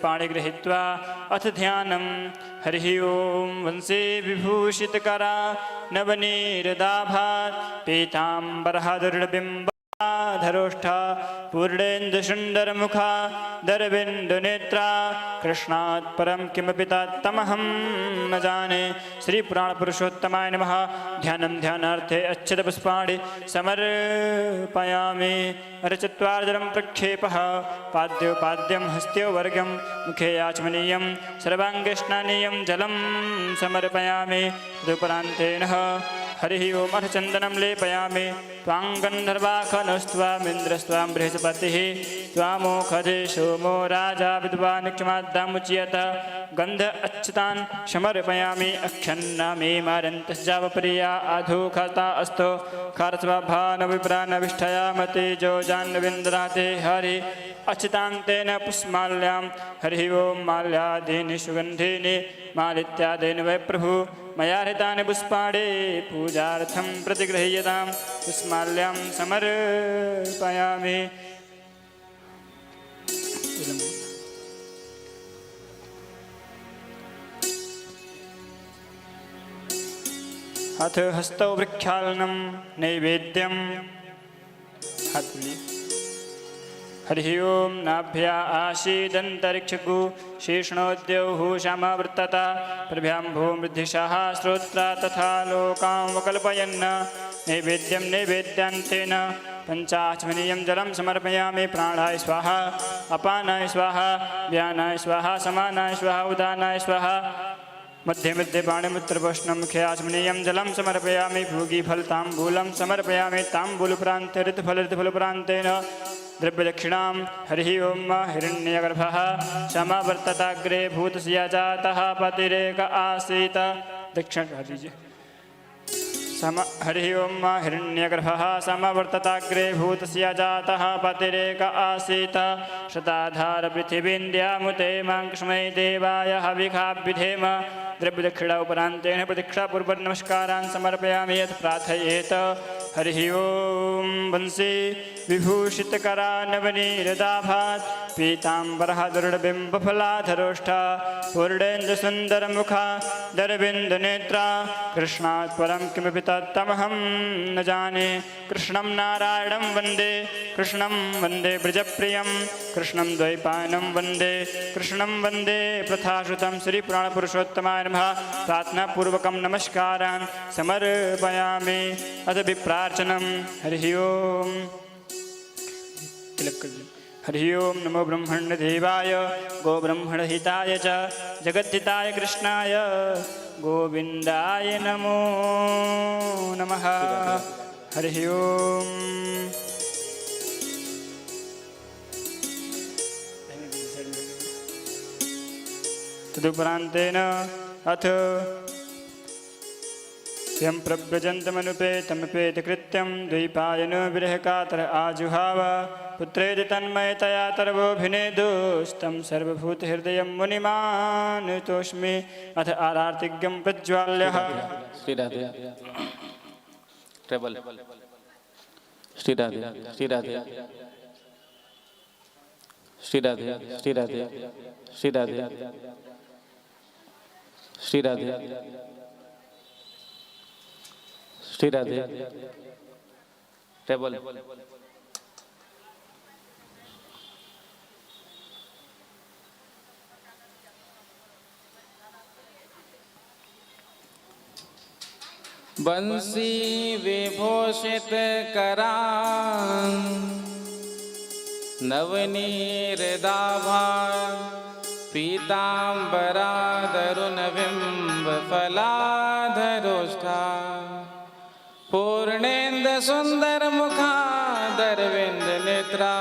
पुष्पाणि गृहीत्वा अथ ध्यानं हरिः ओं वंशे विभूषितकरा नवनीरदाभात् पीताम्बरधरुर्बिम्ब धरोष्ठा पूर्णेन्दुसुन्दरमुखा दरबिन्दुनेत्रा कृष्णात् परं किमपि तमहं न जाने। श्री पुराण पुरुषोत्तमाय नमः। ध्यानं ध्यानार्थे अच्छदपुष्पाणि समर्पयामि। अरचत्वार्जनं प्रक्षेपः पाद्योपाद्यं हस्त्योवर्गं मुखे याचमनीयं सर्वाङ्गे स्नानीयं जलं समर्पयामि। तदुपरान्तेन हरिः ओम् अथ चन्दनं लेपयामि। त्वां गन्धर्वाखनस्त्वामिन्द्रस्त्वां बृहस्पतिः त्वामोखधे सोमो राजा विद्वान्क्षमाद्दामुच्यत। गन्ध अच्छतान् समर्पयामि। अक्षन्नामे मारन्तश्चावप्रिया आधुखता अस्तो खारस्वभानविप्राणविष्ठया मतेजो जाह्नवीन्द्राते हरि अच्छतान्तेन पुष्माल्यां हरिः ओं माल्यादीनि सुगन्धीनि मालित्यादीनि वै प्रभु मया हृतानि पुष्पाणि पूजार्थं प्रतिगृह्यतां पुष्माल्यां समर्पयामि। अथ हस्तौ वृक्षालनं नैवेद्यं हरिः ओं नाभ्या आसीदन्तरिक्षगु शीर्ष्णोद्यौः श्यामावृत्तता प्रभ्यां भूमृद्धिशाः श्रोत्रा तथा लोकां वकल्पयन् नैवेद्यं नैवेद्यान्तेन पञ्चाचमनीयं जलं समर्पयामि। प्राणाय स्वाहा अपानाय स्वाहा व्यानाय स्वाहा समानाय स्वाहा उदानाय स्वाहा मध्ये मध्ये पाणिमुत्रपुष्णं मुखे आचमनीयं जलं समर्पयामि। भोगीफलताम्बूलं समर्पयामि। ताम्बूलप्रान्ते ऋतुफलप्रान्तेन द्रव्यदक्षिणां हरिः ओं हिरण्यगर्भः समावर्तताग्रे भूतस्य जातः पतिरेक आसीत् दक्षिण हरिः ओं हिरण्यगर्भः समवर्तताग्रे भूतस्य जातः पतिरेक आसीत् शताधार पृथिवीन्द्यामुते माङ्क्ष्मै देवाय हविखाभिधेम। द्रव्यदक्षिणा उपरान्तेन प्रदक्षिणापूर्वनमस्कारान् समर्पयामि। यत् प्रार्थयेत हरिः ओं वंशे विभूषितकरा नवनीरदाभात् पीताम्बरधरुर्बिम्बफलाधरोष्ठा पूर्णेन्दुसुन्दरमुखा दरबिन्दुनेत्रा कृष्णात् परं किमपि तमहं न जाने। कृष्णं नारायणं वन्दे कृष्णं वन्दे ब्रजप्रियं कृष्णं द्वैपायनं वन्दे कृष्णं वन्दे प्रथाश्रुतं। श्रीपुराणपुरुषोत्तमाय नमः। प्रार्थनापूर्वकं नमस्कारान् समर्पयामि। अथ विप्रार्चनं हरिः ओं हरिः ओं नमो ब्रह्मण्यदेवाय गोब्रह्मणहिताय च जगद्धिताय कृष्णाय गोविन्दाय नमो नमः। हरिः ओं तदुपरान्तेन अथ यं प्रव्रजन्तमनुपेतमपेतकृत्यं द्वैपायनो विरहकातर आजुहाव पुत्रेति तन्मयतया तर्वोऽभिनेदुस्तं सर्वभूतहृदयं मुनिमानुतोऽस्मि। अथ आरार्तिज्ञं प्रज्वाल्यः श्रीराधे ट्रेबल श्रीराधे श्रीराधे श्रीराधे श्रीराधे श्रीराधे श्रीराधे श्रीराधे टेबल बंसी विभूषित करां नवनीरदाभा पीताम्बरादरुणबिम्बफलाधरोष्ठा पूर्णेन्दुसुन्दरमुखादरविन्दनेत्रा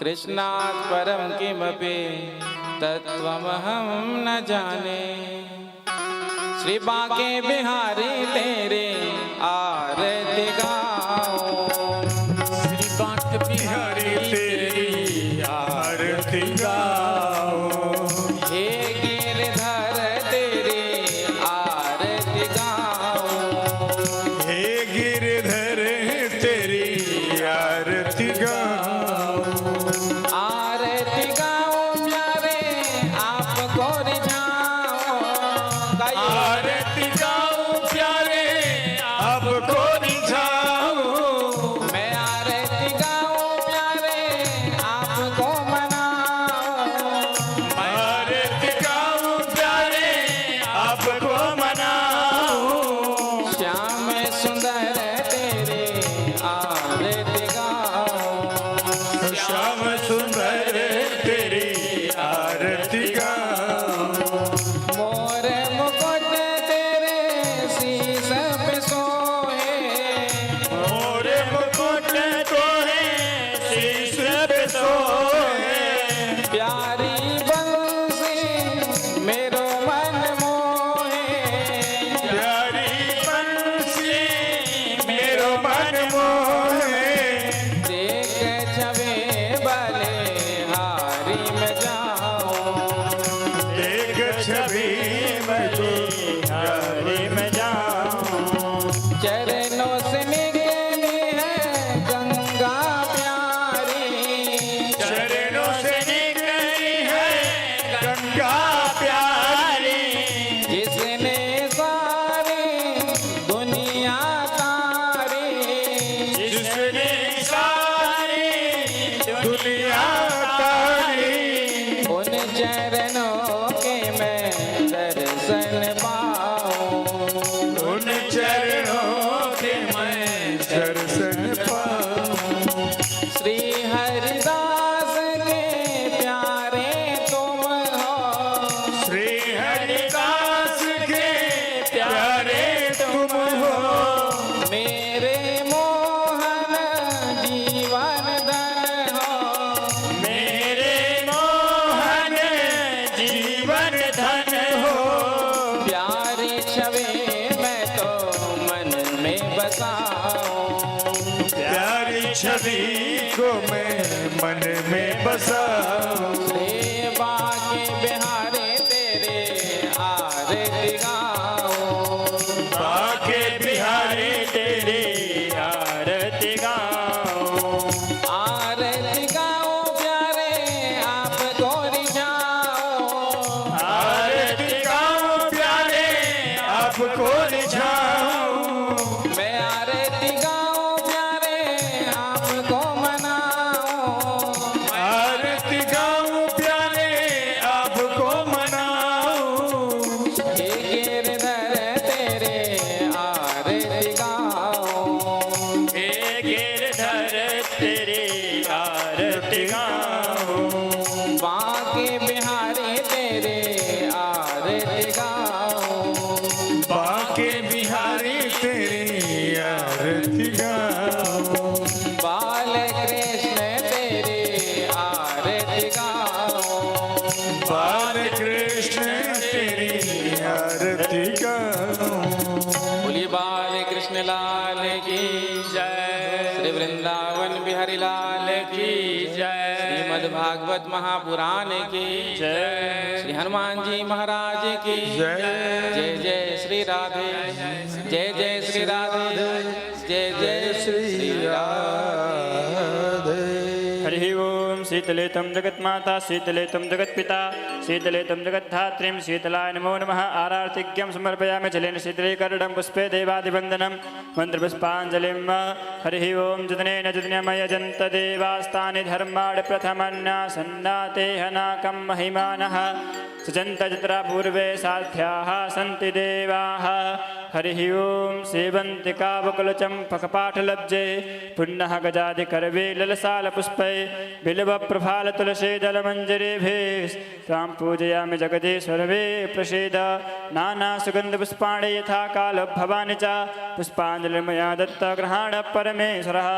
कृष्णात् परं किमपि तत्त्वमहं न जाने। श्री बांके बिहारी तेरे आरती गाओ। श्री बांके बिहारी तेरी आरती गाओ। हे गिरधर तेरी आरती गाओ। हे गिरधर तेरी आरती गाओ। आरती गाओ प्यारे छवि मैं तो हरि में जाऊं। चरणों से निकली है गंगा प्यारी, चरणों से निकली है गंगा प्यारी, जिसने सारी दुनिया तारी, जिसने सारी दुनिया तारी। उन चरणों के मैं दर्शन पाऊं। उन चरणों के मैं दर्शन पाऊं। श्री हरिदास के प्यारे तुम हो, श्री हरिदास के प्यारे तुम हो, मेरे मोहन जीवन धन हो। मेरे मोहन जीवन धन हो। प्यारी छवि मैं तो मन में बसाऊं। प्यारी छवि को मैं मन में बसाऊं। सेवा के बिहारी तेरे आरती गाऊं। बाके बिहारी तेरी आरती गाऊं। आरती गाऊं प्यारे आपको रिझाऊं। आरती गाऊं प्यारे आपको रिझाऊं। मैं आरती गाऊं प्यारे आपको मनाऊं। आरती गाऊं प्यारे आपको मनाऊं। हे गिरधर तेरे आरती गाऊं। हे गिरधर तेरी आरती गाऊं। बाके बिहारी तेरे आरती गाऊं। बाके बिहारी तेरी आरती गाऊं। बाल कृष्ण तेरे आरती गाऊं। बाल कृष्ण तेरी आरती गाऊं। बोलिए बाल कृष्ण लाल की जय। श्री वृंदावन बिहारी लाल की जय। श्रीमद् भागवत महापुराण की जय। श्री हनुमान जी महाराज की जय। जय जय श्री राधे, जय जय श्री राधे, जय जय श्री राधे। हरि ओम। शीतले तं जगन्माता, शीतले तं जगत्पिता, शीतले तं जगद्धात्रीं, शीतलाय नमो नमः। आरार्तिज्ञं समर्पयामि जलेन शीतलीकरणं पुष्पे देवादिवन्दनं मन्त्रपुष्पाञ्जलिं। हरिः ओं। जतनेन जतनमयजन्त देवास्तानि धर्माणि प्रथमन्यासन्नाते हनाकं महिमानः सजन्त जत्रा पूर्वे साध्याः सन्ति देवाः। हरिः ओं। सेवन्तिकावकुलचम्पकपाठलब्जे पुन्नः गजादिकर्वे ललसालपुष्पै बिल्वप्रफालतुलसीदलमञ्जरीभिः तां पूजयामि जगदीश्वरवे प्रसीद। नानासुगन्धपुष्पाणि यथा कालभवानि च पुष्पाञ्जलिर्मया दत्तगृहाण परमेश्वरः।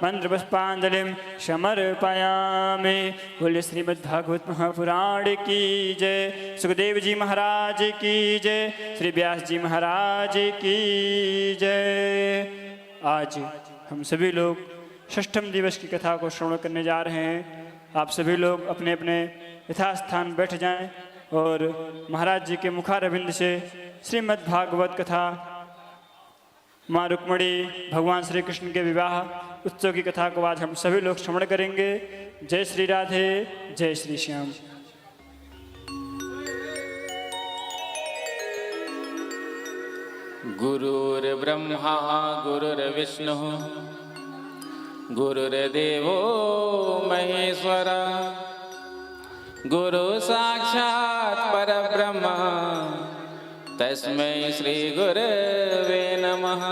मन्त्रपुष्पाञ्जलिं समर्पयामि। बोलिए श्रीमद्भागवत महापुराण की जय। सुखदेव जी महाराज की जय। श्री व्यास जी महाराज की जय। आज हम सभी लोग षष्ठम दिवस की कथा को श्रवण करने जा रहे हैं। आप सभी लोग अपने अपने यथास्थान बैठ जाएं और महाराज जी के मुखारविंद से श्रीमद् भागवत कथा माँ रुक्मणी भगवान श्री कृष्ण के विवाह उत्सव की कथा को आज हम सभी लोग श्रवण करेंगे। जय श्री राधे, जय श्री श्याम। गुरुर्ब्रह्मा गुरुर्विष्णु गुरुर्देवो महेश्वर गुरु साक्षात् परब्रह्म तस्मै श्री गुरवे नमः।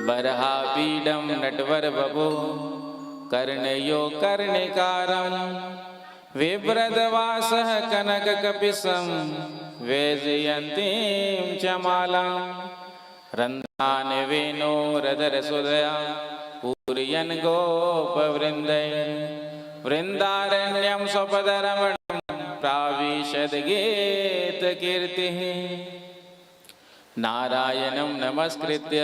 बर्हापीडं नटवरवपो कर्णयो कर्णिकारं विव्रतवासः कनककपिशं वैजयन्तीं च मालां रन्ध्रान् वेणोरधरसुधया पूरयन् गोपवृन्दैः वृन्दारण्यं स्वपदरमणं प्राविशद्गीतकीर्तिः। नारायणं नमस्कृत्य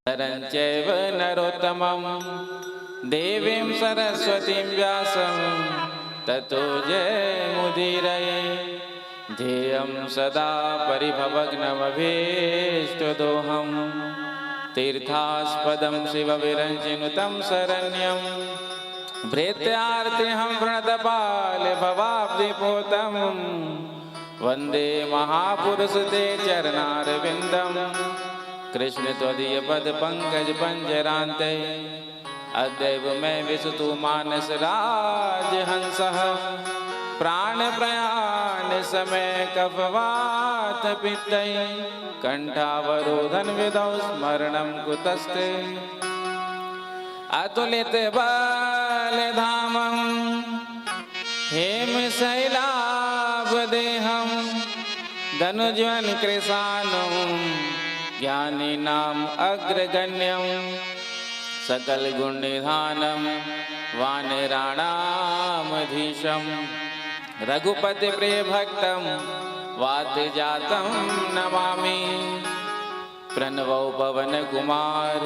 नरं चैव नरोत्तमं देवीं सरस्वतीं व्यासं ततो जय मुदीरये ध्येयं सदा परिभवग्नमभीष्टदोहं तीर्थास्पदं शिवविरञ्जिनुतं शरण्यं भृत्यार्तिहं प्रणतपालभवाब्धिपोतं वन्दे महापुरुषते चरणारविन्दं कृष्ण त्वदीयपदपङ्कजपञ्जरान्ते अद्यैव मे विशतु मानसराजहंसः प्राणप्रयाण समय कफवात पित्तै कण्ठावरोधन विधौ स्मरणं कुतस्ते अतुलित बलधामं हेमशैलाभदेहं धनुज्वन् कृशानं ज्ञानिनाम् अग्रगण्यं सकल गुण निधानं वानराणामधीशं रघुपति प्रिय भक्तं वातजातं नमामि प्रणवो पवन कुमार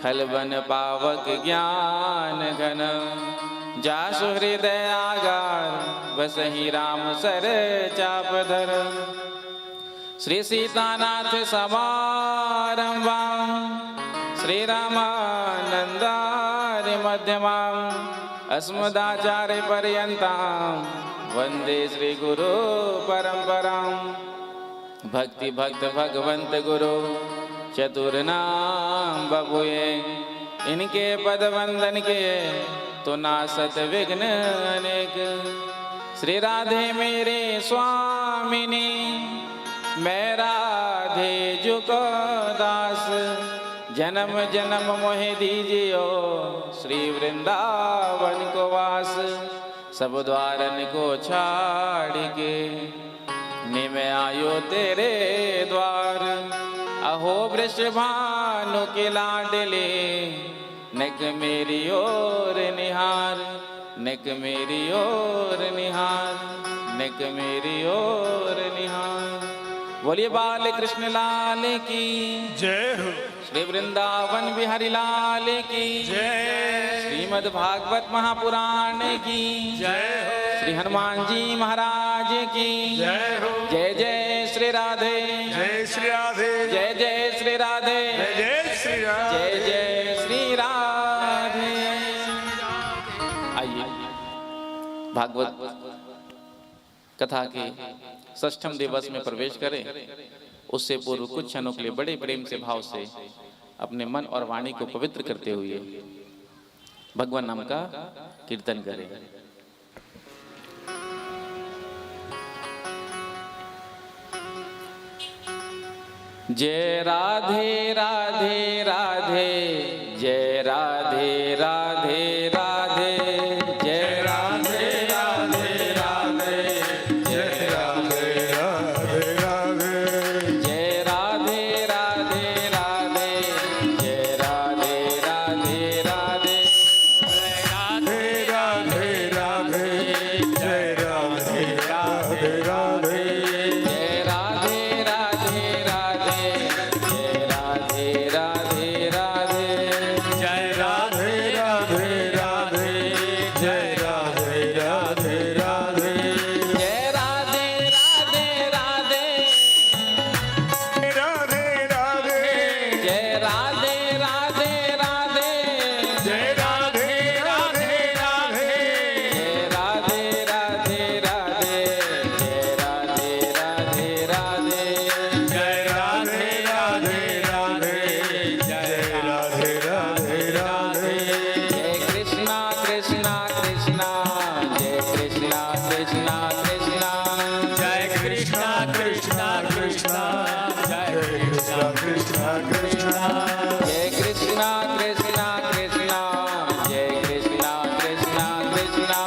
खलवन पावक ज्ञान घन जासु हृदय आगार बसहि राम सर चापधर श्री सीतानाथ समारंभा श्री रामानंदार्य मध्यमाम् अस्मदाचार्य पर्यन्तां वन्दे श्री गुरु परंपरां भक्ति भक्त भगवंत गुरु चतुर्नाम बबुए इनके पद वंदन के तो नासत विघ्न अनेक श्री राधे मेरे स्वामिनी मैं राधे जुको दास जन्म जन्म मोहे दीजियो श्री वृंदावन को वास सब द्वारन को छाड़ के निम आयो तेरे द्वार अहो वृषभानु के लाडले नक मेरी ओर निहार नक मेरी ओर निहार नक मेरी ओर निहार बोलिए बाल कृष्ण लाल की जय हो। श्री वृंदावन बिहारी लाल की जय। श्रीमद् भागवत महापुराण की जय हो। श्री हनुमान जी महाराज की जय हो। जय जय श्री राधे जय श्री राधे जय जय श्री राधे जय जय श्री राधे जय जय श्री राधे। आइए भागवत कथा के षष्ठम दिवस में प्रवेश करें। उससे पूर्व कुछ क्षणों के लिए बड़े प्रेम से भाव से अपने मन और वाणी को पवित्र करते हुए भगवान नाम का कीर्तन करें। जय राधे राधे राधे जय राधे राधे राधे जय राधे राधे राधे जय राधे राधे राधे जय राधे राधे राधे जय राधे राधे राधे राधे राधे राधे जय राधे राधे राधे जय राधे राधे राधे जय राधे राधे राधे जय राधे राधे राधे जय राधे राधे राधे जय राधे राधे राधे राधे राधे जय राधे राधे राधे जय राधे राधे राधे जय राधे राधे राधे जय राधे राधे राधे जय राधे राधे राधे जय राधे राधे राधे जय कृष्णा कृष्णा कृष्णा जय कृष्णा कृष्णा कृष्णा जय कृष्णा कृष्णा कृष्णा जय कृष्णा कृष्णा कृष्णा जय कृष्णा कृष्णा कृष्णा जय कृष्णा कृष्णा कृष्णा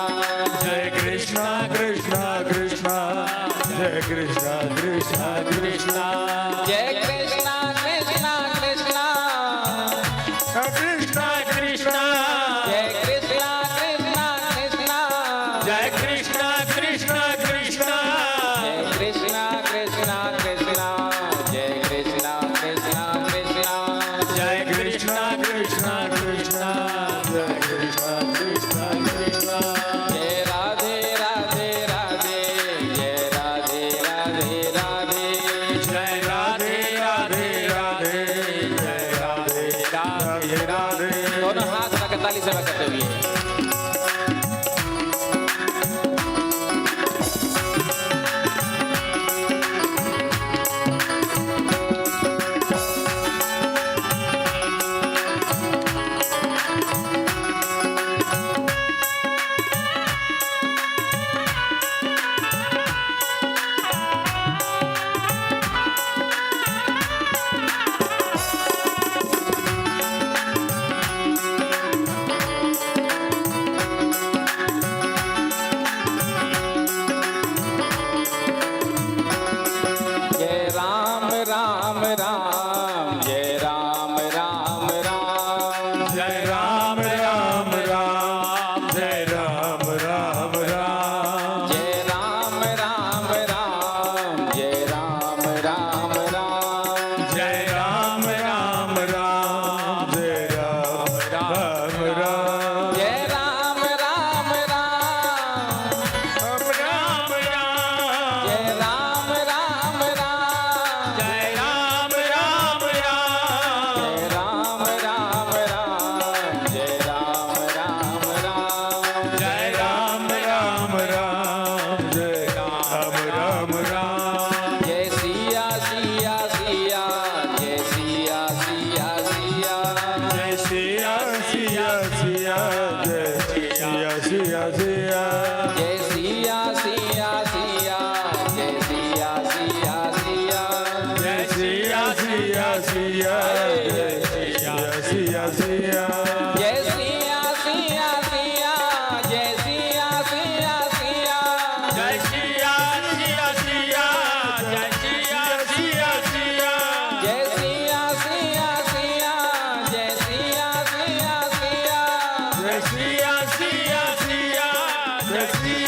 जय कृष्णा कृष्णा कृष्णा जय कृष्णा कृष्णा कृष्णा जय कृष्णा कृष्णा कृष्णा कृष्णा कृष्णा जय कृष्णा कृष्णा कृष्णा जय कृष्णा कृष्णा कृष्णा जय कृष्णा कृष्णा कृष्णा जय कृष्णा कृष्णा कृष्णा जय कृष्णा कृष्णा कृष्णा जय कृष्णा कृष्णा कृष्णा जय राधे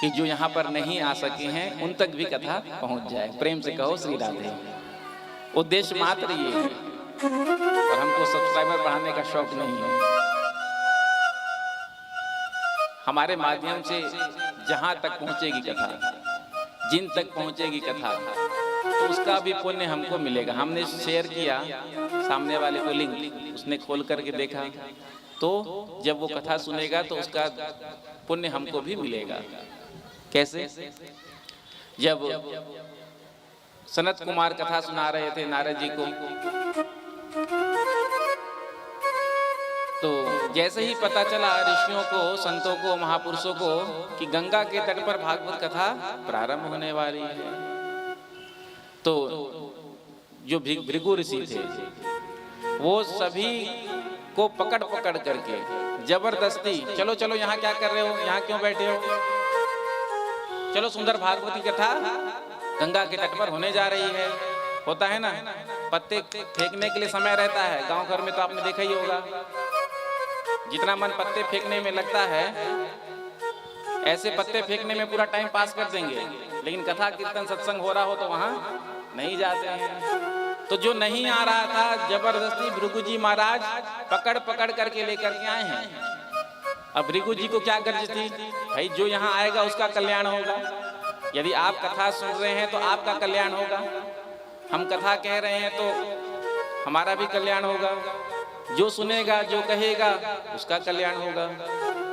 कि जो यहाँ पर नहीं आ सके हैं उन तक भी कथा पहुँच जाए। प्रेम से कहो श्री राधे। उद्देश्य मात्र ये है, और हमको सब्सक्राइबर बढ़ाने का शौक नहीं है। हमारे माध्यम से जहाँ तक पहुँचेगी कथा, जिन तक पहुँचेगी कथा, तो उसका भी पुण्य हमको मिलेगा। हमने शेयर किया सामने वाले को लिंक, उसने खोल करके देखा, तो जब वो कथा सुनेगा तो उसका पुण्य हमको भी मिलेगा। कैसे? जब सनत कुमार कथा सुना रहे थे नारद जी को, तो जैसे ही पता चला ऋषियों को, संतों को, महापुरुषों को कि गंगा के तट पर भागवत कथा प्रारंभ होने वाली है, तो जो भृगु ऋषि थे वो सभी को पकड़ पकड़ करके जबरदस्ती, चलो चलो यहाँ क्या कर रहे हो, यहाँ क्यों बैठे हो, चलो सुंदर भागवत की कथा गंगा के तट पर होने जा रही है। होता है ना, पत्ते फेंकने के लिए समय रहता है, गांव घर में तो आपने देखा ही होगा, जितना मन पत्ते फेंकने में लगता है, ऐसे पत्ते फेंकने में पूरा टाइम पास कर देंगे, लेकिन कथा कीर्तन सत्संग हो रहा हो तो वहां नहीं जाते हैं। तो जो नहीं आ रहा था, जबरदस्ती भृगु जी महाराज पकड़ पकड़ करके लेकर के आए हैं। अब भृगु जी को क्या गर्ज थी, भाई जो यहाँ आएगा उसका कल्याण होगा, यदि आप कथा सुन रहे हैं तो आपका कल्याण होगा, हम कथा कह रहे हैं तो हमारा भी कल्याण होगा, जो सुनेगा जो कहेगा उसका कल्याण होगा।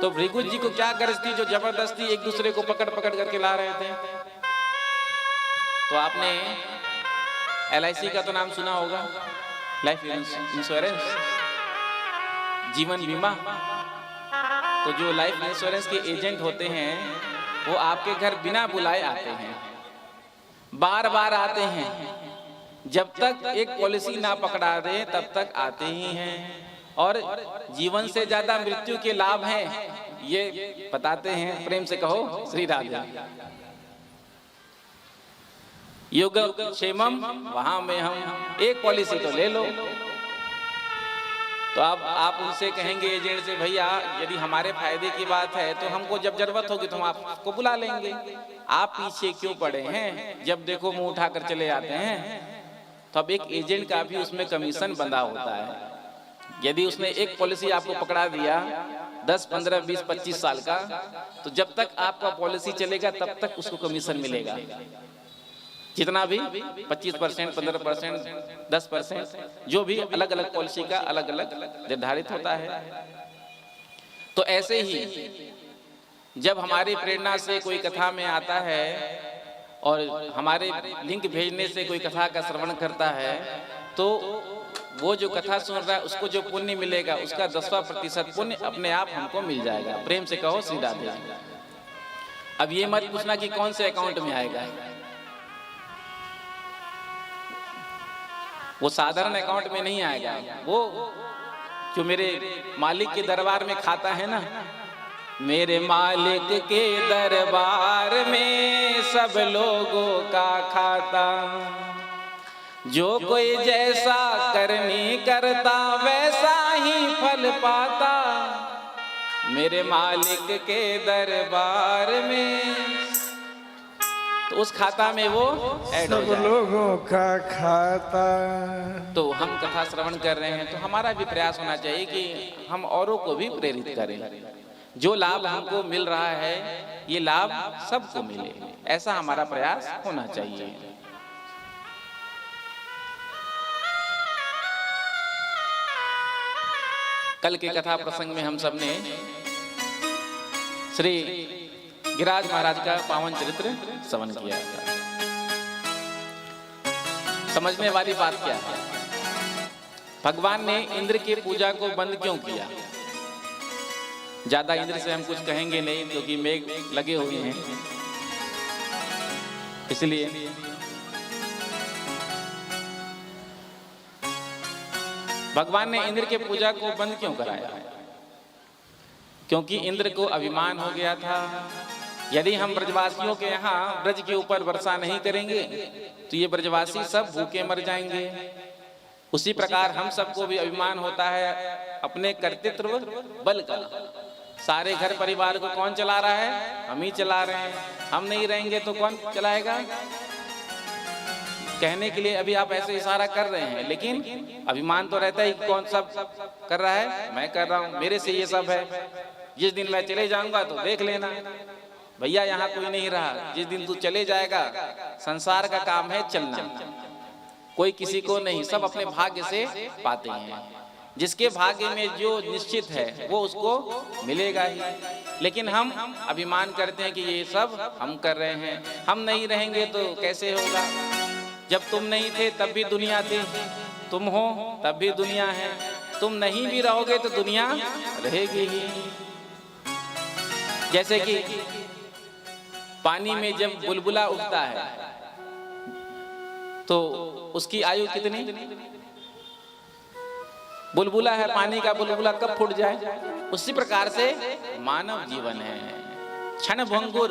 तो भृगु जी को क्या गर्ज थी, जो जबरदस्ती एक दूसरे को पकड़ पकड़ करके ला रहे थे। तो आपने LIC का तो नाम सुना होगा, लाइफ इंश्योरेंस, जीवन बीमा। तो जो लाइफ इंश्योरेंस के एजेंट होते हैं वो आपके घर बिना बुलाए आते हैं, बार बार आते हैं, जब तक एक पॉलिसी ना पकड़ा दे तब तक आते ही हैं, और जीवन से ज्यादा मृत्यु के लाभ हैं ये बताते हैं। प्रेम से कहो श्री राधे। योग क्षेमम वहां में हम एक पॉलिसी तो ले लो। तो अब आप उनसे कहेंगे एजेंट से, भैया यदि हमारे फायदे की बात है तो हमको जब जरूरत होगी तो हम आपको बुला लेंगे, आप पीछे क्यों पड़े हैं, जब देखो मुंह उठाकर चले आते हैं। तो अब एक एजेंट का भी उसमें कमीशन बंधा होता है। यदि उसने एक पॉलिसी आपको पकड़ा दिया 10, 15, 20, 25 साल का, तो जब तक आपका पॉलिसी चलेगा तब तक उसको कमीशन मिलेगा, जितना भी 25%, 15%, 10%, जो भी अलग अलग पॉलिसी का अलग अलग निर्धारित होता है। तो ऐसे ही जब हमारी प्रेरणा से कोई कथा में आता है और हमारे लिंक भेजने से कोई कथा का श्रवण करता है, तो वो जो कथा सुन रहा है उसको जो पुण्य मिलेगा उसका 10% पुण्य अपने आप हमको मिल जाएगा। प्रेम से कहो श्री राधे। अब ये मत पूछना कि कौन से अकाउंट में आएगा, वो साधारण अकाउंट में नहीं आएगा, वो जो मेरे मालिक के दरबार में खाता है ना, मेरे मालिक के दरबार में सब लोगों का खाता, जो कोई जैसा करनी करता वैसा ही फल पाता, मेरे मालिक के दरबार में। तो उस खाता में वो ऐड हो सब जाए। लोगों का खाता। तो हम कथा श्रवण कर रहे हैं तो हमारा भी प्रयास होना चाहिए कि हम औरों को भी प्रेरित करें। जो लाभ हमको मिल रहा है ये लाभ सबको मिले, ऐसा हमारा प्रयास होना चाहिए। कल के कथा प्रसंग में हम सबने श्री गिरिराज महाराज का पावन चरित्र श्रवण किया। समझने वाली बात क्या है, भगवान ने इंद्र की पूजा को बंद क्यों किया? ज्यादा इंद्र से हम कुछ कहेंगे नहीं क्योंकि मेघ लगे हुए हैं, इसलिए भगवान ने इंद्र के पूजा को बंद क्यों कराया? क्योंकि इंद्र को अभिमान हो गया था, यदि हम ब्रजवासियों के यहाँ ब्रज के ऊपर वर्षा नहीं करेंगे तो ये ब्रजवासी सब भूखे मर जाएंगे। उसी प्रकार हम सबको भी अभिमान होता है अपने कर्तृत्व बल का, सारे घर परिवार को कौन चला रहा है? हम ही चला रहे हैं। हम नहीं रहेंगे तो कौन चलाएगा? कहने के लिए अभी आप ऐसे इशारा कर रहे हैं, लेकिन अभिमान तो रहता है कि कौन सब कर रहा है, मैं कर रहा हूं, मेरे से ये सब है। जिस दिन मैं चले जाऊंगा तो देख लेना भैया, यहाँ कोई नहीं रहा। जिस दिन तू चले जाएगा, संसार का काम है चलना, कोई किसी को नहीं, सब अपने भाग्य से पाते हैं। जिसके भाग्य में जो निश्चित है वो उसको मिलेगा ही। लेकिन हम अभिमान करते हैं कि ये सब हम कर रहे हैं, हम नहीं रहेंगे तो कैसे होगा? जब तुम नहीं थे तब भी दुनिया थी, तुम हो तब भी दुनिया है, तुम नहीं भी रहोगे तो दुनिया रहेगी ही। जैसे कि पानी में जब बुलबुला उठता है तो उसकी आयु कितनी? बुलबुला है, पानी का बुलबुला कब फूट जाए? उसी प्रकार से मानव जीवन है, क्षण भंगुर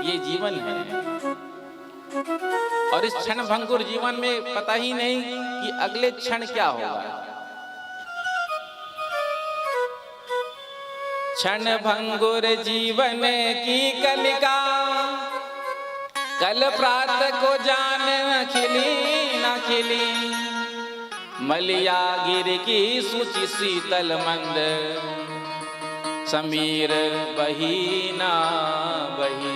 ये जीवन है। और इस क्षण भंगुर जीवन में पता ही नहीं कि अगले क्षण क्या होगा। क्षण भंगुर जीवन की कलिका, कल प्रातः को जान न खिली न खिली। मलिया गिर की सूची शीतल मंद, समीर बही ना बही।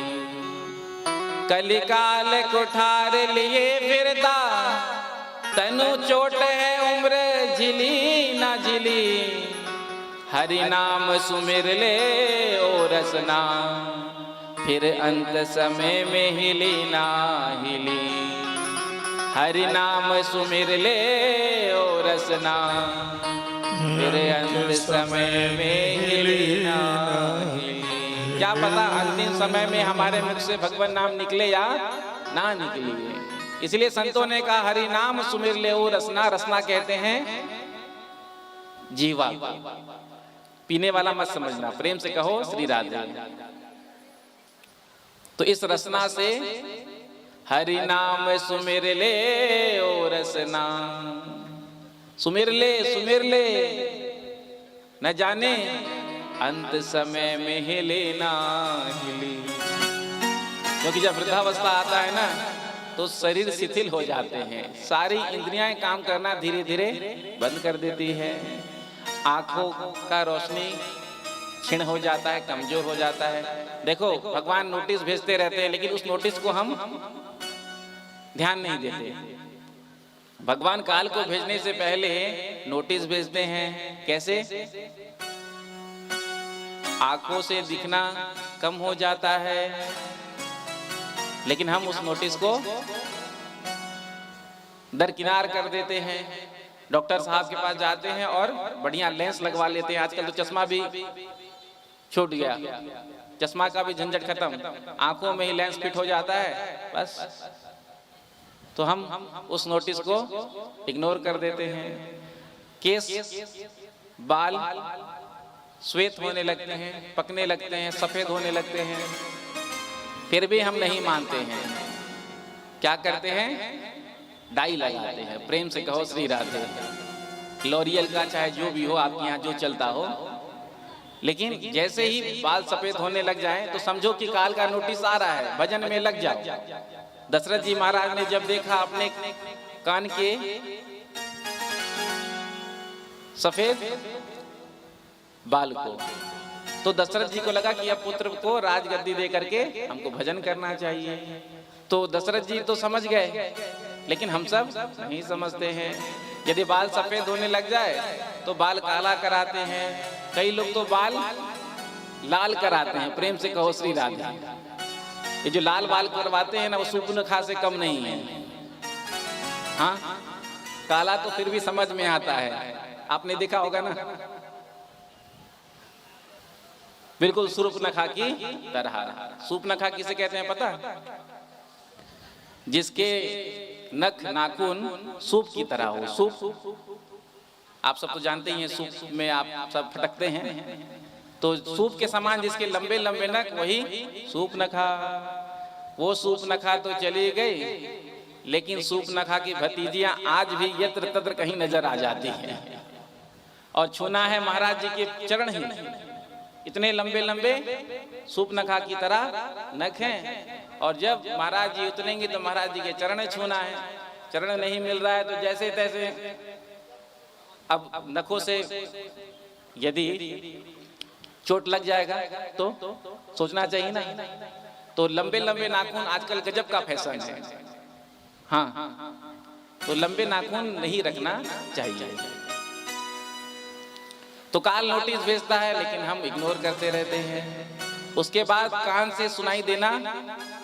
कलिकाल कुठार लिए फिरता, तनु चोट है उम्र झिली ना झिली। हरि नाम सुमिर ले ओ रसना, फिर अंत समय में हिली ना हिली। हरि नाम सुमिर ले ओ रसना, फिर अंत समय में हिली ना हिली। क्या पता अंतिम समय में हमारे मुख से भगवान नाम निकले या ना निकले। इसलिए संतों ने कहा हरि नाम सुमिर ले ओ रसना। रसना कहते हैं जीवा, पीने वाला मत समझना, प्रेम से कहो श्री राधे। तो इस रसना से हरि नाम सुमिर ले ओ रसना। सुमिर ले न जाने अंत समय में हिले ना हिली। क्योंकि जब वृद्धावस्था आता है ना तो शरीर शिथिल हो जाते हैं, सारी इंद्रियां काम करना धीरे धीरे बंद कर देती है। आंखों का रोशनी क्षीण हो जाता है, कमजोर हो जाता है। देखो भगवान नोटिस भेजते रहते हैं, लेकिन उस नोटिस को हम ध्यान नहीं देते। भगवान काल को भेजने से पहले नोटिस भेजते हैं। कैसे? आंखों से दिखना कम हो जाता है, लेकिन हम उस नोटिस को दरकिनार कर देते हैं। डॉक्टर साहब के पास जाते हैं और बढ़िया लेंस लगवा लेते हैं। आजकल तो चश्मा भी छूट गया, चश्मा का भी झंझट खत्म, आंखों में ही लेंस फिट हो जाता है बस। तो हम उस नोटिस को इग्नोर कर देते हैं। केस बाल श्वेत होने लगते हैं, पकने लगते हैं, सफेद होने लगते हैं, फिर भी हम नहीं मानते हैं। क्या करते हैं? डाई लगाते हैं। प्रेम से कहो श्री राधे। लॉरियल का चाहे जो भी हो, आपके यहाँ जो चलता हो, लेकिन जैसे ही बाल सफेद होने लग जाएं तो समझो कि काल का नोटिस आ रहा है, भजन में लग जाओ। दशरथ जी महाराज ने जब देखा अपने कान के सफेद बाल को, तो दशरथ जी को लगा कि अब पुत्र को राजगद्दी दे करके हमको भजन करना चाहिए। तो दशरथ जी तो समझ गए, लेकिन हम सब नहीं समझते हैं। यदि बाल सफेद होने लग जाए तो बाल काला कराते हैं, कई लोग तो बाल लाल कराते हैं। प्रेम से कहो श्री राधे। ये जो लाल बाल करवाते हैं ना, वो सूर्पनखा से कम नहीं है। हाँ, काला तो फिर भी समझ में आता है, आपने देखा होगा ना, बिल्कुल सूर्पनखा की तरह। सूर्पनखा किसे कहते हैं पता? जिसके नख नाखून सूप की तरह हो। सूप आप सब तो जानते ही हैं, सूप में आप सब फटकते हैं, तो सूप के समान जिसके लंबे लंबे नख, वही सूर्पनखा। वो सूर्पनखा तो चली गई, लेकिन सूर्पनखा की भतीजियां आज भी यत्र तत्र कहीं नजर आ जाती हैं। और छूना है महाराज जी के चरण ही, इतने लंबे लंबे सूप नखा की तरह नख हैं। और जब महाराज जी उतरेंगे तो महाराज जी के चरण छूना है, चरण नहीं मिल रहा है तो जैसे तैसे अब नखों से यदि चोट लग जाएगा तो सोचना चाहिए ना। तो लंबे लंबे नाखून आजकल गजब का फैशन है। हाँ, तो लंबे नाखून नहीं रखना चाहिए। तो काल नोटिस भेजता है लेकिन हम इग्नोर करते रहते हैं। उसके बाद कान से सुनाई देना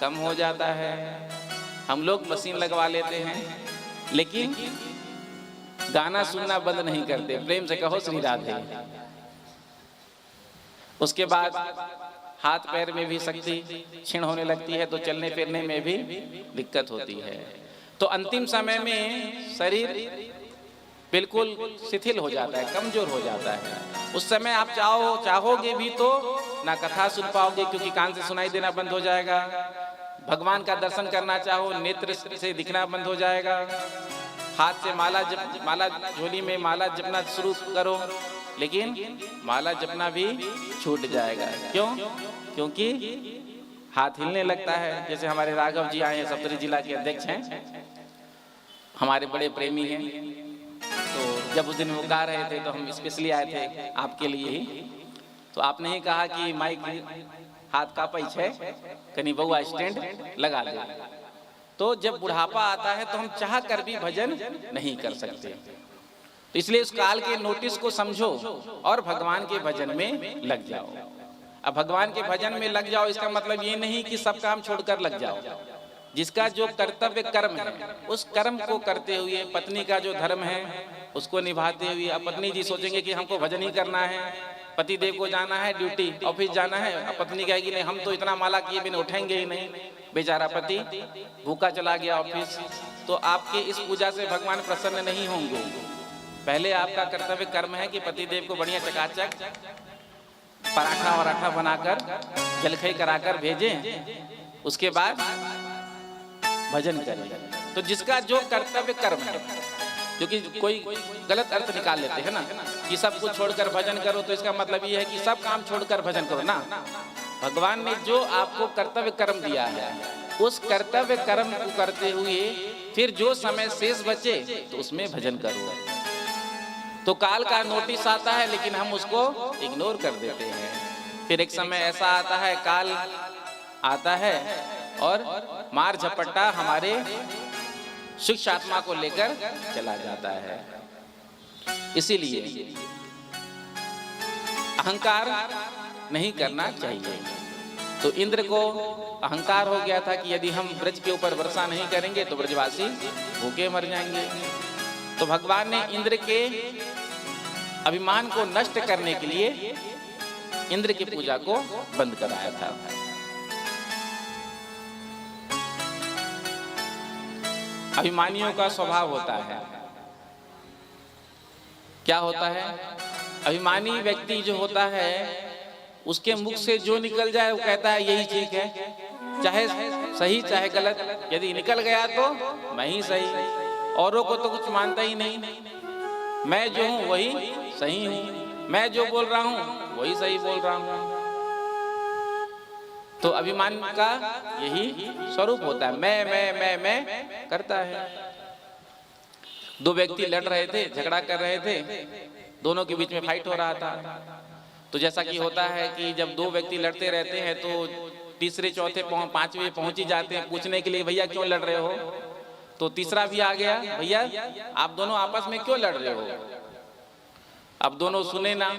कम हो जाता है, हम लोग मशीन लगवा लेते हैं, लेकिन गाना सुनना बंद नहीं करते। प्रेम से कहो श्री राधे। उसके बाद हाथ पैर में भी शक्ति क्षीण होने लगती है, तो चलने फिरने में भी दिक्कत होती है। तो अंतिम समय में शरीर बिल्कुल शिथिल हो जाता है, कमजोर हो जाता है। उस समय आप चाहोगे भी तो ना कथा सुन पाओगे, क्योंकि कान से सुनाई देना बंद हो जाएगा। भगवान का दर्शन करना चाहो, नेत्र से दिखना बंद हो जाएगा। हाथ से माला झोली में माला जपना शुरू करो, लेकिन माला जपना भी छूट जाएगा। क्यों? क्योंकि हाथ हिलने लगता है। जैसे हमारे राघव जी आए हैं, सप्तरी जिला के अध्यक्ष हैं, हमारे बड़े प्रेमी हैं। तो जब उस दिन वो गा रहे थे तो हम स्पेशली आए थे आपके लिए ही। तो आपने ही कहा कि माइक हाथ का पीछे कहीं बहुआ स्टैंड लगा दे। तो जब बुढ़ापा आता है तो हम चाह कर भी भजन नहीं कर सकते। तो इसलिए उस काल के नोटिस को समझो और भगवान के भजन में लग जाओ। अब भगवान के भजन में लग जाओ, इसका मतलब ये नहीं कि सब काम छोड़कर लग जाओ। जिसका जो कर्तव्य कर्म है, उस कर्म को करते हुए, पत्नी का जो धर्म है उसको निभाते हुए। अब पत्नी जी सोचेंगे कि हमको भजन ही करना है, पति देव को जाना है ड्यूटी, ऑफिस जाना है। अब पत्नी कहेगी नहीं, हम तो इतना माला किए बिना उठेंगे ही नहीं। बेचारा पति भूखा चला गया ऑफिस। तो आपके इस पूजा से भगवान प्रसन्न नहीं होंगे। पहले आपका कर्तव्य कर्म है कि पति देव को बढ़िया चकाचक पराठा वराठा बनाकर जलखई कराकर भेजें, उसके बाद भजन करें। तो जिसका जो कर्तव्य कर्म है, क्योंकि कोई गलत अर्थ निकाल लेते हैं ना कि सब कुछ छोड़कर भजन करो, तो इसका मतलब ये है कि सब काम छोड़कर भजन करो ना। भगवान ने जो आपको कर्तव्य कर्म दिया है, उस कर्तव्य कर्म को करते हुए फिर जो समय शेष बचे तो उसमें भजन करो। तो काल का नोटिस आता है लेकिन हम उसको इग्नोर कर देते हैं। फिर एक समय ऐसा आता है, काल आता है और मार झपट्टा हमारे शिक्षा आत्मा को लेकर चला जाता है। इसीलिए अहंकार नहीं करना चाहिए। तो इंद्र को अहंकार हो गया था कि यदि हम ब्रज के ऊपर वर्षा नहीं करेंगे तो ब्रजवासी भूखे मर जाएंगे। तो भगवान ने इंद्र के अभिमान को नष्ट करने के लिए इंद्र की पूजा को बंद कराया था। अभिमानियों का स्वभाव होता है, क्या होता है? अभिमानी व्यक्ति जो होता है उसके मुख से जो निकल जाए वो कहता है यही ठीक है, चाहे सही चाहे गलत। यदि निकल गया तो मैं ही सही, औरों को तो कुछ मानता ही नहीं। मैं जो हूं वही सही हूं, मैं जो बोल रहा हूं वही सही बोल रहा हूं। तो अभिमान का यही स्वरूप होता है, मैं करता है। दो व्यक्ति लड़ रहे थे, झगड़ा कर रहे थे, दोनों के बीच में फाइट हो रहा था। तो जैसा कि होता है कि जब दो व्यक्ति लड़ते रहते हैं तो तीसरे चौथे पांचवें पहुंच ही जाते हैं पूछने के लिए, भैया क्यों लड़ रहे हो? तो तीसरा भी आ गया, भैया आप दोनों आपस में क्यों लड़ रहे हो? अब दोनों सुने ना।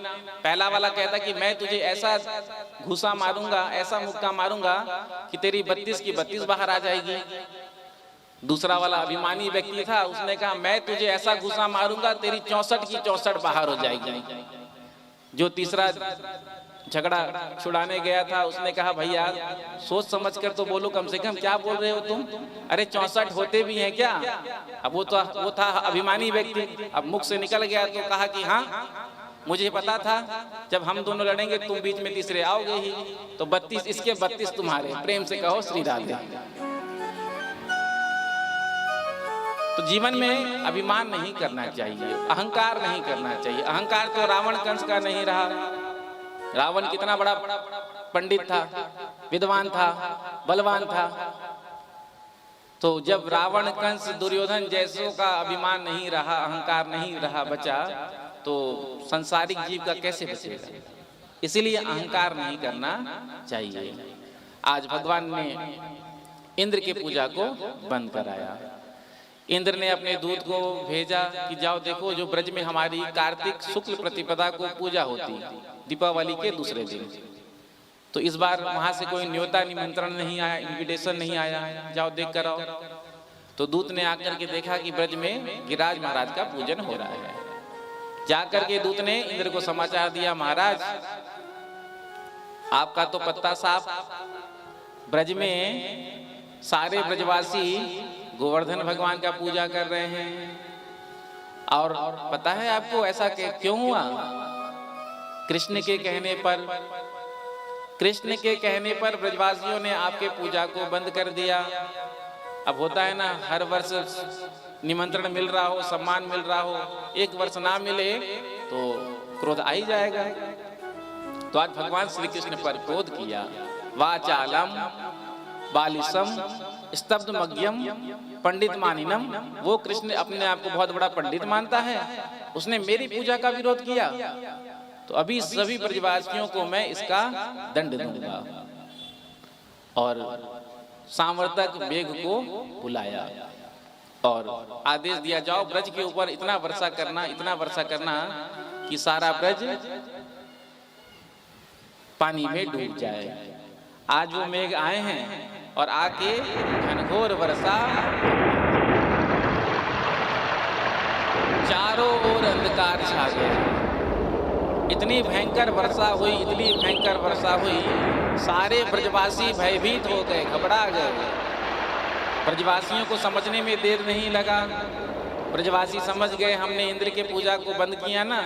पहला वाला कहता कि मैं तुझे ऐसा घुसा मारूंगा, ऐसा मुक्का मारूंगा कि तेरी 32 की 32 बाहर आ जाएगी। दूसरा वाला अभिमानी व्यक्ति था, उसने कहा मैं तुझे ऐसा घुसा मारूंगा तेरी 64 की 64 बाहर हो जाएगी। जो तीसरा झगड़ा छुड़ाने गया था उसने कहा भैया सोच समझ कर तो बोलो, कम से कम क्या बोल रहे हो तुम? अरे 64 होते भी हैं क्या? अब वो था अभिमानी व्यक्ति। अब मुख से निकल गया तो कहा कि हाँ मुझे पता था जब हम दोनों लड़ेंगे तुम बीच में तीसरे आओगे ही। तो 32 इसके 32 तुम्हारे। प्रेम से कहो श्री राधे। तो जीवन में अभिमान नहीं करना चाहिए, अहंकार नहीं करना चाहिए। अहंकार तो रावण कंस का नहीं रहा, रावण कितना बड़ा पंडित था, विद्वान था, बलवान था। तो जब रावण, कंस, दुर्योधन जैसों का अभिमान नहीं रहा, अहंकार नहीं रहा बचा, तो संसारिक जीव का कैसे बचेगा? इसीलिए अहंकार नहीं करना चाहिए। आज भगवान ने इंद्र की पूजा को बंद कराया। इंद्र ने अपने दूत को भेजा कि जाओ देखो, जो ब्रज में हमारी कार्तिक शुक्ल प्रतिपदा को पूजा होती, दीपावली के दूसरे दिन, तो इस बार वहां से कोई न्योता निमंत्रण नहीं आया, इनविटेशन नहीं आया, जाओ देख कर आओ। तो दूत ने आकर के देखा कि ब्रज में गिरिराज महाराज का पूजन हो रहा है। जाकर के दूत ने इंद्र को समाचार दिया, महाराज आपका तो पत्ता साफ, ब्रज में सारे ब्रजवासी गोवर्धन भगवान का पूजा कर रहे हैं। और पता है आपको ऐसा क्यों हुआ? कृष्ण के कहने पर ब्रजवासियों ने आपके पूजा को बंद कर दिया। अब होता है ना, हर वर्ष निमंत्रण मिल रहा हो, सम्मान मिल रहा हो, एक वर्ष ना मिले तो क्रोध आ ही जाएगा। तो आज भगवान श्री कृष्ण पर क्रोध किया। वाचालम बालिसम स्तब्ध मग्यम पंडित मानिनम। वो कृष्ण अपने आप को बहुत बड़ा पंडित मानता है, उसने मेरी पूजा का विरोध किया, तो अभी सभी ब्रजवासियों को मैं इसका दंड दूंगा। और सांवर्तक मेघ को बुलाया और आदेश दिया, जाओ ब्रज के ऊपर इतना वर्षा करना कि सारा ब्रज पानी में डूब जाए। आज वो मेघ आए हैं और आके घनघोर वर्षा, चारों ओर अंधकार छा गया। इतनी भयंकर वर्षा हुई, सारे ब्रजवासी भयभीत हो गए, घबरा गए। ब्रजवासियों को समझने में देर नहीं लगा। ब्रजवासी समझ गए हमने इंद्र के पूजा को बंद किया ना,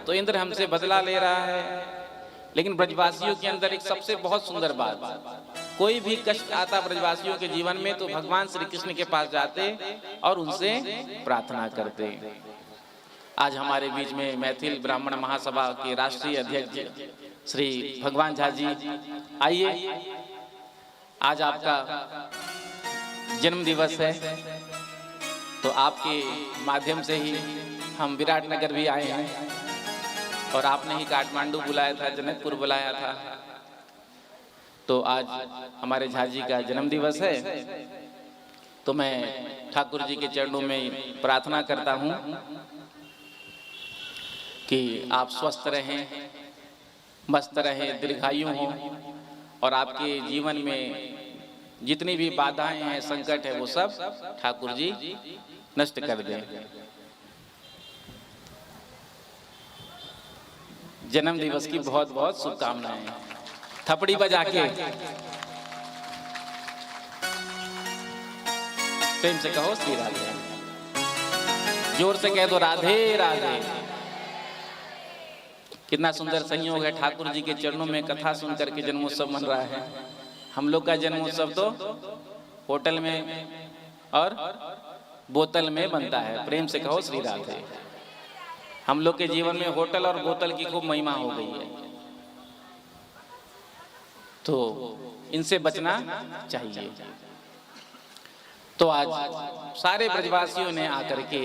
तो इंद्र हमसे बदला ले रहा है। लेकिन ब्रजवासियों के अंदर एक सबसे बहुत सुंदर बात, कोई भी कष्ट आता ब्रजवासियों के जीवन में तो भगवान श्री कृष्ण के पास जाते और उनसे प्रार्थना करते। आज हमारे बीच में मैथिल ब्राह्मण महासभा के राष्ट्रीय अध्यक्ष श्री भगवान झा जी, आइए। आज आपका जन्म दिवस है, तो आपके माध्यम से ही हम विराटनगर भी आए हैं और आपने ही काठमांडू बुलाया था, जनकपुर बुलाया था। तो आज हमारे झा जी का जन्म दिवस है, तो मैं ठाकुर जी के चरणों में प्रार्थना करता हूँ कि आप स्वस्थ रहें, मस्त रहें, दीर्घायु हों और आपके जीवन में जितनी भी बाधाएं हैं, संकट है, वो सब ठाकुर जी नष्ट कर दें। जन्म दिवस की बहुत बहुत शुभकामनाएं। थपड़ी बजा के प्रेम से कहो श्री राधे, जोर से कह दो राधे राधे। कितना सुंदर संयोग है, ठाकुर जी के चरणों में कथा सुन करके जन्मोत्सव मन रहा है। हम लोग का जन्मोत्सव तो होटल में और बोतल में बनता है। प्रेम से कहो श्री राधे। हम लोग के जीवन में होटल और बोतल की खूब महिमा हो गई है, तो इनसे बचना चाहिए। तो आज सारे ब्रजवासियों ने आकर के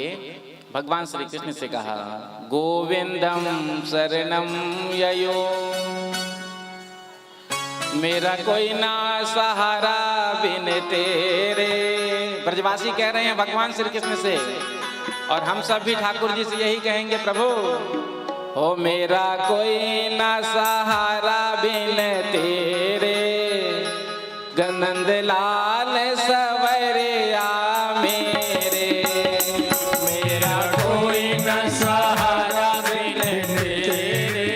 भगवान श्री कृष्ण से कहा, गोविंदम शरणम ययो, मेरा कोई ना सहारा बिन तेरे। ब्रजवासी कह रहे हैं भगवान श्री कृष्ण से, और हम सब भी ठाकुर जी से यही कहेंगे, प्रभु हो मेरा कोई ना सहारा बिन तेरे, गनंद लाल सवरिया मेरे। मेरा कोई न सहारा बिन तेरे,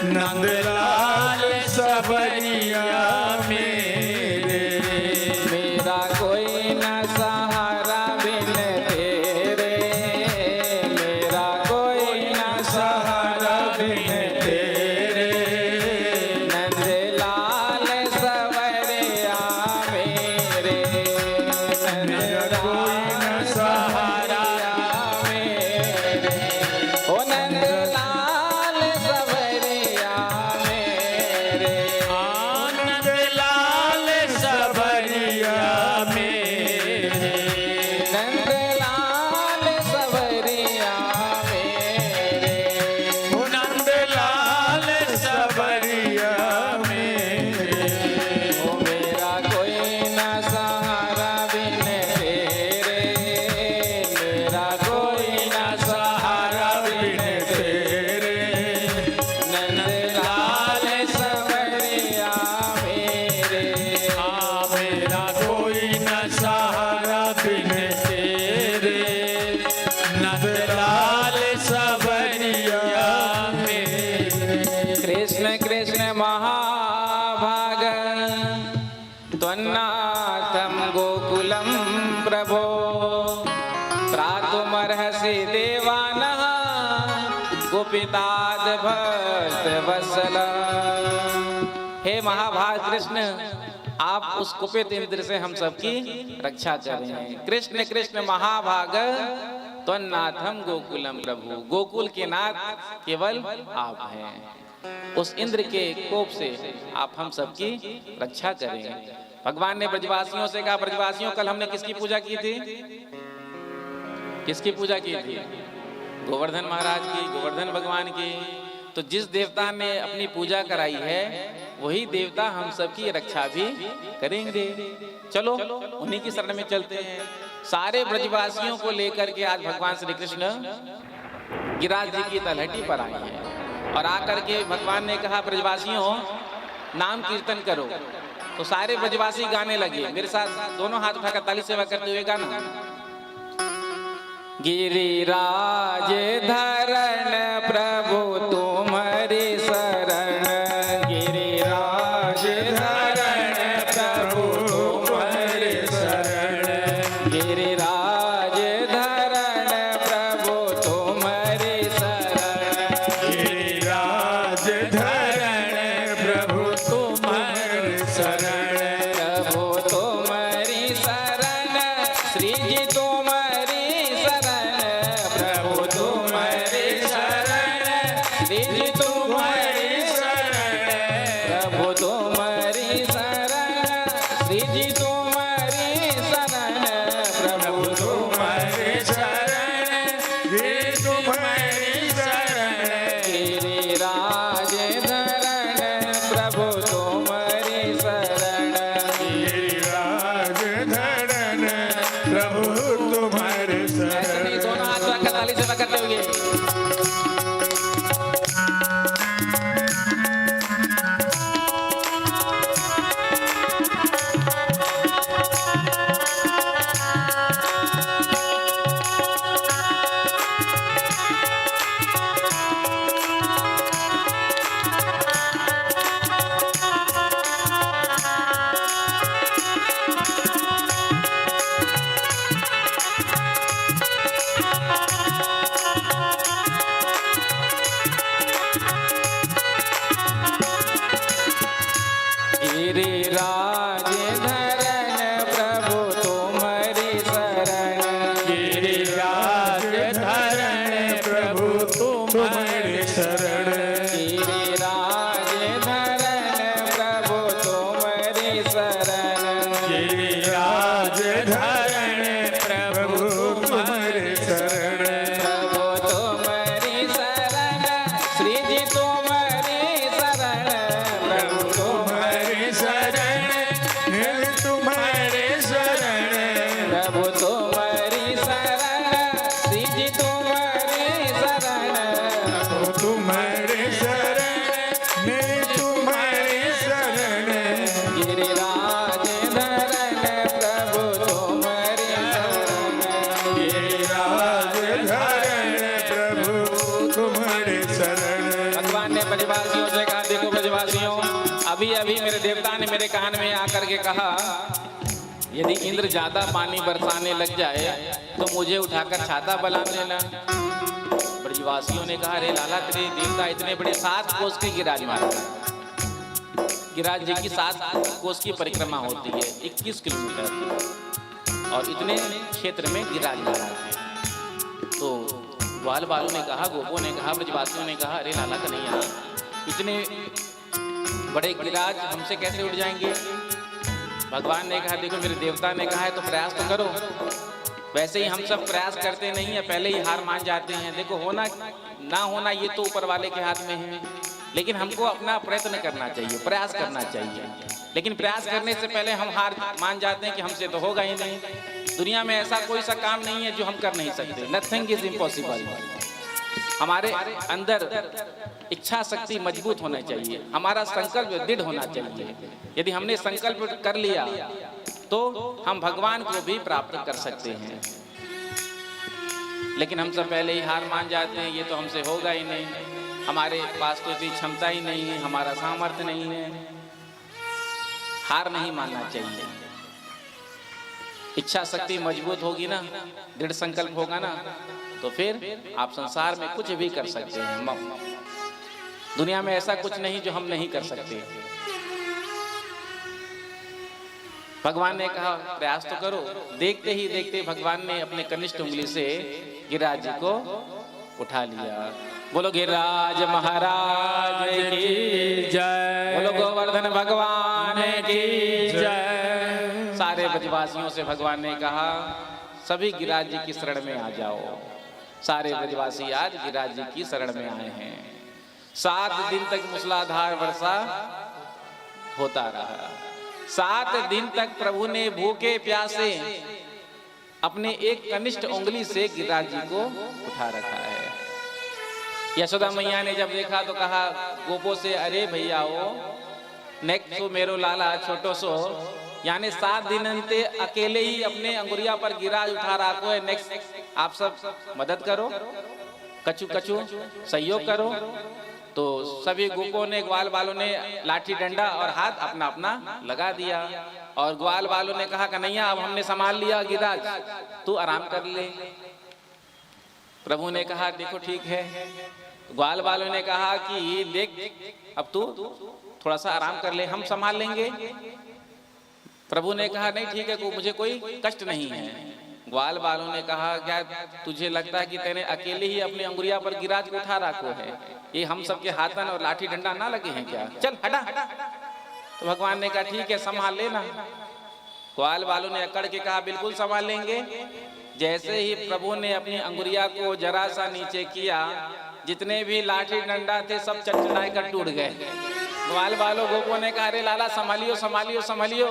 नंदलाल सबरिया मेरे। मेरा कोई न सहारा बिन तेरे, मेरा कोई न सहारा बिन तेरे, नंदलाल सवरिया त्रातुमर्हसि देवानः कुपिताद भक्त वत्सल। हे महाभाग कृष्ण, आप उस कुपित इंद्र से हम सबकी रक्षा करें। कृष्ण कृष्ण महाभाग त्वन्नाथम गोकुलम प्रभु, गोकुल के नाथ केवल आप हैं। उस इंद्र के कोप से आप हम सबकी रक्षा करें। भगवान ने ब्रजवासियों से कहा, ब्रजवासियों कल हमने किसकी पूजा की थी? किसकी पूजा की थी? गोवर्धन महाराज की, गोवर्धन भगवान की। तो जिस देवता ने अपनी पूजा कराई है वही देवता हम सबकी रक्षा भी करेंगे। चलो उन्हीं की शरण में चलते हैं। सारे ब्रजवासियों को लेकर के आज भगवान श्री कृष्ण गिरिराज जी की तलहटी पर आए हैं और आकर के भगवान ने कहा, ब्रजवासियों नाम कीर्तन करो। तो सारे ब्रजवासी गाने लगे। मेरे साथ दोनों हाथ उठाकर ताली सेवा करते हुए गाना। गिरिराज धरण प्रभु तुम्हारी शरण, गिरिराज धरण प्रभु तुम्हारी शरण, गिरिराज धरण प्रभु तुम्हारी शरण, गिरिराज धरण प्रभु तुम्हारी शरण, प्रभु तुम्हारी शरण, श्री जी तुम्हारी शरण, प्रभु तुम्हारी शरण, श्री जी तुम्हारी शरण, प्रभु तुम्हारी शरण, श्री जी तुम्हारी शरण, प्रभु तुम्हारी शरण, गिरि तुम्हारी शरण, गिरिराज धरण प्रभु तुम्हारी शरण, गिरिराज धरण प्रभु तुम्हारी ऐसे नहीं, शरण। दोनों हाथ रखकर ताली सेवा करते हुए। गिरिराज धरण प्रभु तुम्हारी शरण, गिरिराज धरण प्रभु तुम्हारी शरण, गिरिराज धरण प्रभु तुम्हारी शरण, गिरिराज धरण प्रभु तुम्हारी शरण, प्रभु तुम्हारी शरण, श्री जी तुम्हारी शरण, प्रभु तुम्हारी शरण, गिरि तुम्हारी शरण, प्रभु तुम्हारी शरण, श्री जी तुम्हारी शरण, तुम्हारी शरण, गिरि तुम्हारी शरण, गिरिराज धरण प्रभु तुम्हारी शरण, गिरिराज धरण प्रभु तुम्हारी शरण। भगवान ने ब्रजवासियों से कहा, देखो ब्रजवासियों, अभी अभी मेरे देवता ने मेरे कान में आकर के कहा, यदि इंद्र ज्यादा पानी बरसाने लग जाए तो मुझे उठाकर छाता बना लेना। ब्रजवासियों ने कहा, अरे लाला तेरे देवता इतने बड़े 7 कोस के गिरिराज महाराज, गिरिराज जी की 7 कोस की परिक्रमा होती है 21 किलोमीटर की, और इतने क्षेत्र में गिरिराज महाराज हैं। तो ग्वाल बालों ने कहा, गोपों ने कहा, ब्रजवासियों ने कहा, अरे लाला कन्हैया, इतने बड़े गिरिराज हमसे कैसे उठ जाएंगे? भगवान ने कहा, देखो मेरे देवता ने कहा है तो प्रयास तो करो। वैसे ही हम सब प्रयास करते नहीं है, पहले ही हार मान जाते हैं। देखो होना ना होना ये तो ऊपर वाले के हाथ में है, लेकिन हमको अपना प्रयत्न करना चाहिए, प्रयास करना चाहिए। लेकिन प्रयास करने से पहले हम हार मान जाते हैं कि हमसे तो होगा ही नहीं। दुनिया में ऐसा कोई सा काम नहीं है जो हम कर नहीं सकते। Nothing is impossible. हमारे अंदर इच्छा शक्ति मजबूत होना चाहिए, हमारा संकल्प दृढ़ होना चाहिए। यदि हमने संकल्प कर लिया तो हम भगवान को भी प्राप्त कर सकते हैं। लेकिन हम सब पहले ही हार मान जाते हैं, ये तो हमसे होगा ही नहीं, हमारे पास तो इतनी क्षमता ही नहीं है, हमारा सामर्थ्य नहीं है। हार नहीं मानना चाहिए। इच्छा शक्ति मजबूत होगी ना, दृढ़ संकल्प होगा ना, तो फिर आप संसार में कुछ भी कर सकते हैं। दुनिया में ऐसा कुछ नहीं जो हम नहीं कर सकते। भगवान ने कहा प्रयास तो करो। देखते ही देखते भगवान ने अपने कनिष्ठ उंगली से गिरिराज जी को उठा लिया। बोलो गिरिराज महाराज की जय, बोलो गोवर्धन भगवान की जय। सारे ब्रजवासियों से भगवान ने कहा सभी गिरिराज जी की शरण में आ जाओ। सारे ब्रजवासी आज गिरिराज जी की शरण में आए हैं। 7 दिन तक मूसलाधार वर्षा होता रहा। 7 दिन तक प्रभु ने भूखे प्यासे अपने एक कनिष्ठ उंगली से गिरिराज जी को उठा रखा है। यशोदा मैया ने जब देखा तो कहा गोपो से, अरे भैया वो नेक्स्ट सो मेरो लाला छोटो सो, यानी 7 दिन अंते अकेले ही अपने अंगुरिया पर गिरिराज उठा रखो है। नेक्स्ट आप सब मदद करो, कछु कछु सहयोग करो। तो सभी गोपों ने, ग्वाल वालों ने लाठी डंडा और हाथ अपना अपना लगा दिया। और ग्वाल वालों ने कहा कन्हैया अब हमने संभाल लिया गिरिराज, तू आराम कर ले। प्रभु ने कहा देखो ठीक है। ग्वाल वालों ने कहा कि देख अब तू थोड़ा सा आराम कर ले, हम संभाल लेंगे। प्रभु ने कहा नहीं ठीक है, मुझे कोई कष्ट नहीं है। ग्वाल वालों ने कहा क्या तुझे लगता है कि तेने अकेले ही अपनी अंगुरिया पर गिरिराज को उठा रखो है? ये हम सबके हाथन और लाठी डंडा ना लगे हैं क्या? चल हटा। तो भगवान ने कहा ठीक है संभाल लेना। ग्वाल वालों ने अकड़ के कहा बिल्कुल संभाल लेंगे। जैसे ही प्रभु ने अपनी अंगुरिया को जरा सा नीचे किया, जितने भी लाठी डंडा थे सब चटचटाए कर टूट गए। ग्वाल वालों गोपों ने कहा अरे लाला संभालियो संभालियो संभालियो,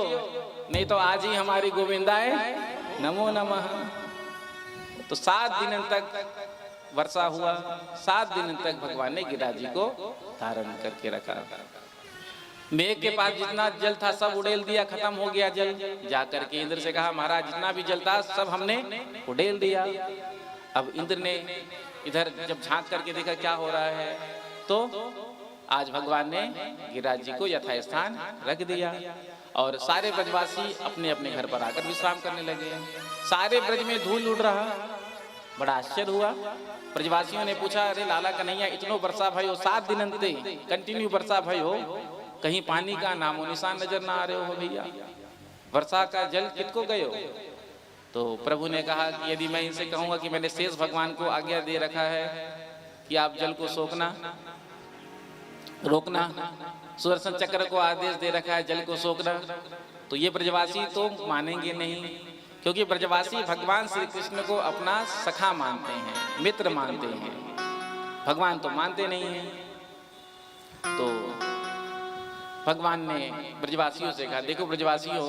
नहीं तो आज ही हमारी गोविंदाए नमो नमः। तो 7 दिन तक वर्षा हुआ। 7 दिन तक भगवान ने गिरिराज जी को धारण करके रखा। मेघ के पास जितना जल था सब उड़ेल दिया, खत्म हो गया जल। जाकर के इंद्र से कहा महाराज जितना भी जल था सब हमने उड़ेल दिया। अब इंद्र ने इधर जब झांक करके देखा क्या हो रहा है, तो आज भगवान ने गिरिराज जी को यथास्थान रख दिया। और सारे ब्रजवासी अपने अपने घर पर आकर विश्राम करने लगे। सारे ब्रज में धूल उड़ रहा। बड़ा आश्चर्य हुआ। ब्रजवासियों ने पूछा अरे लाला कन्हैया इतनो वर्षा भयो, 7 दिन अंते कंटिन्यू वर्षा भयो, कहीं पानी का नामो निशान नजर ना आ रहे हो भैया, वर्षा का जल कितको गयो? तो प्रभु ने कहा कि यदि मैं इनसे कहूंगा कि मैंने शेष भगवान को आज्ञा दे रखा है कि आप जल को सोखना रोकना, सुदर्शन चक्र को आदेश दे रखा है जल को सोखना, तो ये ब्रजवासी तो मानेंगे नहीं। क्योंकि ब्रजवासी भगवान श्री कृष्ण को अपना सखा मानते हैं, मित्र मानते हैं, भगवान तो मानते नहीं हैं। तो भगवान ने ब्रजवासियों से कहा देखो ब्रजवासियों,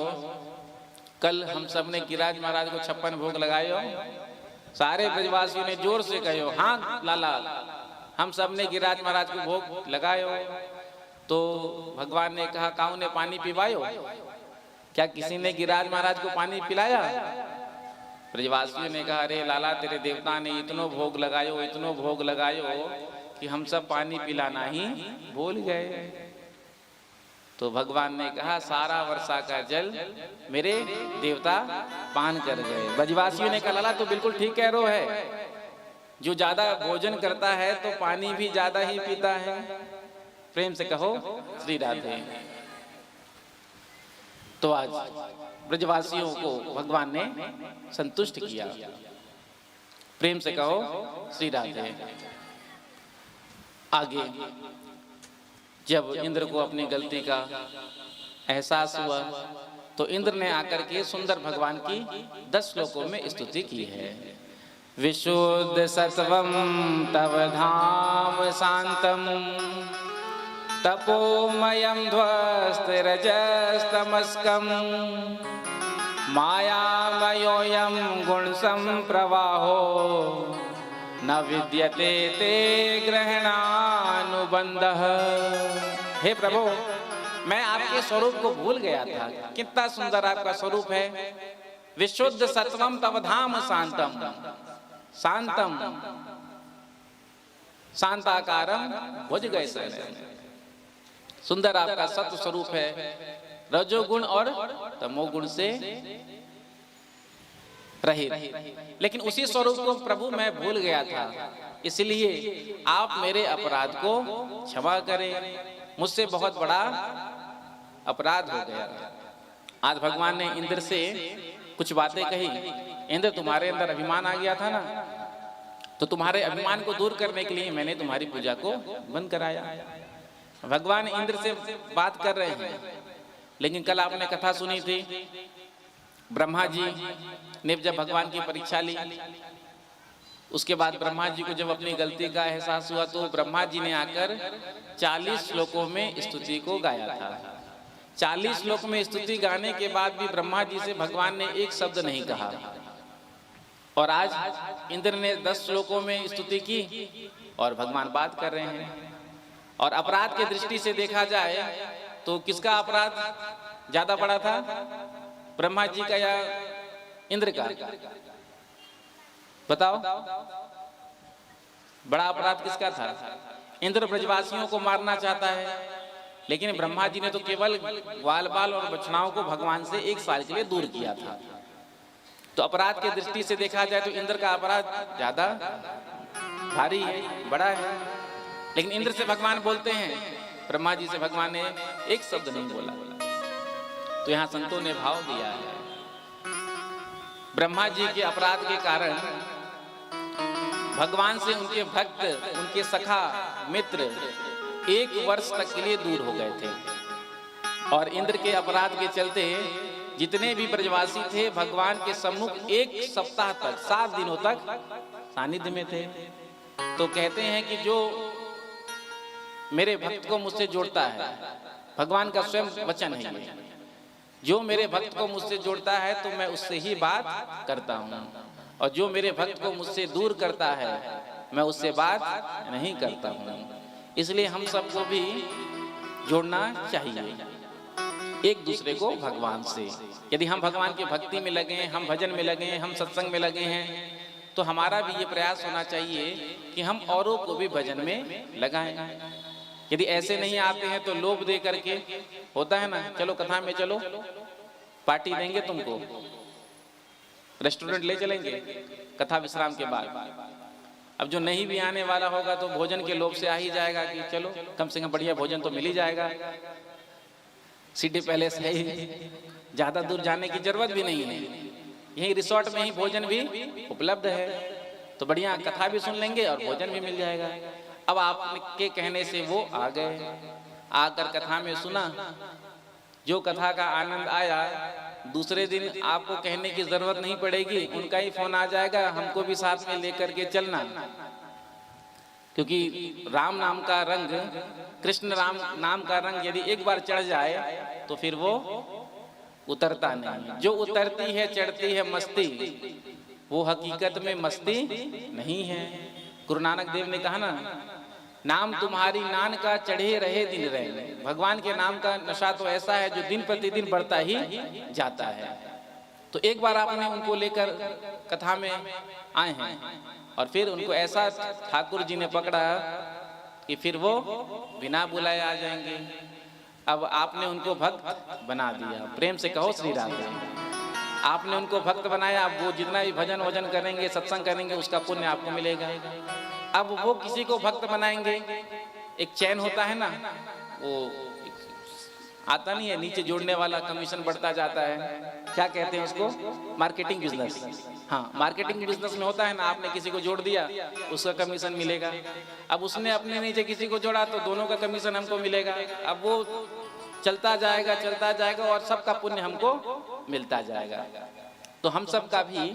कल हम सब ने गिरिराज महाराज को 56 भोग लगाए हो। सारे ब्रजवासियों ने जोर से कहो हाँ लाला, हम सब ने गिरिराज महाराज को भोग लगाए हो। तो भगवान ने कहा काऊ ने पानी पिवायो? क्या किसी ने गिरिराज महाराज को पानी पिलाया? ब्रजवासियों ने कहा अरे लाला तेरे देवता ने इतनो भोग लगायो, इतनो भोग लगायो कि हम सब पानी पिलाना ही भूल गए। तो भगवान ने कहा सारा वर्षा का जल मेरे देवता पान कर गए। ब्रजवासियों ने कहा लाला तो बिल्कुल ठीक कह रहे हो है, जो ज्यादा भोजन करता है तो पानी भी ज्यादा ही पीता है। प्रेम से कहो श्री राधे। तो आज ब्रजवासियों को भगवान ने संतुष्ट किया। प्रेम से कहो श्री राधे। आगे जब इंद्र को अपनी गलती का एहसास हुआ तो इंद्र ने आकर के सुंदर भगवान की 10 श्लोकों में स्तुति की है। विशुद्ध सत्वम तव धाम शांतम तपोमयं ध्वस्तिरजस्तमस्कं मायामयोऽयं गुणसंप्रवाहो न विद्यते ते ग्रहणानुबंधः। हे प्रभु, मैं आपके स्वरूप को भूल गया था। कितना सुंदर आपका स्वरूप है। विशुद्ध सत्वम तव धाम शांतम, शांतम शांताकारम भुजगशयनम। सुंदर आपका सत्व स्वरूप है। रजोगुण और तमोगुण से रहित, लेकिन उसी स्वरूप को प्रभु मैं भूल गया था, इसलिए आप मेरे अपराध को क्षमा करें, मुझसे बहुत बड़ा अपराध हो गया। आज भगवान ने इंद्र से कुछ बातें कही। इंद्र, तुम्हारे अंदर अभिमान आ गया था ना, तो तुम्हारे अभिमान को दूर करने के लिए मैंने तुम्हारी पूजा को बंद कराया। भगवान इंद्र से बात कर रहे हैं, लेकिन कल आपने कथा सुनी थी, ब्रह्मा जी ने जब भगवान की परीक्षा ली, उसके बाद ब्रह्मा जी को जब अपनी गलती का एहसास हुआ तो ब्रह्मा जी ने आकर 40 श्लोकों में स्तुति को गाया था। 40 श्लोक में स्तुति गाने के बाद भी ब्रह्मा जी से भगवान ने एक शब्द नहीं कहा, और आज इंद्र ने 10 श्लोकों में स्तुति की और भगवान बात कर रहे हैं। और अपराध की दृष्टि से देखा जाए तो किसका अपराध ज्यादा बड़ा था, ब्रह्मा जी का या इंद्र का? बताओ, बड़ा अपराध किसका था? इंद्र ब्रजवासियों को मारना चाहता है, लेकिन ब्रह्मा जी ने तो केवल ग्वाल बाल और बछड़ाओं को भगवान से 1 साल के लिए दूर किया था। तो अपराध की दृष्टि से देखा जाए तो इंद्र का अपराध ज्यादा भारी है, बड़ा है। लेकिन इंद्र से भगवान बोलते हैं, ब्रह्मा जी से भगवान ने एक शब्द नहीं बोला। तो यहाँ संतों ने भाव दिया है, ब्रह्मा जी के अपराध के कारण भगवान से उनके भक्त, उनके सखा मित्र 1 वर्ष तक के लिए दूर हो गए थे। और इंद्र के अपराध के चलते जितने भी ब्रजवासी थे भगवान के सम्मुख 1 सप्ताह तक, 7 दिनों तक सानिध्य में थे। तो कहते हैं कि जो मेरे भक्त को मुझसे जोड़ता है, भगवान का स्वयं वचन है ये, जो मेरे भक्त को मुझसे जोड़ता है तो मैं उससे ही बात करता हूँ, और जो मेरे भक्त को मुझसे दूर करता है मैं उससे बात नहीं करता हूँ। इसलिए हम सबको भी जोड़ना चाहिए एक दूसरे को भगवान से। यदि हम भगवान की भक्ति में लगे, हम भजन में लगे, हम सत्संग में लगे हैं, तो हमारा भी ये प्रयास होना चाहिए कि हम औरों को भी भजन में लगाएं। यदि ऐसे नहीं आते हैं तो लोभ दे करके, होता है ना, चलो कथा में चलो, पार्टी देंगे तुमको, रेस्टोरेंट ले चलेंगे कथा विश्राम के बाद। अब जो नहीं भी आने वाला होगा तो भोजन के लोभ से आ ही जाएगा कि चलो कम से कम बढ़िया भोजन तो मिल ही जाएगा, सिटी पैलेस है ही, ज्यादा दूर जाने की जरूरत भी नहीं है, यही रिसोर्ट में ही भोजन भी उपलब्ध है, तो बढ़िया कथा भी सुन लेंगे और भोजन भी मिल जाएगा। अब आपके कहने से वो आ गए, आकर कथा में सुना, जो कथा का आनंद आया, दूसरे दिन आपको कहने की जरूरत नहीं पड़ेगी, उनका ही फोन आ जाएगा, हमको भी साथ में लेकर के चलना। क्योंकि राम नाम का रंग, कृष्ण राम नाम का रंग यदि एक बार चढ़ जाए तो फिर वो उतरता नहीं। जो उतरती है चढ़ती है मस्ती, वो हकीकत में मस्ती नहीं है। गुरु नानक देव ने कहा ना, नाम तुम्हारी नान का चढ़े रहे दिन रहे। भगवान के नाम का नशा तो ऐसा है जो दिन प्रतिदिन बढ़ता ही जाता है। तो एक बार आपने उनको लेकर कथा में आए हैं और फिर उनको ऐसा ठाकुर जी ने पकड़ा कि फिर वो बिना बुलाए आ जाएंगे। अब आपने उनको भक्त बना दिया, प्रेम से कहो श्री राधे। आपने उनको भक्त बनाया, अब वो जितना भी भजन वजन करेंगे, सत्संग करेंगे, उसका पुण्य आपको मिलेगा। अब वो किसी को भक्त बनाएंगे, एक चैन होता है ना, वो आता नहीं है, नीचे जोड़ने वाला कमीशन बढ़ता जाता है, क्या कहते हैं उसको, मार्केटिंग बिजनेस। हाँ, मार्केटिंग बिजनेस में होता है ना, आपने किसी को जोड़ दिया उसका कमीशन मिलेगा, अब उसने अपने नीचे किसी को जोड़ा तो दोनों का कमीशन हमको मिलेगा। अब वो चलता जाएगा और सबका पुण्य हमको मिलता जाएगा। तो हम सबका भी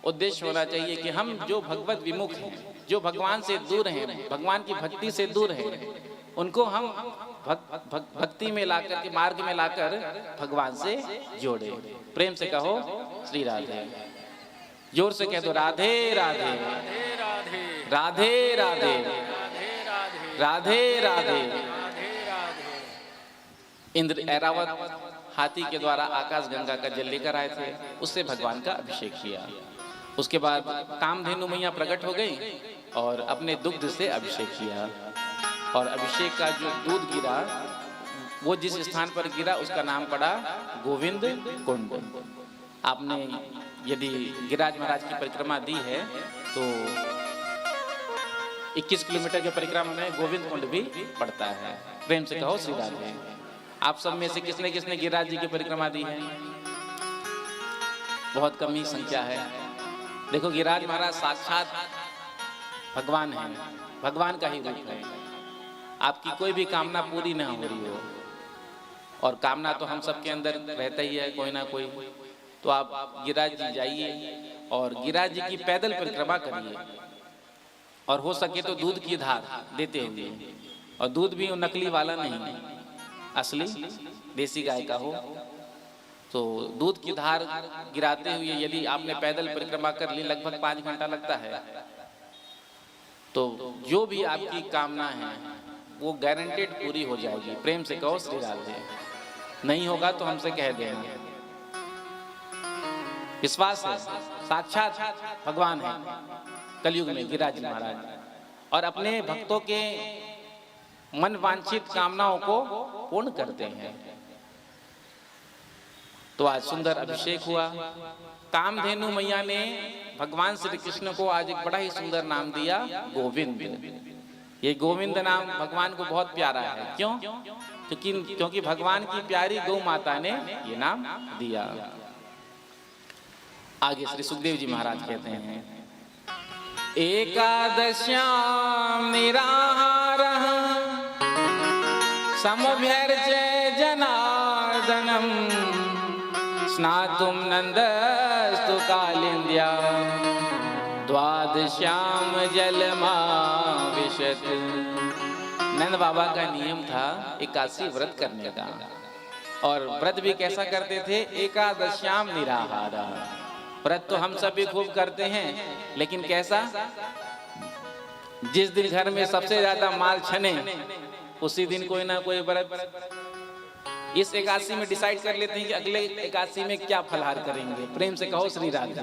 उद्देश्य होना चाहिए कि हम जो भगवत विमुख हैं, जो भगवान से दूर हैं, भगवान की भक्ति से दूर हैं, उनको हम भक्ति में लाकर के, मार्ग में लाकर भगवान से जोड़े। प्रेम से कहो श्री राधे, जोर से कह दो राधे राधे राधे राधे राधे राधे। इंद्र ऐरावत हाथी के द्वारा आकाश गंगा का जल लेकर आए थे, उससे भगवान का अभिषेक किया। उसके बाद कामधेनु मैया प्रकट हो गई और अपने दुग्ध से अभिषेक किया, और अभिषेक का जो दूध गिरा वो जिस स्थान पर गिरा उसका नाम पड़ा गोविंद कुंड। आपने यदि गिरिराज महाराज की परिक्रमा दी है तो 21 किलोमीटर की परिक्रमा में गोविंद कुंड भी पड़ता है। प्रेम से कहो श्री राधे। आप सब में से किसने किसने गिरिराज जी की परिक्रमा दी है? बहुत कम ही संख्या है। देखो गिरिराज महाराज साक्षात भगवान है, भगवान का ही रूप है। आपकी कोई भी कामना पूरी ना हो रही हो, और कामना तो हम सबके अंदर रहता ही है कोई ना कोई, तो आप गिरिराज जी जाइए और गिरिराज जी की पैदल परिक्रमा करिए, और हो सके तो दूध की धार देते हुए, और दूध भी नकली वाला नहीं, असली देसी गाय का हो, तो दूध की धार गिराते हुए यदि आपने पैदल परिक्रमा कर ली, लगभग 5 घंटा लगता है, तो जो भी आपकी कामना है वो गारंटेड पूरी हो जाएगी। प्रेम से कहो श्री राधे। नहीं होगा तो हमसे कह देना। विश्वास है, साक्षात भगवान है कलयुग में गिरिराज महाराज, और अपने भक्तों के मन वांछित कामनाओं को पूर्ण करते हैं। तो आज सुंदर अभिषेक हुआ। कामधेनु मैया ने भगवान श्री कृष्ण को आज एक बड़ा ही सुंदर नाम दिया, गोविंद। ये गोविंद नाम भगवान को बहुत प्यारा है। क्यों? क्योंकि भगवान की प्यारी गौ माता ने ये नाम दिया। आगे श्री सुखदेव जी महाराज कहते हैं, एकादश्याम निराहारः समभ्यर्च्य जनार्दनम् स्नातुं नंदस्तु कालिंद्या द्वादश्याम जलमाविशत। नंद बाबा का नियम था 81 व्रत करने का, और व्रत भी कैसा करते थे? एकादश्याम निराहार। व्रत तो हम सब भी खूब करते हैं, लेकिन कैसा? जिस दिन घर में सबसे ज्यादा माल छने उसी दिन कोई ना कोई व्रत। इस 81 में डिसाइड कर लेते हैं कि अगले 81 में क्या फलहार करेंगे। प्रेम से कहो श्री राधे।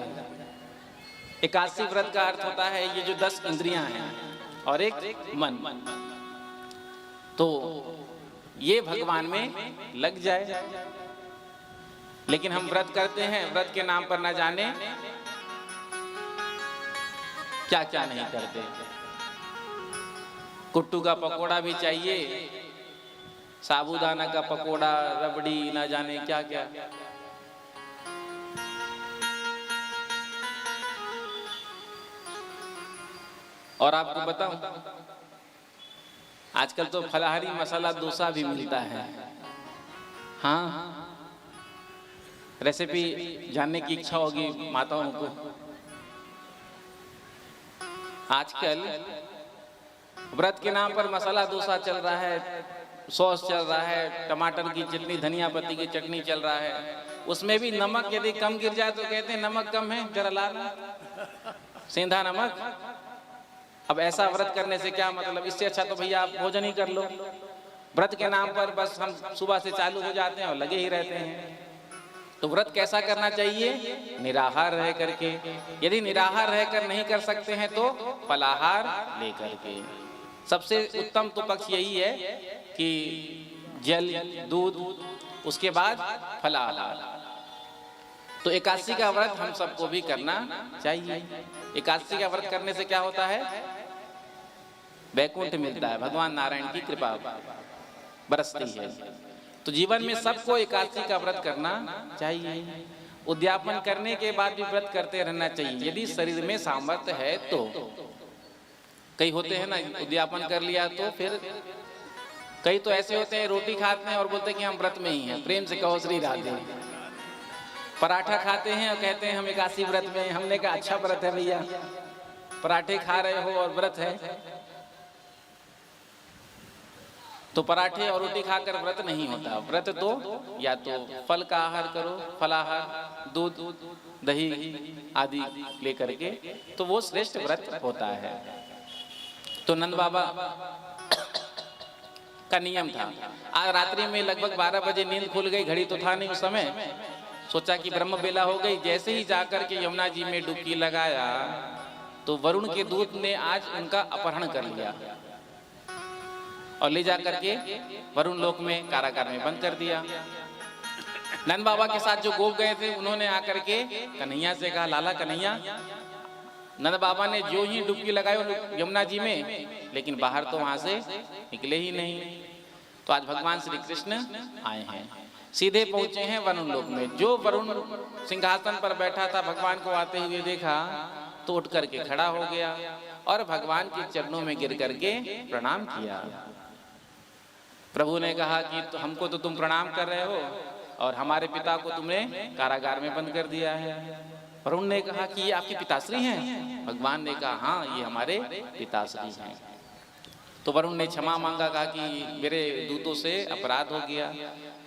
81 व्रत का अर्थ होता है ये जो 10 इंद्रियां हैं और एक मन, तो ये भगवान में लग जाए। लेकिन हम व्रत करते हैं, व्रत के नाम पर ना जाने क्या क्या नहीं करते। कुट्टू का पकोड़ा भी चाहिए, साबूदाना का पकोड़ा, रबड़ी, ना जाने क्या क्या। और आपको बताऊं, आजकल तो फलाहारी मसाला डोसा भी मिलता है। हाँ, रेसिपी जानने की इच्छा होगी माताओं को। आजकल व्रत के नाम पर मसाला डोसा चल रहा है, सॉस चल रहा है, टमाटर की चटनी, धनिया पत्ती की चटनी चल रहा है। उसमें भी नमक यदि कम गिर जाए तो कहते हैं नमक कम है, जरा ला सेंधा नमक। अब ऐसा व्रत करने से क्या मतलब? इससे अच्छा तो भैया आप भोजन ही कर लो। व्रत के नाम पर बस हम सुबह से चालू हो जाते हैं और लगे ही रहते हैं। तो व्रत कैसा करना चाहिए? निराहार रह करके। यदि निराहार रहकर नहीं कर सकते हैं तो फलाहार लेकर के। सबसे उत्तम तो पक्ष यही है कि जल, दूध, उसके बाद फलाहार। तो 81 का व्रत हम सबको भी करना चाहिए। 81 का व्रत करने से क्या होता है? वैकुंठ मिलता है, भगवान नारायण की कृपा बरसती है। तो जीवन में सबको 81 का व्रत करना चाहिए। उद्यापन करने के बाद भी व्रत करते रहना चाहिए यदि शरीर में सामर्थ्य है तो। कई होते हैं ना, उद्यापन कर लिया तो फिर कई तो ऐसे होते हैं रोटी खाते हैं और बोलते हैं कि हम व्रत में ही हैं। प्रेम से कहो श्री राधे। पराठा खाते हैं और कहते हैं हम 81 व्रत में। हमने कहा अच्छा व्रत है भैया, पराठे खा रहे हो और व्रत है। तो पराठे और रोटी खाकर व्रत नहीं होता। व्रत तो या तो फल का आहार करो, फलाहार, दूध, दही आदि लेकर के, तो वो श्रेष्ठ व्रत होता है। तो नंद बाबा का नियम था। आज रात्रि में लगभग 12 बजे नींद खुल गई, घड़ी तो था नहीं उस समय। सोचा कि ब्रह्म बेला हो गई। जैसे ही जाकर के यमुना जी में डुबकी लगाया तो वरुण के दूत ने आज उनका अपहरण कर लिया और ले जाकर के वरुण लोक में कारागार में बंद कर दिया। नंद बाबा के साथ जो गोप गए थे उन्होंने आकर के कन्हैया से कहा, लाला कन्हैया। नंद बाबा ने जो ही डुबकी लगाई यमुना जी में, लेकिन बाहर तो वहां से निकले ही नहीं। तो आज भगवान श्री कृष्ण आए हैं, सीधे पहुंचे हैं वरुण लोक में। जो वरुण सिंहासन पर बैठा था, भगवान को आते हुए देखा तो उठ करके खड़ा हो गया और भगवान के चरणों में गिर करके प्रणाम किया। प्रभु ने कहा कि तो हमको तो तुम प्रणाम कर रहे हो और हमारे पिता को तुमने कारागार में बंद कर दिया है। वरुण ने कहा कि ये आपके पिताश्री हैं? भगवान ने कहा हाँ, ये हमारे पिताश्री हैं। तो वरुण ने क्षमा मांगा, कहा कि मेरे दूतों से अपराध हो गया,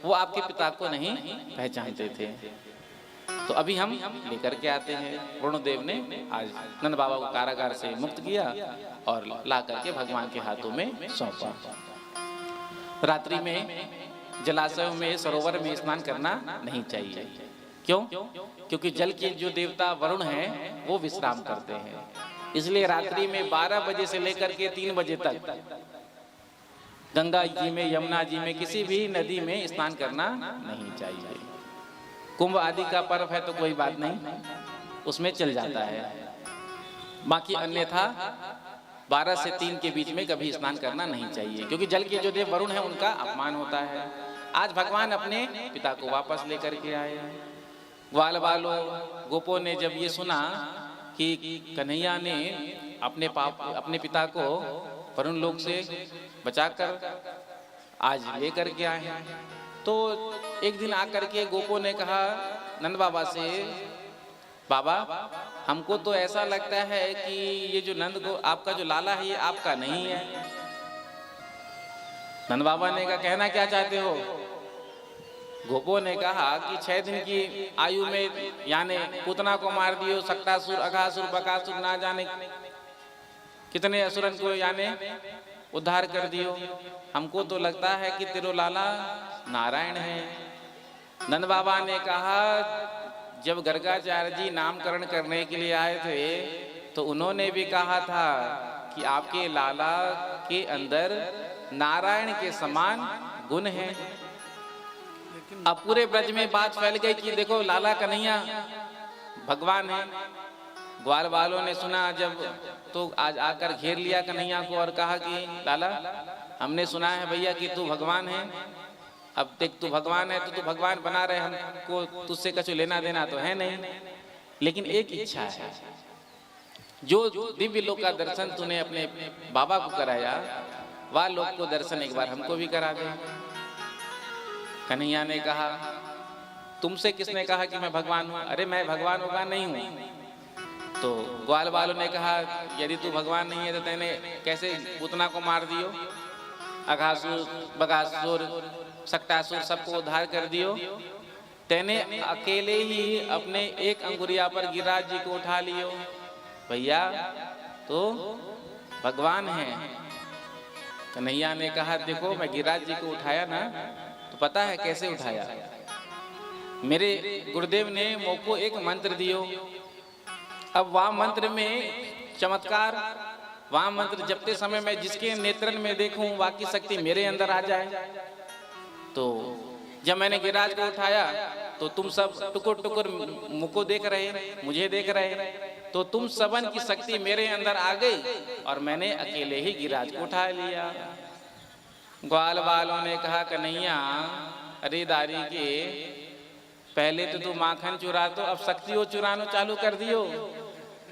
वो आपके पिता को नहीं पहचानते थे, तो अभी हम लेकर के आते हैं। वरुणदेव ने आज नंद बाबा को कारागार से मुक्त किया और ला करके भगवान के हाथों में सौंपा। रात्रि में जलाशयों में, सरोवर में स्नान करना नहीं चाहिए। क्यों? क्योंकि जल के जो देवता वरुण हैं वो विश्राम करते हैं, इसलिए रात्रि में 12 बजे से लेकर के 3 बजे तक गंगा जी में, यमुना जी में, किसी भी नदी में स्नान करना नहीं चाहिए। कुंभ आदि का पर्व है तो कोई बात नहीं, उसमें चल जाता है, बाकी अन्यथा 12 से 3 के बीच में कभी स्नान करना नहीं चाहिए, क्योंकि जल के जो देव वरुण है उनका अपमान होता है। आज भगवान अपने पिता को वापस लेकर के आए। ग्वाल वालों, गोपों ने जब ये सुना कि कन्हैया ने अपने पिता को वरुण लोक से बचाकर आज लेकर के आए हैं, तो एक दिन आकर के गोपों ने कहा नंद बाबा से, बाबा हमको तो ऐसा लगता है कि ये जो नंद को आपका जो लाला है ये आपका नहीं है। नंद बाबा ने कहा कहना क्या चाहते हो? गोपों ने कहा कि 6 दिन की आयु में यानी पूतना को मार दियो, सक्टासुर, अघासुर, बकासुर, ना जाने कितने असुरन को यानी उद्धार कर दियो। हमको तो लगता है कि तेरो लाला नारायण है। नंद बाबा ने कहा जब गर्गाचार्य जी नामकरण करने के लिए आए थे तो उन्होंने भी कहा था कि आपके लाला के अंदर नारायण के समान गुण है। अब पूरे ब्रज में बात फैल गई कि देखो लाला कन्हैया भगवान है। ग्वाल वालों ने सुना जब तो आज आकर घेर लिया कन्हैया को और कहा कि लाला हमने सुना है भैया कि तू भगवान है, अब देख तू भगवान है तो तू भगवान बना रहे, हमको तुझसे कुछ लेना देना तो है नहीं, लेकिन एक इच्छा है, जो दिव्य लोक का दर्शन तूने अपने बाबा को कराया वह लोक को दर्शन एक बार हमको भी करा दे। कन्हैया ने कहा तुमसे किसने कहा कि मैं भगवान हूँ? अरे मैं भगवान होगा नहीं हूँ। तो ग्वाल वालों ने कहा यदि तू भगवान नहीं है तो तेने कैसे पूतना को मार दियो, अघासुर, बगासुर, सक्टासुर सबको उद्धार कर दियो। तेने अकेले ही अपने एक अंगुरिया पर गिरिराज जी को उठा लियो। भैया तो भगवान है। कन्हैया ने कहा देखो मैं गिरिराज जी को उठाया ना तो पता है कैसे उठाया। मेरे गुरुदेव ने मोको एक मंत्र दियो, अब वह मंत्र में चमत्कार, वह मंत्र जपते समय मैं जिसके नेत्रन में देखूं वह की शक्ति मेरे अंदर आ जाए। तो जब मैंने गिरिराज को उठाया तो तुम सब टुकुर टुकुर मुझको देख रहे, मुझे देख रहे, तो तुम सबन की शक्ति मेरे अंदर आ गई और मैंने अकेले ही गिरिराज को उठा लिया। ग्वाल वालों ने कहा कन्हैया अरे दारी के पहले तो तू माखन चुरा तो अब शक्ति वो चुरानो चालू कर दियो।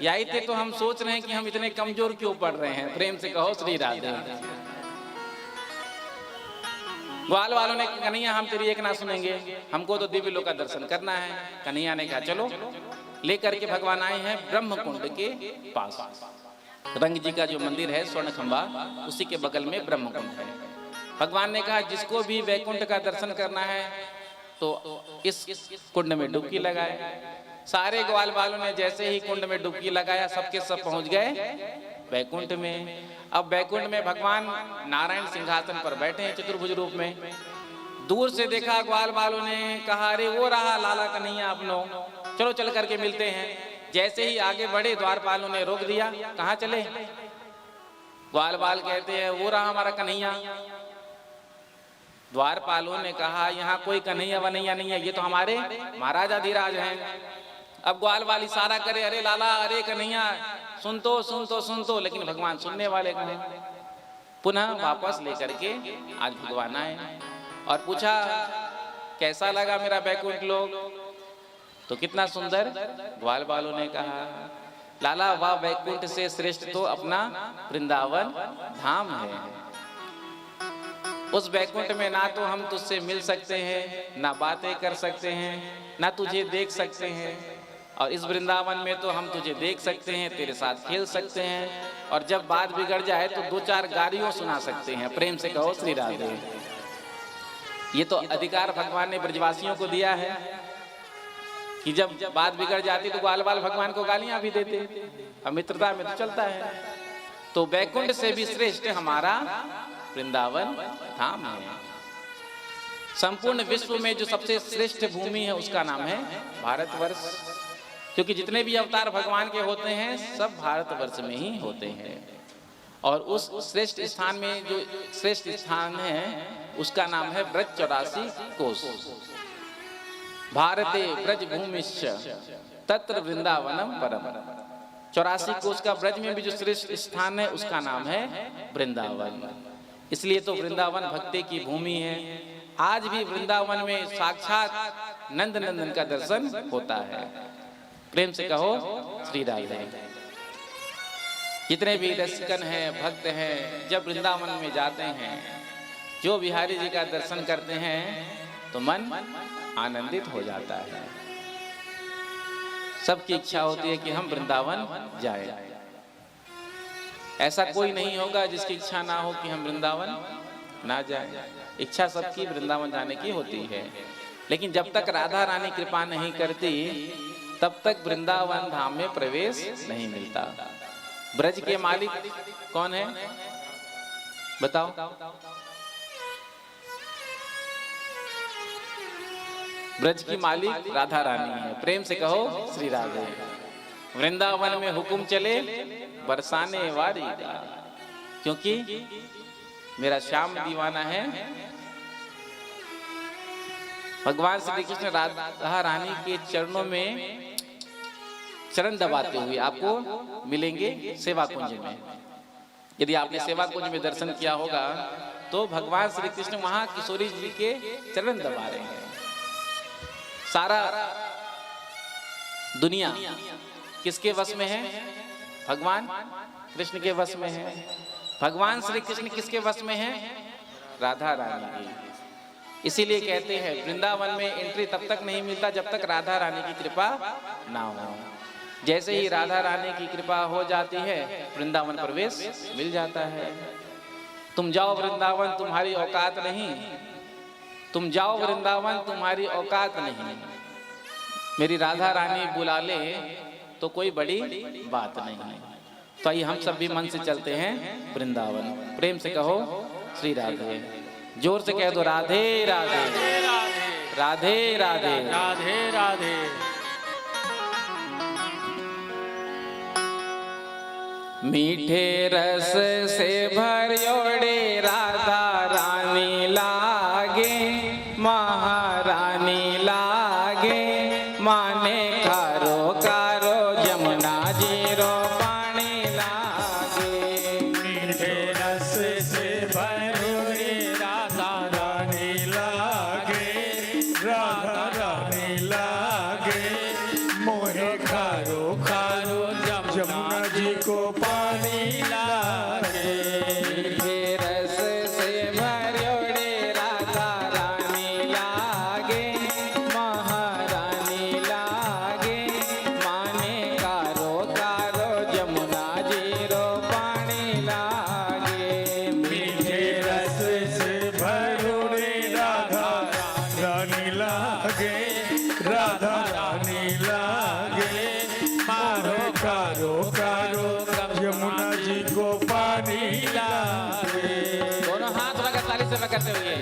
यही थे तो हम सोच रहे हैं कि हम इतने कमजोर क्यों पड़ रहे हैं। प्रेम से कहो श्री राधे। ग्वाल वालों ने कन्हैया हम तेरी एक ना सुनेंगे, हमको तो दिव्य लोक का दर्शन करना है। कन्हैया ने कहा चलो। लेकर के भगवान आए हैं ब्रह्म कुंड के पास। रंग जी का जो मंदिर है स्वर्ण खंबा उसी के बगल में ब्रह्म कुंड है। भगवान ने कहा जिसको भी वैकुंठ का दर्शन करना है तो इस कुंड में डुबकी लगाए। सारे ग्वाल वालों ने जैसे ही कुंड में डुबकी लगाया सबके सब पहुंच गए वैकुंठ में। अब वैकुंठ में भगवान नारायण सिंहासन पर बैठे हैं चतुर्भुज रूप में। दूर से देखा ग्वाल वालों ने कहा अरे वो रहा लाला कन्हैया अपनो, चलो चल करके मिलते हैं। जैसे ही आगे बढ़े द्वारपालों ने रोक दिया, कहाँ चले? ग्वाल वाल कहते हैं वो रहा हमारा कन्हैया। द्वारपालों ने कहा यहाँ कोई कन्हैया वनैया नहीं है, ये तो हमारे महाराजा धीराज हैं। अब ग्वाल वाली इशारा करे, अरे लाला, अरे कन्हैया, सुन तो, लेकिन भगवान सुनने वाले कहे। पुनः वापस लेकर के आज भगवान आए और पूछा कैसा लगा मेरा बैकुंठ लोक, तो कितना सुंदर। ग्वाल वालों ने कहा लाला, वाह, बैकुंठ से श्रेष्ठ तो अपना वृंदावन धाम है। उस बैकुंठ में ना तो हम तुझसे मिल सकते हैं, ना बातें कर सकते हैं, ना तुझे देख सकते हैं, और इस वृंदावन में तो हम तुझे देख सकते हैं, तेरे साथ खेल सकते हैं, और जब बात बिगड़ जाए तो 2-4 गालियां सुना सकते हैं। प्रेम से कहो श्री राधे। ये तो अधिकार भगवान ने ब्रजवासियों को दिया है कि जब बात बिगड़ जाती तो ग्वाल वाल भगवान को गालियां भी देते, और मित्रता में तो चलता है। तो बैकुंठ से भी श्रेष्ठ हमारा वृंदावन धाम है। संपूर्ण विश्व में जो सबसे श्रेष्ठ भूमि है उसका नाम है भारतवर्ष, क्योंकि जितने भी अवतार भगवान के होते हैं सब भारतवर्ष में ही होते हैं। और उस श्रेष्ठ स्थान में जो श्रेष्ठ स्थान है उसका नाम है ब्रज 84 कोश। भारते ब्रज भूमिश्च तत्र वृंदावनम परम। 84 कोश का ब्रज में भी जो श्रेष्ठ स्थान है उसका नाम है वृंदावन। इसलिए तो वृंदावन भक्ति की भूमि है। आज भी वृंदावन में साक्षात नंद नंदन का दर्शन होता है। प्रेम से कहो श्री राधे। जितने भी रसिकन हैं, भक्त हैं, जब वृंदावन में जाते हैं, जो बिहारी जी का दर्शन करते हैं तो मन आनंदित हो जाता है। सबकी इच्छा होती है कि हम वृंदावन जाएं। ऐसा कोई नहीं होगा जिसकी इच्छा ना हो कि हम वृंदावन ना जाएं। इच्छा सबकी वृंदावन जाने की होती है, लेकिन जब तक राधा रानी कृपा नहीं करती तब तक वृंदावन धाम में प्रवेश नहीं मिलता। ब्रज के मालिक कौन है बताओ? ब्रज की मालिक राधा रानी है। प्रेम से कहो श्री राधे। वृंदावन में हुक्म चले बरसाने वारी का, क्योंकि मेरा श्याम दीवाना है। भगवान श्री कृष्ण राधा रानी के चरणों में चरण दबाते हुए आपको मिलेंगे सेवा कुंज में। यदि आपने सेवा कुंज में दर्शन किया होगा तो भगवान श्री कृष्ण वहां किशोरी जी के चरण दबा रहे हैं। सारा दुनिया किसके वश में है? भगवान कृष्ण के वश में है। भगवान श्री कृष्ण किसके वश में है? राधा रानी की। इसीलिए कहते हैं वृंदावन में एंट्री तब तक नहीं मिलता जब तक राधा रानी की कृपा ना हो। जैसे ही राधा रानी की कृपा हो जाती है वृंदावन प्रवेश मिल जाता है। तुम जाओ वृंदावन, तुम्हारी औकात नहीं। तुम जाओ वृंदावन, तुम्हारी औकात नहीं। मेरी राधा रानी बुला ले तो कोई बड़ी बात नहीं। तो आइए हम सब भी मन से चलते हैं वृंदावन। प्रेम से कहो श्री राधे। जोर से कह दो राधे राधे राधे राधे राधे राधे। मीठे रस से भरियोड़े राधा रानी लागे, महारानी लागे। माने कारो कारो जमुना जीरो पानी लागे। मीठे रस से भरोड़े राधा रानी लागे, राधा रानी लागे। मोहे खारो खारो जमुना जी को पानी लागे। मीठे रस से भरियोड़े राधा रानी लागे, महारानी लागे। माने कारो कारो जमुना जीरो पानी लागे। मीठे रस से भरोड़े राधा रानी लागे, राधा रानी लागे। मारो कारो कारो यमुना जी को पानी लागे। दोनों हाथ लगा ताली से करते हुए।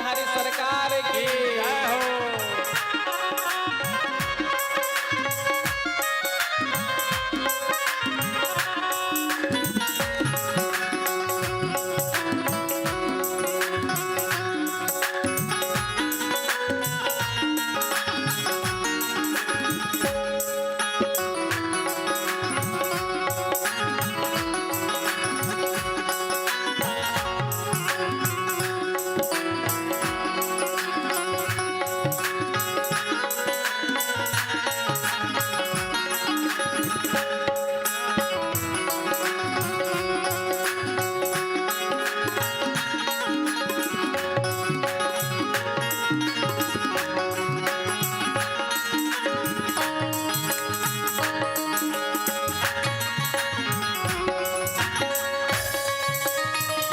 बिहारी सरकार की जय हो।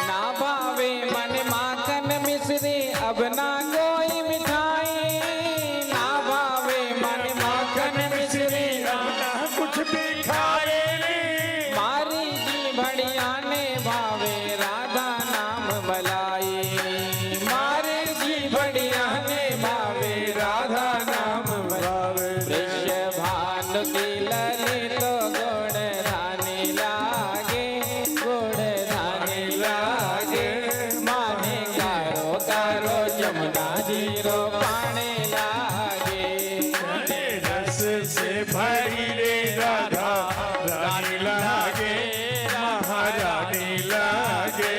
ना भावे मन माखन मिश्री अब ना कोई मिठाई ना भावे मन माखन मिश्री ना कुछ भी खाए रे। मारी जी भड़िया ने भावे राधा नाम मलाई मारी जी भड़िया ने भावे राधा नाम भावे वृषभान की ललित गुण धानी लागे गुण धानी लागे माने कारो कारो जमुना जीरो पाने लागे रस से भरी रे राधा रानी लागे महारानी लागे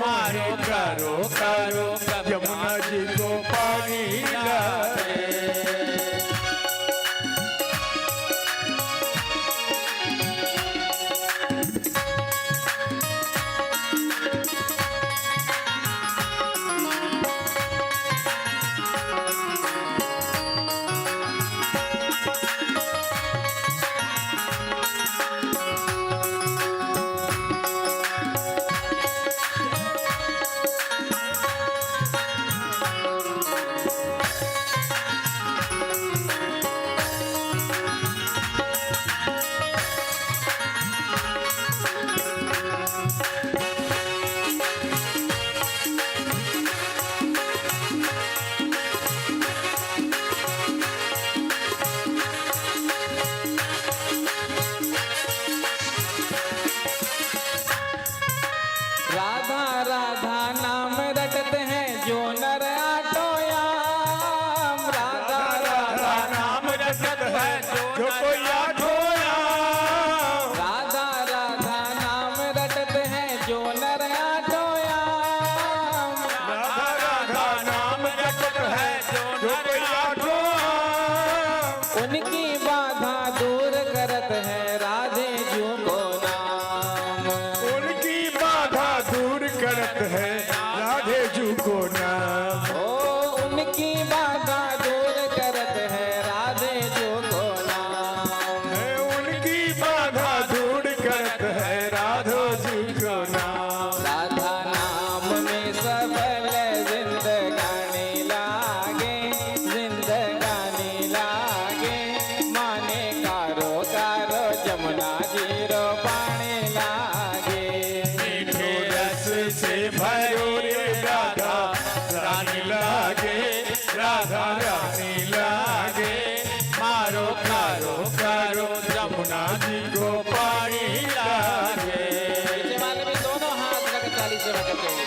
मारो करो करो यमुना जी को पानी लागे। राधा राधा नाम रटते हैं जो नर आटोयाम राधा राधा नाम रटत है जो कोई आठोया। राधा राधा नाम रटते हैं जो नर आटोयाम राधा राधा नाम रटत है जो कोई आठोया। उनकी बाधा दूर करत है राधे जू को नाम उनकी बाधा दूर करत है राधे जू को नाम। ओ उनकी बाधा दूर करत है राधे जू को नाम है उनकी बाधा दूर करत है राधो जी को नाम। राधा नाम में सबल जिंदगानी लागे जिंदगानी लागे माने कारो कारो जमुना जीरो पानी लागे मीठे रस से भरो रे राधा रानी लागे राधा रानी लागे मारो कारो कारो जमुना जी को पानी लागे। पीछे वाले भी दोनों हाथ लग चाली सेवा करते हुए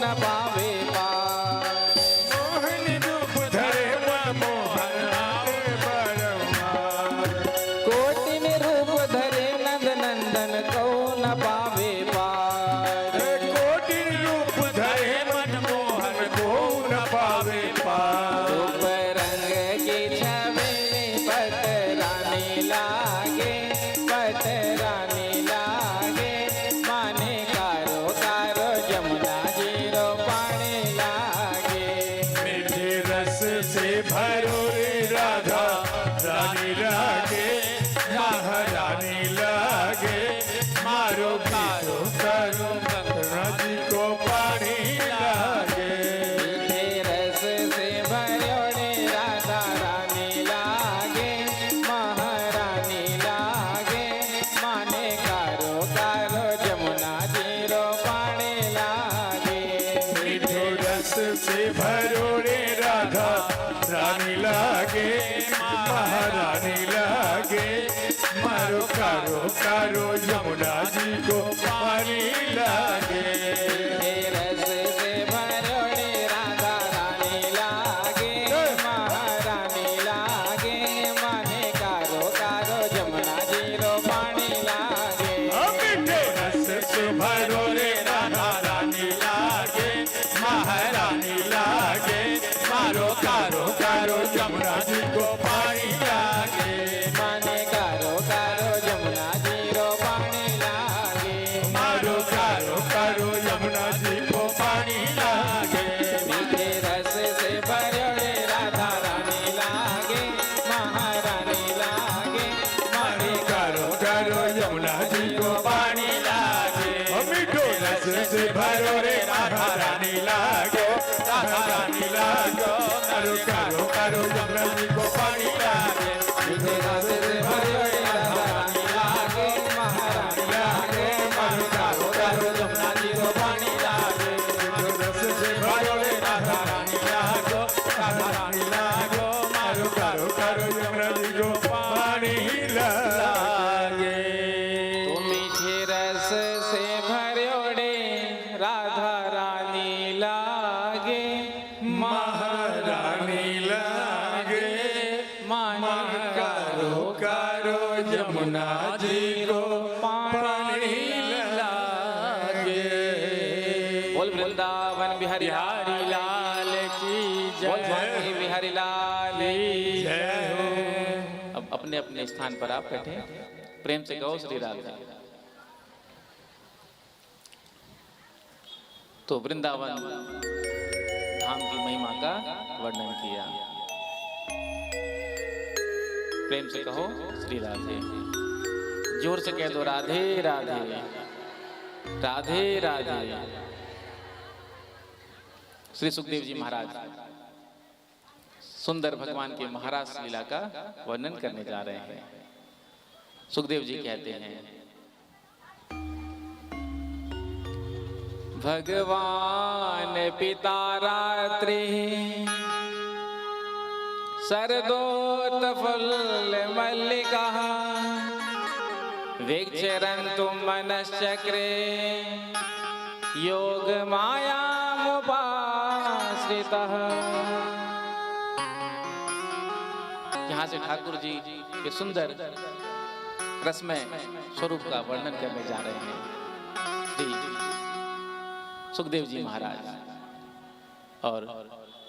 न पावे पार। मोहनी रूप धरे मनमोहन आवे बारंबार। कोटि में रूप धरे नंद नंदन को न पावे पार। कोटि रूप धरे मनमोहन को न पावे पार। रूप रंग की छबीले पतराने लागे, पतराने लागे। माने कारो कारो जमुना जीरो पाने लागे। मीठे रस से भरो रे राधा रानी लागे, महारानी लागे। मारो मारो करो नदी को पानी लागे। मीठे रस से भरोड़े राधा रानी लागे, महारानी लागे। माने कारो कारो जमुना जीरो पाने लागे। मीठो रस से भरो रे राधा रानी लागे, महारानी लागे। मारो कारो कारो यमुना जी को पानी लागे। मीठे रस से भरोड़े राधा रानी लागे, महारानी लागे। माने कारो कारो जमुना जीरो पानी लागे। मीठे रस से भरो रे राधा रानी लागे, महारानी लागे। मारो कारो कारो यमुना जी को पानी लागे। माने कारो कारो जमुना जीरो पानी लागे। मारो कारो कारो यमुना जी को पानी लागे। मीठे रस से भरोड़े राधा रानी लागे, महारानी लागे। माने कारो कारो यमुना जी को पानी लागे। मीठो रस से भरो रे राधा रानी लागो, राधा रानी लागो। कारो कारो कारो यमुना जी को पानी लागे। मीठे रस से भरोड़े राधा रानी लागे, महारानी लागे। माने कारो कारो जमुना जीरो पानी लागे। मीठो रस से भरो रे राधा रानी लागो, राधा रानी लागो। मारो कारो कारो यमुना जी को पानी लागे। तो मीठे रस से भरोड़े राधा रानी लागे, महारानी लागे। माने कारो कारो यमुना जी को पानी लागे। बोल वृंदावन बिहारी लाल की जय। बोल बिहारी लाल की जय हो। अब अपने अपने स्थान पर आप बैठे, प्रेम से कहो श्री राधे। तो वृंदावन धाम की महिमा का वर्णन किया। प्रेम से कहो श्री राधे। जोर से कह दो राधे राधे, राधे राधे। श्री सुखदेव जी महाराज सुंदर भगवान के महारास लीला का वर्णन करने जा रहे हैं। सुखदेव जी कहते हैं, भगवान पिता रात्रि सरदोत फुल्ल मल्लिका वीक्षरन्तु मनश्चक्रे योग मायामुपाश्रितः। यहाँ से ठाकुर जी के सुंदर रसमय स्वरूप का वर्णन करने जा रहे हैं श्री सुखदेव जी महाराज। और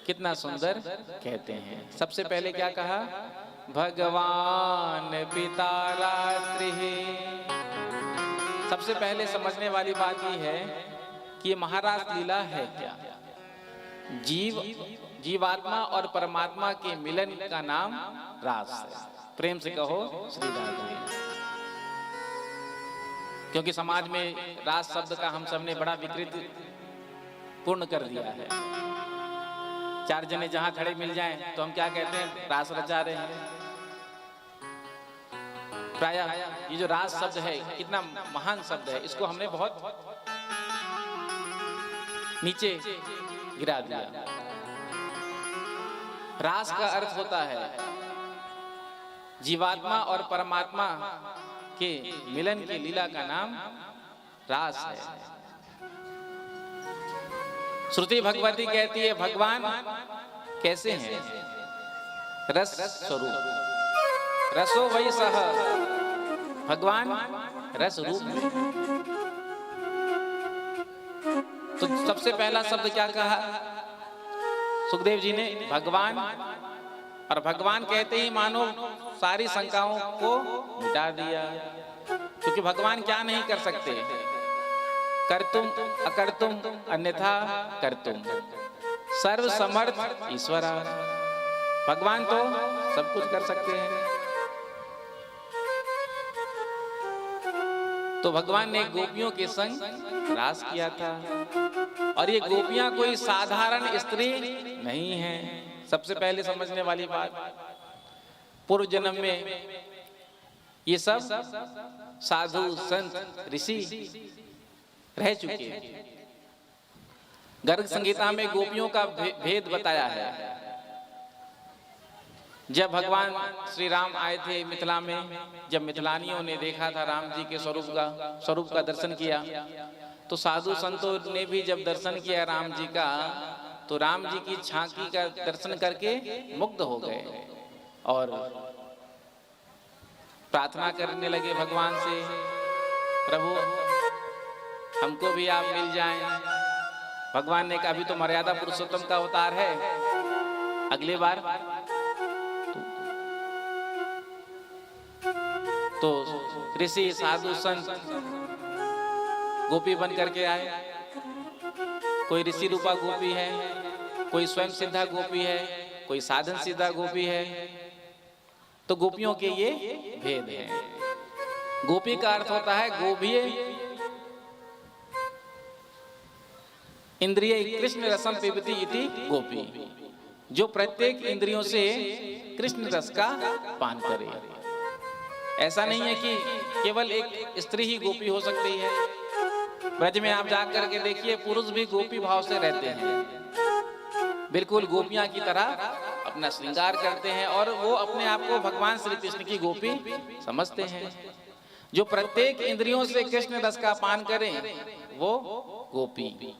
कितना सुंदर कहते हैं। सबसे पहले क्या कहा, भगवान पिता रात्रि। सबसे पहले समझने वाली बात यह है कि ये महारास लीला है क्या। जीवात्मा और परमात्मा के मिलन का नाम रास है। प्रेम से कहो श्री राधे। क्योंकि समाज में रास शब्द का हम सबने बड़ा विकृत पूर्ण कर दिया है। चार जने जहां खड़े मिल जाएं तो हम क्या कहते हैं, रास रचा रहे हैं। प्रायः ये जो रास शब्द है कितना महान शब्द है, इसको हमने बहुत नीचे गिरा दिया। रास का अर्थ होता है जीवात्मा और परमात्मा के मिलन की लीला का नाम रास है। श्रुति भगवती कहती है भगवान कैसे हैं? रस स्वरूप, रसो वही सह, भगवान रस रूप में। तो सबसे पहला शब्द क्या कहा सुखदेव जी ने? भगवान। और भगवान कहते ही मानो सारी शंकाओं को मिटा दिया, क्योंकि भगवान क्या नहीं कर सकते? कर्तुम अकर्तुम अन्यथा कर्तुम, सर्व समर्थ ईश्वरा। भगवान तो सब कुछ कर सकते हैं। तो भगवान ने गोपियों के संग रास किया था, और ये गोपियां कोई साधारण स्त्री नहीं है। सबसे पहले समझने वाली बात, पूर्व जन्म में ये सब साधु संत ऋषि रह चुके हैं। गर्ग संगीता में गोपियों का भेद बताया है। जब भगवान श्री राम आए थे मिथिला में, जब मिथिलानियों ने देखा था राम जी के स्वरूप का दर्शन किया, तो साधु संतों ने भी जब दर्शन किया राम जी का, तो राम जी की झांकी का दर्शन करके मुग्ध हो गए और प्रार्थना करने लगे भगवान से, प्रभु हमको भी आप मिल जाएं। भगवान ने कहा अभी तो मर्यादा पुरुषोत्तम का अवतार है, अगली बार तो ऋषि साधु संत गोपी बन करके आए। कोई ऋषि रूपा गोपी है, कोई स्वयं सिद्धा गोपी है, कोई साधन सिद्धा गोपी है। तो गोपियों के ये भेद हैं। गोपी का अर्थ होता है गोभीय इंद्रिय कृष्ण रसम पिबती इति गोपी, जो प्रत्येक इंद्रियों से कृष्ण रस का पान करे। ऐसा नहीं है कि केवल एक स्त्री ही गोपी हो सकती है। ब्रज में आप जाकर के देखिए, पुरुष भी गोपी भाव से रहते हैं, बिल्कुल गोपियां की तरह अपना श्रृंगार करते हैं, और वो अपने आप को भगवान श्री कृष्ण की गोपी समझते हैं। जो प्रत्येक इंद्रियों से कृष्ण रस का पान करें वो गोपी।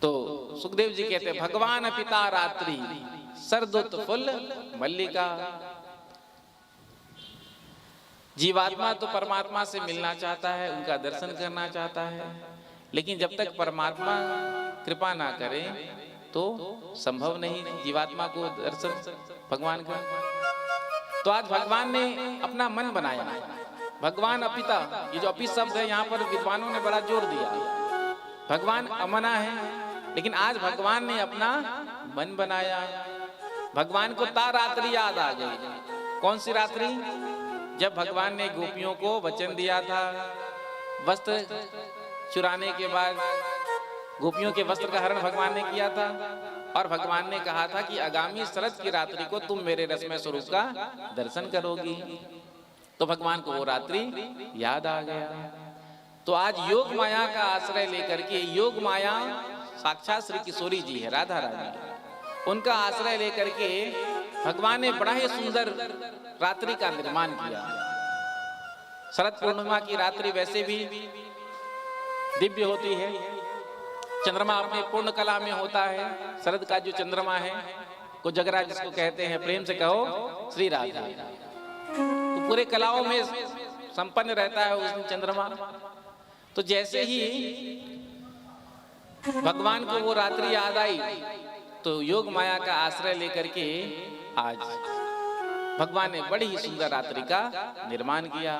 तो सुखदेव जी कहते हैं भगवान पिता रात्रि सरदुत फुल मल्लिका। जीवात्मा तो परमात्मा से मिलना चाहता है, उनका दर्शन करना चाहता है, लेकिन जब तक परमात्मा कृपा ना करे तो संभव नहीं जीवात्मा को दर्शन भगवान का। तो आज भगवान ने अपना मन बनाया। भगवान अपिता, ये जो अपि शब्द है यहाँ पर विद्वानों ने बड़ा जोर दिया। भगवान अमना है, लेकिन आज भगवान ने अपना मन बनाया। भगवान को ता रात्रि याद आ गई। कौन सी रात्रि? जब भगवान ने गोपियों को वचन दिया था, वस्त्र चुराने के बाद गोपियों के वस्त्र का हरण भगवान ने किया था, और भगवान ने कहा था कि आगामी शरद की रात्रि को तुम मेरे रसमय स्वरूप का दर्शन करोगी। तो भगवान को वो रात्रि याद आ गया। तो आज योग माया का आश्रय लेकर के, योग माया साक्षात श्री किशोरी जी है, राधा रानी, उनका आश्रय लेकर के भगवान ने बड़ा ही सुंदर रात्रि का निर्माण किया। शरद पूर्णिमा की रात्रि वैसे भी दिव्य होती है। चंद्रमा अपने पूर्ण कला में होता है। शरद का जो चंद्रमा है, को जगरा जिसको कहते हैं, प्रेम से कहो श्री राधा, तो पूरे कलाओं में संपन्न रहता है उस दिन चंद्रमा। तो जैसे ही भगवान को वो रात्रि याद आई, तो योग माया का आश्रय लेकर के आज भगवान ने बड़ी ही सुंदर रात्रि का निर्माण किया।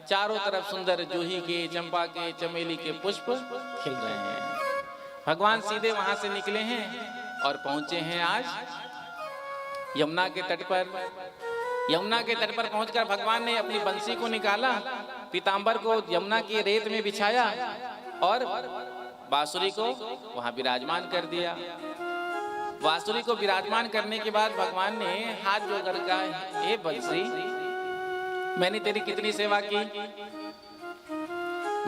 चारों तरफ सुंदर जूही के, चंपा के, चमेली के पुष्प खिल रहे हैं। भगवान सीधे वहां से निकले हैं और पहुंचे हैं आज यमुना के तट पर। यमुना के तट पर पहुंचकर भगवान ने अपनी बंसी को निकाला, पीतांबर को यमुना की रेत में बिछाया और बांसुरी को वहां विराजमान कर दिया। बांसुरी को विराजमान करने के बाद भगवान ने हाथ जोड़कर कहा, हे बंसी, मैंने तेरी कितनी सेवा की,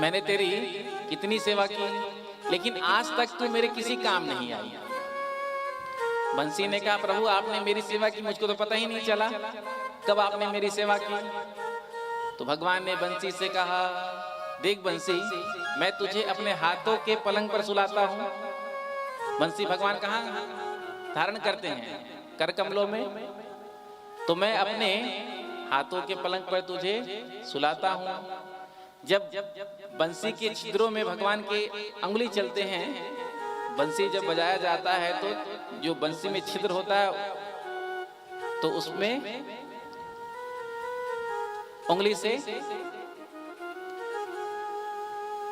मैंने तेरी कितनी सेवा की, लेकिन आज तक तू मेरे किसी काम नहीं आई। बंसी ने कहा, प्रभु आपने मेरी सेवा की, मुझको तो पता ही नहीं चला कब आपने मेरी सेवा की। तो भगवान ने बंसी से कहा, देख बंसी, मैं तुझे अपने हाथों के पलंग पर सुलाता हूँ। बंसी भगवान कहाँ धारण करते हैं? कर कमलों में। तो मैं अपने हाथों के पलंग पर तुझे सुलाता हूँ। जब बंसी के छिद्रों में भगवान के अंगुली चलते हैं, बंसी जब बजाया जाता है तो जो बंसी में छिद्र होता है तो उसमें उंगली से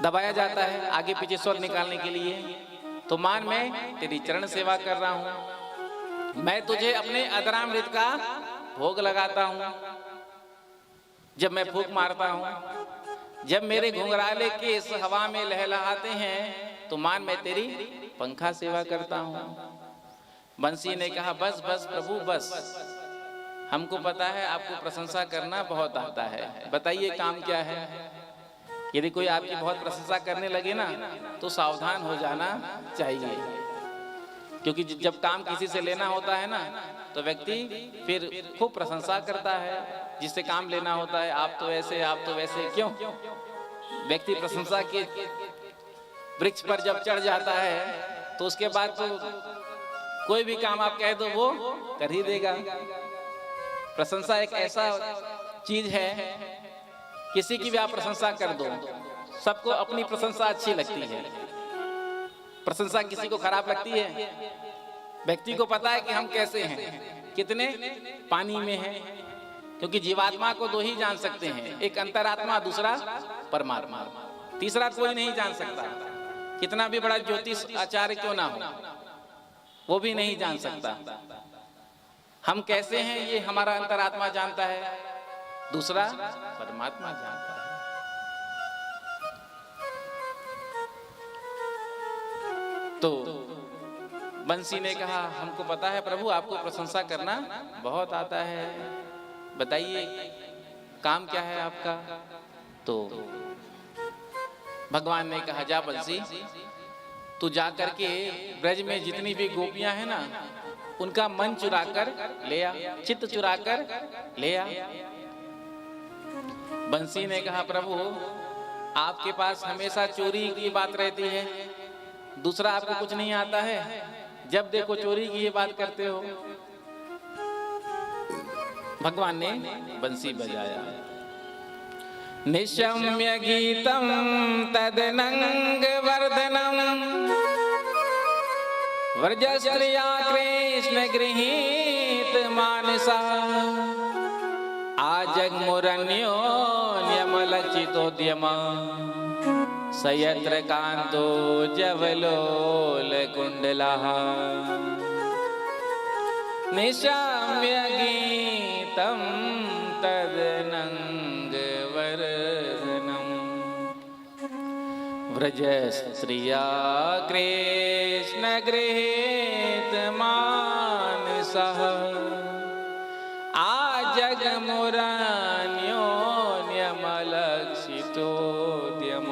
दबाया जाता है आगे पीछे स्वर निकालने के लिए। तो मान मैं तेरी चरण सेवा कर रहा हूं, मैं तुझे अपने अधरामृत का भोग लगाता हूं। जब मैं फूंक मारता हूं, जब मेरे घुंघराले के इस हवा में लहलहाते हैं, तो मान मैं तेरी पंखा सेवा करता हूं। बंसी ने कहा बस बस प्रभु बस, हमको पता है आपको प्रशंसा करना बहुत आता है, बताइए काम क्या है। यदि कोई आपकी बहुत प्रशंसा करने लगे ना तो सावधान हो जाना चाहिए, क्योंकि जब काम किसी से लेना होता है ना तो व्यक्ति फिर खूब प्रशंसा करता है जिससे काम लेना होता है। आप तो ऐसे, आप तो वैसे, क्यों? व्यक्ति प्रशंसा के वृक्ष पर जब चढ़ जाता है तो उसके बाद तो कोई भी काम आप कह दो वो कर ही देगा। प्रशंसा एक ऐसा चीज है, किसी की भी आप प्रशंसा कर दो, सबको अपनी प्रशंसा अच्छी लगती है। प्रशंसा किसी को खराब लगती है? व्यक्ति को पता है कि हम कैसे हैं, कितने पानी में हैं, क्योंकि जीवात्मा को दो ही जान सकते हैं, एक अंतरात्मा, दूसरा परमात्मा, तीसरा कोई नहीं जान सकता। कितना भी बड़ा ज्योतिष आचार्य क्यों ना हो, वो भी नहीं जान सकता। हम कैसे हैं ये हमारा अंतरात्मा जानता है, दूसरा परमात्मा जानता है। तो बंसी ने कहा हमको पता है प्रभु, आपको प्रशंसा करना बहुत आता है, बताइए काम क्या है आपका। तो भगवान ने कहा जा बंसी, तू जा करके ब्रज में जितनी भी गोपियां हैं ना उनका मन चुरा कर ले आ, चित्त चुरा कर ले आ। बंसी ने कहा प्रभु आपके पास हमेशा चोरी की बात रहती है, दूसरा आपको कुछ नहीं आता है, जब देखो चोरी की ये बात करते हो। भगवान ने बंसी बजाया। निशम्य गीतम तदनंग वर्धनम व्रजस्त्रिया कृष्ण गृहीत मानसा आजग्मुरन्यो न्यमलचितोद्यम सयत्र कांतो जवलोल कुंडलः निशाम्य गीतम तदनंग वर्धनम व्रजस्त्रिया कृष्ण गृहीत मानसः आजग्मुरन्योन्यमलक्षितोद्यम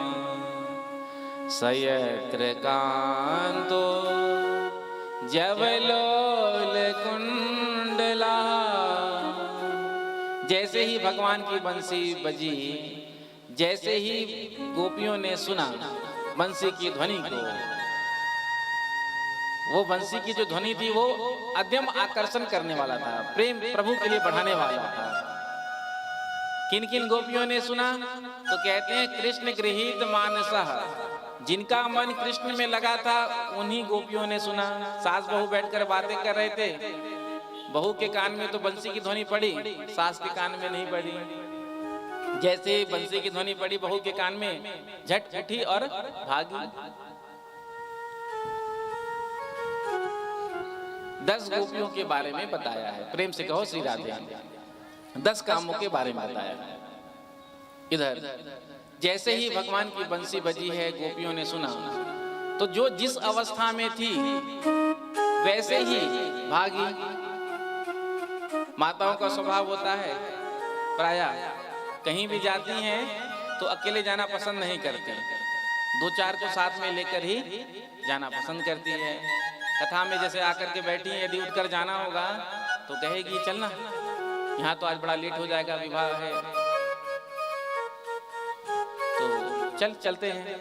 सयत्र कांतो जवलोल कुंडला। जैसे ही भगवान की बंसी बजी, जैसे ही गोपियों ने सुना बंसी की ध्वनि को, वो बंसी की जो ध्वनि थी वो अद्यम आकर्षण करने वाला था, प्रेम प्रभु के लिए बढ़ाने वाला था। किन किन गोपियों ने सुना तो कहते हैं कृष्ण गृहीत मानसः, जिनका मन कृष्ण में लगा था उन्हीं गोपियों ने सुना। सास बहू बैठकर बातें कर रहे थे, बहू के कान में तो बंसी की ध्वनि पड़ी, सास के कान में नहीं पड़ी। जैसे बंसी की ध्वनि पड़ी बहू के कान में, झट उठी और भागी। 10 गोपियों के बारे में बताया है, प्रेम से कहो श्री राधे। 10 कामों के बारे में बताया है। इधर जैसे ही भगवान की बंसी बजी है, गोपियों ने सुना तो जो जिस अवस्था में थी वैसे ही भागी। माताओं का स्वभाव होता है प्रायः कहीं भी जाती हैं तो अकेले जाना पसंद नहीं करती, 2-4 को साथ में लेकर ही जाना पसंद करती है। कथा में जैसे आकर के बैठी है, यदि उठकर जाना होगा तो कहेगी चलना, यहाँ तो आज बड़ा लेट हो जाएगा, विवाह है, तो चलते हैं।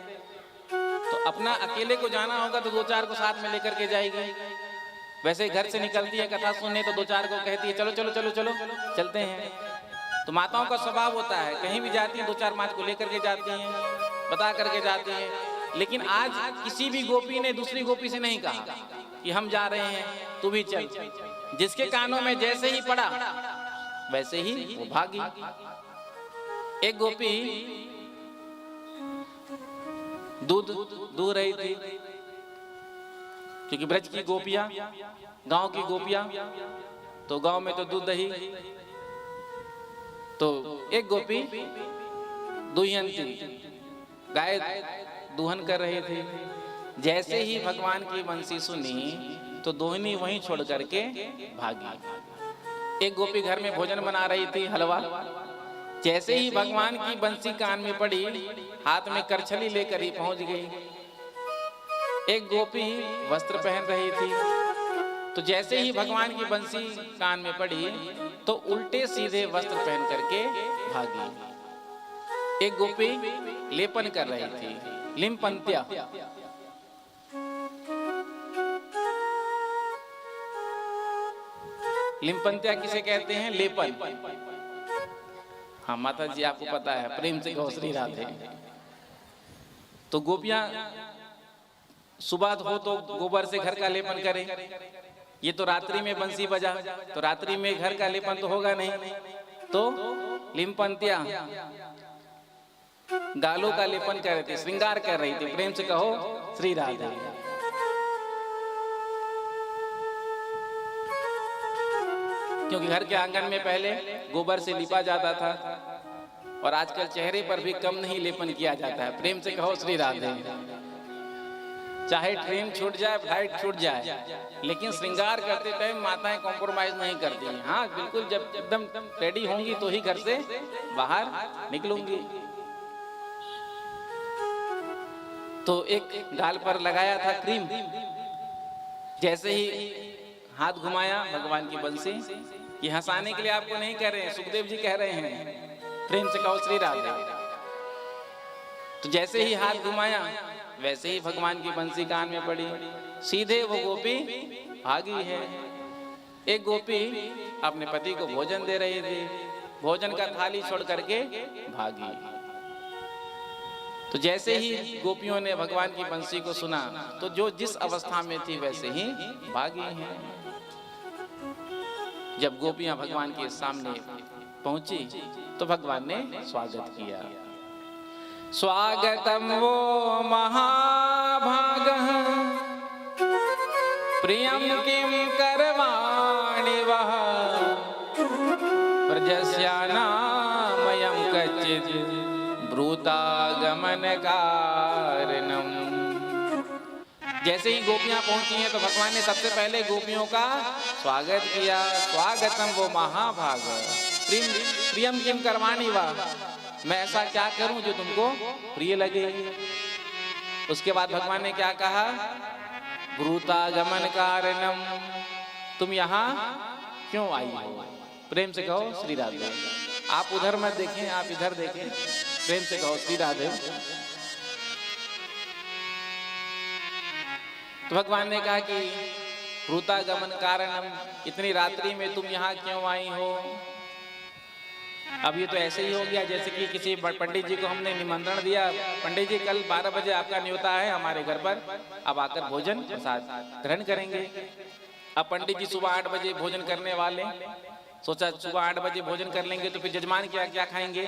अपना अकेले को जाना होगा तो दो चार को साथ में लेकर के जाएगी। वैसे घर से निकलती है कथा सुनने तो दो चार को कहती है चलो चलो चलो चलो चलते हैं। तो माताओं का स्वभाव होता है, कहीं भी जाती हैं दो चार मात को लेकर के जाती हैं, बता करके जाती हैं। लेकिन आज किसी भी गोपी ने दूसरी गोपी से नहीं कहा कि हम जा रहे हैं तू भी चल। जिसके कानों में जैसे ही पड़ा वैसे ही वो भागी। एक गोपी दूध दूह रही थी, क्योंकि ब्रज की गोपियां, गांव की गोपियां, तो गांव में तो दूध दही। तो एक गोपी दुहयंती गाय दुहन कर रही थी। जैसे ही भगवान की बंसी सुनी तो दोहनी वहीं छोड़ करके भागी। एक गोपी घर में भोजन बना रही थी, हलवा। जैसे ही भगवान की बंसी कान में पड़ी, हाथ में करछली लेकर ही पहुंच गई। एक गोपी वस्त्र पहन रही थी, तो जैसे ही भगवान की बंसी कान में पड़ी तो उल्टे सीधे वस्त्र पहन करके भागी। एक गोपी लेपन कर रही थी, लिमपंत्या। लिमपंत्या किसे कहते हैं? लेपन। हाँ माता जी आपको पता है, प्रेम से कहो श्री राधे। तो गोपियां सुबह हो तो गोबर से घर का लेपन करें। ये तो रात्रि में बंसी बजा, तो रात्रि में घर का लेपन तो होगा नहीं, तो लिमपंत्या गालों का लेपन कर रहे थे, श्रृंगार कर रही थी। प्रेम से कहो श्री राधे। क्योंकि घर के आंगन में पहले गोबर से लिपा जाता था और आजकल चेहरे पर भी कम नहीं लेपन किया जाता है। प्रेम से कहो श्री राधे। चाहे ट्रेन छूट जाए, फ्लाइट छूट जाए, लेकिन श्रृंगार करते टाइम माताएं कॉम्प्रोमाइज नहीं करती हैं। हाँ बिल्कुल, जब एकदम रेडी होंगी तो ही घर से बाहर निकलूंगी। तो एक गाल पर लगाया था क्रीम। जैसे ही हाथ घुमाया भगवान की बंसी, ये हंसाने के लिए आपको नहीं कह रहे हैं, सुखदेव जी कह रहे हैं। प्रेम से कहो श्री राधे। तो जैसे ही हाथ घुमाया वैसे ही भगवान की बंसी कान में पड़ी, सीधे वो गोपी भागी है। एक गोपी अपने पति को भोजन दे रही थी, भोजन का थाली छोड़ करके भागी। तो जैसे ही गोपियों ने भगवान की बंसी को सुना तो जो जिस अवस्था में थी वैसे ही भागी है। जब गोपियां भगवान के सामने पहुंची तो भगवान ने स्वागत किया। स्वागतम वो महाभागः प्रियम किम करवाणि वः प्रजस्यानामयं कच्चित् ब्रूतागमन कारणम्। जैसे ही गोपियां पहुंची हैं तो भगवान ने सबसे पहले गोपियों का स्वागत किया। स्वागतम वो महाभाग प्रियम किम करवाणि वः, मैं ऐसा क्या करूं जो तुमको प्रिय लगे। उसके बाद भगवान ने क्या कहा? ब्रूतागमन कारणम, तुम यहाँ क्यों आई हो? प्रेम से कहो श्री राधे। आप उधर मत देखें, आप इधर देखें। प्रेम से कहो श्री राधे। तो भगवान ने कहा कि ब्रूतागमन कारणम, इतनी रात्रि में तुम यहाँ क्यों आई हो? अब ये तो ऐसे ही हो गया जैसे कि किसी पंडित जी को हमने निमंत्रण दिया, पंडित जी कल 12 बजे आपका न्योता है हमारे घर पर, अब आकर भोजन प्रसाद ग्रहण करेंगे। अब पंडित जी सुबह 8 बजे भोजन करने वाले, सोचा सुबह 8 बजे भोजन कर लेंगे तो फिर जजमान क्या क्या खाएंगे।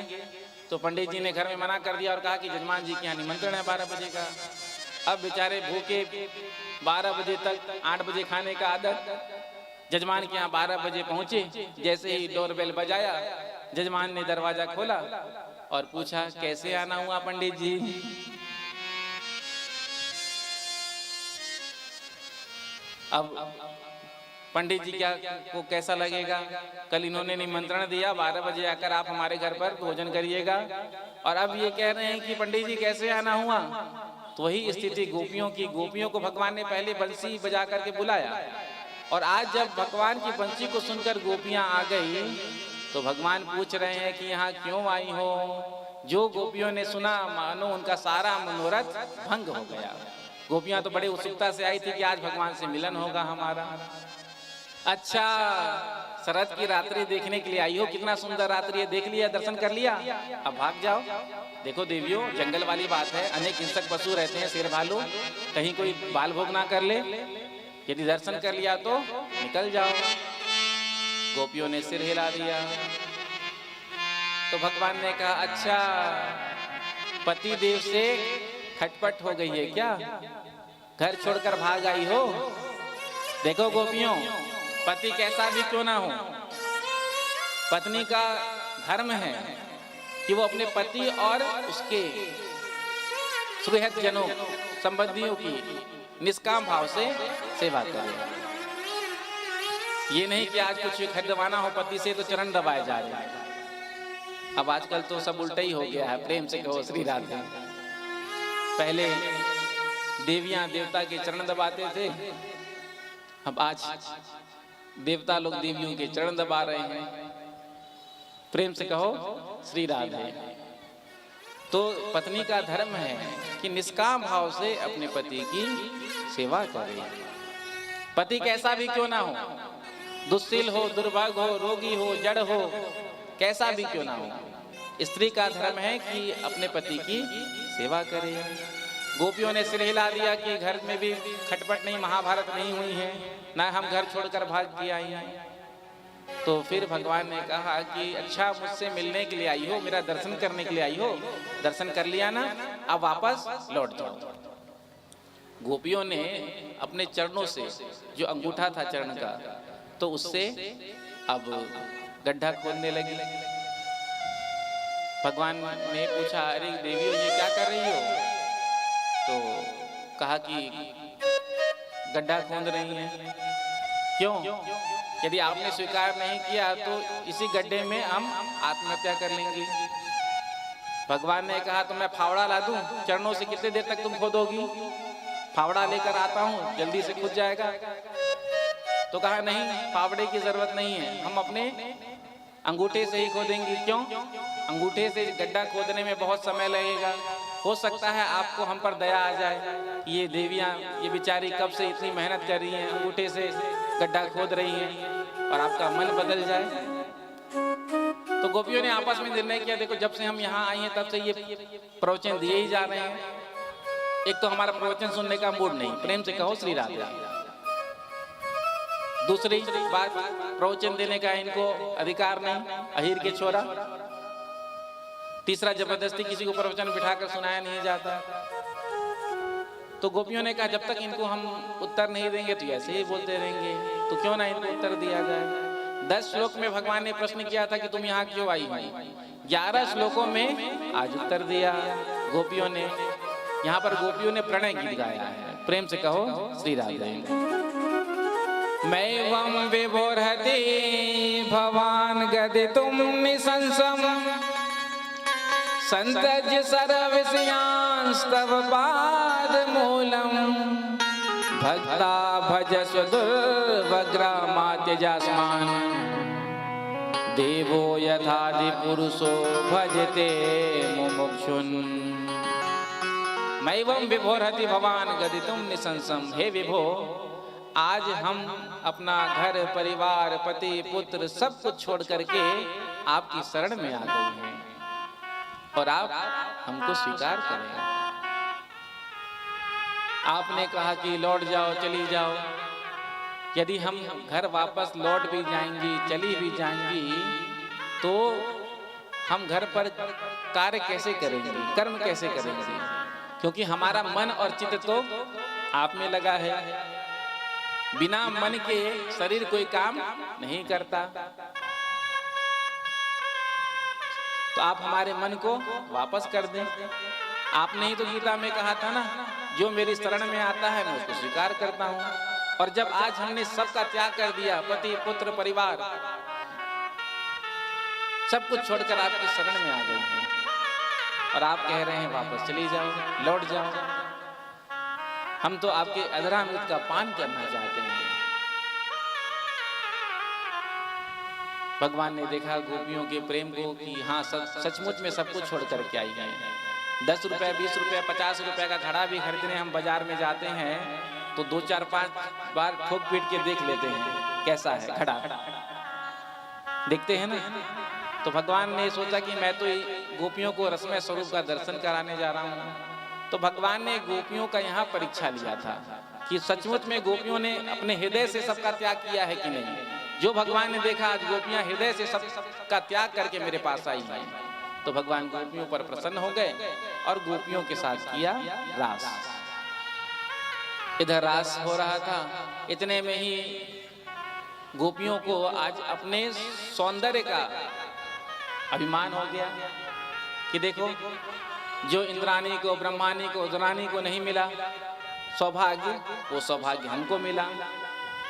तो पंडित जी ने घर में मना कर दिया और कहा कि जजमान जी के यहाँ निमंत्रण है 12 बजे का। अब बेचारे भूखे 12 बजे तक, 8 बजे खाने का आदत। जजमान के यहाँ 12 बजे पहुंचे, जैसे ही डोरबेल बजाया जजमान ने दरवाजा खोला और पूछा कैसे आना हुआ पंडित जी। अब पंडित जी क्या को कैसा लगेगा, कल इन्होंने निमंत्रण दिया 12 बजे आकर आप हमारे घर पर भोजन करिएगा, और अब ये कह रहे हैं कि पंडित जी कैसे आना हुआ। तो वही स्थिति गोपियों की। गोपियों को भगवान ने पहले बंसी बजा करके बुलाया, और आज जब भगवान की बंसी को सुनकर गोपियां आ गई तो भगवान पूछ रहे हैं कि यहाँ क्यों आई हो, जो गोपियों ने सुना मानो उनका सारा मनोरथ भंग हो गया। गोपियां तो बड़े उत्सुकता से आई थी कि आज भगवान से मिलन होगा हमारा। अच्छा, शरद की रात्रि देखने के लिए आई हो, कितना सुंदर रात्रि है, देख लिया, दर्शन कर लिया, अब भाग जाओ। देखो देवियों, जंगल वाली बात है, अनेक हिंसक पशु रहते हैं, शेर भालू, कहीं कोई बाल भोग ना कर ले। यदि दर्शन कर लिया तो निकल जाओ। गोपियों ने सिर हिला दिया। तो भगवान ने कहा, अच्छा पति देव से खटपट हो गई है क्या, घर छोड़कर भाग आई हो। देखो गोपियों, पति कैसा भी क्यों ना हो, पत्नी का धर्म है कि वो अपने पति और उसके सुहृद जनों संबंधियों की निष्काम भाव से सेवा करे। ये नहीं कि आज कुछ खरीदवाना हो पति से तो चरण दबाए जा रहे हैं। अब आजकल तो सब उल्टा ही हो गया है। प्रेम से कहो श्री राधे। पहले देवियां देवता के चरण दबाते थे, अब आज देवता लोग देवियों के चरण दबा रहे हैं। प्रेम से कहो श्री राधे। तो पत्नी का धर्म है कि निष्काम भाव से अपने पति की सेवा करे। पति कैसा भी क्यों ना हो, दुस्सील हो, दुर्भाग्य हो, रोगी हो, जड़ हो, कैसा भी क्यों ना हो, स्त्री का धर्म है कि अपने पति की सेवा करे। गोपियों ने सिर हिला दिया कि घर में भी खटपट नहीं, महाभारत नहीं हुई है, ना हम घर छोड़कर भाग के आई हैं। तो फिर भगवान ने कहा कि अच्छा मुझसे मिलने के लिए आई हो, मेरा दर्शन करने के लिए आई हो, दर्शन कर लिया ना, अब वापस लौट जाओ। गोपियों ने अपने चरणों से, जो अंगूठा था चरण का, तो उससे अब गड्ढा खोदने लगी। भगवान ने पूछा, अरे देवियों ये क्या कर रही हो। तो कहा कि गड्ढा खोद रही हैं। क्यों? यदि आपने स्वीकार नहीं किया तो इसी गड्ढे में हम आत्महत्या कर लेंगे। भगवान ने कहा, तो मैं फावड़ा ला दूं, चरणों से कितने देर तक तुम खोदोगी। फावड़ा लेकर आता हूं, जल्दी से खुद जाएगा। तो कहा नहीं, फावड़े की जरूरत नहीं है, हम अपने अंगूठे से ही खोदेंगे। क्यों? अंगूठे से गड्ढा खोदने में बहुत समय लगेगा, हो सकता है आपको हम पर दया आ जाए, ये देवियां, ये बेचारी कब से इतनी मेहनत कर रही हैं, अंगूठे से गड्ढा खोद रही हैं, और आपका मन बदल जाए। तो गोपियों ने आपस में निर्णय किया, देखो जब से हम यहाँ आई हैं तब से ये प्रवचन दिए ही जा रहे हैं, एक तो हमारा प्रवचन सुनने का मूड नहीं। प्रेम से कहो श्री राधे। दूसरी बात, प्रवचन देने का इनको अधिकार नहीं, अहीर के छोरा। तीसरा, जबरदस्ती किसी को प्रवचन बिठाकर सुनाया नहीं जाता। तो गोपियों ने कहा, जब तक इनको हम उत्तर नहीं देंगे तो ऐसे ही बोलते रहेंगे, तो क्यों ना इनको उत्तर दिया जाए। 10 श्लोक में भगवान ने प्रश्न किया था कि तुम यहाँ क्यों आई हो, 11 श्लोकों में आज उत्तर दिया गोपियों ने। यहाँ पर गोपियों ने प्रणय गीत गाया है। प्रेम से कहो श्री राधे। मैवं विभोरहति भवान गदितुं निसंसम् संतज सर्वविषयांस्तव पादमूलम् भक्ता भजस्व दुर्भग्रामात्यजास्मान् देवो यथादि पुरुषो भजते मुमुक्षुन्। मैवं विभोरहति भवान गदितुं निसंसम्। हे विभो, आज हम अपना घर परिवार पति पुत्र सब कुछ छोड़ करके आपकी शरण में आ गए हैं, और आप हमको स्वीकार करें। आपने कहा कि लौट जाओ, चली जाओ। यदि हम घर वापस लौट भी जाएंगी, चली भी जाएंगी, तो हम घर पर कार्य कैसे करेंगे, कर्म कैसे करेंगे, क्योंकि हमारा मन और चित्त तो आप में लगा है। बिना मन के शरीर कोई काम नहीं करता। तो आप हमारे मन को वापस कर दें। आपने ही तो गीता में कहा था ना, जो मेरी शरण में आता है मैं उसको स्वीकार करता हूँ। और जब आज हमने सबका त्याग कर दिया, पति पुत्र परिवार सब कुछ छोड़कर आपकी शरण में आ गए हैं, और आप कह रहे हैं वापस चली जाओ, लौट जाओ। हम तो आपके अधरामृत का पान करना चाहते हैं। भगवान ने देखा गोपियों के प्रेम को कि हाँ सचमुच में सब कुछ छोड़ करके आई है। 10 रुपये 20 रुपये 50 रुपये का घड़ा भी खरीदने हम बाजार में जाते हैं तो 2 4 5 बार ठोक पीट के देख लेते हैं कैसा है घड़ा, देखते हैं ना। तो भगवान ने सोचा कि मैं तो गोपियों को रसमय स्वरूप का दर्शन कराने जा रहा हूँ, तो भगवान ने गोपियों का यहाँ परीक्षा लिया था कि सचमुच में गोपियों ने अपने हृदय से सबका त्याग किया है कि नहीं। जो भगवान ने देखा आज गोपियां हृदय से सबका त्याग करके मेरे पास आई हैं, तो भगवान गोपियों पर प्रसन्न हो गए और गोपियों के साथ किया रास। इधर रास हो रहा था, इतने में ही गोपियों को आज अपने सौंदर्य का अभिमान हो गया कि देखो जो इंद्राणी को ब्रह्माणी को उदराणी को नहीं मिला सौभाग्य, वो सौभाग्य हमको मिला।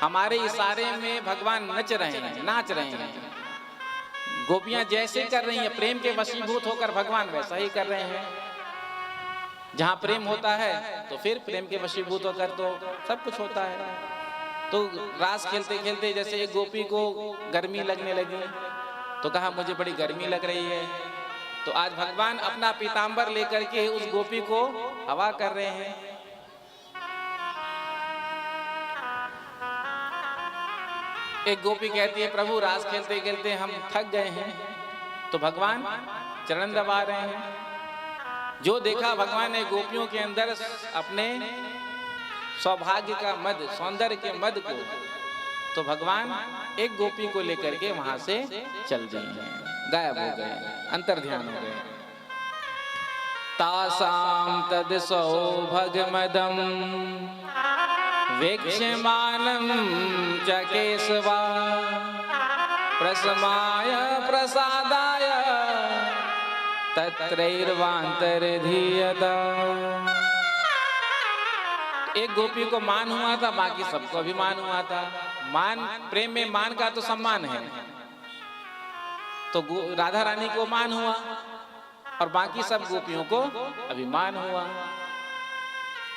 हमारे इशारे में भगवान नच रहे हैं, नाच रहे हैं। गोपियां जैसे कर रही हैं प्रेम के वशीभूत होकर भगवान वैसा ही कर रहे हैं। जहां प्रेम होता है तो फिर प्रेम के वशीभूत होकर तो सब कुछ होता है। तो रास खेलते खेलते जैसे एक गोपी को गर्मी लगने लगी तो कहा मुझे बड़ी गर्मी लग रही है, तो आज भगवान अपना पीतांबर लेकर के उस गोपी को हवा कर रहे हैं। एक गोपी कहती है प्रभु रास खेलते खेलते हम थक गए हैं, तो भगवान चरण दबा रहे हैं। जो देखा भगवान ने गोपियों के अंदर अपने सौभाग्य का मद, सौंदर्य के मद को, तो भगवान एक गोपी को लेकर के वहां से चल गए, गायब हो गए, अंतर्ध्यान हो गए। तासाम तद सौभगमदम वीक्ष्यमानं च केशवा प्रसमाय प्रसादाय तत्रैर्वान्तर्धीयता। एक गोपी को मान हुआ था, बाकी सबको अभिमान हुआ था। मान, प्रेम में मान का तो सम्मान है, तो राधा रानी को मान हुआ और बाकी सब गोपियों को अभिमान हुआ।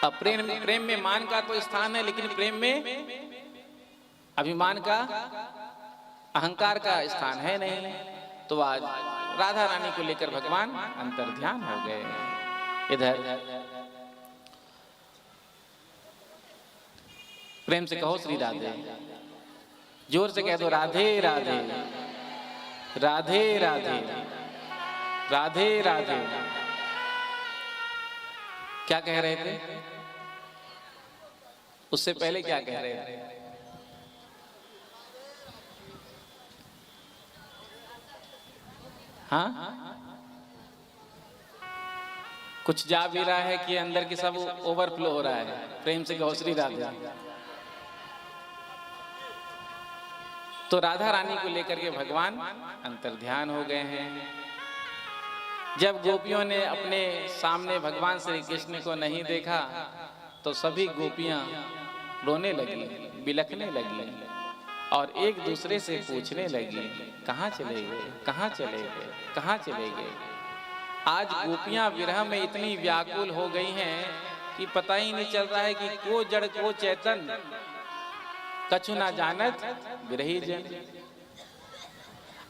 अब प्रेम में मान का तो स्थान है, लेकिन प्रेम में अभिमान का, अहंकार का स्थान है नहीं। तो आज राधा रानी को लेकर भगवान अंतर्ध्यान हो गए। इधर प्रेम से कहो श्री राधे, जोर से कह दो राधे राधे राधे राधे राधे राधे। क्या कह रहे थे? उससे पहले क्या कह रहे थे? हाँ, कुछ जा भी रहा है कि अंदर की सब ओवरफ्लो हो रहा है। प्रेम से कहो श्री राधे। तो राधा रानी को लेकर के भगवान अंतर्ध्यान हो गए हैं। जब गोपियों ने अपने सामने भगवान श्री कृष्ण को नहीं देखा तो सभी गोपियां रोने लगी, बिलखने लगी और एक दूसरे से पूछने लगी कहाँ चले गए, कहाँ चले गए, कहाँ चले गए। आज गोपियां विरह में इतनी व्याकुल हो गई हैं कि पता ही नहीं चल रहा है कि को जड़ को चेतन, कछु ना जानत विरही जन।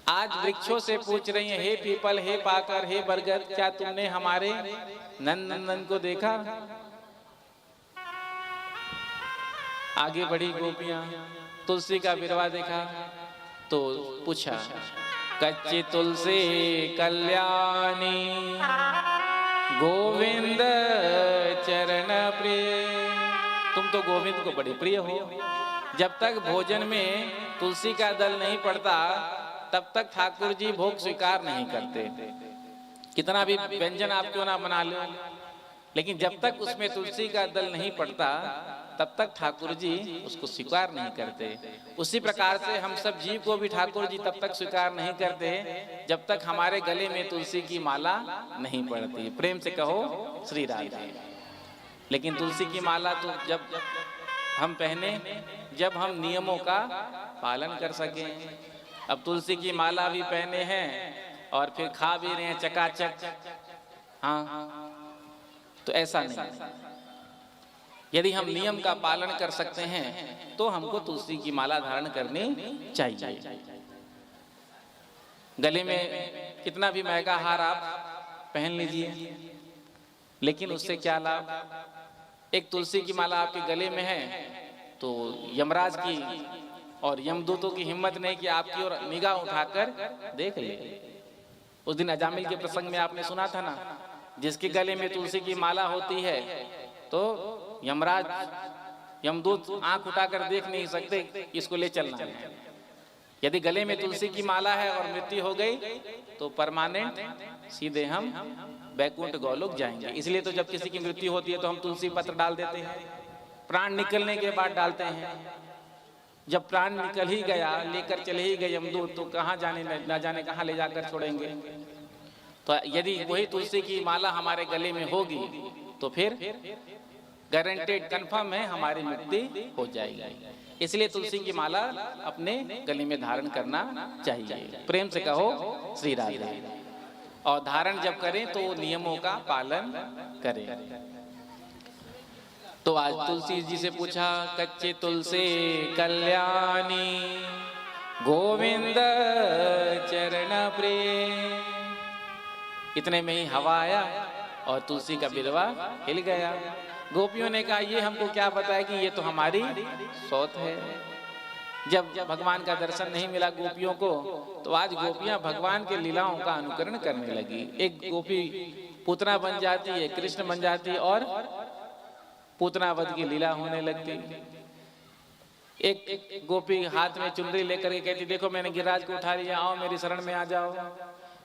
आज वृक्षों से पूछ रही हैं, हे पीपल, हे पाकर, हे बरगद, क्या तुमने हमारे नंदन को देखा? आगे बढ़ी गोपियां, तुलसी का बिरवा देखा तो पूछा कच्ची तुलसी कल्याणी गोविंद चरण प्रिय। तुम तो गोविंद को बड़ी प्रिय हो। जब तक भोजन में तुलसी का दल नहीं पड़ता तब तक ठाकुर जी भोग स्वीकार नहीं करते। कितना भी व्यंजन आप क्यों ना बना लो, लेकिन जब तक उसमें तुलसी का दल नहीं पड़ता तब तक ठाकुर जी उसको स्वीकार नहीं करते। उसी प्रकार से हम सब जीव को भी ठाकुर जी तब तक स्वीकार नहीं करते जब तक हमारे गले में तुलसी की माला नहीं पड़ती। प्रेम से कहो श्री राधे। लेकिन तुलसी की माला तो जब हम पहने जब हम नियमों का पालन कर सकें। अब तुलसी की माला भी पहने हैं और फिर खा भी रहे हैं चकाचक, हाँ, तो ऐसा नहीं। यदि हम नियम का पालन कर सकते हैं तो हमको तुलसी की माला धारण करनी चाहिए। गले में कितना भी महंगा हार आप पहन लीजिए, लेकिन उससे क्या लाभ? एक तुलसी की माला आपके गले में है तो यमराज की और यमदूतों की हिम्मत नहीं कि आपकी ओर निगाह उठाकर देख ले। उस दिन अजामिल के प्रसंग में आपने सुना था ना, जिसके गले में तुलसी की माला होती है तो यमराज यमदूत आंख उठाकर देख नहीं सकते, इसको ले चलना है। यदि गले में तुलसी की माला है और मृत्यु हो गई तो परमानेंट सीधे हम बैकुंठ गोलोक जाएंगे। इसलिए तो जब किसी की मृत्यु होती है तो हम तुलसी पत्र डाल देते हैं, प्राण निकलने के बाद डालते हैं। जब प्राण निकल ही गया, लेकर चले ही गए यमदूत, तो कहाँ जाने न जाने कहाँ ले जाकर छोड़ेंगे। तो यदि वही तुलसी की माला हमारे गले में होगी तो फिर गारंटेड कंफर्म है हमारी मुक्ति हो जाएगी। इसलिए तुलसी की माला अपने गले में धारण करना चाहिए। प्रेम से कहो श्री राधे। और धारण जब करें तो नियमों का पालन करें। तो आज तुलसी जी से पूछा, कच्चे तुलसी कल्याणी गोविंद चरण प्रेम। इतने में ही हवा आया और तुलसी का बिरवा हिल गया। गोपियों ने कहा, ये हमको क्या बताया कि ये तो हमारी सौत है। जब भगवान का दर्शन नहीं मिला गोपियों को, तो आज गोपियां भगवान के लीलाओं का अनुकरण करने लगी। एक गोपी पूतना बन जाती है, कृष्ण बन जाती है और पूतनावध की लीला होने लगती। एक गोपी हाथ में चुनरी लेकर के कहती, देखो मैंने गिरिराज को उठा लिया, आओ मेरी शरण में आ जाओ।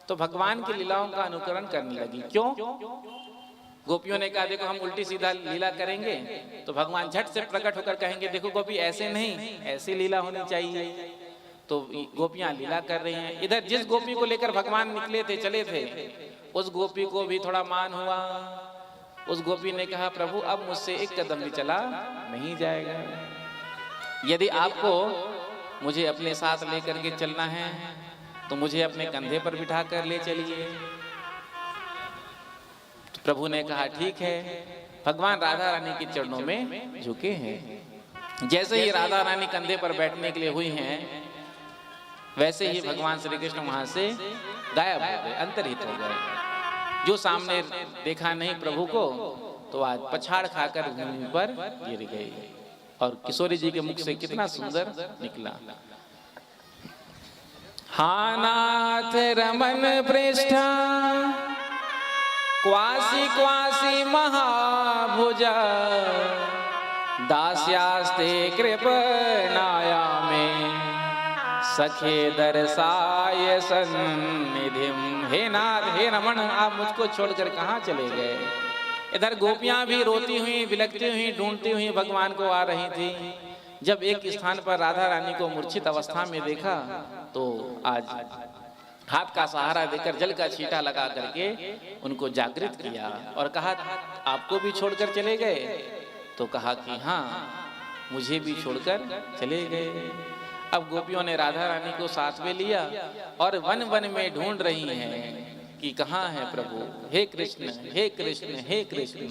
तो भगवान की लीलाओं का अनुकरण करने लगी। क्यों? गोपियों ने कहा, देखो हम उल्टी सीधा लीला करेंगे तो भगवान झट से प्रकट होकर कहेंगे, देखो गोपी ऐसे नहीं, ऐसी लीला होनी चाहिए। तो गोपियां लीला कर रही हैं। इधर जिस गोपी को लेकर भगवान निकले थे, चले थे, उस गोपी को भी थोड़ा मान हुआ। उस गोपी ने कहा, प्रभु अब मुझसे एक कदम भी चला नहीं जाएगा। यदि आपको मुझे अपने साथ लेकर के चलना है तो मुझे अपने कंधे पर बिठा कर ले चलिए। तो प्रभु ने कहा, ठीक है। भगवान राधा रानी के चरणों में झुके हैं। जैसे ही राधा रानी कंधे पर बैठने के लिए हुई हैं, वैसे ही भगवान श्री कृष्ण वहां से गायब हो गए, अंतर्हित हो गए। जो सामने देखा नहीं प्रभु को, तो आज पछाड़ खाकर भूमि पर गिर गए। और किशोरी जी के मुख से कितना सुंदर निकला, हा नाथ रमन पृष्ठा क्वासी क्वासी महाभुजा दास्यास्ते कृपणाया में सखे दर्शाय सन्निधिम। हे नाथ, हे रमन, आप मुझको छोड़कर कहाँ चले गए? इधर गोपियां भी रोती हुई, बिलखती हुई, ढूंढती हुई भगवान को आ रही थी। जब एक स्थान पर राधा रानी को मूर्छित अवस्था में देखा तो आज हाथ का सहारा देकर जल का छींटा लगा करके उनको जागृत किया और कहा, आपको भी छोड़कर चले गए? तो कहा कि हाँ, मुझे भी छोड़कर चले गए। अब गोपियों ने राधा रानी को साथ में लिया और वन वन में ढूंढ रही हैं कि कहाँ है प्रभु। हे कृष्ण, हे कृष्ण, हे कृष्ण।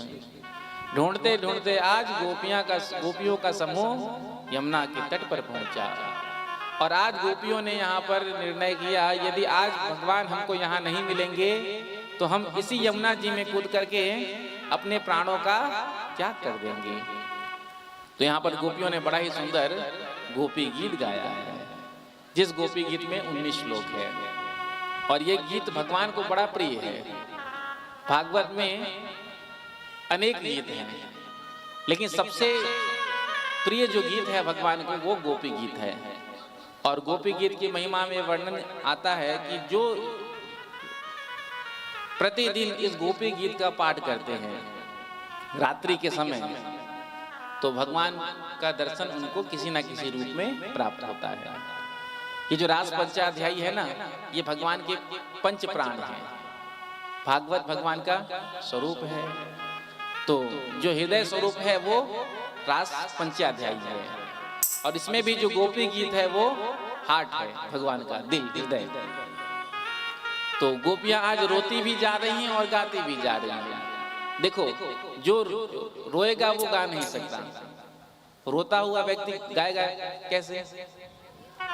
ढूंढते ढूंढते आज गोपियों का समूह यमुना के तट पर पहुंचा। और आज गोपियों ने यहाँ पर निर्णय किया, यदि आज भगवान हमको यहाँ नहीं मिलेंगे तो हम इसी यमुना जी में कूद करके अपने प्राणों का त्याग कर देंगे। तो यहाँ पर गोपियों ने बड़ा ही सुंदर गोपी गीत गाया है, जिस गोपी गीत में 19 श्लोक है। और ये गीत भगवान को बड़ा प्रिय है। भागवत में अनेक गीत हैं, लेकिन सबसे प्रिय जो गीत है भगवान को, वो गोपी गीत है। और गोपी गीत की महिमा में वर्णन आता है कि जो प्रतिदिन इस गोपी गीत का पाठ करते हैं रात्रि के समय, तो भगवान का दर्शन उनको किसी न किसी रूप में प्राप्त होता है। ये जो रास पंचाध्यायी है ना, ये भगवान के पंच प्राण हैं। भागवत भगवान का स्वरूप है, तो जो हृदय स्वरूप है वो रास पंचाध्यायी है। और इसमें भी जो गोपी गीत है वो हार्ट है, भगवान का दिल, हृदय। तो गोपियां आज रोती भी जा रही हैं और गाती भी जा रही हैं। देखो, जो रोएगा वो गा नहीं सकता, रोता हुआ व्यक्ति गाएगा कैसे?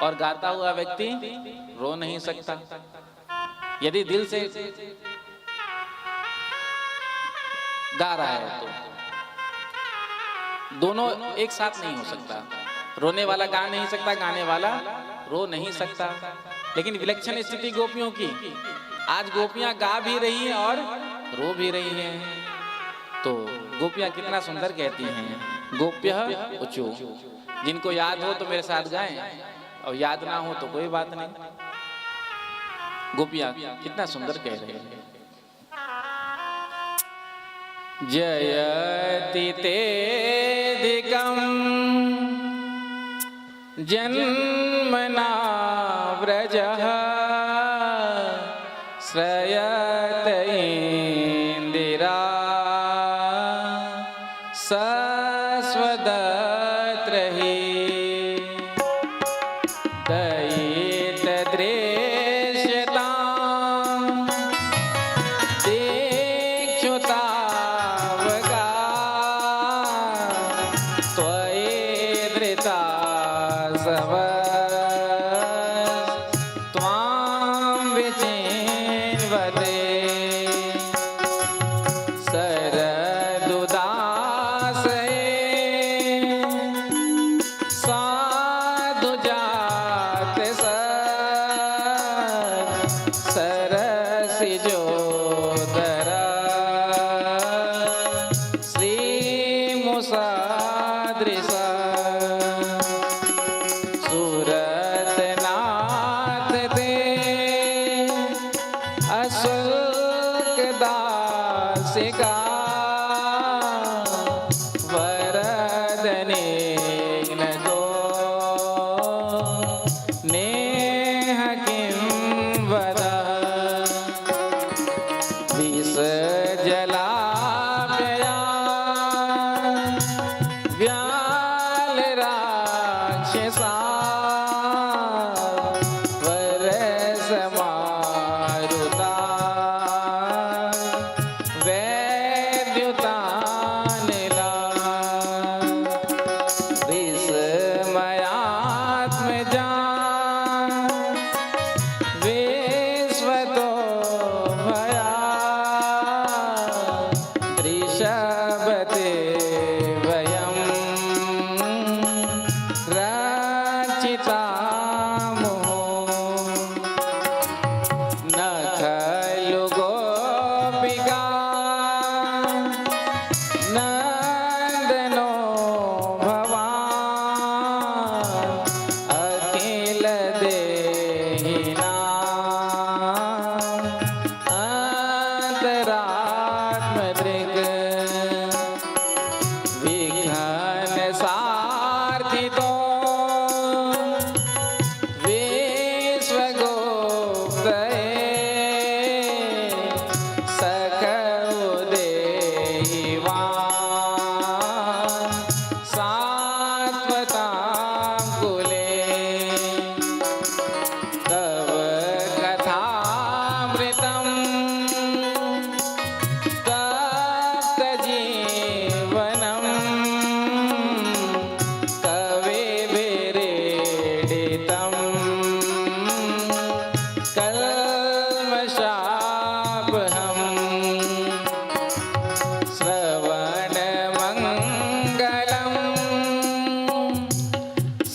और गाता हुआ व्यक्ति रो नहीं सकता। यदि दिल से गा रहा है तो दोनों एक साथ नहीं हो सकता। रोने वाला गा नहीं सकता, गाने वाला रो नहीं सकता। लेकिन विलक्षण स्थिति गोपियों की, आज गोपियां गा भी रही हैं और रो भी रही हैं। तो गोपियां कितना सुंदर कहती हैं, गोप्यः ऊचो। जिनको याद हो तो मेरे साथ गाएं, और याद ना हो तो कोई बात नहीं। गोपियां कितना सुंदर कह रहे हैं। जयति तेधिकं जन्मना व्रजः श्रयत इंदिरा सस्वदत्रहि दयितदृश्यतां दीक्षुतावगा त्वयिधृता त्वां विचिन्वते सरदुदासये साधुजात सरसिजोदरा श्रीमुसादृशा सूरतनाथ ते अशुल्कदासिका वरदने न दो नेह किं वदा विषजलाप्यया व्यालराक्षसा वरसमारुता वैद्युतानिला विस्मयात्मजा विश्वतो भया ऋषभते वयं रचितामो न खलु गोपिका नन्दनो भवान् अखिल देहिनाम् अन्तरात्मदृक् विघ्न सार्थितो विश्वगोप्तये सखौ देहिवान् सात्वतां कुले तव कथामृतं तप्तजीवनं कविभिरीडितं कल्मषापहम् श्रवणमङ्गलम्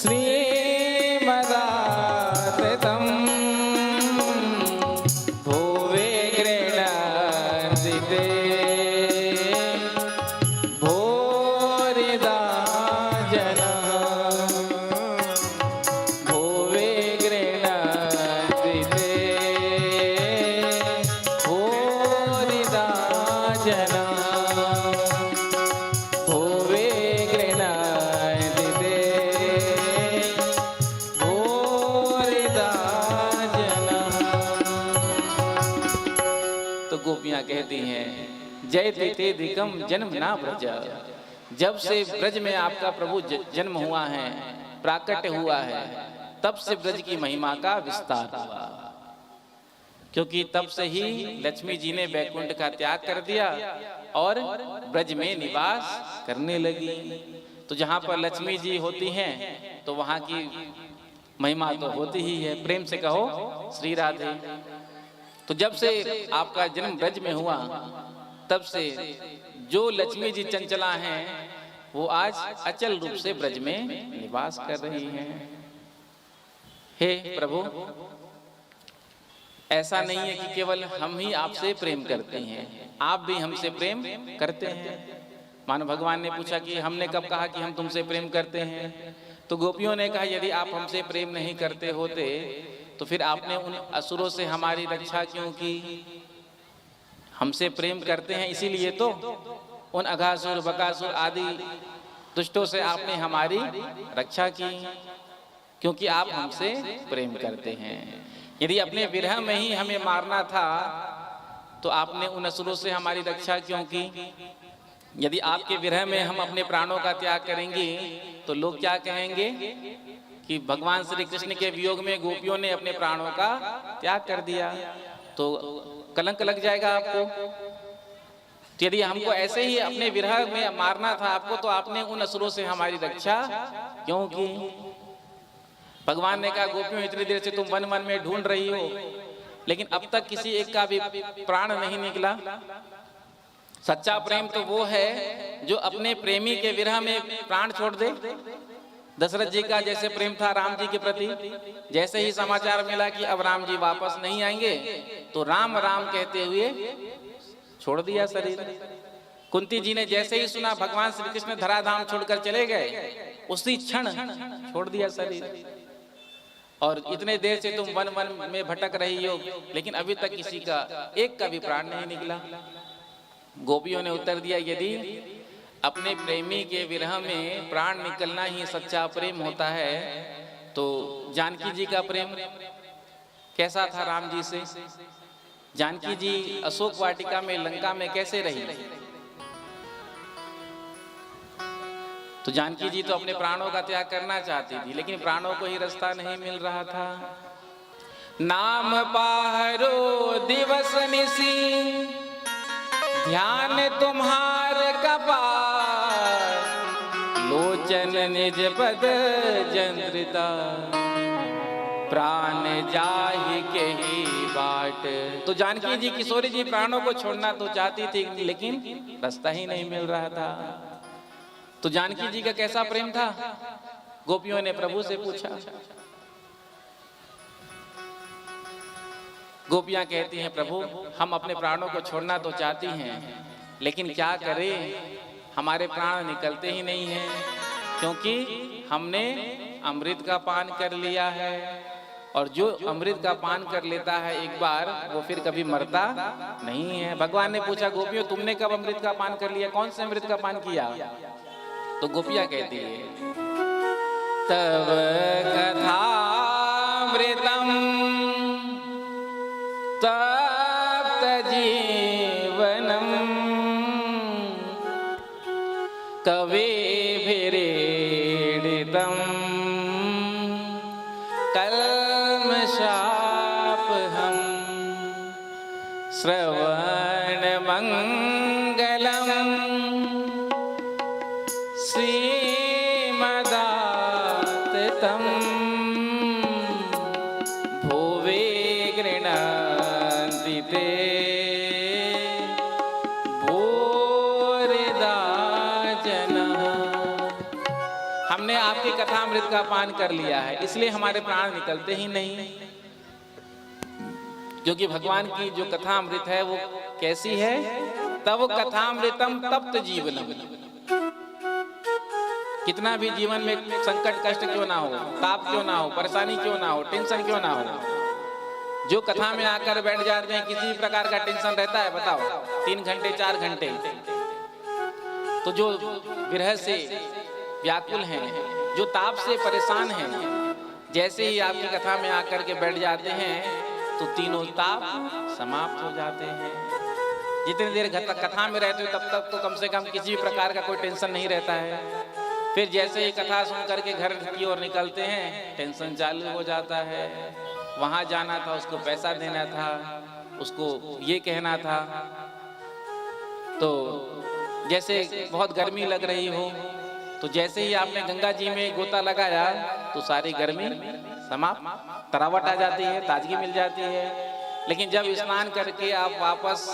श्रीमदाततं भुवे गृह्णाति ते भूरिदा जनः भुवे गृह्णाति ते भूरिदा जनः भुवे गृह्णाति ते भूरिदा जनः। तो गोपियां कहती हैं, जयति तेधिकं जन्म ना व्रज। जब से ब्रज में आपका प्रभु जन्म हुआ है, प्राकट्य हुआ है, तब से ब्रज की महिमा का विस्तार हुआ। क्योंकि तब से ही लक्ष्मी जी ने वैकुंठ का त्याग कर दिया और ब्रज में निवास करने लगी। तो जहाँ पर लक्ष्मी जी होती हैं तो वहाँ की महिमा तो होती ही है। प्रेम से कहो श्री राधे। तो जब से आपका जन्म ब्रज में हुआ तब से जो लक्ष्मी जी चंचला हैं वो आज अचल रूप से ब्रज में निवास कर रही हैं। हे प्रभु, ऐसा नहीं है कि केवल हम ही आपसे प्रेम करते हैं, आप भी हमसे प्रेम करते हैं। मानो भगवान ने पूछा कि हमने कब कहा कि हम तुमसे प्रेम करते हैं? तो गोपियों ने कहा यदि आप हमसे प्रेम नहीं करते होते तो फिर आपने उन असुरों से हमारी रक्षा क्यों की? हमसे प्रेम करते हैं इसीलिए तो उन अघासुर बकासुर आदि दुष्टों से आपने हमारी रक्षा की, क्योंकि आप हमसे प्रेम करते हैं। यदि अपने विरह में ही हमें मारना था तो आपने उन असुरों से हमारी रक्षा क्यों की? यदि आपके विरह में हम अपने प्राणों का त्याग करेंगे तो लोग क्या कहेंगे कि भगवान श्री कृष्ण के वियोग में गोपियों ने अपने प्राणों का त्याग कर दिया, तो कलंक लग जाएगा आपको। तो यदि हमको ऐसे ही अपने विरह में मारना था आपको तो आपने उन असुरों से हमारी रक्षा क्यों की? भगवान ने कहा गोपियों इतनी देर से तुम वन वन में ढूंढ रही हो लेकिन अब तक किसी एक का भी प्राण नहीं निकला। सच्चा प्रेम तो वो है जो अपने प्रेमी के विरह में प्राण छोड़ दे। दशरथ जी का जैसे प्रेम था राम जी के प्रति, जैसे ही समाचार मिला कि अब राम जी वापस नहीं आएंगे तो राम राम कहते हुए छोड़ दिया शरीर। कुंती जी ने जैसे ही सुना भगवान श्री कृष्ण धराधाम छोड़कर चले गए उसी क्षण छोड़ दिया शरीर। और इतने देर से तुम वन वन में भटक रही हो लेकिन अभी तक किसी का एक का भी प्राण नहीं निकला। गोपियों ने उत्तर दिया यदि अपने प्रेमी के विरह में प्राण निकलना ही सच्चा प्रेम होता है तो जानकी जी का प्रेम कैसा था राम जी से? जानकी जी अशोक वाटिका में लंका में कैसे रही? तो जानकी जी तो अपने प्राणों का त्याग करना चाहती थी लेकिन प्राणों को ही रास्ता नहीं मिल रहा था। नाम पाहरो दिवस निसी ध्यान तुम्हार कपार लोचन निज पद जंद्रिता प्राण जाहि के ही बाट। तो जानकी जी किशोरी जी प्राणों को छोड़ना तो चाहती थी लेकिन रास्ता ही नहीं मिल रहा था। तो जानकी जी का कैसा प्रेम था? गोपियों ने प्रभु से पूछा। गोपियां कहती हैं प्रभु हम अपने प्राणों को छोड़ना तो चाहती हैं लेकिन क्या करें, हमारे प्राण निकलते ही नहीं हैं क्योंकि हमने अमृत का पान कर लिया है और जो अमृत का पान कर लेता है एक बार वो फिर कभी मरता नहीं है। भगवान ने पूछा गोपियों तुमने कब अमृत का पान कर लिया? कौन से अमृत का पान किया? तो गोपियां कहती है तब कथामृतम तप्त जीवनम कविभिरीडितम कल्मषापहम श्रवण मंगलम श्रीमदाततम भुवे गृह्णान्ति ते भूरिदा जनाः। हमने आपकी कथामृत का पान कर लिया है इसलिए हमारे प्राण निकलते ही नहीं, क्योंकि भगवान की जो कथामृत है वो कैसी है? तब कथामृतम तप्त जीवनम। कितना भी जीवन में संकट कष्ट क्यों ना हो, ताप क्यों ना हो, परेशानी क्यों ना हो, टेंशन क्यों ना हो, जो कथा में आकर बैठ जाते हैं किसी प्रकार का टेंशन रहता है बताओ? 3 घंटे 4 घंटे। तो जो विरह से व्याकुल हैं, जो ताप से परेशान हैं, जैसे ही आपकी कथा में आकर के बैठ जाते हैं तो तीनों ताप समाप्त हो जाते हैं। जितनी देर कथा में रहते हो तब तक तो कम से कम किसी भी प्रकार का कोई टेंशन नहीं रहता है। फिर जैसे ही कथा सुन करके घर की ओर निकलते हैं टेंशन चालू हो जाता है। वहाँ जाना था, उसको पैसा देना था, उसको ये कहना था। तो जैसे बहुत गर्मी लग रही हो तो जैसे ही आपने गंगा जी में गोता लगाया तो सारी गर्मी समाप्त, तरावट आ जाती है, ताजगी मिल जाती है। लेकिन जब स्नान करके आप वापस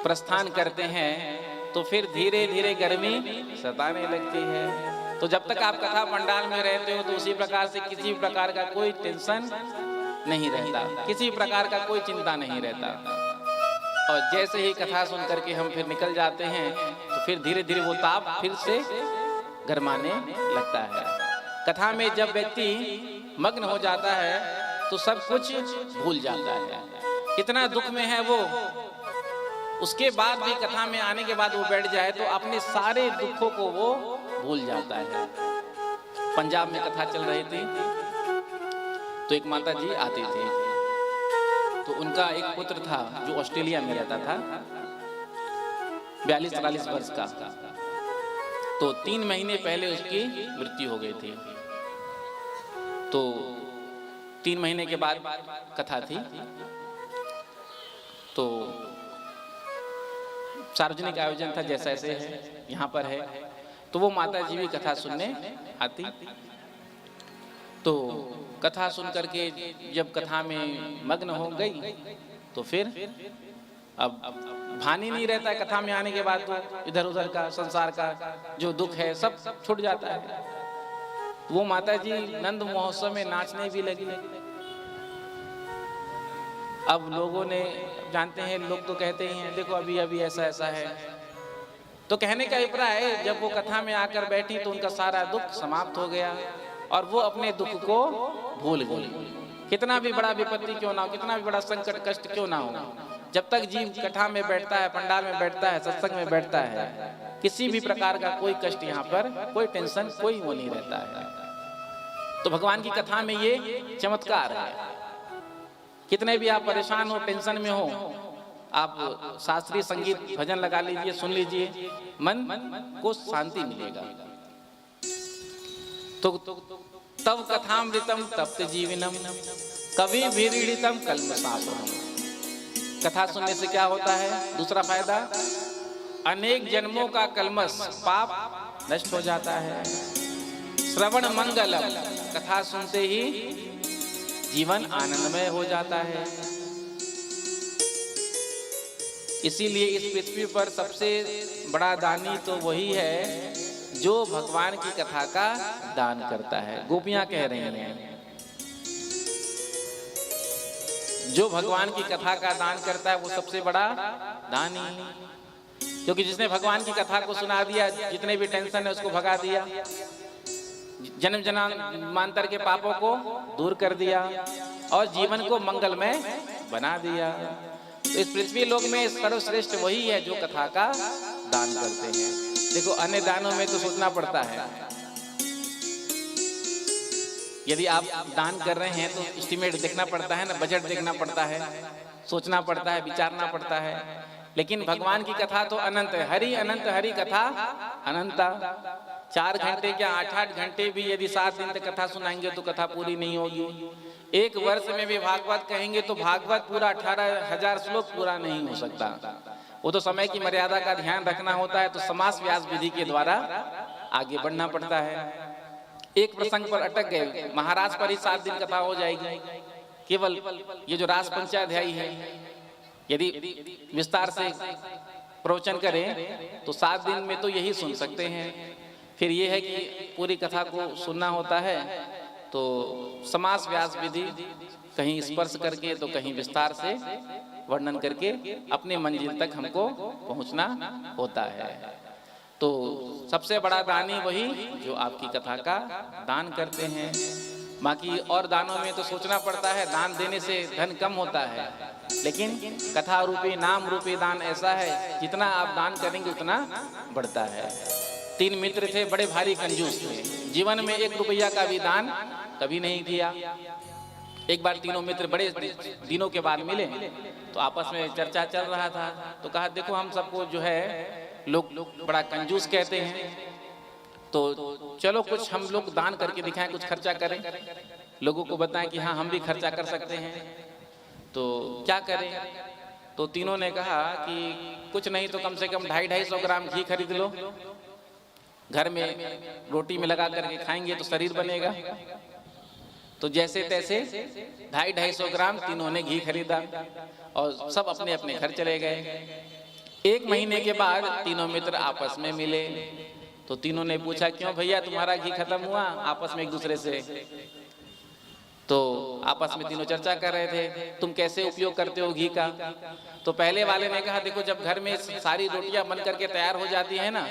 प्रस्थान करते हैं तो फिर धीरे धीरे गर्मी सताने लगती है। तो जब तक आप कथा पंडाल में रहते हो तो उसी प्रकार से किसी प्रकार का कोई टेंशन नहीं रहता, किसी प्रकार का कोई चिंता नहीं रहता। और जैसे ही कथा सुन करके हम फिर निकल जाते हैं तो फिर धीरे धीरे वो ताप फिर से गरमाने लगता है। कथा में जब व्यक्ति मग्न हो जाता है तो सब कुछ भूल जाता है, इतना दुख में है वो। उसके बाद भी कथा में आने के बाद वो बैठ जाए तो अपने सारे दुखों को वो भूल जाता है। पंजाब में कथा चल रही थी तो एक माता जी आती थी, तो उनका एक पुत्र था जो ऑस्ट्रेलिया में रहता था, 42-43 वर्ष का। तो 3 महीने पहले उसकी मृत्यु हो गई थी। तो 3 महीने के बाद कथा थी, तो सार्वजनिक आयोजन था जैसा ऐसे है यहाँ पर है। तो वो माता जी भी कथा सुनने आती। तो कथा सुन करके जब कथा में मग्न हो गई तो फिर अब भान ही नहीं रहता कथा में आने के बाद, तो इधर उधर का संसार का जो दुख है सब छूट जाता है। वो माता जी नंद महोत्सव में नाचने भी लगी। अब लोगों ने, जानते हैं लोग तो कहते ही हैं देखो अभी अभी ऐसा ऐसा है। तो कहने का अभिप्राय है जब वो कथा में आकर बैठी तो उनका सारा दुख समाप्त हो गया और वो अपने दुख को भूल गई। कितना भी बड़ा विपत्ति क्यों ना हो, कितना भी बड़ा संकट कष्ट क्यों ना हो, जब तक जीव कथा में बैठता है, पंडाल में बैठता है, सत्संग में बैठता है, किसी भी प्रकार का कोई कष्ट यहाँ पर, कोई टेंशन, कोई वो नहीं रहता है। तो भगवान की कथा में ये चमत्कार है। कितने भी आप परेशान हो, टेंशन में हो, आप शास्त्रीय संगीत भजन लगा लीजिए, सुन लीजिए, मन को शांति मिलेगा। तो तव कथामृतम तप्त जीवनम कवि भीड़ितम कल्मषापहम। कथा सुनने से क्या होता है? दूसरा फायदा, अनेक जन्मों का कल्मष पाप नष्ट हो जाता है। श्रवण मंगलम, कथा सुनते ही जीवन आनंदमय हो जाता है। इसीलिए इस पृथ्वी पर सबसे बड़ा दानी तो वही है जो भगवान की कथा का दान करता है। गोपियां कह रही हैं जो भगवान की कथा का दान करता है वो सबसे बड़ा दानी, क्योंकि जिसने भगवान की कथा को सुना दिया, जितने भी टेंशन है उसको भगा दिया, जन्म जन्मांतर के पापों को दूर कर दिया और जीवन को मंगलमय बना दिया। तो इस पृथ्वी लोक में सर्वश्रेष्ठ वही है जो कथा का दान करते हैं। देखो अन्य दानों में तो सोचना पड़ता है, यदि आप दान कर रहे हैं तो एस्टिमेट देखना पड़ता है ना, बजट देखना पड़ता है, सोचना पड़ता है, विचारना पड़ता है। लेकिन भगवान की कथा तो अनंत है, हरि अनंत, हरि कथा अनंता। 4 घंटे क्या 8-8 घंटे भी यदि 7 दिन तक कथा सुनाएंगे तो कथा पूरी नहीं होगी। 1 वर्ष में भी भागवत कहेंगे तो भागवत पूरा 18,000 श्लोक पूरा नहीं हो सकता। वो तो समय की मर्यादा का ध्यान रखना होता है। तो समास व्यास विधि के द्वारा आगे बढ़ना पड़ता है। एक प्रसंग पर अटक गए, महाराज पर ही 7 दिन कथा हो जाएगी। केवल ये जो रास पंचाध्यायी है, यदि विस्तार से प्रवचन करें तो 7 दिन में तो यही सुन सकते हैं। फिर ये है कि पूरी कथा को सुनना होता है तो समास व्यास विधि कहीं स्पर्श करके तो कहीं विस्तार से वर्णन करके अपने मंजिल तक हमको पहुंचना होता है। तो सबसे बड़ा दानी वही जो आपकी कथा का दान करते हैं। बाकी और दानों में तो सोचना पड़ता है, दान देने से धन कम होता है, लेकिन कथा रूपी नाम रूपी दान ऐसा है जितना आप दान करेंगे उतना बढ़ता है। 3 मित्र थे, बड़े भारी कंजूस थे, जीवन में 1 रुपया का भी दान कभी नहीं किया। एक बार तीनों मित्र बड़े दिनों के बाद मिले तो आपस में चर्चा चल रहा था। तो कहा देखो हम सबको जो है लोग बड़ा कंजूस कहते हैं, तो चलो कुछ हम लोग दान करके दिखाएं, कुछ खर्चा करें, लोगों को बताएं कि हाँ हम भी खर्चा कर सकते हैं। तो क्या करें? तो तीनों ने कहा कि कुछ नहीं तो कम से कम 250-250 ग्राम घी खरीद लो, घर में रोटी में लगा करके खाएंगे तो शरीर बनेगा। तो जैसे तैसे 250-250 ग्राम तीनों ने घी खरीदा और सब अपने अपने घर चले गए। 1 महीने के बाद तीनों मित्र आपस में मिले तो तीनों ने पूछा, क्यों भैया तुम्हारा घी खत्म हुआ? आपस में एक दूसरे से तो आपस में तीनों चर्चा कर रहे थे, तुम कैसे उपयोग करते हो घी का? तो पहले वाले ने कहा, देखो जब घर में सारी रोटियां बन करके तैयार हो जाती है ना,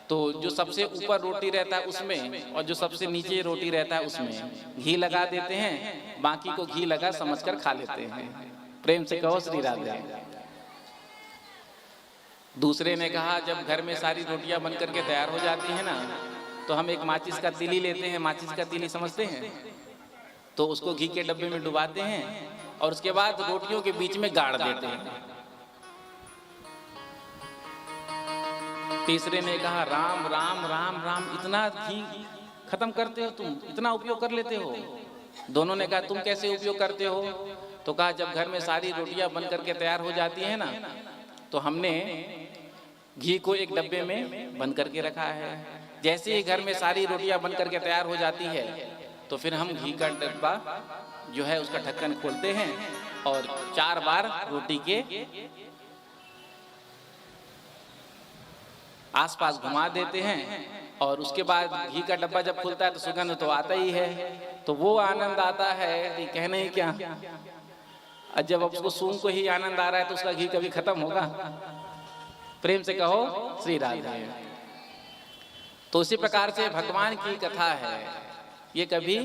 तो जो सबसे ऊपर रोटी रहता है उसमें और जो सबसे नीचे रोटी रहता है उसमें घी लगा देते हैं, बाकी को घी लगा समझकर खा लेते हैं। प्रेम से कहो श्री राधे। दूसरे ने कहा, जब घर में सारी रोटियां बन करके तैयार हो जाती है ना, तो हम एक माचिस का तीली लेते हैं, माचिस का तीली समझते हैं, तो उसको घी के डब्बे में डुबाते हैं और उसके बाद रोटियों के बीच में गाड़ देते हैं। तीसरे ने कहा, राम राम राम राम, इतना घी खत्म करते हो तुम, इतना उपयोग कर लेते हो? दोनों ने कहा, तुम कैसे उपयोग करते हो? तो कहा, जब घर में सारी रोटियां बन करके तैयार हो जाती है ना, तो हमने घी को एक डब्बे में बंद करके रखा है। जैसे ही घर में सारी रोटियां बन करके तैयार हो जाती है तो फिर हम घी का डब्बा जो है उसका ढक्कन खोलते हैं और 4 बार रोटी के आसपास घुमा देते हैं और उसके बाद घी का डब्बा जब खुलता है तो सुगंध तो आता ही है, तो वो आनंद आता है कि कहने ही क्या। और जब उसको सूंघ को ही आनंद आ रहा है तो उसका घी कभी खत्म होगा? प्रेम से कहो श्री राधे। तो उसी प्रकार से भगवान की कथा है, ये कभी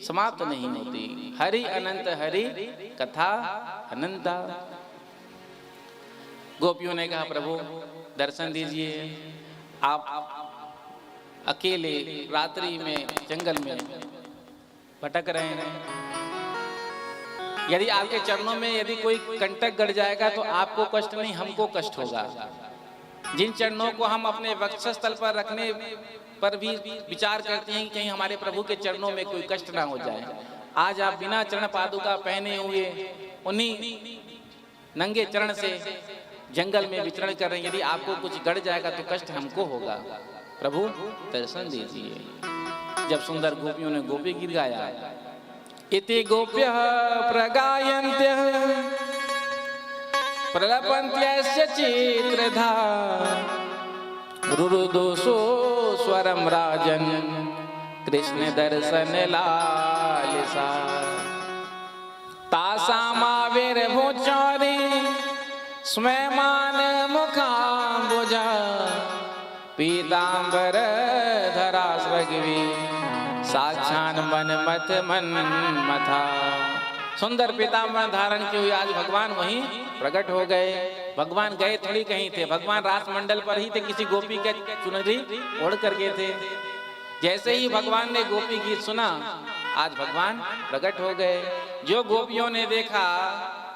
समाप्त नहीं होती। हरि अनंत हरि कथा अनंता। गोपियों ने कहा, प्रभु दर्शन दीजिए, आप अकेले रात्रि में जंगल में भटक रहे हैं, यदि आपके चरणों में यदि कोई कंटक गड़ जाएगा तो आपको कष्ट नहीं, हमको कष्ट होगा। जिन चरणों को हम अपने वक्षस्थल पर रखने पर भी विचार करते हैं कि कहीं हमारे प्रभु के चरणों में कोई कष्ट ना हो जाए, आज आप बिना चरण पादुका पहने हुए उन्हीं नंगे चरण से जंगल में विचरण कर रहे हैं, यदि आपको कुछ गड़ जाएगा तो कष्ट हमको होगा। प्रभु दर्शन दीजिए। जब सुंदर गोपियों ने गोपी गीत गाया, इति गोप्यः प्रगायन्त्यः प्रलपन्त्यस्य चित्रधा रुरुदोषो स्वरं राजन् कृष्ण दर्शन लालिसा तासामाविर्भुचौरि स्मयमान मुखाम्बुजा पीताम्बर धरा स्रग्वी साक्षान मनमथ मन्मथा। सुंदर पीताम्बर धारण किए हुए आज भगवान वहीं प्रकट हो गए। भगवान गए थोड़ी कहीं थे, भगवान रासमंडल पर ही थे, किसी गोपी के चुनरी ओढ़ करके थे। जैसे ही भगवान ने गोपी गीत सुना, आज भगवान प्रकट हो गए। जो गोपियों ने देखा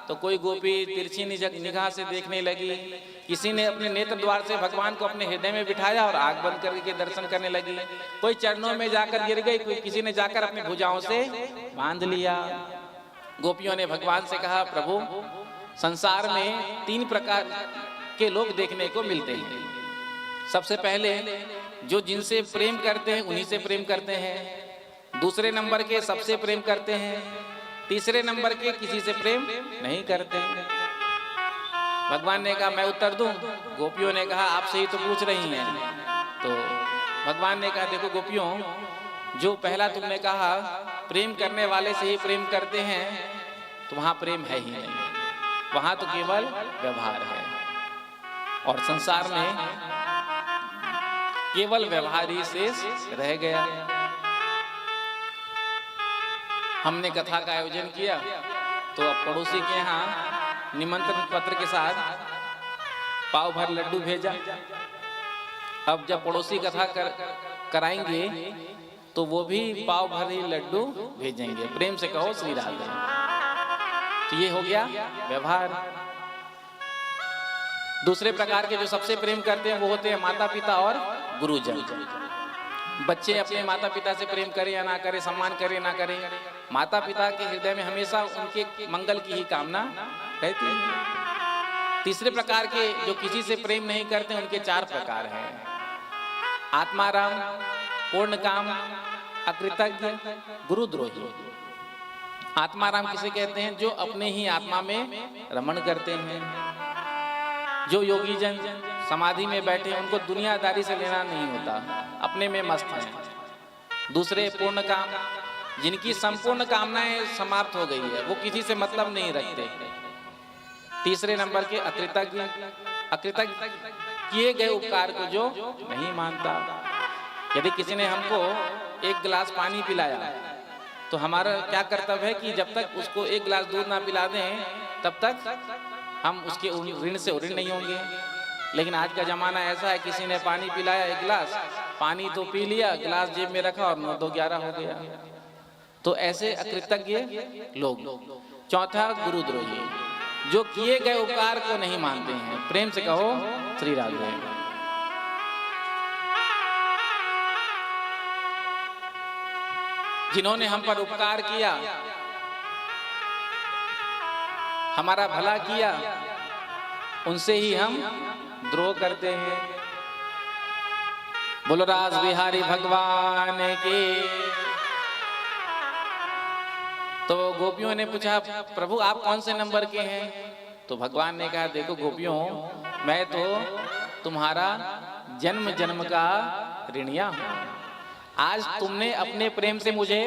तो कोई गोपी तिरछी निगाह से देखने लगी, किसी ने अपने नेत्र द्वार से भगवान को अपने हृदय में बिठाया और आंख बंद करके दर्शन करने लगी, कोई चरणों में जाकर गिर गई, कोई किसी ने जाकर अपनी भुजाओं से बांध लिया। गोपियों ने भगवान से कहा, प्रभु संसार में 3 प्रकार के लोग देखने को मिलते हैं। सबसे पहले जो जिनसे प्रेम करते हैं उन्हीं से प्रेम करते हैं, दूसरे नंबर के सबसे प्रेम करते हैं, तीसरे नंबर के किसी से प्रेम नहीं करते। भगवान ने कहा, मैं उत्तर दूं? गोपियों ने कहा, आपसे ही तो पूछ रही हैं। तो भगवान ने कहा, देखो गोपियों, जो पहला तुमने कहा प्रेम करने वाले से ही प्रेम करते हैं, तो वहां प्रेम है ही नहीं, वहां तो केवल व्यवहार है। और संसार में केवल व्यवहार ही शेष रह गया। हमने कथा का आयोजन किया तो अब पड़ोसी के यहाँ निमंत्रण पत्र के साथ पाव भर लड्डू भेजा। अब जब पड़ोसी कथा कराएंगे तो वो भी पाव भर ही लड्डू भेजेंगे। प्रेम से कहो श्री राधे। तो ये हो गया व्यवहार। दूसरे प्रकार के जो सबसे प्रेम करते हैं वो होते हैं माता पिता और गुरुजन। बच्चे अपने माता पिता से प्रेम करें या ना करें, सम्मान करें ना करें, माता पिता के हृदय में हमेशा उनके मंगल की ही कामना रहती है। तीसरे प्रकार के जो किसी से प्रेम नहीं करते, उनके 4 प्रकार हैं। आत्माराम, पूर्ण काम, अकृतज्ञ, गुरुद्रोही। आत्माराम किसे कहते हैं? जो अपने ही आत्मा में रमण करते हैं। जो योगी जन समाधि में बैठे हैं, उनको दुनियादारी से लेना नहीं होता, अपने में मस्त हैं। दूसरे पूर्ण काम, जिनकी संपूर्ण कामनाएं समाप्त हो गई है, वो किसी से मतलब नहीं रखते। तीसरे नंबर के अकृतज्ञ, अकृतज्ञ किए गए उपकार को जो नहीं मानता। यदि किसी ने हमको एक गिलास पानी पिलाया तो हमारा क्या कर्तव्य है कि जब तक उसको एक गिलास दूध ना पिला दें तब तक हम उसके ऋण से ऋण नहीं होंगे। लेकिन आज का जमाना ऐसा है, किसी ने पानी पिलाया एक गिलास, पानी तो पी लिया, गिलास जेब में रखा और 9 2 11 हो गया। तो ऐसे अकृतज्ञ लोग। चौथा, गुरुद्रोही, जो किए गए उपकार को नहीं मानते हैं। प्रेम से कहो श्री राधे। जिन्होंने हम पर उपकार किया, हमारा भला किया, उनसे ही हम द्रोह करते हैं। बोलो रास बिहारी भगवान की। तो गोपियों ने पूछा, प्रभु आप कौन से नंबर के हैं? तो भगवान ने कहा, देखो गोपियों, मैं तो तुम्हारा जन्म जन्म का ऋणिया हूं। आज तुमने अपने प्रेम से मुझे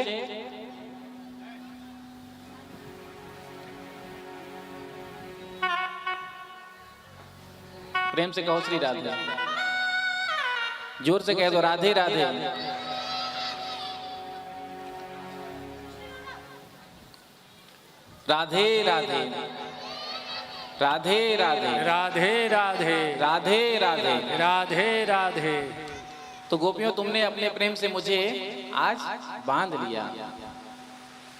प्रेम से कहो श्री राधे। जोर से कह दो राधे राधे। राधे राधे राधे राधे राधे राधे राधे राधे राधे राधे। तो गोपियों, तुमने अपने प्रेम से मुझे आज बांध लिया।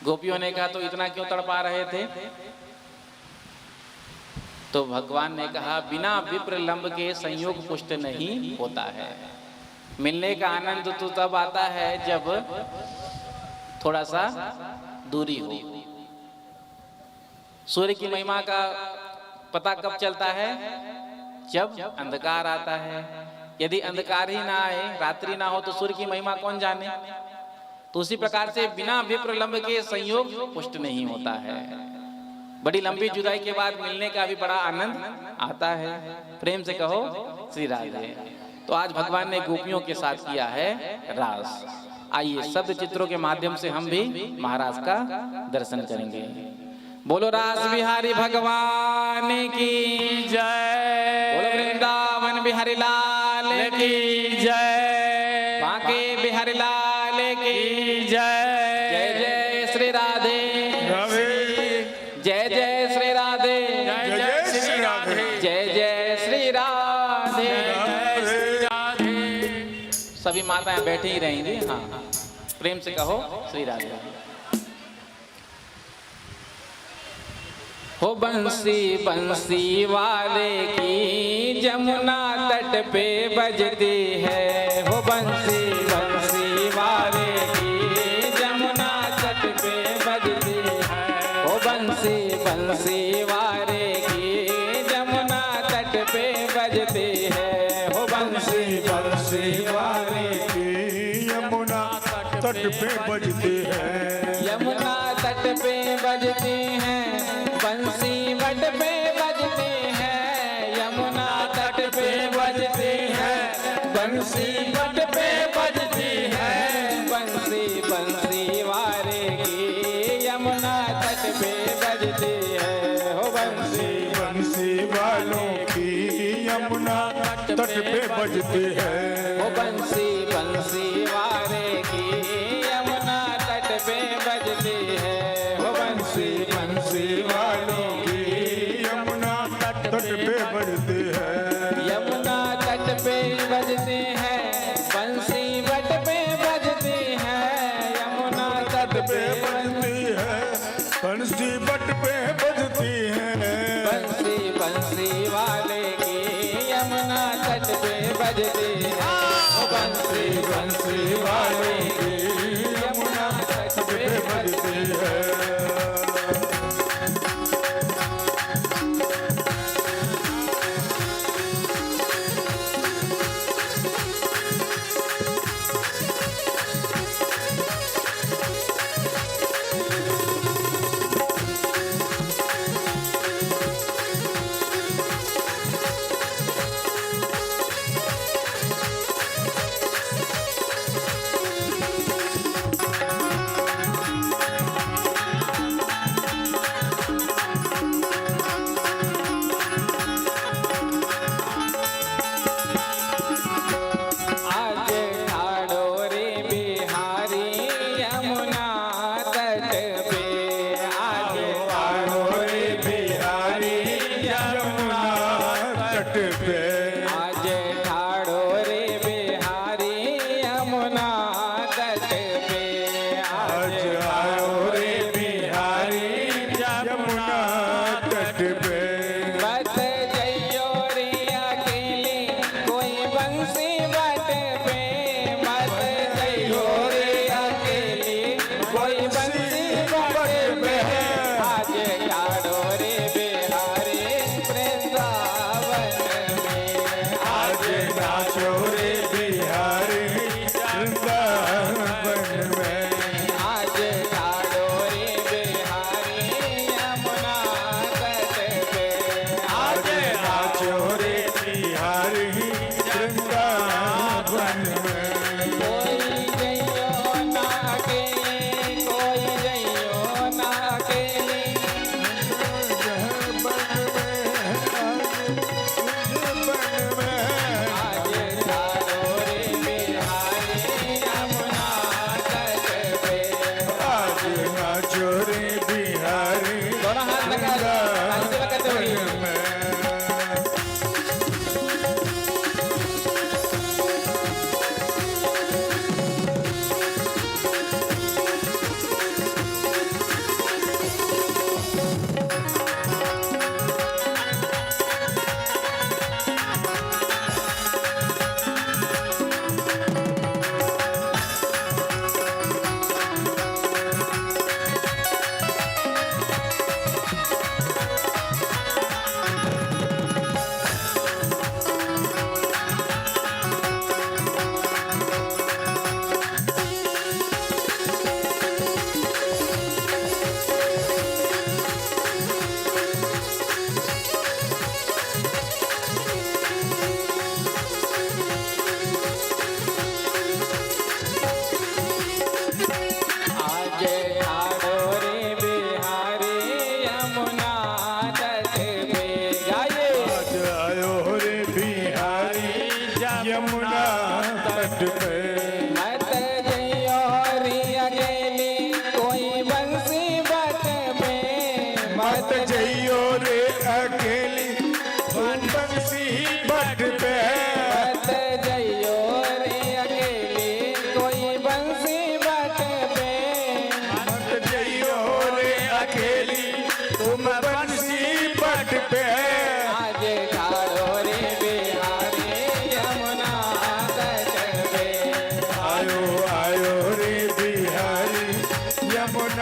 गोपियों ने कहा, तो इतना क्यों तड़पा रहे थे? तो भगवान ने कहा, बिना विप्र लंब के संयोग पुष्ट नहीं होता है। मिलने का आनंद तो तब आता है जब थोड़ा सा दूरी हो। सूर्य की महिमा का पता कब चलता है? जब अंधकार आता है। यदि अंधकार ही ना आए, रात्रि ना हो, तो सूर्य की महिमा कौन जाने? तो उसी प्रकार से बिना विप्र लंब के संयोग पुष्ट नहीं होता है। बड़ी लंबी जुदाई के बाद मिलने का भी बड़ा आनंद आता है। प्रेम से कहो श्री राधे। तो आज भगवान ने गोपियों के साथ किया है रास। आइए शब्द चित्रों के माध्यम से हम भी महाराज का दर्शन करेंगे। बोलो रास बिहारी भगवान की जय। बोलो वृंदावन बिहारी लाल की जय। बांके बिहारी लाल की जय। जय जय श्री राधे। जय जय श्री राधे। जय जय श्री राधे। जय जय श्री राधे। जय राधे। सभी माताएं बैठी ही रहेंगी। हाँ, प्रेम से कहो श्री राधे। हो बंसी बंसी वाले की जमुना तट पे बजती है। हो बंसी बंसी वाले की जमुना तट पे बजती है। हो बंसी बंसी वाले की जमुना तट पे बजती है। हो बंसी बंसी वाले की यमुना तट पे बजती है। यमुना तट पे बजती है। बंसी बट पे बजती है। यमुना तट पे बजती है। बंसी बट पे बजती है। बंसी बंसी वारे की यमुना तट पे बजती है। हो बंसी बंसी वालों की यमुना तट पे बजती है। हो बंसी बंसी वारे की यमुना तट पे बजती है। हो बंसी बंसी वालों की यमुना तट पे बजती है। यमुना तट पे बजती है। बंसी बट पे बजती है। यमुना तट पे बजती है। बंसी बट पे बजती है। बंसी बंसी वाले की यमुना तट पे बजती है। ओ बंसी बंसी वाले की यमुना तट पे बजती है।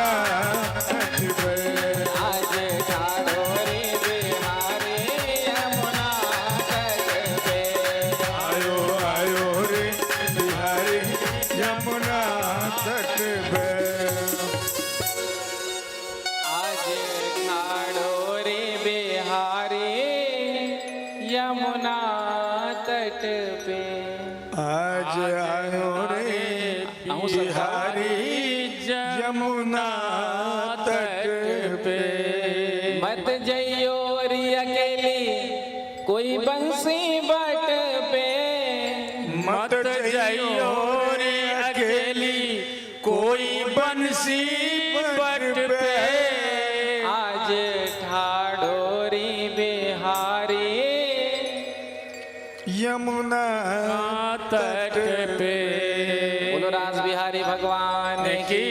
यमुना तट पे आज ठाड़ो रे बिहारी यमुना तट पे आयो आयो रे बिहारी यमुना तट पे आज ठाड़ो रे बिहारी यमुना तट पे आज आयो रे बिहारी यमुना तट पे मत जइयो रे अकेली कोई बंसी बट पे मत जाइयो रे अकेली कोई बंसी बट पे आज ठाड़ो रे बिहारी यमुना तट पे बोलो रास बिहारी भगवान की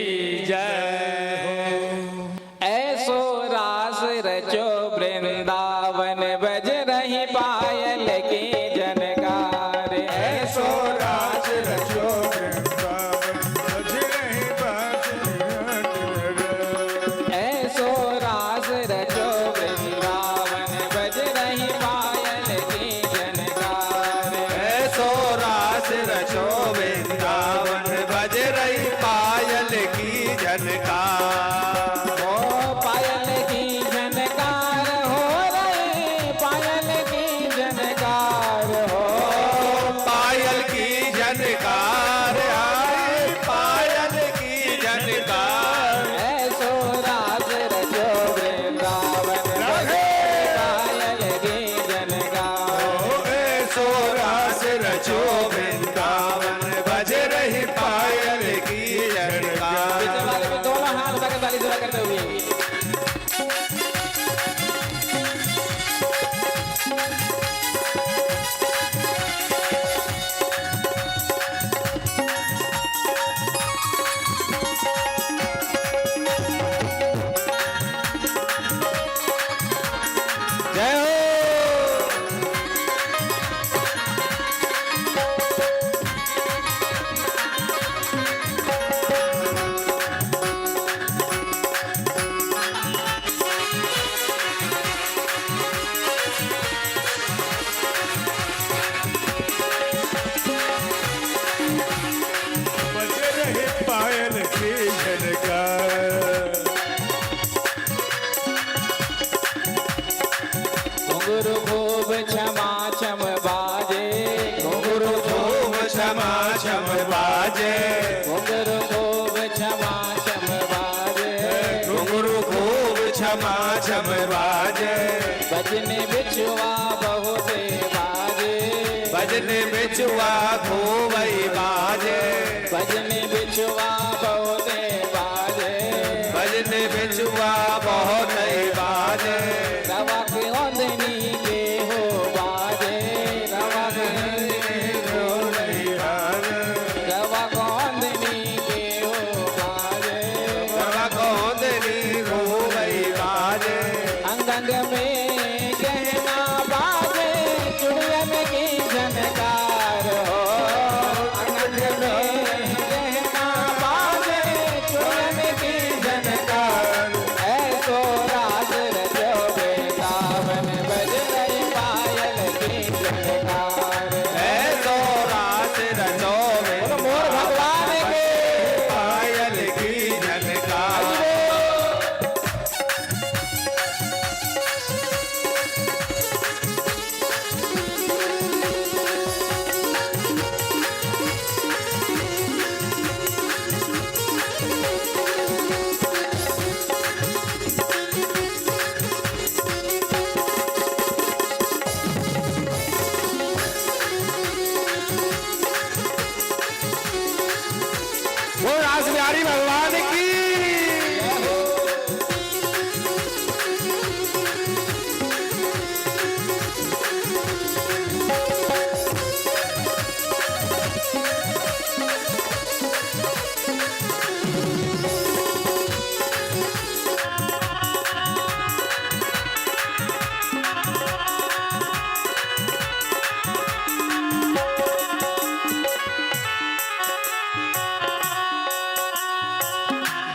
ऐसो रास रचो वृंदावन बज रही पायल की जनकार ऐसो राज रचो वृंदावन बज रही बांसुरी। ऐसो रास रचो वृंदावन बज रही पायल की जनकार ऐसो रास रचो वृंदावन बज रही पायल की झनकार ओ पायल की झनकार हो रही पायल की झनकार हो पायल की झनकार आए पायल की झनकार ऐसो रास रचो वृंदावन बजे पायल की झनकार ऐसो रास रचो वृंदावन बज रही पायल की झनकार पीछे वाले भी दोनों हाथ उठा के ताली जुड़ा करते हुए जय हो बज रही पायल की झनकार घुंघरू खूब क्षमा क्षम बाजे घुंघरू खूब क्षमा क्षम बाजे घुंघरू खूब क्षमा क्षम बाजे घुंघरू खूब क्षमा क्षम बाजे बजने बिछुआ बहुत बाजे भजन बिछुआ खूब बाजे बजने बिछुआ बहुत बाजे भजन बिछुआ बहुत बाजे रवा के ओंदनी के हो बाजे रवा के रवा को ओंदनी के हो बाजे अंग अंग में गहना बाजे चुड़ियन की झनकार हो अंग अंग में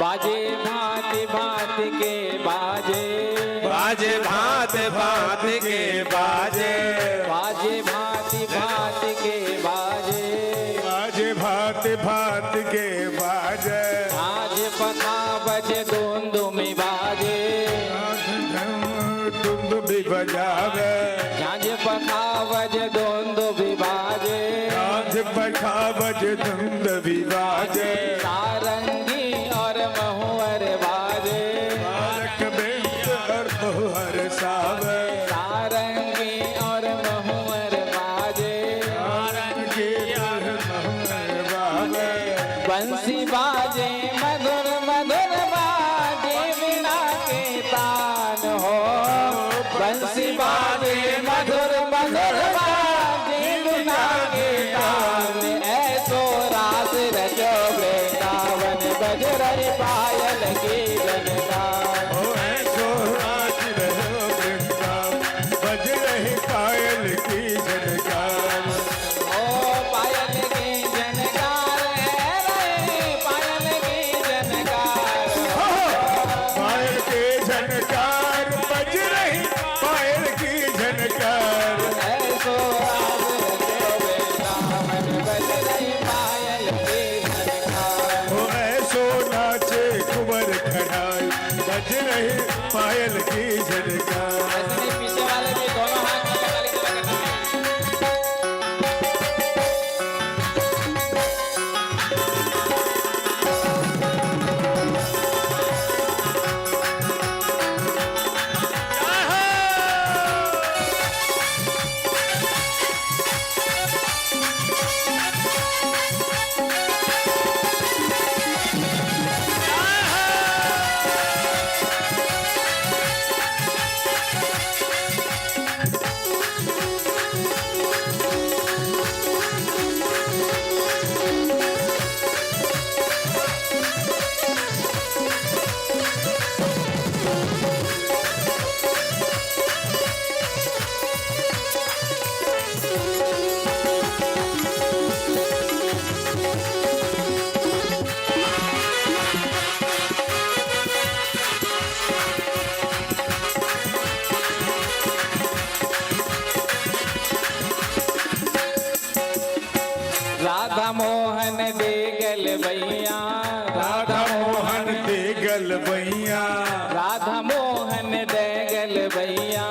बाजे भांति भांति के बाजे, बाजे भांत भांत के बाजे, बाजे भांति भांति के बाजे, बाजे भांत भांत के बाजे, आज पखा बजे दुमदुमी बाजे, तुम भी बजावे, आज पखा बजे दुमदुमी बाजे, आज पखा बजे तुम भी बाजे, सारंगी और महुअर बाजे, बालक बेंत और बहुहर सावे, सारंगी और महुअर बाजे, सारंगी और बहुहर बावे, बंसी बाजे मधुर मधुर बाजे वीणा के तान हो, बंसी बाजे मधुर मधुर बाजे वीणा के तान, ऐसो रास रचो वृंदावन बज रही पायल की जनगान, ओ ऐसो नाच रहो वृंदावन, बज रही पायल की झनकार, ओ पायल की जनकार है रे, पायल की जनकार, पायल के झनकार, बज रही पायल की झनकार, ऐसो रास रचो वृंदावन बज रही पायल की जनकार, ओ ऐसो नाचे कुंवर खड़ाई, बज रही पायल की झनकार, ऐसे नहीं, पीछे वाले भी दोनों हाथ में ताली करना है। राधा मोहन देगल भैया, राधा मोहन देगल भैया, राधा मोहन देगल भैया,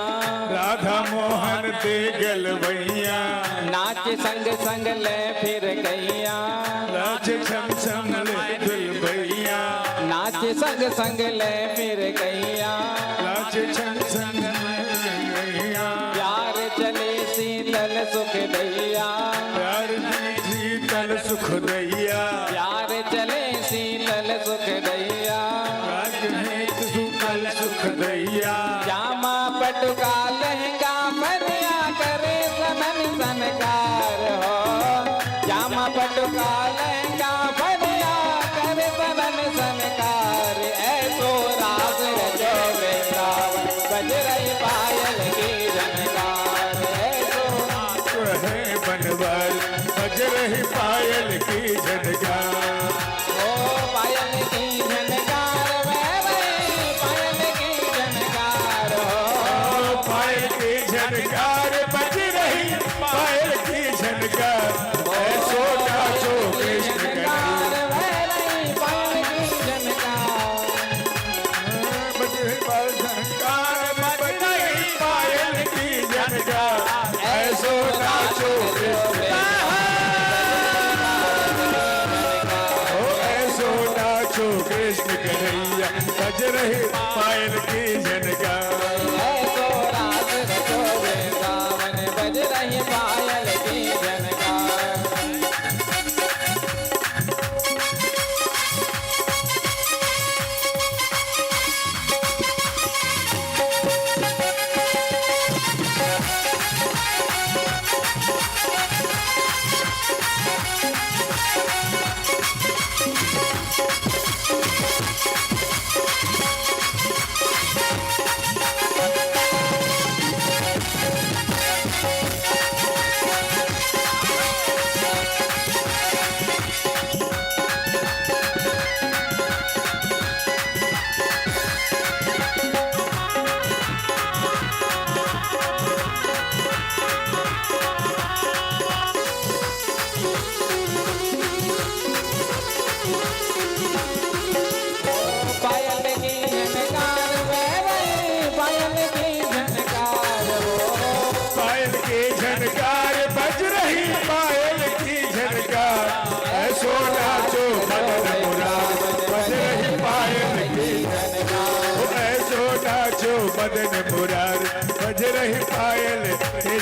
राधा मोहन देगल भैया, नाच संग संग ले फिर गैया, नाच छम छम ले दिल भैया, नाच संग संग ले फिर गैया, नाच छम छम ले भैया, प्यार चले शीतल सुख दैया, प्यार जी तल सुख दैया, प्यार चले शीतल सुख दैया, राजनीत सुकल सुख दैया, जामा पटुका लहंगा बनिया करे सनन सनकार हो, जामा पटुका लहंगा बनिया करे सनन सनकार, ऐसो रास रचो वृंदावन बज रही पायल की झनकार, ऐसो रहे बनवाल, बज रही पायल की झनकार, ओ पायल की झनकार वे रे, पायल की झनकार हो, पायल की झनकार, बज रही पायल की झनकार, ऐसो नाचो कृष्ण कन्हैया, बज रही पायल झनकार, बज रही पायल की झनकार, ऐसो नाचो कृष्ण, ओ ऐसो नाचो कृष्ण कन्हैया, बज रही पायल की झनकार, बज रही पायल की झनकार,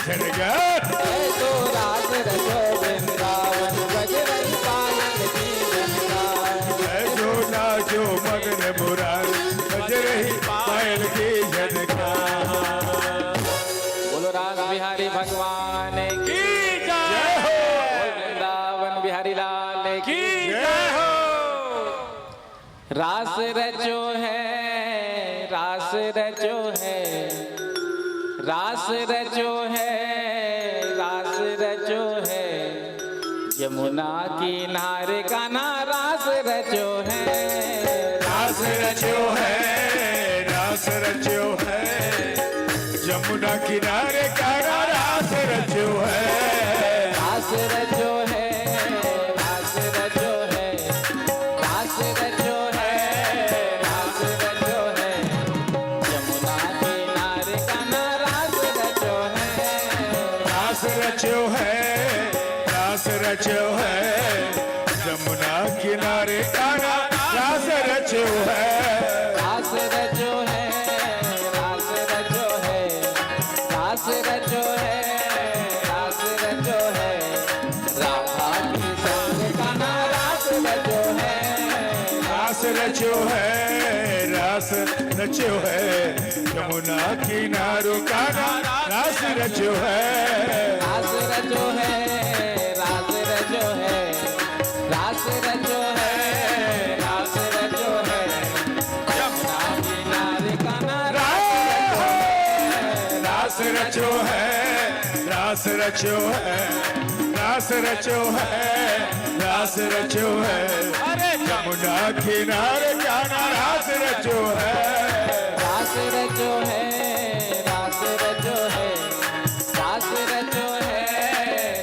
झनकार ऐसो रास रचो वृंदावन बज रही पायल की झनकार। ऐसो नाचो मगन मुरारी बज रही पायल की झनकार। बोलो रास बिहारी भगवान की जय हो वृंदावन बिहारी लाल की जय हो। रास रचो है, रास रचो है, रास रचो है, रास रचो है, यमुना किनारे का ना रास रचो है। रास रचो है, रास रचो है, यमुना किनारे का रास रचो है। रास रचो है, रास रचो है, रास रचो है, रास रचो है, यमुना किनारे का ना रास रचो है। रास रचो है, रास रचो है, यमुना किनारे का रास रचो है। रास रचो है, रास रचो है, रास रचो है, रास रचो है, राधा की संग का ना रास रचो है। रास रचो है, रास रचो है, यमुना किनारों का रास रचो है। रास रचो है, रास रचो है, रास रचो है, रास रचो है, यमुना किनारे का ना रास रचो है, रास रचो है, रास रचो है, रास रचो है, यमुना किनारे का रास रचो है। रास रचो है, रास रचो है, रास रचो है,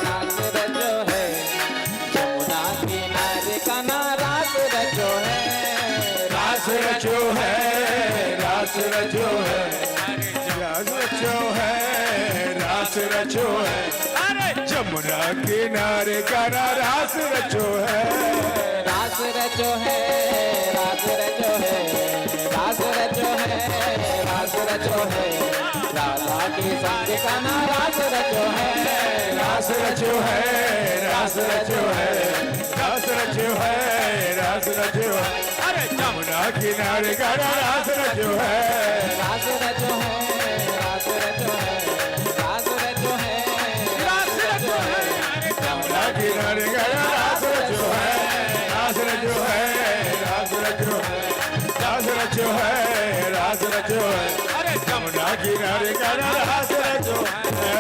रास रचो है, यमुना किनारे का ना रास रचो है। रास रचो है, रास रचो है, रास रचो है, रास रचो है, यमुना किनारे का रास रचो है। रास रचो है, रास रचो है, रास रचो है, रास रचो है, राधा की संग का ना रास रचो है। रास रचो है, रास रचो है, रास रचो है, रास रचो है, यमुना किनारे का रास रचो है। रास रचो है, रास रचो है, रास रचो है, रास रचो है, यमुना किनारे का रास रचो है। रास रचो है, रास रचो है, रास रचो है, रास रचो है, यमुना किनारे का रास रचो है।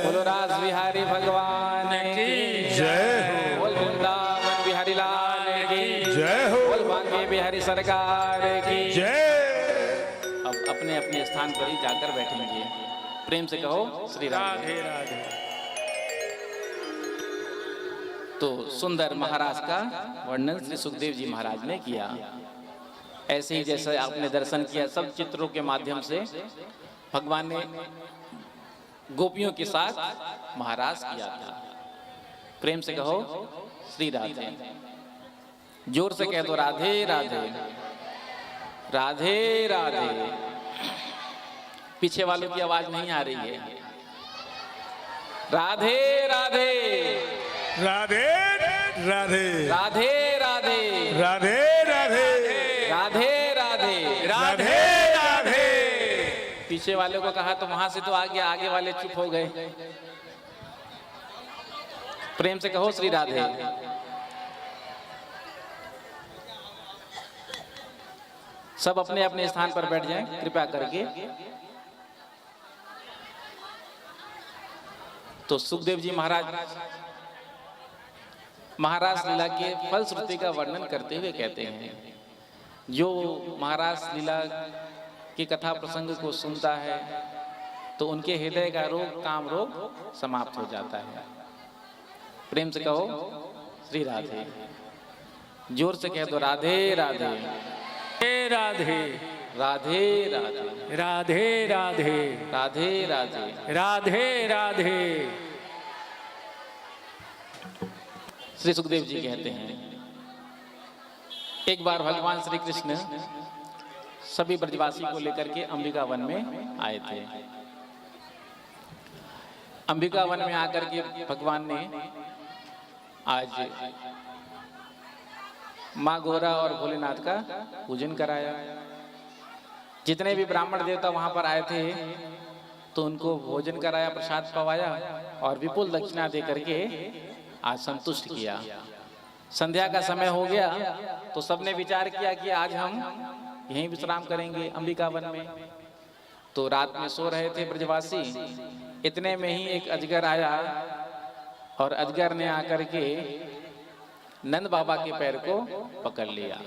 बोलो रास बिहारी भगवान की जय हो, बोल वृंदावन बिहारी लाल की जय हो, बोल बांके बिहारी सरकार की जय। अब अपने अपने स्थान पर ही जाकर बैठेंगे। प्रेम से कहो श्री राधे राधे। तो सुंदर महाराज का वर्णन श्री सुखदेव जी महाराज ने किया। ऐसे ही जैसे आपने दर्शन किया सब चित्रों के माध्यम से भगवान ने गोपियों के साथ महाराज किया था। प्रेम से कहो श्री राधे। जोर से कह दो राधे राधे, राधे राधे। पीछे वालों की आवाज नहीं आ रही है। राधे राधे, राधे राधे, राधे राधे, राधे राधे, राधे राधे, राधे राधे। पीछे वाले को कहा तो वहां से तो आ गया, आगे वाले चुप हो गए। प्रेम से कहो श्री राधे। सब अपने अपने स्थान पर बैठ जाएं कृपया करके। तो सुखदेव जी महाराज लीला के फलश्रुति का वर्णन करते हुए कहते हैं, जो महाराज लीला की कथा प्रसंग को सुनता है तो उनके हृदय का रोग, काम रोग समाप्त हो जाता है। प्रेम से कहो श्री राधे। जोर से कह दो राधे राधे, राधे राधे राधे, राधे राधे, राधे राधे, राधे राधे। श्री सुखदेव जी कहते हैं, एक बार भगवान श्री कृष्ण सभी ब्रजवासी को लेकर के अंबिका वन में आए थे। अंबिका वन में आकर के भगवान ने आज माँ गौरा और भोलेनाथ का पूजन कराया। जितने भी ब्राह्मण देवता वहां पर आए थे तो उनको भोजन कराया, प्रसाद पवाया और विपुल दक्षिणा दे करके आज संतुष्ट किया। संध्या का समय हो गया तो सबने विचार किया कि आज हम यहीं विश्राम करेंगे अंबिका वन में। तो रात में सो रहे थे ब्रजवासी, इतने में ही एक अजगर आया और अजगर ने आकर के नंद बाबा के पैर को पकड़ लिया।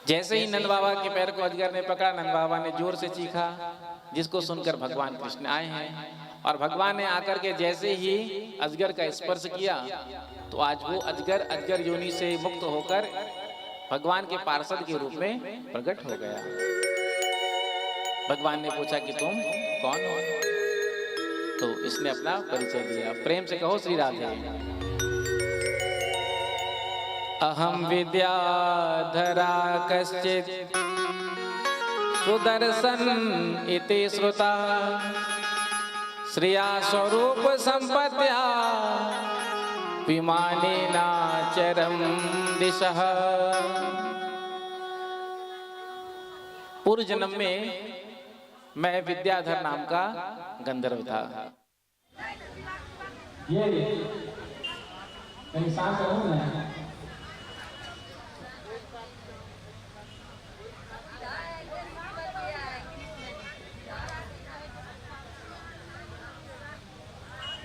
जैसे ही नंद बाबा के पैर को अजगर ने पकड़ा, नंद बाबा ने जोर से चीखा, जिसको सुनकर भगवान कृष्ण आए हैं और भगवान ने आकर के जैसे ही अजगर का स्पर्श किया तो आज वो अजगर योनि से मुक्त होकर भगवान के पार्षद के रूप में प्रकट हो गया। भगवान ने पूछा कि तुम कौन हो? तो इसने अपना परिचय दिया। प्रेम से कहो श्री राधे। अहम विद्याधरा कश्चित् सुदर्शन इति श्रुता श्रिया स्वरूप संपत्त्या विमानेना चरम दिशः। पूर्व जन्म में मैं विद्याधर नाम का गंधर्व था।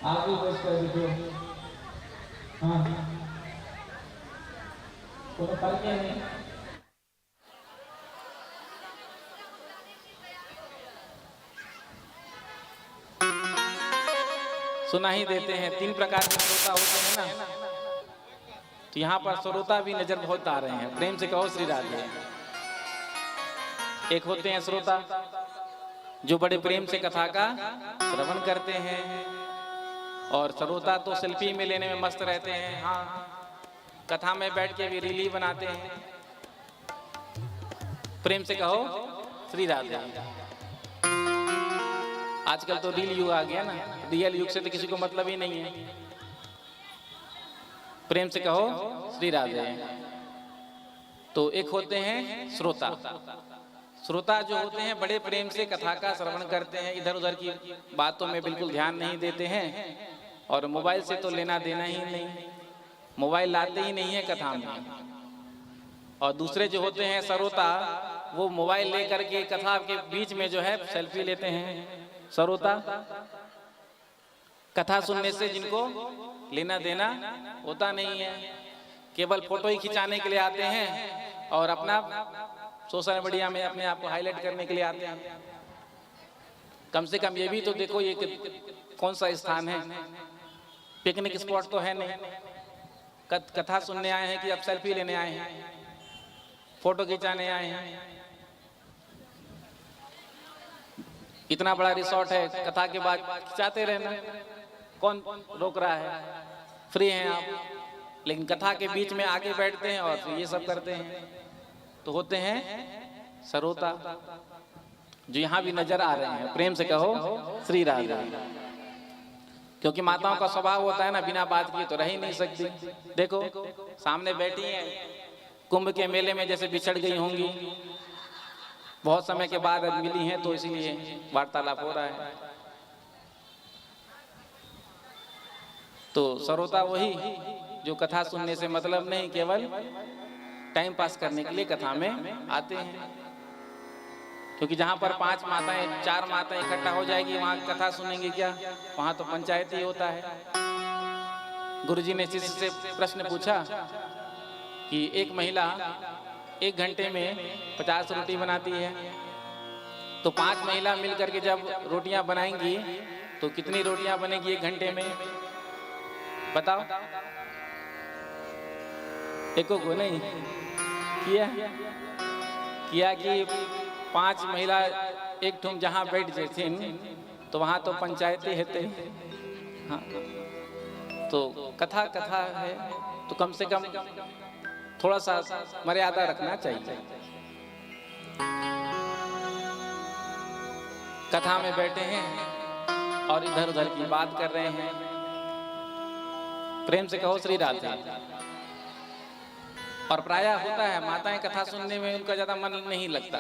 आप भी बस कर दीजिए। हाँ, कोई फर्क नहीं। सुना ही देते हैं, 3 प्रकार के श्रोता होते हैं ना, तो यहाँ पर श्रोता भी नजर बहुत आ रहे हैं। प्रेम से कहो श्री राधे। एक होते हैं श्रोता जो बड़े प्रेम से कथा का श्रवण करते हैं, और श्रोता तो सेल्फी में लेने में मस्त रहते हैं। हाँ, कथा में बैठ के भी रील बनाते हैं। प्रेम से कहो श्री राधे। आजकल तो रील युग आ गया ना, रियल युग से तो किसी को मतलब ही नहीं है। प्रेम से कहो श्री राधे। तो एक होते हैं श्रोता। श्रोता जो होते हैं बड़े प्रेम से कथा का श्रवण करते हैं, इधर उधर की बातों में बिल्कुल ध्यान नहीं देते हैं, और मोबाइल से तो लेना देना ही नहीं, मोबाइल लाते ही नहीं है कथा में। और दूसरे जो होते हैं श्रोता, वो मोबाइल लेकर के कथा के बीच में जो है सेल्फी लेते हैं। श्रोता कथा सुनने से जिनको लेना देना होता नहीं है, केवल फोटो ही खिंचाने के लिए आते हैं और अपना सोशल मीडिया में अपने आप को हाईलाइट करने के लिए आते हैं। कम से कम ये भी तो देखो ये कौन सा स्थान है, पिकनिक स्पॉट तो है नहीं। कथा सुनने आए हैं कि अब सेल्फी लेने आए हैं, फोटो खिंचाने आए हैं। इतना बड़ा रिसोर्ट है, कथा के बाद खिंचाते रहना, कौन रोक रहा है? फ्री हैं आप, लेकिन कथा के बीच में आके बैठते हैं और ये सब करते हैं। तो होते हैं श्रोता जो यहाँ भी नजर आ रहे हैं। प्रेम से कहो श्री राधे। क्योंकि माताओं का स्वभाव होता है ना, बिना बात किए तो रह ही नहीं सकती। देखो सामने बैठी हैं, कुंभ के मेले में जैसे बिछड़ गई होंगी, बहुत समय के बाद मिली हैं, तो इसीलिए वार्तालाप हो रहा है। तो श्रोता वही जो कथा सुनने से मतलब नहीं, केवल टाइम पास करने के लिए कथा में आते हैं। क्योंकि जहाँ पर 5 माताएं 4 माताएं इकट्ठा हो जाएगी, वहाँ कथा सुनेंगे क्या? वहाँ तो पंचायत ही होता है। गुरुजी ने शिष्य से प्रश्न पूछा कि एक महिला 1 घंटे में 50 रोटी बनाती है, तो 5 महिला मिलकर के जब रोटियां बनाएंगी तो कितनी रोटियां बनेगी 1 घंटे में? बताओ। एको को नहीं किया कि 5 महिला एक ठुम जहाँ बैठ जाती तो वहाँ तो पंचायती हेते। हाँ, तो कथा है तो कम से कम थोड़ा सा मर्यादा रखना चाहिए। कथा में बैठे हैं और इधर उधर की बात कर रहे हैं। प्रेम से कहो श्री राधे। और प्रायः होता है माताएं कथा सुनने में उनका ज्यादा मन नहीं लगता,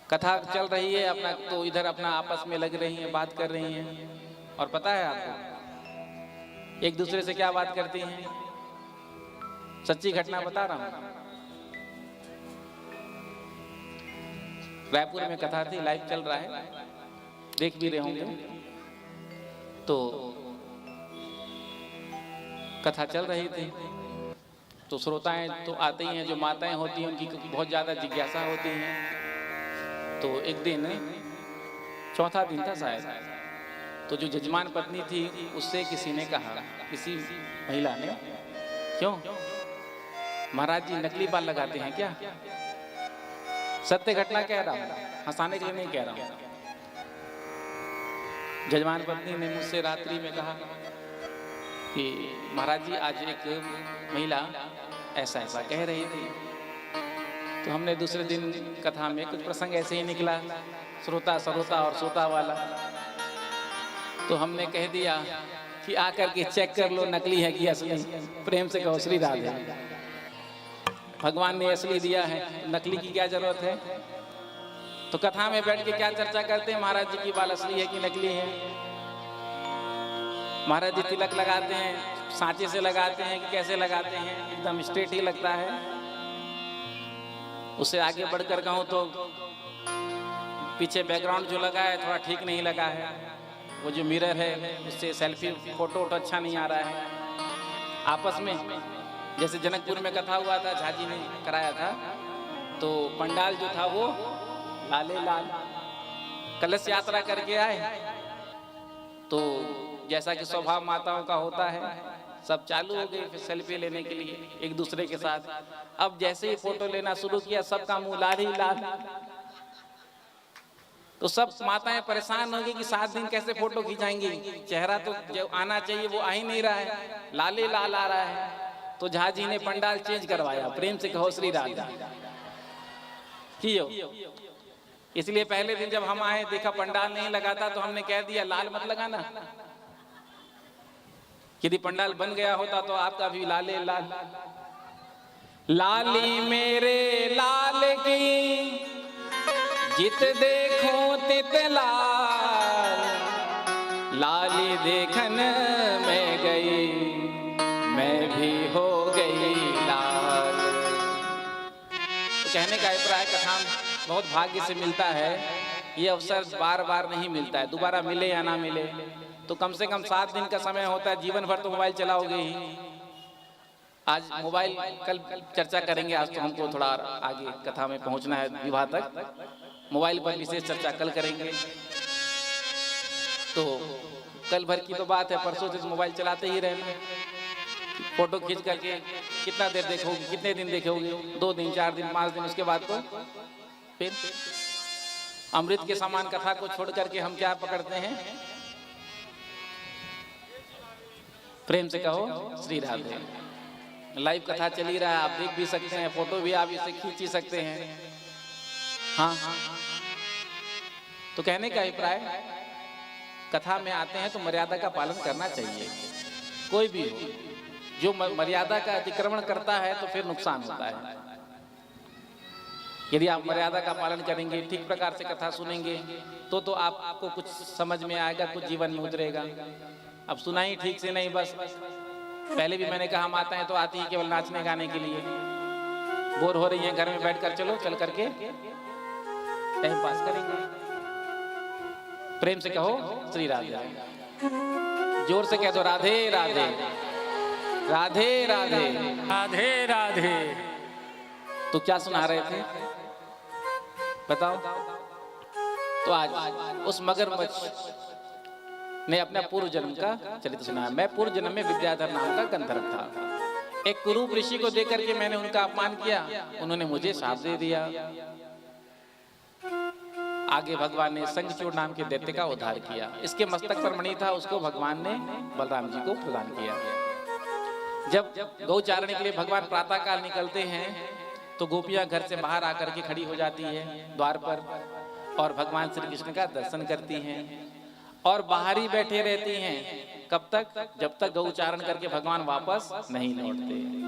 कथा चल रही है अपना तो इधर अपना आपस में लग रही हैं, बात कर रही हैं। और पता है आपको एक दूसरे से क्या बात करती हैं? सच्ची घटना बता रहा हूं। रायपुर में कथा थी, लाइव चल रहा है, देख भी रहे होंगे। तो कथा चल रही थी तो श्रोताएं तो आते ही हैं, जो माताएं होती हैं उनकी बहुत ज्यादा जिज्ञासा होती है। तो एक दिन चौथा दिन था शायद, तो जो जजमान पत्नी थी उससे किसी ने कहा, किसी महिला ने, क्यों महाराज जी नकली बाल लगाते हैं क्या? सत्य घटना कह रहा हूं, हंसाने के लिए नहीं कह रहा हूं। जजमान पत्नी ने मुझसे रात्रि में कहा कि महाराज जी आज एक महिला ऐसा ऐसा कह रही थी। तो हमने दूसरे दिन कथा में कुछ प्रसंग ऐसे ही निकला, श्रोता सरोता और श्रोता वाला। तो हमने कह दिया कि आकर के चेक कर लो नकली है कि असली। प्रेम से कहो श्री राधे। भगवान ने असली दिया है, नकली की क्या जरूरत है? तो कथा में बैठ के क्या चर्चा करते हैं, महाराज जी की बाल असली है कि नकली है? महाराज जी तिलक लगाते हैं, सांचे से लगाते हैं कि कैसे लगाते हैं? एकदम स्ट्रेट ही लगता है। उससे आगे बढ़कर कहूं तो पीछे बैकग्राउंड जो लगा है थोड़ा ठीक नहीं लगा है, वो जो मिरर है उससे सेल्फी फोटो अच्छा नहीं आ रहा है। आपस में जैसे जनकपुर में कथा हुआ था, झाजी ने कराया था, तो पंडाल जो था वो लाले लाल, कलश यात्रा करके आए। तो जैसा कि स्वभाव माताओं का होता है, सब चालू हो गए फिर सेल्फी लेने के लिए एक दूसरे के साथ। अब जैसे ही फोटो लेना शुरू किया सबका मुंह लाल ही लाल। तो सब माताएं परेशान हो गई कि 7 दिन कैसे फोटो खिंचाएंगी, चेहरा तो जो आना चाहिए वो आ ही नहीं रहा है, लाले लाल आ रहा है। तो झाजी ने पंडाल चेंज करवाया। प्रेम से कहो श्री राधे। इसलिए पहले दिन जब हम आए देखा पंडाल नहीं लगाता तो हमने कह दिया लाल मत लगाना। यदि पंडाल बन गया होता तो आपका भी लाले लाल। लाली मेरे लाल की जित देखो तित लाल, लाली देखन में गई मैं भी हो गई लाल। तो कहने का अभिप्राय कथा बहुत भाग्य से मिलता है, ये अवसर बार बार नहीं मिलता है, दोबारा मिले या ना मिले। तो कम से कम 7 दिन का समय होता है, जीवन भर तो मोबाइल चलाओगे ही। आज मोबाइल कल चर्चा करेंगे, आज तो हमको थोड़ा आगे कथा में पहुंचना है विवाह तक। मोबाइल पर विशेष चर्चा कल करेंगे। तो कल भर की तो बात है, परसों से मोबाइल चलाते ही रहना। फोटो खींच करके कितना देर देखोगे, कितने दिन देखोगे? 2 दिन 4 दिन 5 दिन, उसके बाद तो फिर अमृत के समान कथा को छोड़ करके हम क्या पकड़ते हैं? प्रेम से कहो श्री राधे। लाइव कथा चली रहा है, आप देख भी सकते हैं, फोटो भी आप इसे खींच ही सकते हैं। हाँ, तो कहने का अभिप्राय, कथा में आते हैं तो मर्यादा का पालन करना चाहिए। कोई भी हो, जो मर्यादा का अतिक्रमण करता है तो फिर नुकसान होता है। यदि आप मर्यादा का पालन करेंगे, ठीक प्रकार से कथा सुनेंगे, तो आपको कुछ समझ में आएगा, कुछ जीवन में उतरेगा। अब सुना ही ठीक से नहीं, बस पहले भी मैंने कहा माताएं तो आती ही केवल नाचने गाने के लिए, बोर हो रही हैं घर में बैठकर, चलो चल करके टाइम पास करेंगे। प्रेम से कहो श्री राधे। जोर से कह दो राधे राधे, राधे राधे, राधे राधे। तो क्या सुना रहे थे बताओ? तो आज उस मगरमच्छ ने अपना पूर्व जन्म का चरित्र सुनाया। मैं पूर्व जन्म में विद्याधर नाम का गंधर्व था। एक कुरूप ऋषि को देकर के मैंने उनका अपमान किया, उन्होंने मुझे शाप दे दिया। आगे भगवान ने संगचूड़ नाम के दैत्य का उद्धार किया। इसके मस्तक पर मणि था, उसको भगवान ने बलराम जी को प्रदान किया। जब गौचारण के लिए भगवान प्रातः काल निकलते हैं तो गोपियां घर से बाहर आकर के खड़ी हो जाती है द्वार पर और भगवान श्री कृष्ण का दर्शन करती हैं। और बाहर ही बैठे रहती हैं। कब तक? जब तक गौचारण करके भगवान वापस नहीं लौटते।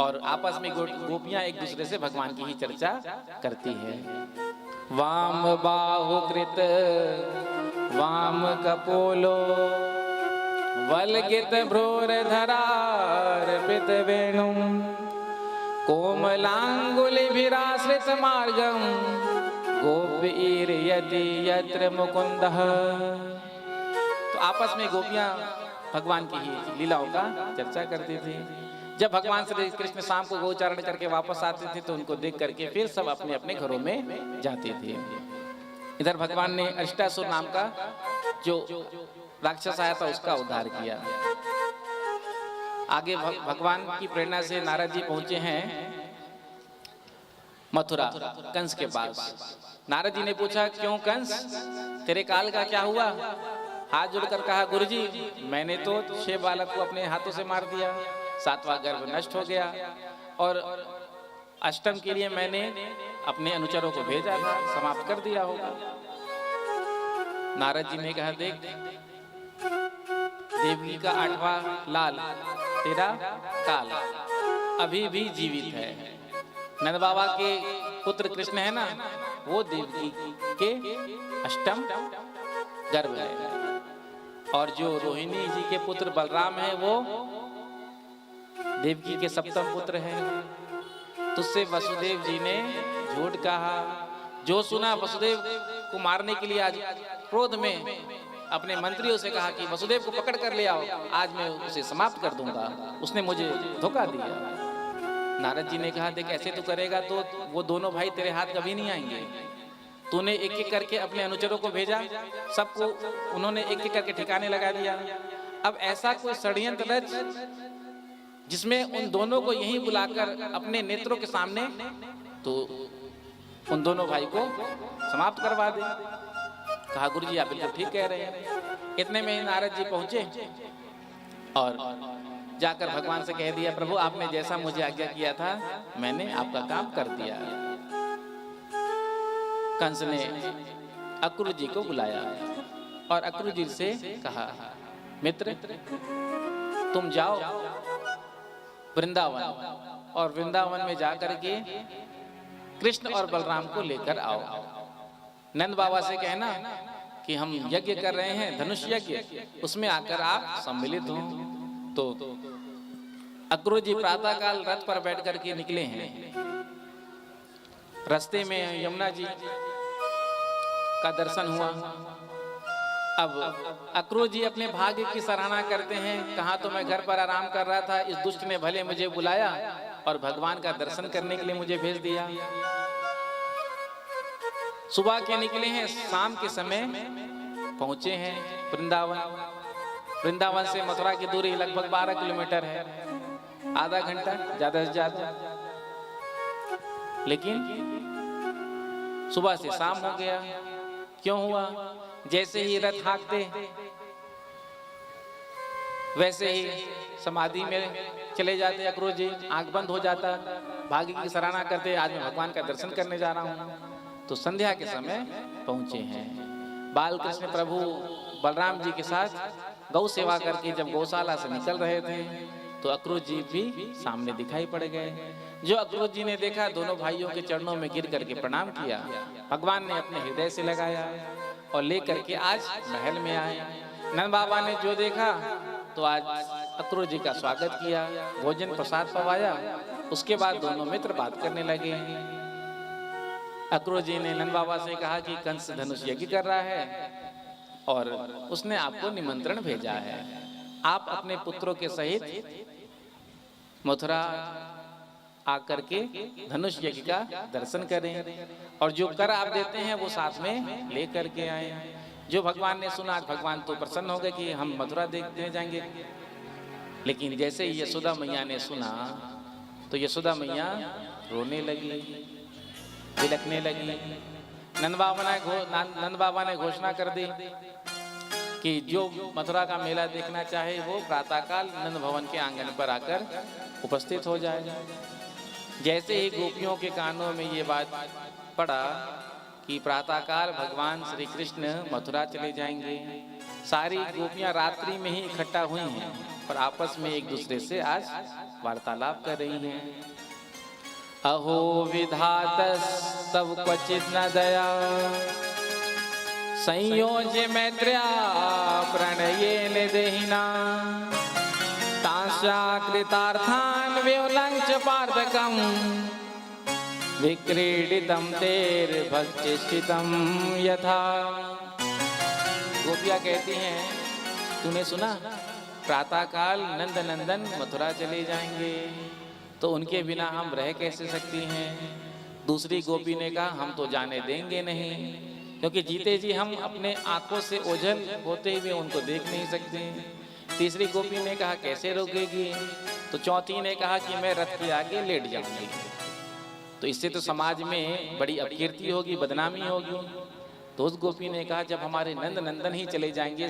और आपस में गोपियां एक दूसरे से भगवान की ही चर्चा करती है। वाम बाहु कृत वाम कपोलो वलगित भ्रूर धरार्पित वेणुम कोमलांगुलिभिराश्रित मार्गम गोपीर्यति यत्र मुकुंदः। तो आपस में गोपियां भगवान की ही लीलाओं का चर्चा करती थी। जब भगवान श्री कृष्ण शाम को गोचारण करके वापस आते थे तो उनको देख करके फिर सब अपने अपने घरों में जाते थे। इधर भगवान ने अरिष्टासुर नाम का जो राक्षस आया था उसका उद्धार किया। आगे भगवान की प्रेरणा से नारद जी पहुंचे हैं मथुरा कंस के पास। नारद जी ने पूछा, क्यों कंस, तेरे काल का क्या हुआ? हाथ जोड़कर कहा, गुरुजी मैंने तो 6 बालक को अपने हाथों से मार दिया, 7वां गर्भ नष्ट हो गया और 8म के लिए मैंने अपने अनुचरों को भेजा था, समाप्त कर दिया होगा। नारद जी ने कहा, देख देवी का 8वां लाल तेरा काल अभी भी जीवित है। नंद बाबा के पुत्र कृष्ण है ना, वो देवकी के 8म गर्भ है। और जो रोहिणी जी के पुत्र बलराम है वो देवकी के 7म पुत्र है। तुझसे वसुदेव जी ने झूठ कहा। जो सुना वसुदेव को मारने के लिए आज क्रोध में अपने मंत्रियों से कहा कि वसुदेव को पकड़ कर ले आओ, आज मैं उसे समाप्त कर दूंगा, उसने मुझे धोखा दिया। नारद जी ने कहा, देख ऐसे तो करेगा तो वो दोनों भाई तेरे हाथ कभी नहीं आएंगे। तूने एक एक करके अपने अनुचरों को भेजा, सबको उन्होंने एक एक करके ठिकाने लगा दिया। अब ऐसा कोई षड्यंत्र रच जिसमें उन दोनों को यहीं बुलाकर अपने नेत्रों के सामने तो उन दोनों भाई को समाप्त करवा दे। कहा, गुरुजी आप बिल्कुल ठीक कह रहे हैं। इतने में नारद जी पहुंचे और जाकर भगवान से कह दिया, प्रभु आपने जैसा मुझे आज्ञा किया था मैंने आपका काम कर दिया। कंस ने अक्रूर जी को बुलाया और अक्रूर जी से कहा, मित्र तुम जाओ वृंदावन और वृंदावन में जाकर के कृष्ण और बलराम को लेकर आओ। नंद बाबा से कहना कि हम यज्ञ कर रहे हैं, धनुष यज्ञ, उसमें आकर आप सम्मिलित हो। तो अक्रूर जी प्रातः काल रथ पर बैठ करके निकले हैं। रास्ते में यमुना जी का दर्शन हुआ। अब अक्रूर जी अपने भाग्य की सराहना करते हैं, कहा तो मैं घर पर आराम कर रहा था, इस दुष्ट ने भले मुझे बुलाया और भगवान का दर्शन करने के लिए मुझे भेज दिया। सुबह के निकले हैं, शाम के समय पहुंचे हैं वृंदावन। वृंदावन से मथुरा की दूरी लगभग 12 किलोमीटर है, आधा घंटा ज्यादा से ज्यादा। लेकिन सुबह से शाम हो गया। क्यों हुआ? जैसे ही रथ हाँकते वैसे ही समाधि में चले जाते अक्रूर जी, आंख बंद हो जाता, भाग्य की सराहना करते, आज मैं भगवान का दर्शन करने जा रहा हूँ। तो संध्या के समय पहुंचे हैं। बाल कृष्ण प्रभु बलराम जी के साथ गौ सेवा करके जब गौशाला से निकल रहे थे तो अक्रूर जी भी सामने दिखाई पड़ गए। जो अक्रूर जी ने देखा, दोनों भाइयों के चरणों में गिर करके प्रणाम किया। भगवान ने अपने हृदय से लगाया और ले करके आज महल में आए। नंद बाबा ने जो देखा तो आज अक्रूर जी का स्वागत किया, भोजन प्रसाद पवाया। उसके बाद दोनों मित्र बात करने लगे। अक्रूर जी ने नंद बाबा से कहा कि कंस धनुष यज्ञ कर रहा है और उसने आपको निमंत्रण भेजा है, आप अपने पुत्रों के सहित मथुरा आकर के धनुष यज्ञ का दर्शन करें और जो कर आप देते हैं वो साथ में ले करके आए। जो भगवान ने सुना, भगवान तो प्रसन्न हो गए कि हम मथुरा देखने जाएंगे। लेकिन जैसे ही यशोदा मैया ने सुना तो यशोदा मैया रोने लगी, बिलखने लगी। नंद बाबा ने घोषणा कर दी कि जो मथुरा का मेला देखना चाहे वो प्रातःकाल नंद भवन के आंगन पर आकर उपस्थित हो जाएगा। जैसे ही गोपियों के कानों में ये बात पड़ा कि प्रातःकाल भगवान श्री कृष्ण मथुरा चले जाएंगे। सारी गोपियां रात्रि में ही इकट्ठा हुई हैं, पर आपस में एक दूसरे से आज वार्तालाप कर रही हैं। अहो विधातस्तव क्वचित न दया, संयोज्य मैत्र्या प्रणयेन देहिना, तांस्या कृतार्थान् व्योलञ्च पार्थकम्, विक्रीडितं तेर्भक्षितं यथा। गोपियाँ कहती हैं, तूने सुना प्रातःकाल नंद नंदन मथुरा चले जाएंगे, तो उनके बिना हम रह कैसे सकती हैं। दूसरी गोपी ने कहा, हम तो जाने देंगे नहीं, क्योंकि जीते जी हम अपने आंखों से ओझल होते हुए उनको देख नहीं सकते। तीसरी गोपी ने कहा, कैसे रोकेगी। तो चौथी ने कहा कि मैं रथ के आगे लेट जाऊंगी, तो इससे तो समाज में बड़ी अपकीर्ति होगी, बदनामी होगी। तो उस गोपी ने कहा, जब हमारे नंद नंदन ही चले जाएंगे,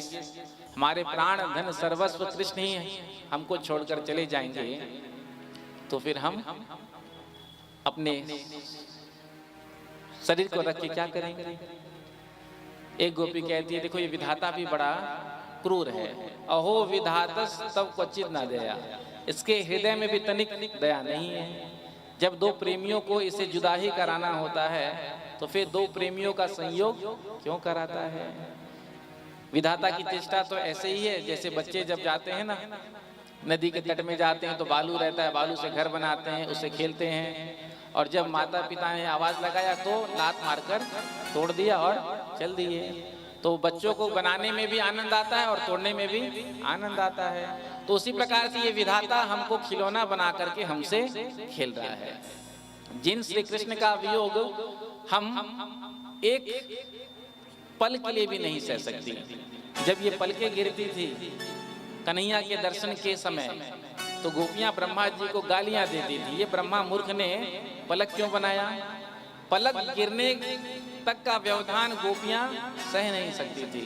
हमारे प्राण धन सर्वस्व कृष्ण ही हमको छोड़कर चले जाएंगे, तो फिर हम अपने शरीर को रख के क्या करेंगे। एक गोपी कहती है, देखो ये विधाता भी बड़ा क्रूर है। अहो विधातस तब क्वचित न दया, इसके हृदय में भी तनिक दया नहीं है। जब दो प्रेमियों को इसे जुदा ही कराना होता है, तो फिर दो प्रेमियों का संयोग क्यों कराता है। विधाता की चेष्टा तो ऐसे ही है, जैसे बच्चे जब जाते हैं ना नदी के तट में जाते हैं, तो बालू रहता है, बालू से घर बनाते हैं, उससे खेलते हैं, और जब माता पिता ने आवाज लगाया तो लात मारकर तोड़ दिया और चल दिए। तो बच्चों को बनाने में भी आनंद आता है और तोड़ने में भी आनंद आता है। तो उसी प्रकार से ये विधाता हमको खिलौना बना करके हमसे खेल रहा है। जिन श्री कृष्ण का वियोग हम एक पल के लिए भी नहीं सह सकती। जब ये पलकें गिरती थी कन्हैया के दर्शन के समय, तो गोपियां ब्रह्मा जी को गालियां देती थी, ये ब्रह्मा मूर्ख ने पलक क्यों बनाया। पलक गिरने तक का व्यवधान गोपियां सह नहीं सकती थी।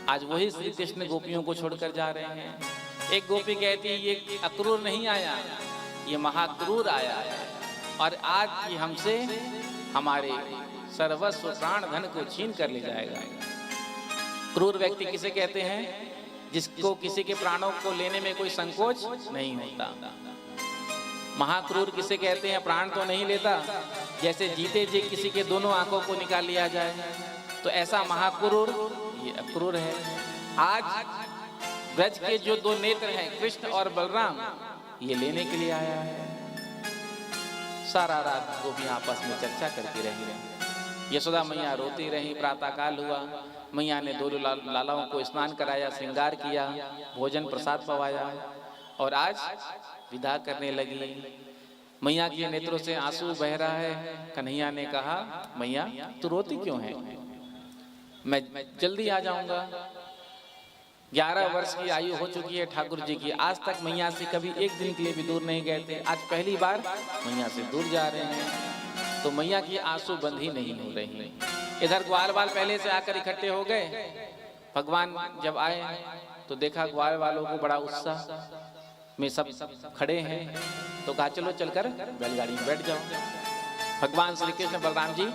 आज वही श्री कृष्ण गोपियों को छोड़कर जा रहे हैं। एक गोपी कहती है, ये अक्रूर नहीं आया, ये महाक्रूर आया है, और आज ये हमसे हमारे सर्वस्व प्राण धन को छीन कर ले जाएगा। क्रूर व्यक्ति किसे कहते हैं, जिसको किसी के प्राणों को लेने में कोई संकोच नहीं होता। महाक्रूर किसे कहते हैं, प्राण तो नहीं लेता, जैसे जीते जी किसी के दोनों आंखों को निकाल लिया जाए, तो ऐसा महाक्रूर ये अक्रूर है। आज ब्रज के जो दो नेत्र हैं कृष्ण और बलराम, ये लेने के लिए आया है। सारा रात गोपियां आपस में चर्चा करती रही। यशोदा मैया रोती रही। प्रातःकाल हुआ, मैया ने दोनों लालाओं को स्नान कराया, श्रृंगार किया, भोजन प्रसाद पवाया, और आज विदा करने लगी। मैया के नेत्रों से आंसू बह रहा है। कन्हैया ने कहा, मैया तू रोती क्यों है, मैं जल्दी आ जाऊंगा। 11 वर्ष की आयु हो चुकी है ठाकुर जी की, आज तक मैया से कभी एक दिन के लिए भी दूर नहीं गए थे, आज पहली बार मैया से दूर जा रहे हैं। तो मैया की आंसू बंद ही नहीं हो रही। इधर ग्वाल वाल पहले से आकर इकट्ठे हो गए। भगवान जब आए तो देखा ग्वाल वालों को बड़ा उत्साह में सब खड़े हैं, तो कहा चलो चलकर बैलगाड़ी में बैठ जाओ। भगवान श्री कृष्ण बलराम जी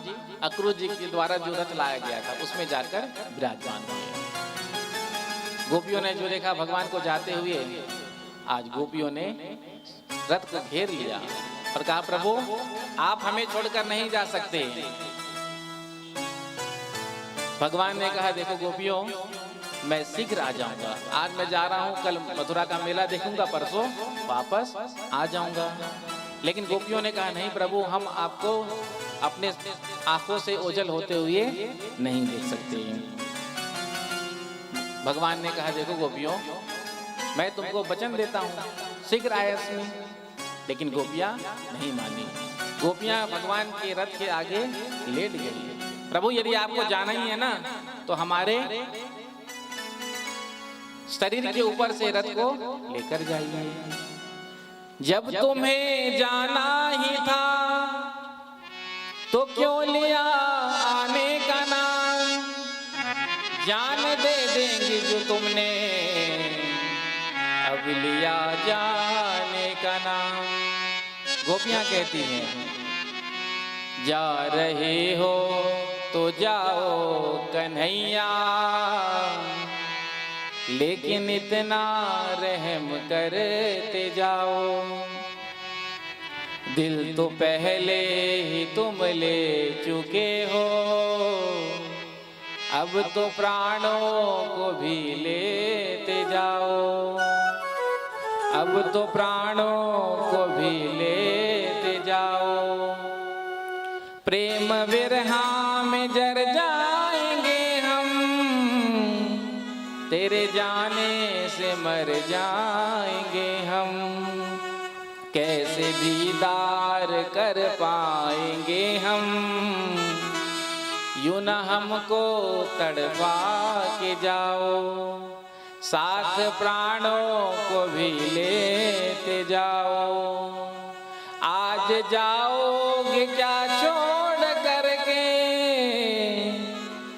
अक्रूर जी के द्वारा जो रथ लाया गया था उसमें जाकर विराजमान हुए। गोपियों ने जो देखा भगवान को जाते हुए, आज गोपियों ने रथ को घेर लिया और कहा, प्रभु आप हमें छोड़कर नहीं जा सकते। भगवान ने कहा, देखो गोपियों मैं शीघ्र आ जाऊंगा, आज मैं जा रहा हूं, कल मथुरा का मेला देखूंगा, परसों वापस आ जाऊंगा। लेकिन गोपियों ने कहा, नहीं प्रभु हम आपको अपने आंखों से ओझल होते हुए नहीं देख सकते। भगवान ने कहा, देखो गोपियों मैं तुमको वचन देता हूं, शीघ्र आयस्मि। लेकिन गोपियां नहीं मानी। गोपियां भगवान के रथ के आगे लेट गई। प्रभु यदि आपको जाना ही है ना, तो हमारे शरीर के ऊपर से रथ को लेकर जाइए। जब तुम्हें जाना ही था तो क्यों लिया आने का नाम, जान दे देंगे जो तुमने अब लिया जाने का नाम। गोपियां कहती हैं जा रहे हो तो जाओ कन्हैया, लेकिन इतना रहम करते जाओ, दिल तो पहले ही तुम ले चुके हो, अब तो प्राणों को भी लेते जाओ, अब तो प्राणों को भी लेते जाओ। प्रेम विरहा में जर जाएंगे हम, तेरे जाने से मर जाएंगे हम, कैसे दीदार कर पाएंगे हम, यूं न हमको तड़पा के जाओ, साथ प्राणों को भी लेते जाओ। आज जाओगे क्या छोड़ करके,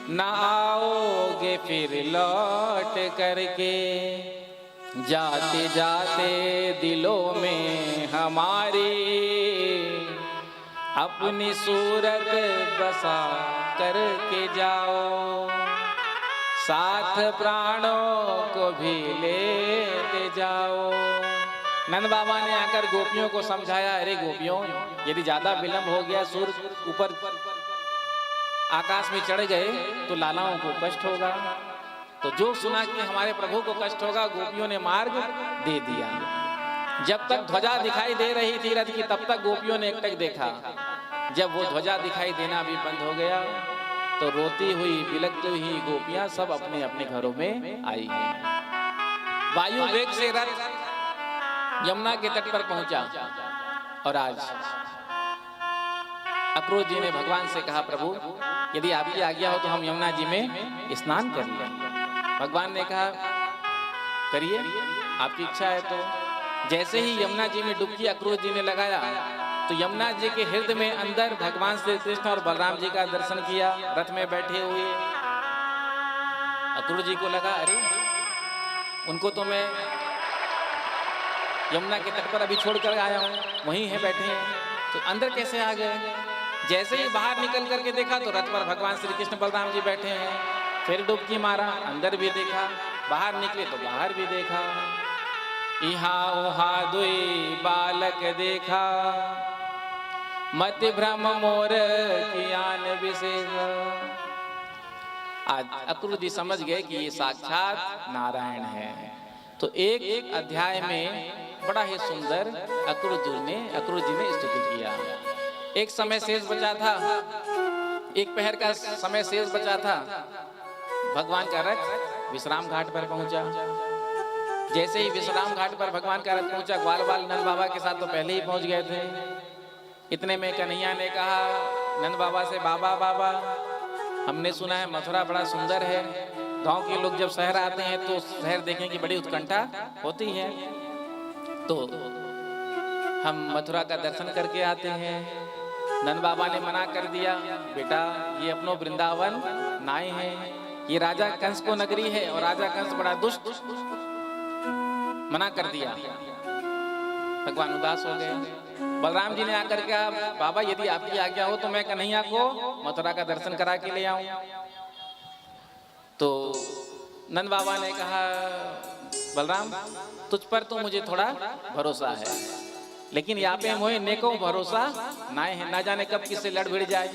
न आओगे फिर लौट करके, जाते जाते दिलों में हमारी अपनी सूरत बसा करके जाओ, साथ प्राणों को भी लेते जाओ। नंद बाबा ने आकर गोपियों को समझाया, अरे गोपियों, यदि ज्यादा विलंब हो गया, सूर्य ऊपर आकाश में चढ़ गए तो लालाओं को कष्ट होगा। तो जो सुना कि हमारे प्रभु को कष्ट होगा, गोपियों ने मार्ग दे दिया। जब तक ध्वजा दिखाई दे रही थी रथ की, तब तक गोपियों ने एकटक देखा। जब वो ध्वजा दिखाई देना भी बंद हो गया तो रोती हुई बिलखती हुई गोपियां सब अपने अपने घरों में आई हैं। वायु वेग से रथ यमुना के तट पर पहुंचा और आज अक्रूर जी ने भगवान से कहा, प्रभु यदि आपकी आज्ञा हो तो हम यमुना जी में स्नान कर लें। भगवान ने कहा, करिए, आपकी इच्छा है। तो जैसे ही यमुना जी में डुबकी अक्रूर जी ने लगाया तो यमुना जी के हृदय में अंदर भगवान श्री कृष्ण और बलराम जी का दर्शन किया, रथ में बैठे हुए। अक्रूर जी को लगा, अरे उनको तो मैं यमुना के तट पर अभी छोड़ कर आया हूँ, वहीं है बैठे हैं, तो अंदर कैसे आ गए। जैसे ही बाहर निकल करके देखा तो रथ पर भगवान श्री कृष्ण बलराम जी बैठे हैं। फिर डुबकी मारा, अंदर भी देखा, बाहर निकले तो बाहर भी देखा। इहा उहा दुई बालक देखा, मति भ्रम मोर कियान विशेष। आज अक्रूर जी समझ गए कि ये साक्षात नारायण है। तो एक अध्याय में बड़ा ही सुंदर अक्रूर जी ने स्तुति किया। एक समय शेष बचा था, एक पहर का समय शेष बचा था। भगवान का रथ विश्राम घाट पर पहुंचा। जैसे ही विश्राम घाट पर भगवान का रथ पहुंचा, ग्वाल बाल नंद बाबा के साथ तो पहले ही पहुंच गए थे। इतने में कन्हैया ने कहा नंद बाबा से, बाबा बाबा, हमने सुना है मथुरा बड़ा सुंदर है। गांव के लोग जब शहर आते हैं तो शहर देखने की बड़ी उत्कंठा होती है, तो हम मथुरा का दर्शन करके आते हैं। नंद बाबा ने मना कर दिया, बेटा ये अपनो वृंदावन नाए है, ये राजा कंस को नगरी है और राजा कंस बड़ा दुष्ट। मना कर दिया। भगवान उदास हो गए। बलराम जी ने आकर कहा, बाबा यदि आपकी आज्ञा हो तो मैं कन्हैया को मथुरा का दर्शन करा के ले आऊं। तो नंद बाबा ने कहा, बलराम तुझ पर तो मुझे थोड़ा भरोसा है, लेकिन यहाँ पे मोहे नेको भरोसा ना है, ना जाने कब किससे लड़ भिड़ जाए।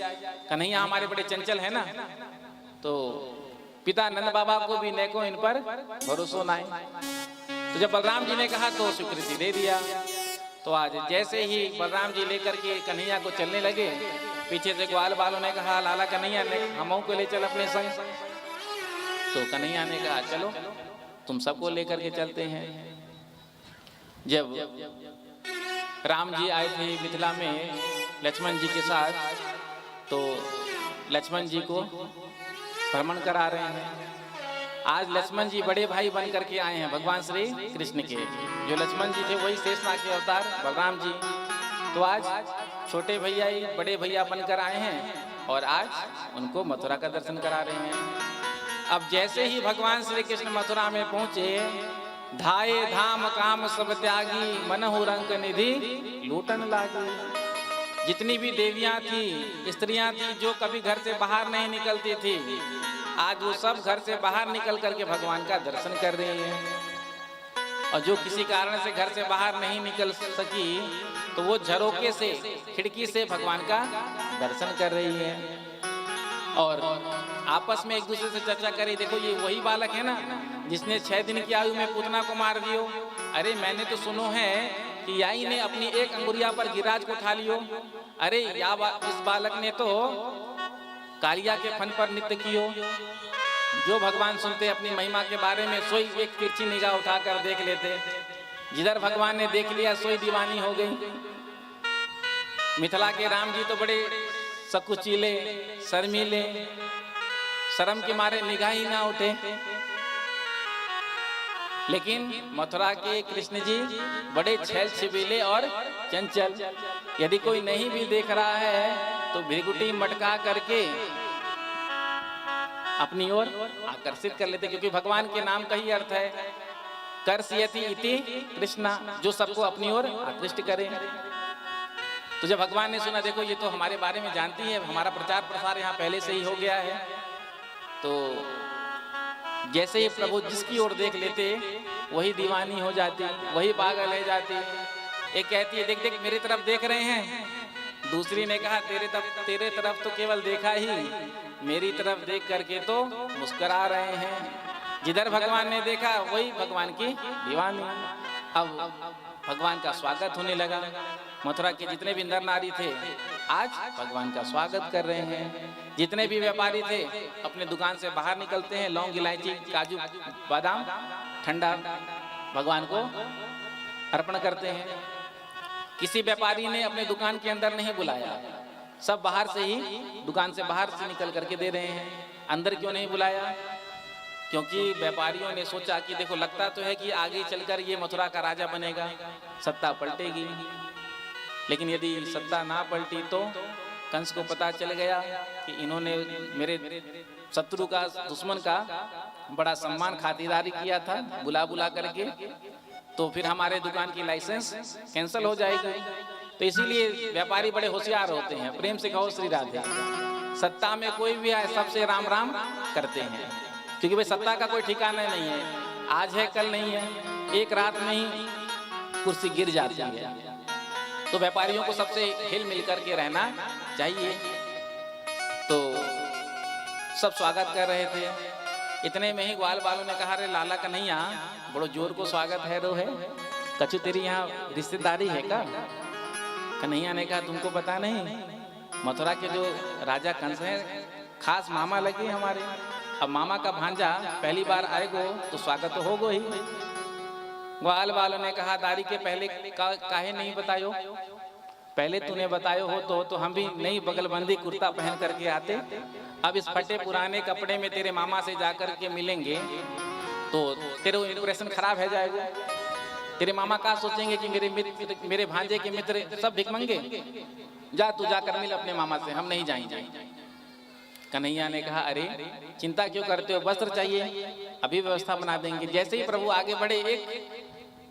कन्हैया हमारे बड़े चंचल है ना। तो पिता नंद बाबा को भी नेको इन पर भरोसा ना है। तो जब बलराम जी ने कहा तो स्वीकृति दे दिया। तो आज जैसे ही बलराम जी लेकर के कन्हैया को चलने लगे, पीछे से ग्वाल बालों ने कहा, लाला कन्हैया ने हमों को ले चल अपने संग। तो कन्हैया ने कहा, चलो तुम सबको लेकर के चलते हैं। जब राम जी आए थे मिथिला में लक्ष्मण जी के साथ, तो लक्ष्मण जी को भ्रमण करा रहे हैं। आज लक्ष्मण जी बड़े भाई बन करके आए हैं भगवान श्री कृष्ण के। जो लक्ष्मण जी थे वही शेषनाग के अवतार बलराम जी। तो आज छोटे भैया ही बड़े भैया बनकर आए हैं और आज उनको मथुरा का दर्शन करा रहे हैं। अब जैसे ही भगवान श्री कृष्ण मथुरा में पहुंचे, धाये धाम काम सब त्यागी, मनहु रंग निधि लूटन लागे। जितनी भी देवियां थी, स्त्रियां थी जो कभी घर से बाहर नहीं निकलती थी, आज वो सब घर से बाहर निकल करके भगवान का दर्शन कर रही हैं। और जो किसी कारण से घर से बाहर नहीं निकल सकी तो वो झरोके से, खिड़की से भगवान का दर्शन कर रही है। और आपस में एक दूसरे से चर्चा करी, देखो ये वही बालक है ना जिसने 6 दिन की आयु में पूतना को मार दियो। अरे मैंने तो सुनो है कि याई ने अपनी एक अंगुरिया पर गिरिराज को उठा लियो। अरे इस बालक ने तो कालिया के फन पर नृत्य कियो। जो भगवान सुनते अपनी महिमा के बारे में सोई एक तिरछी निगाह उठाकर देख लेते। जिधर भगवान ने देख लिया सोई दीवानी हो गई। मिथिला के राम जी तो बड़े सकुचीले, शर्मीले, शर्म के मारे निगाह ही ना उठे। लेकिन मथुरा के कृष्ण जी बड़े छैल छिबीले और चंचल। यदि कोई नहीं भी देख रहा है तो भृगुटी मटका करके अपनी ओर आकर्षित कर लेते, क्योंकि भगवान के नाम का ही अर्थ है कर्षयति इति कृष्णा, जो सबको अपनी ओर आकृष्ट करे। तो जब भगवान ने सुना देखो ये तो हमारे बारे में जानती है, हमारा प्रचार प्रसार यहाँ पहले से ही हो गया है, तो जैसे ही प्रभु जिसकी ओर देख लेते वही दीवानी हो जाती, वही पागल हो जाती। एक कहती है देख देख मेरी तरफ देख रहे हैं, दूसरी ने कहा तेरे तरफ तो केवल देखा ही, मेरी तरफ देख करके तो मुस्कुरा रहे हैं। जिधर भगवान ने देखा वही भगवान की दीवानी। अब भगवान का स्वागत होने लगा। मथुरा के जितने भी नर नारी थे आज भगवान का स्वागत कर रहे हैं। जितने भी व्यापारी थे अपने दुकान से बाहर निकलते हैं, लौंग, इलायची, काजू, बादाम, ठंडा भगवान को अर्पण करते हैं। किसी व्यापारी ने अपने दुकान के अंदर नहीं बुलाया, सब बाहर से ही दुकान से बाहर से निकल करके दे रहे हैं। अंदर क्यों नहीं बुलाया? क्योंकि व्यापारियों ने सोचा कि देखो लगता तो है कि आगे चलकर ये मथुरा का राजा बनेगा, सत्ता पलटेगी। लेकिन यदि सत्ता ना पलटी तो कंस को पता चल गया कि इन्होंने मेरे शत्रु का, दुश्मन का बड़ा सम्मान खातिरदारी किया था बुला बुला करके, तो फिर हमारे दुकान की लाइसेंस कैंसिल हो जाएगी। तो इसीलिए व्यापारी बड़े होशियार होते हैं। प्रेम से कहो श्री राधे। सत्ता में कोई भी आए सबसे राम राम करते हैं, क्योंकि भाई सत्ता का कोई ठिकाना नहीं है, आज है कल नहीं है, एक रात में ही कुर्सी गिर जाती है। तो व्यापारियों को सबसे हिल मिल करके रहना चाहिए। तो सब स्वागत कर रहे थे। इतने में ही ग्वाल वालों ने कहा, रे लाला कन्हैया बड़ो जोर को स्वागत है रो है, कछु तेरी यहाँ रिश्तेदारी है का? कन्हैया ने कहा तुमको पता नहीं, मथुरा के जो राजा कंस हैं खास मामा लगे हमारे। अब मामा का भांजा पहली बार आएगो तो स्वागत तो होगो ही। ग्वाल वालों ने कहा दारी के पहले काहे नहीं बतायो, पहले तूने बतायो हो तो हम भी नई बगलबंदी कुर्ता पहन करके आते। अब इस फटे पुराने कपड़े में तेरे मामा से जाकर के मिलेंगे तो तेरे इंप्रेशन खराब है जाएगा। तेरे मामा क्या सोचेंगे कि मेरे भांजे के मित्र सब भिखमंगे। जा तू जाकर मिल अपने मामा से, हम नहीं जाएंगे। कन्हैया ने कहा अरे चिंता क्यों करते हो, वस्त्र चाहिए अभी व्यवस्था बना देंगे। जैसे ही प्रभु आगे बढ़े, एक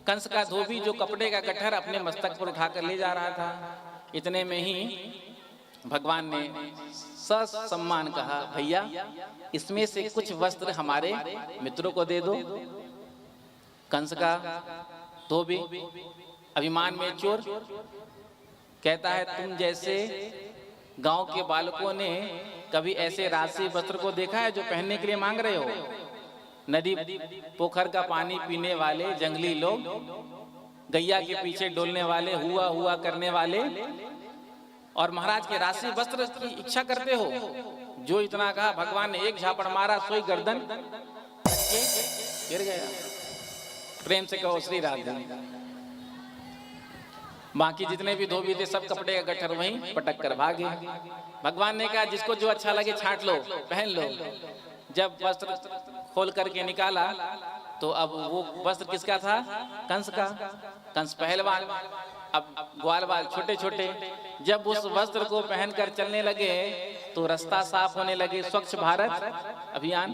कंस का धोबी जो कपड़े का गट्ठर अपने मस्तक पर उठाकर ले जा रहा था, इतने में ही भगवान ने ससम्मान कहा भैया इसमें से कुछ वस्त्र हमारे मित्रों को दे दो। कंस का धोबी अभिमान में चोर कहता है तुम जैसे गांव के बालकों ने कभी ऐसे राशि वस्त्र को देखा है जो पहनने के लिए मांग रहे हो? नदी पोखर का पानी पीने वाले जंगली लोग, गैया के पीछे डोलने वाले, हुआ हुआ करने वाले, और महाराज के राशि वस्त्र की इच्छा करते हो? जो इतना कहा भगवान ने एक झापड़ मारा, सोई गर्दन गिर गया। प्रेम से कहो श्री राधे। बाकी जितने भी धोबी थे सब कपड़े का गट्ठर वहीं पटक कर भागे। भगवान ने कहा जिसको जो अच्छा लगे छांट लो, पहन लो। जब वस्त्र खोल करके निकाला तो अब वो वस्त्र किसका था? कंस का। कंस पहलवान, अब ग्वाल बाल छोटे छोटे। जब उस वस्त्र को पहनकर चलने लगे तो रास्ता साफ होने लगे, स्वच्छ भारत अभियान।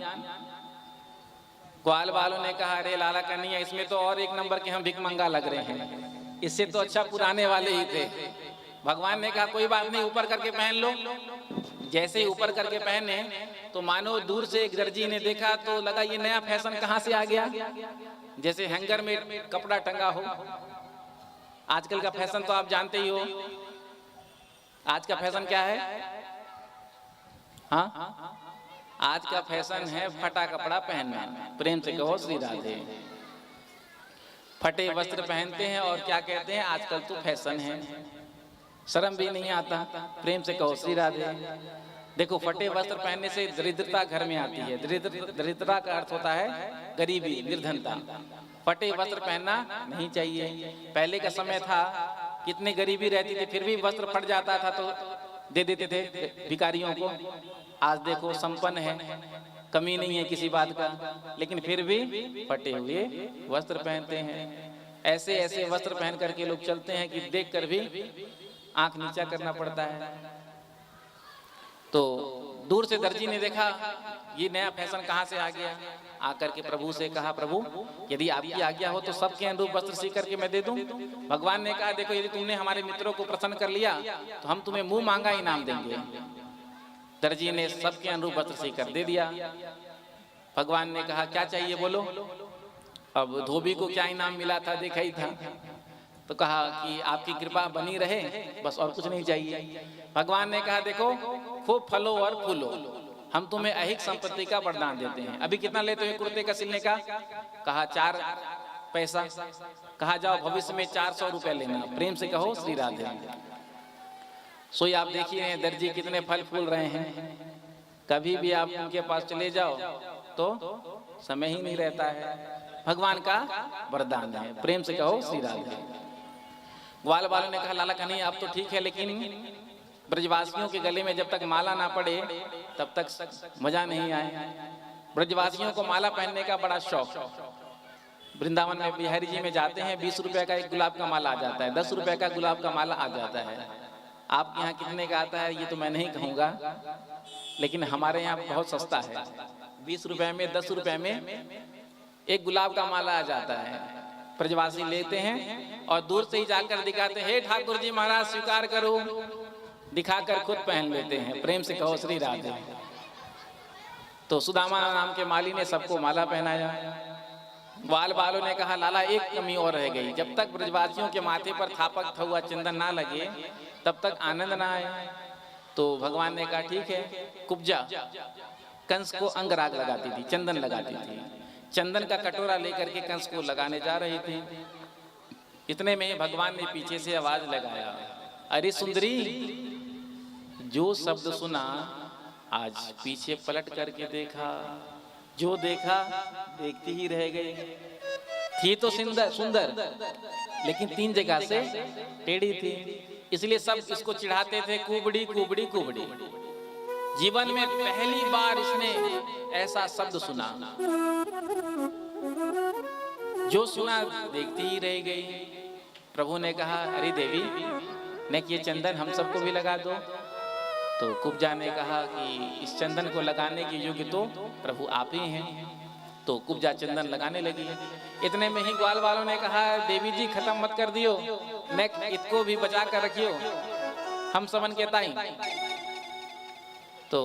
ग्वाल वालों ने कहा अरे लाला कन्हैया इसमें तो और एक नंबर के हम भिखमंगा लग रहे हैं, इससे तो अच्छा पुराने वाले ही थे। भगवान ने कहा कोई बात नहीं, ऊपर करके पहन लो। जैसे ही ऊपर करके पहने तो मानो दूर से एक दर्जी ने देखा तो लगा ये नया फैशन कहाँ से आ गया, जैसे हैंगर में कपड़ा टंगा हो। आजकल का फैशन तो आप जानते ही हो। आज का फैशन क्या है? हाँ, आज का फैशन है फटा कपड़ा पहनना। प्रेम से कहो श्री राधे। फटे वस्त्र पहनते हैं और क्या कहते हैं, आजकल तो फैशन है। शर्म भी नहीं आता। प्रेम से कहो श्री राधे। देखो, फटे वस्त्र पहनने से दरिद्रता घर में आती है। दरिद्रता का अर्थ होता है गरीबी, निर्धनता। फटे वस्त्र पहनना नहीं चाहिए। पहले का समय था, कितनी गरीबी रहती थी फिर भी वस्त्र फट जाता था तो दे देते थे भिखारियों को। आज देखो संपन्न है, कमी नहीं है किसी बात का, लेकिन फिर भी फटे हुए वस्त्र पहनते हैं। ऐसे ऐसे वस्त्र पहन करके लोग चलते हैं कि देख कर भी आंख नीचा करना पड़ता है। तो दूर से दर्जी ने देखा ये नया फैशन कहाँ से आ गया। आकर के प्रभु से कहा, प्रभु यदि आपकी आज्ञा हो तो सबके अनुरूप वस्त्र सी करके मैं दे दूं। भगवान ने कहा, देखो यदि तुमने हमारे मित्रों को प्रसन्न कर लिया तो हम तुम्हें मुंह मांगा इनाम देंगे। दर्जी ने सबके अनुरूप वस्त्र सी कर दे दिया। भगवान ने कहा, क्या चाहिए बोलो। अब धोबी को क्या इनाम मिला था देखा ही था, तो कहा कि आपकी कृपा बनी रहे, बस और कुछ नहीं चाहिए। भगवान ने कहा, देखो खूब फलो और फूलो, हम तुम्हें अहिक संपत्ति का वरदान देते हैं। अभी कितना लेते हो कुर्ते का सिलने का? कहा 4 पैसा। कहा जाओ भविष्य में 400 रुपए लेना। प्रेम से कहो श्री राधे। सोई आप देखिए दर्जी कितने फल फूल रहे हैं। कभी भी आप उनके पास चले जाओ तो समय ही नहीं रहता है। भगवान का वरदान है। प्रेम से कहो श्री राधे। ग्वाल वालों ने कहा, लाला कन्हैया अब तो ठीक है, लेकिन ब्रजवासियों के गले में जब तक माला ना पड़े तब तक मजा नहीं आए। ब्रजवासियों को माला पहनने का बड़ा शौक। वृंदावन में बिहारी जी में जाते हैं, 20 रुपए का एक गुलाब का माला आ जाता है, 10 रुपए का गुलाब का माला आ जाता है। आपके यहाँ कितने का आता है ये तो मैं नहीं कहूँगा, लेकिन हमारे यहाँ बहुत सस्ता है। 20 रुपए में, 10 रुपए में एक गुलाब का माला आ जाता है। ब्रजवासी लेते हैं और दूर से ही जाकर दिखाते हैं, हे ठाकुर जी महाराज स्वीकार करो, दिखाकर खुद पहन लेते हैं। प्रेम से कहो श्री राधे। तो सुदामा नाम के माली ने सबको माला पहनाया। ग्वाल वालों ने कहा, लाला एक कमी और रह गई, जब तक ब्रजवासियों के माथे पर थापक हुआ चंदन ना लगे तब तक आनंद ना आए। तो भगवान ने कहा, ठीक है। कुब्जा कंस को अंगराग लगाती थी, चंदन लगाती थी। चंदन का कटोरा लेकर के कंस को लगाने जा रही थी। इतने में भगवान ने पीछे से आवाज लगाया, अरे सुंदरी, जो शब्द सुना आज पीछे पलट करके देखा, जो देखा देखती ही रह गई। थी तो सुंदर लेकिन 3 जगह से टेढ़ी थी, इसलिए सब इसको चिढ़ाते थे, कुबड़ी कुबड़ी कुबड़ी। जीवन में पहली बार इसने ऐसा शब्द सुना, जो सुना देखती ही रह गई। प्रभु ने कहा, अरे देवी ने ये चंदन हम सबको भी लगा दो। तो कुब्जा ने कहा कि इस चंदन को लगाने के योग्य तो प्रभु आप ही हैं। तो कुब्जा चंदन लगाने लगी। इतने में ही ग्वाल वालों ने कहा, देवी जी खत्म मत कर दियो, नेक इसको भी बचा कर रखियो, हम सबन के ताई। तो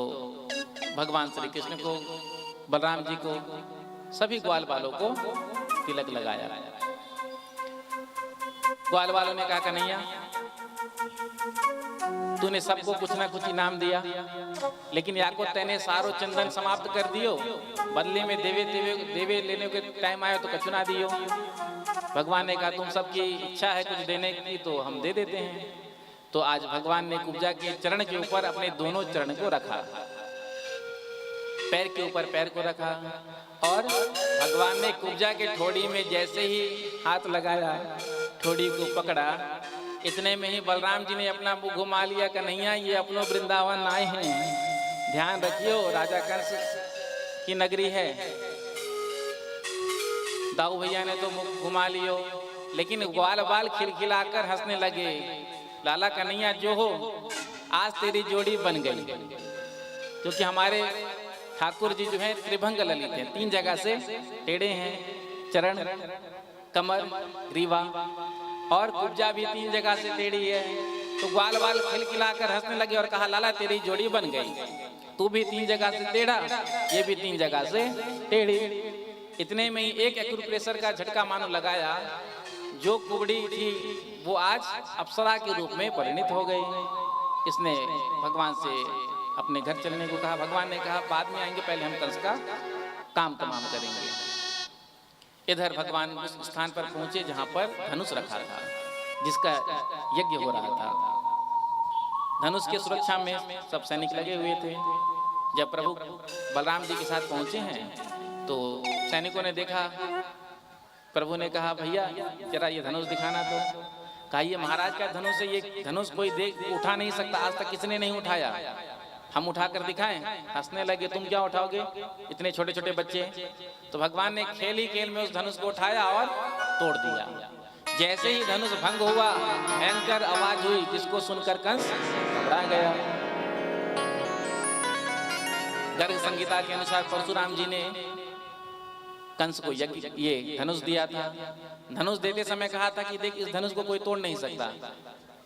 भगवान श्री कृष्ण को, बलराम जी को, सभी ग्वाल वालों को तिलक लगाया। ग्वाल वालों ने कहा, कन्हैया तूने सबको कुछ ना कुछ इनाम दिया, लेकिन या को तेने सारो चंदन समाप्त कर दियो, बदले में देवे लेने के टाइम आया तो कछु ना दियो। भगवान ने कहा, तुम सबकी इच्छा है कुछ देने की तो हम दे देते हैं। तो आज भगवान ने कुब्जा के चरण के ऊपर अपने दोनों चरण को रखा, पैर के ऊपर पैर को रखा, और भगवान ने कुब्जा के ठोड़ी में जैसे ही हाथ लगाया, ठोड़ी को पकड़ा। इतने में ही बलराम जी ने अपना मुंह घुमा लिया, कन्हैया ये अपनों वृंदावन आए हैं, ध्यान रखियो, राजा कंस की नगरी है। दाऊ भैया ने तो मुंह घुमा लियो, लेकिन ग्वाल बाल खिलखिलाकर हंसने लगे। लाला कन्हैया जो हो, आज तेरी जोड़ी बन गई, क्योंकि हमारे ठाकुर जी जो है त्रिभंग ललित हैं, 3 जगह से टेढ़े हैं, चरण, कमर, ग्रीवा, और कुब्जा भी 3 जगह से टेढ़ी है। तो ग्वाल बाल खिलखिलाकर हंसने लगे और कहा लाला तेरी जोड़ी बन गई, तू भी 3 जगह से टेढ़ा, ये भी 3 जगह से टेढ़ी। इतने में ही एक एक्यूप्रेशर का झटका मानो लगाया, जो कुबड़ी थी वो आज अप्सरा के रूप में परिणित हो गई। इसने भगवान से अपने घर चलने को कहा। भगवान ने कहा बाद में आएंगे, पहले हम कंस का काम तमाम करेंगे। इधर भगवान उस स्थान पर पहुंचे जहां पर धनुष रखा था, जिसका यज्ञ हो रहा था। धनुष के सुरक्षा में सब सैनिक लगे हुए थे। जब प्रभु बलराम जी के साथ पहुंचे हैं तो सैनिकों ने देखा, प्रभु ने कहा भैया जरा ये धनुष दिखाना। तो कहा ये महाराज का धनुष है, ये धनुष कोई उठा नहीं सकता, आज तक किसने नहीं उठाया, हम उठाकर दिखाएं। हंसने लगे, तुम क्या उठाओगे, इतने छोटे छोटे बच्चे। तो भगवान ने खेल ही खेल में उस धनुष को उठाया और तोड़ दिया। जैसे ही धनुष भंग हुआ, भयंकर आवाज हुई, जिसको सुनकर कंस घबरा गया। गर्ग संहिता के अनुसार परशुराम जी ने कंस को ये धनुष दिया था। धनुष देते समय कहा था कि देख इस धनुष को कोई तोड़ नहीं सकता,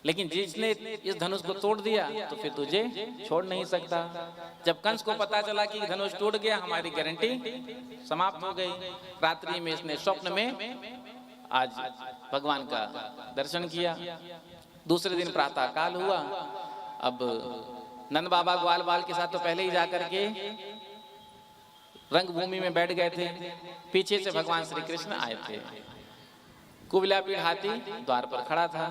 लेकिन जिसने इस धनुष को तोड़ दिया तो फिर तुझे छोड़ नहीं सकता। जब कंस को पता चला कि धनुष टूट गया, हमारी गारंटी समाप्त हो गई। रात्रि में इसने स्वप्न में आज भगवान का दर्शन किया। दूसरे दिन प्रातः काल हुआ। अब नंद बाबा ग्वाल बाल के साथ तो पहले ही जाकर के रंगभूमि में बैठ गए थे। पीछे से भगवान श्री कृष्ण आए थे। कुबला पीढ़ हाथी द्वार पर खड़ा था।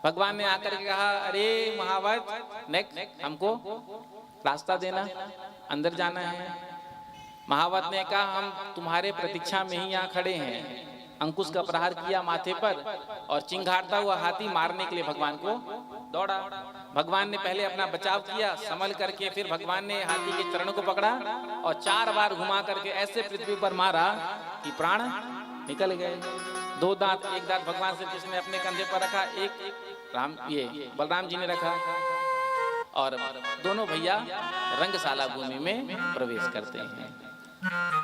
भगवान ने आकर के कहा अरे महावत नेक हमको रास्ता देना, अंदर जाना है। महावत ने कहा हम तुम्हारे प्रतीक्षा में ही यहाँ खड़े हैं। अंकुश का प्रहार किया माथे पर और चिंगारता हुआ हाथी मारने के लिए भगवान को दौड़ा। भगवान ने पहले अपना बचाव किया, संभल करके फिर भगवान ने हाथी के चरणों को पकड़ा और 4 बार घुमा करके ऐसे पृथ्वी पर मारा कि प्राण निकल गए। 2 दांत, एक दांत भगवान श्री कृष्ण ने अपने कंधे पर रखा, एक बलराम जी ने रखा और दोनों भैया रंगशाला भूमि में प्रवेश करते हैं।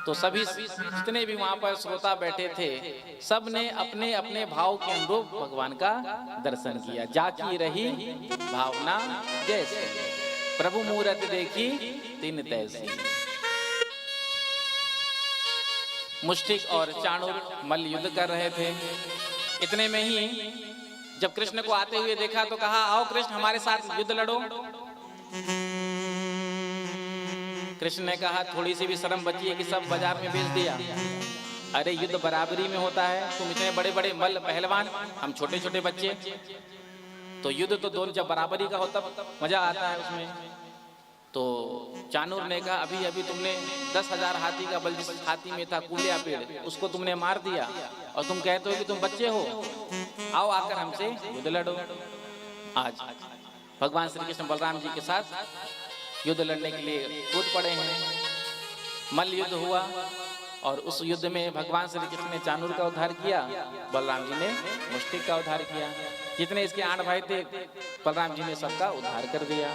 तो सभी जितने भी वहां पर श्रोता बैठे थे, सब ने अपने अपने भाव के अनुरूप भगवान का दर्शन किया। जाकी रही भावना जैसे, प्रभु मूरत देखी तीन तैसी। मुष्टिक और चाणूर मल्ल युद्ध कर रहे थे। इतने में ही जब कृष्ण को आते हुए देखा तो कहा आओ कृष्ण हमारे साथ युद्ध लड़ो। कृष्ण ने कहा थोड़ी सी भी शर्म बची है कि सब बाजार में बेच दिया। अरे युद्ध बराबरी में होता है, तुम इतने बड़े बड़े मल्ल पहलवान, हम छोटे छोटे बच्चे। तो युद्ध तो दोनों जब बराबरी का होता मजा आता है उसमें। तो चाणूर ने कहा अभी अभी तुमने 10,000 हाथी का बल जिस हाथी में था कुलिया पेड़, उसको तुमने मार दिया और तुम कहते हो कि तुम बच्चे हो, आओ आकर हमसे युद्ध लड़ो। आज भगवान श्री कृष्ण बलराम जी के साथ युद्ध लड़ने के लिए कूद पड़े हैं। मल्ल युद्ध हुआ और उस युद्ध में भगवान श्री कृष्ण ने चाणूर का उद्धार किया, बलराम जी ने मुष्टिक का उद्धार किया। जितने इसके आठ भाई थे बलराम जी ने सबका उद्धार कर दिया।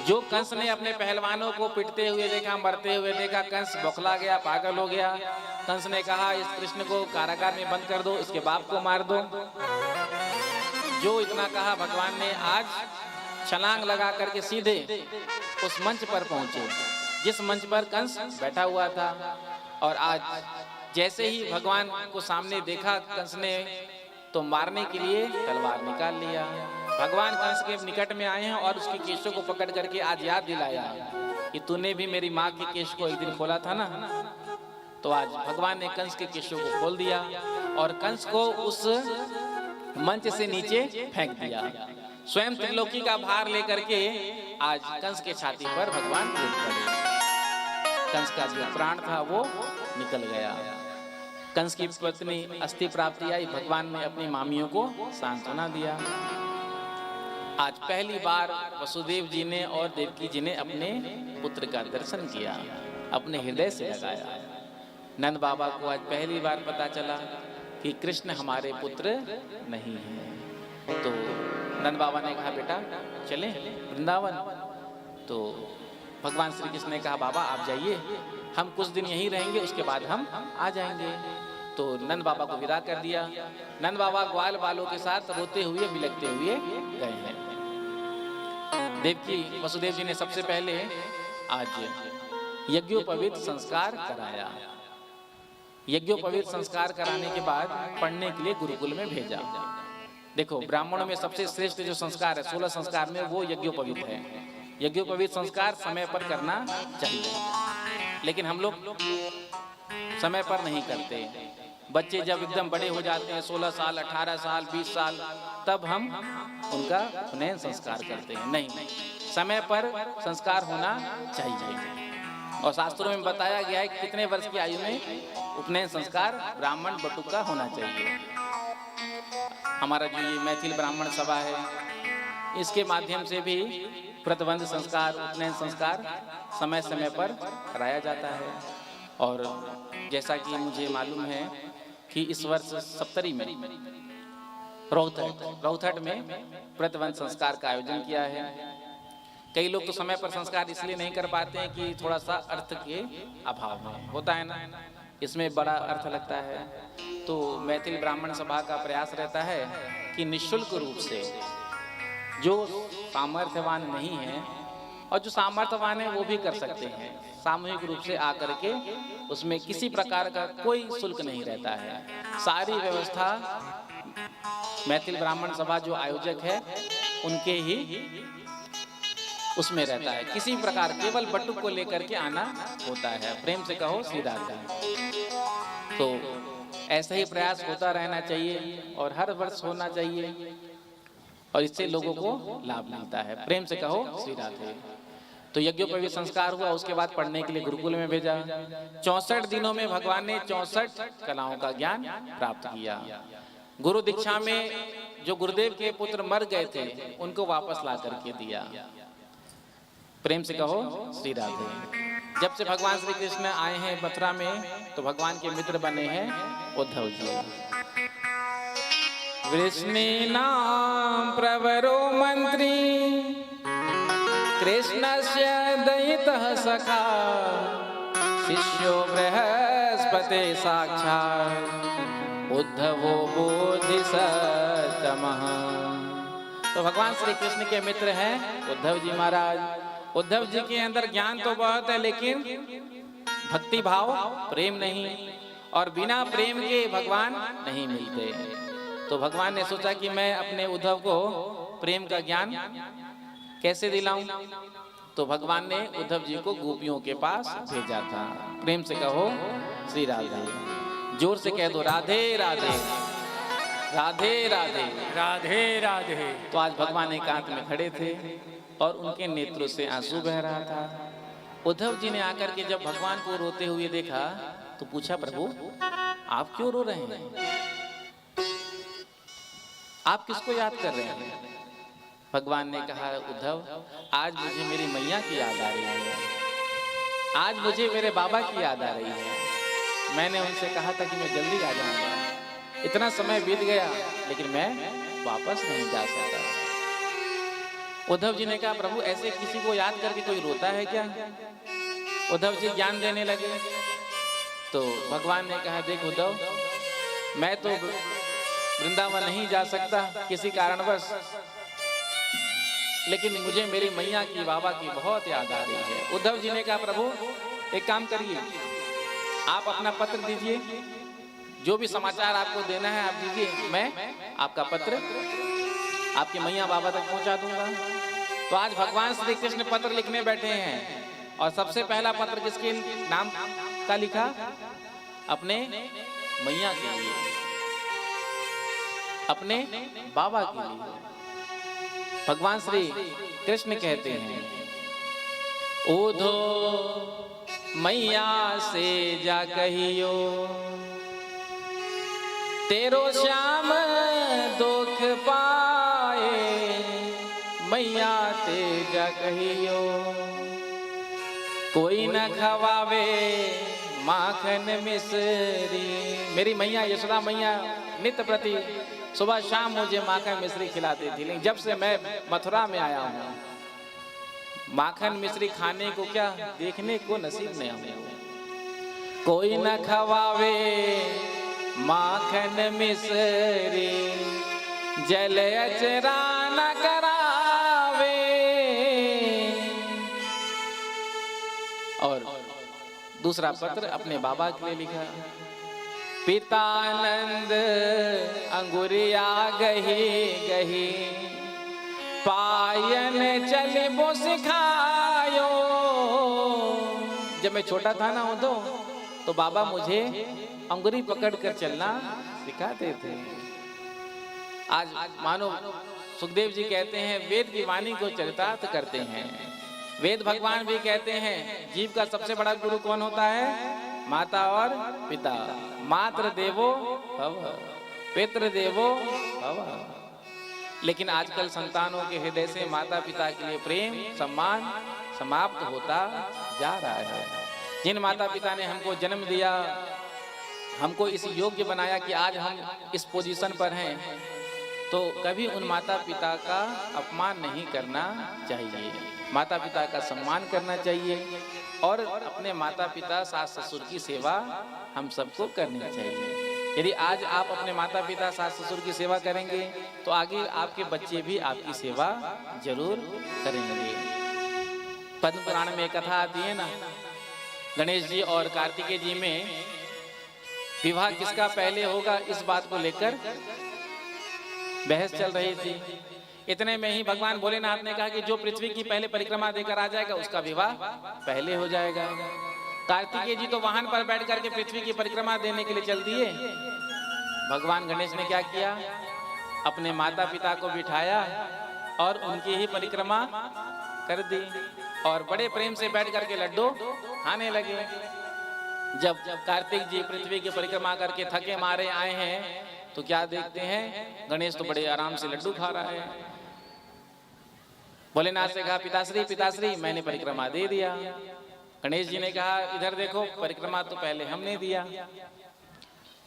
जो कंस ने अपने पहलवानों को पिटते हुए देखा, मरते हुए देखा, कंस बौखला गया, पागल हो गया। कंस ने कहा इस कृष्ण को कारागार में बंद कर दो, इसके बाप को मार दो। जो इतना कहा भगवान ने आज छलांग लगा करके सीधे उस मंच पर पहुंचे जिस मंच पर कंस बैठा हुआ था। और आज जैसे ही भगवान को सामने देखा कंस ने, तो मारने के लिए तलवार निकाल लिया। भगवान कंस के निकट में आए हैं और उसके केशों को पकड़ करके आज याद दिलाया कि तूने भी मेरी माँ के केश को एक दिन खोला था ना। तो आज भगवान ने कंस के केशों को खोल दिया और कंस को उस मंच से नीचे फेंक दिया। स्वयं त्रिलोकी का भार लेकर के आज कंस के छाती पर भगवान कूद पड़े। कंस का जो प्राण था वो निकल गया। कंस की पत्नी अस्थि प्राप्ति आई, भगवान ने अपनी मामियों को सांत्वना दिया। आज पहली बार वसुदेव जी ने और देवकी जी ने अपने पुत्र का दर्शन किया, अपने हृदय से लगाया। नंद बाबा को आज पहली बार पता चला कि कृष्ण हमारे पुत्र नहीं है। तो नंद बाबा ने कहा बेटा चलें वृंदावन। तो भगवान श्री कृष्ण ने कहा बाबा आप जाइए, हम कुछ दिन यहीं रहेंगे, उसके बाद हम आ जाएंगे। तो नंद बाबा को विदा कर दिया। नंद बाबा ग्वाल बालों के साथ रोते हुए बिलखते हुए गए हैं। देवकी वसुदेव जी ने सबसे पहले आज यज्ञोपवीत संस्कार कराया। यज्ञोपवीत संस्कार कराने के बाद पढ़ने के लिए गुरुकुल में भेजा। देखो, ब्राह्मणों में सबसे श्रेष्ठ जो संस्कार है 16 संस्कार में, वो यज्ञोपवीत है। यज्ञोपवीत संस्कार समय पर करना चाहिए, लेकिन हम लोग समय पर नहीं करते। बच्चे जब एकदम बड़े हो जाते हैं, 16 साल, 18 साल, 20 साल, तब हम उनका उपनयन संस्कार करते हैं। नहीं, समय पर संस्कार होना चाहिए। और शास्त्रों में बताया गया है कि कितने वर्ष की आयु में उपनयन संस्कार ब्राह्मण बटुक का होना चाहिए। हमारा जो ये मैथिल ब्राह्मण सभा है, इसके माध्यम से भी व्रतबंध संस्कार, उपनयन संस्कार समय समय पर कराया जाता है। और जैसा कि मुझे मालूम है कि इस वर्ष सप्तरी में रौथट में व्रतबंध संस्कार का आयोजन किया है। कई लोग तो समय पर संस्कार इसलिए नहीं कर पाते हैं कि थोड़ा सा अर्थ के अभाव में होता है ना, इसमें बड़ा अर्थ लगता है। तो मैथिल ब्राह्मण सभा का प्रयास रहता है कि निःशुल्क रूप से जो सामर्थ्यवान नहीं है और जो सामर्थ्यवान है वो भी कर सकते हैं, सामूहिक रूप से आकर के उसमें किसी प्रकार का कोई शुल्क नहीं रहता है। सारी व्यवस्था मैथिल ब्राह्मण सभा जो आयोजक है उनके ही उसमें रहता है। किसी प्रकार केवल बटुक को लेकर के आना होता है। प्रेम से कहो श्री राधे। तो ऐसा ही प्रयास होता रहना चाहिए और हर वर्ष होना चाहिए, और इससे लोगों को लाभ मिलता है। प्रेम से कहो श्री राधे। तो यज्ञोपवीत संस्कार हुआ, उसके बाद पढ़ने के लिए गुरुकुल में भेजा। 64 दिनों में भगवान ने 64 कलाओं का ज्ञान प्राप्त किया। गुरु दीक्षा में जो गुरुदेव के पुत्र मर गए थे उनको वापस ला करके दिया। प्रेम से कहो श्री राधे। जब से भगवान श्री कृष्ण आए हैं मथुरा में, तो भगवान के मित्र बने हैं उद्धव जी। कृष्ण नाम प्रवरो मंत्री, कृष्णस्य दयितः सखा, शिष्यो बृहस्पते साक्षात्, उद्धवो बोधिसत्तमः। तो भगवान श्री कृष्ण के मित्र हैं उद्धव जी महाराज। उद्धव जी के अंदर ज्ञान तो बहुत है, लेकिन भक्ति भाव, प्रेम नहीं, और बिना प्रेम के भगवान नहीं मिलते। तो भगवान ने सोचा कि मैं अपने उद्धव को प्रेम का ज्ञान कैसे दिलाऊं। तो भगवान ने उद्धव जी को गोपियों के पास भेजा था। प्रेम से कहो श्री राधे। जोर से कह दो राधे राधे, राधे राधे, राधे राधे। तो आज भगवान एकांत में खड़े थे और उनके नेत्रों से आंसू बह रहा था। उद्धव जी ने आकर के जब भगवान को रोते हुए देखा तो पूछा, प्रभु आप क्यों रो रहे हैं? आप किसको याद कर रहे हैं? भगवान ने कहा, उद्धव आज मुझे मेरी मैया की याद आ रही है, आज मुझे मेरे बाबा की याद आ रही है। मैंने उनसे कहा था कि मैं जल्दी आ जाऊंगा, इतना समय बीत गया लेकिन मैं वापस नहीं जा सका। उद्धव जी ने कहा, प्रभु ऐसे किसी को याद करके कोई रोता है क्या? उद्धव जी ज्ञान देने लगे। तो भगवान ने कहा, देख उद्धव, मैं तो वृंदावन नहीं जा सकता किसी कारणवश, लेकिन मुझे मेरी मैया की, बाबा की बहुत याद आ रही है। उद्धव जी ने कहा, प्रभु एक काम करिए, आप अपना पत्र दीजिए, जो भी समाचार आपको देना है आप दीजिए, मैं आपका पत्र आपके मैया बाबा तक पहुंचा दूंगा। तो आज भगवान श्री कृष्ण पत्र लिखने बैठे हैं, और सबसे पहला पत्र किसके नाम का लिखा? अपने मैया के लिए, अपने बाबा के लिए। भगवान श्री कृष्ण कहते हैं, ओधो मैया से जा कहियो, तेरो श्याम दुख पाए, मैया ते जा कहियो, कोई न खवावे माखन मिश्री। मेरी मैया यशोदा मैया नित्य प्रति सुबह शाम मुझे माखन मिश्री खिलाती थी, लेकिन जब से मैं मथुरा में आया हूँ, माखन मिश्री खाने को क्या देखने को नसीब नहीं हुआ। कोई न खवावे माखन मिश्री, जल अचरा न करावे, दूसरा पत्र अपने बाबा के लिए लिखा। पितानंद अंगुरिया गही गही, पायन चलिबो सिखायो। जब मैं छोटा था ना तो बाबा मुझे अंगुरी पकड़ कर चलना सिखाते थे। आज मानो सुखदेव जी कहते हैं वेद की वाणी को चरितार्थ करते हैं। वेद भगवान भी कहते हैं जीव का सबसे बड़ा गुरु कौन होता है? माता और पिता। मातृ देवो भव, पितृ देवो भव। लेकिन आजकल संतानों के हृदय से माता पिता के लिए प्रेम सम्मान समाप्त होता जा रहा है। जिन माता पिता ने हमको जन्म दिया, हमको इस योग्य बनाया कि आज हम इस पोजीशन पर हैं, तो कभी उन माता पिता का अपमान नहीं करना चाहिए। माता पिता का सम्मान करना चाहिए और अपने माता पिता सास ससुर की सेवा हम सबको करनी चाहिए। यदि आज आप अपने माता पिता सास ससुर की सेवा करेंगे तो आगे आपके बच्चे भी आपकी सेवा जरूर करेंगे। पद्म पुराण में कथा आती है ना, गणेश जी और कार्तिकेय जी में विवाह किसका पहले होगा इस बात को लेकर बहस चल रही थी। इतने में ही भगवान भोलेनाथ ने कहा कि जो पृथ्वी की पहले परिक्रमा देकर आ जाएगा उसका विवाह पहले हो जाएगा। कार्तिकेय जी तो वाहन पर बैठ करके पृथ्वी की परिक्रमा देने के लिए चल दिए। भगवान गणेश ने क्या किया? अपने माता पिता को बिठाया और उनकी ही परिक्रमा कर दी और बड़े प्रेम से बैठ करके लड्डू खाने लगे। जब कार्तिक जी पृथ्वी की परिक्रमा करके थके मारे आए हैं तो क्या देखते हैं? गणेश तो बड़े आराम से लड्डू खा रहा है। भोलेनाथ से कहा पिताश्री पिताश्री मैंने परिक्रमा दे दिया। गणेश जी ने कहा इधर देखो परिक्रमा तो पहले हमने दिया।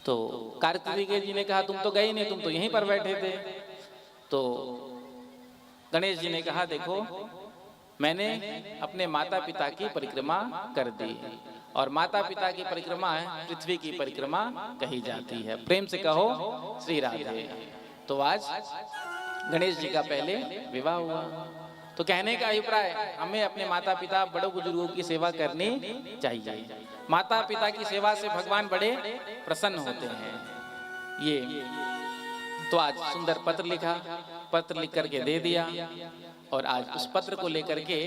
तो कार्तिकेय जी ने कहा तुम तो गए नहीं, तुम तो यहीं पर बैठे थे। तो गणेश जी ने कहा देखो मैंने अपने माता पिता की परिक्रमा कर दी और माता पिता की परिक्रमा पृथ्वी की परिक्रमा कही जाती है। प्रेम से कहो श्री राधे। तो आज गणेश जी का पहले विवाह हुआ। तो कहने का अभिप्राय हमें अपने माता पिता बड़े बुजुर्गों की सेवा करनी चाहिए। माता पिता की सेवा से भगवान बड़े प्रसन्न होते हैं। ये तो आज सुंदर पत्र लिखा, पत्र लिख करके दे दिया और आज उस पत्र को लेकर के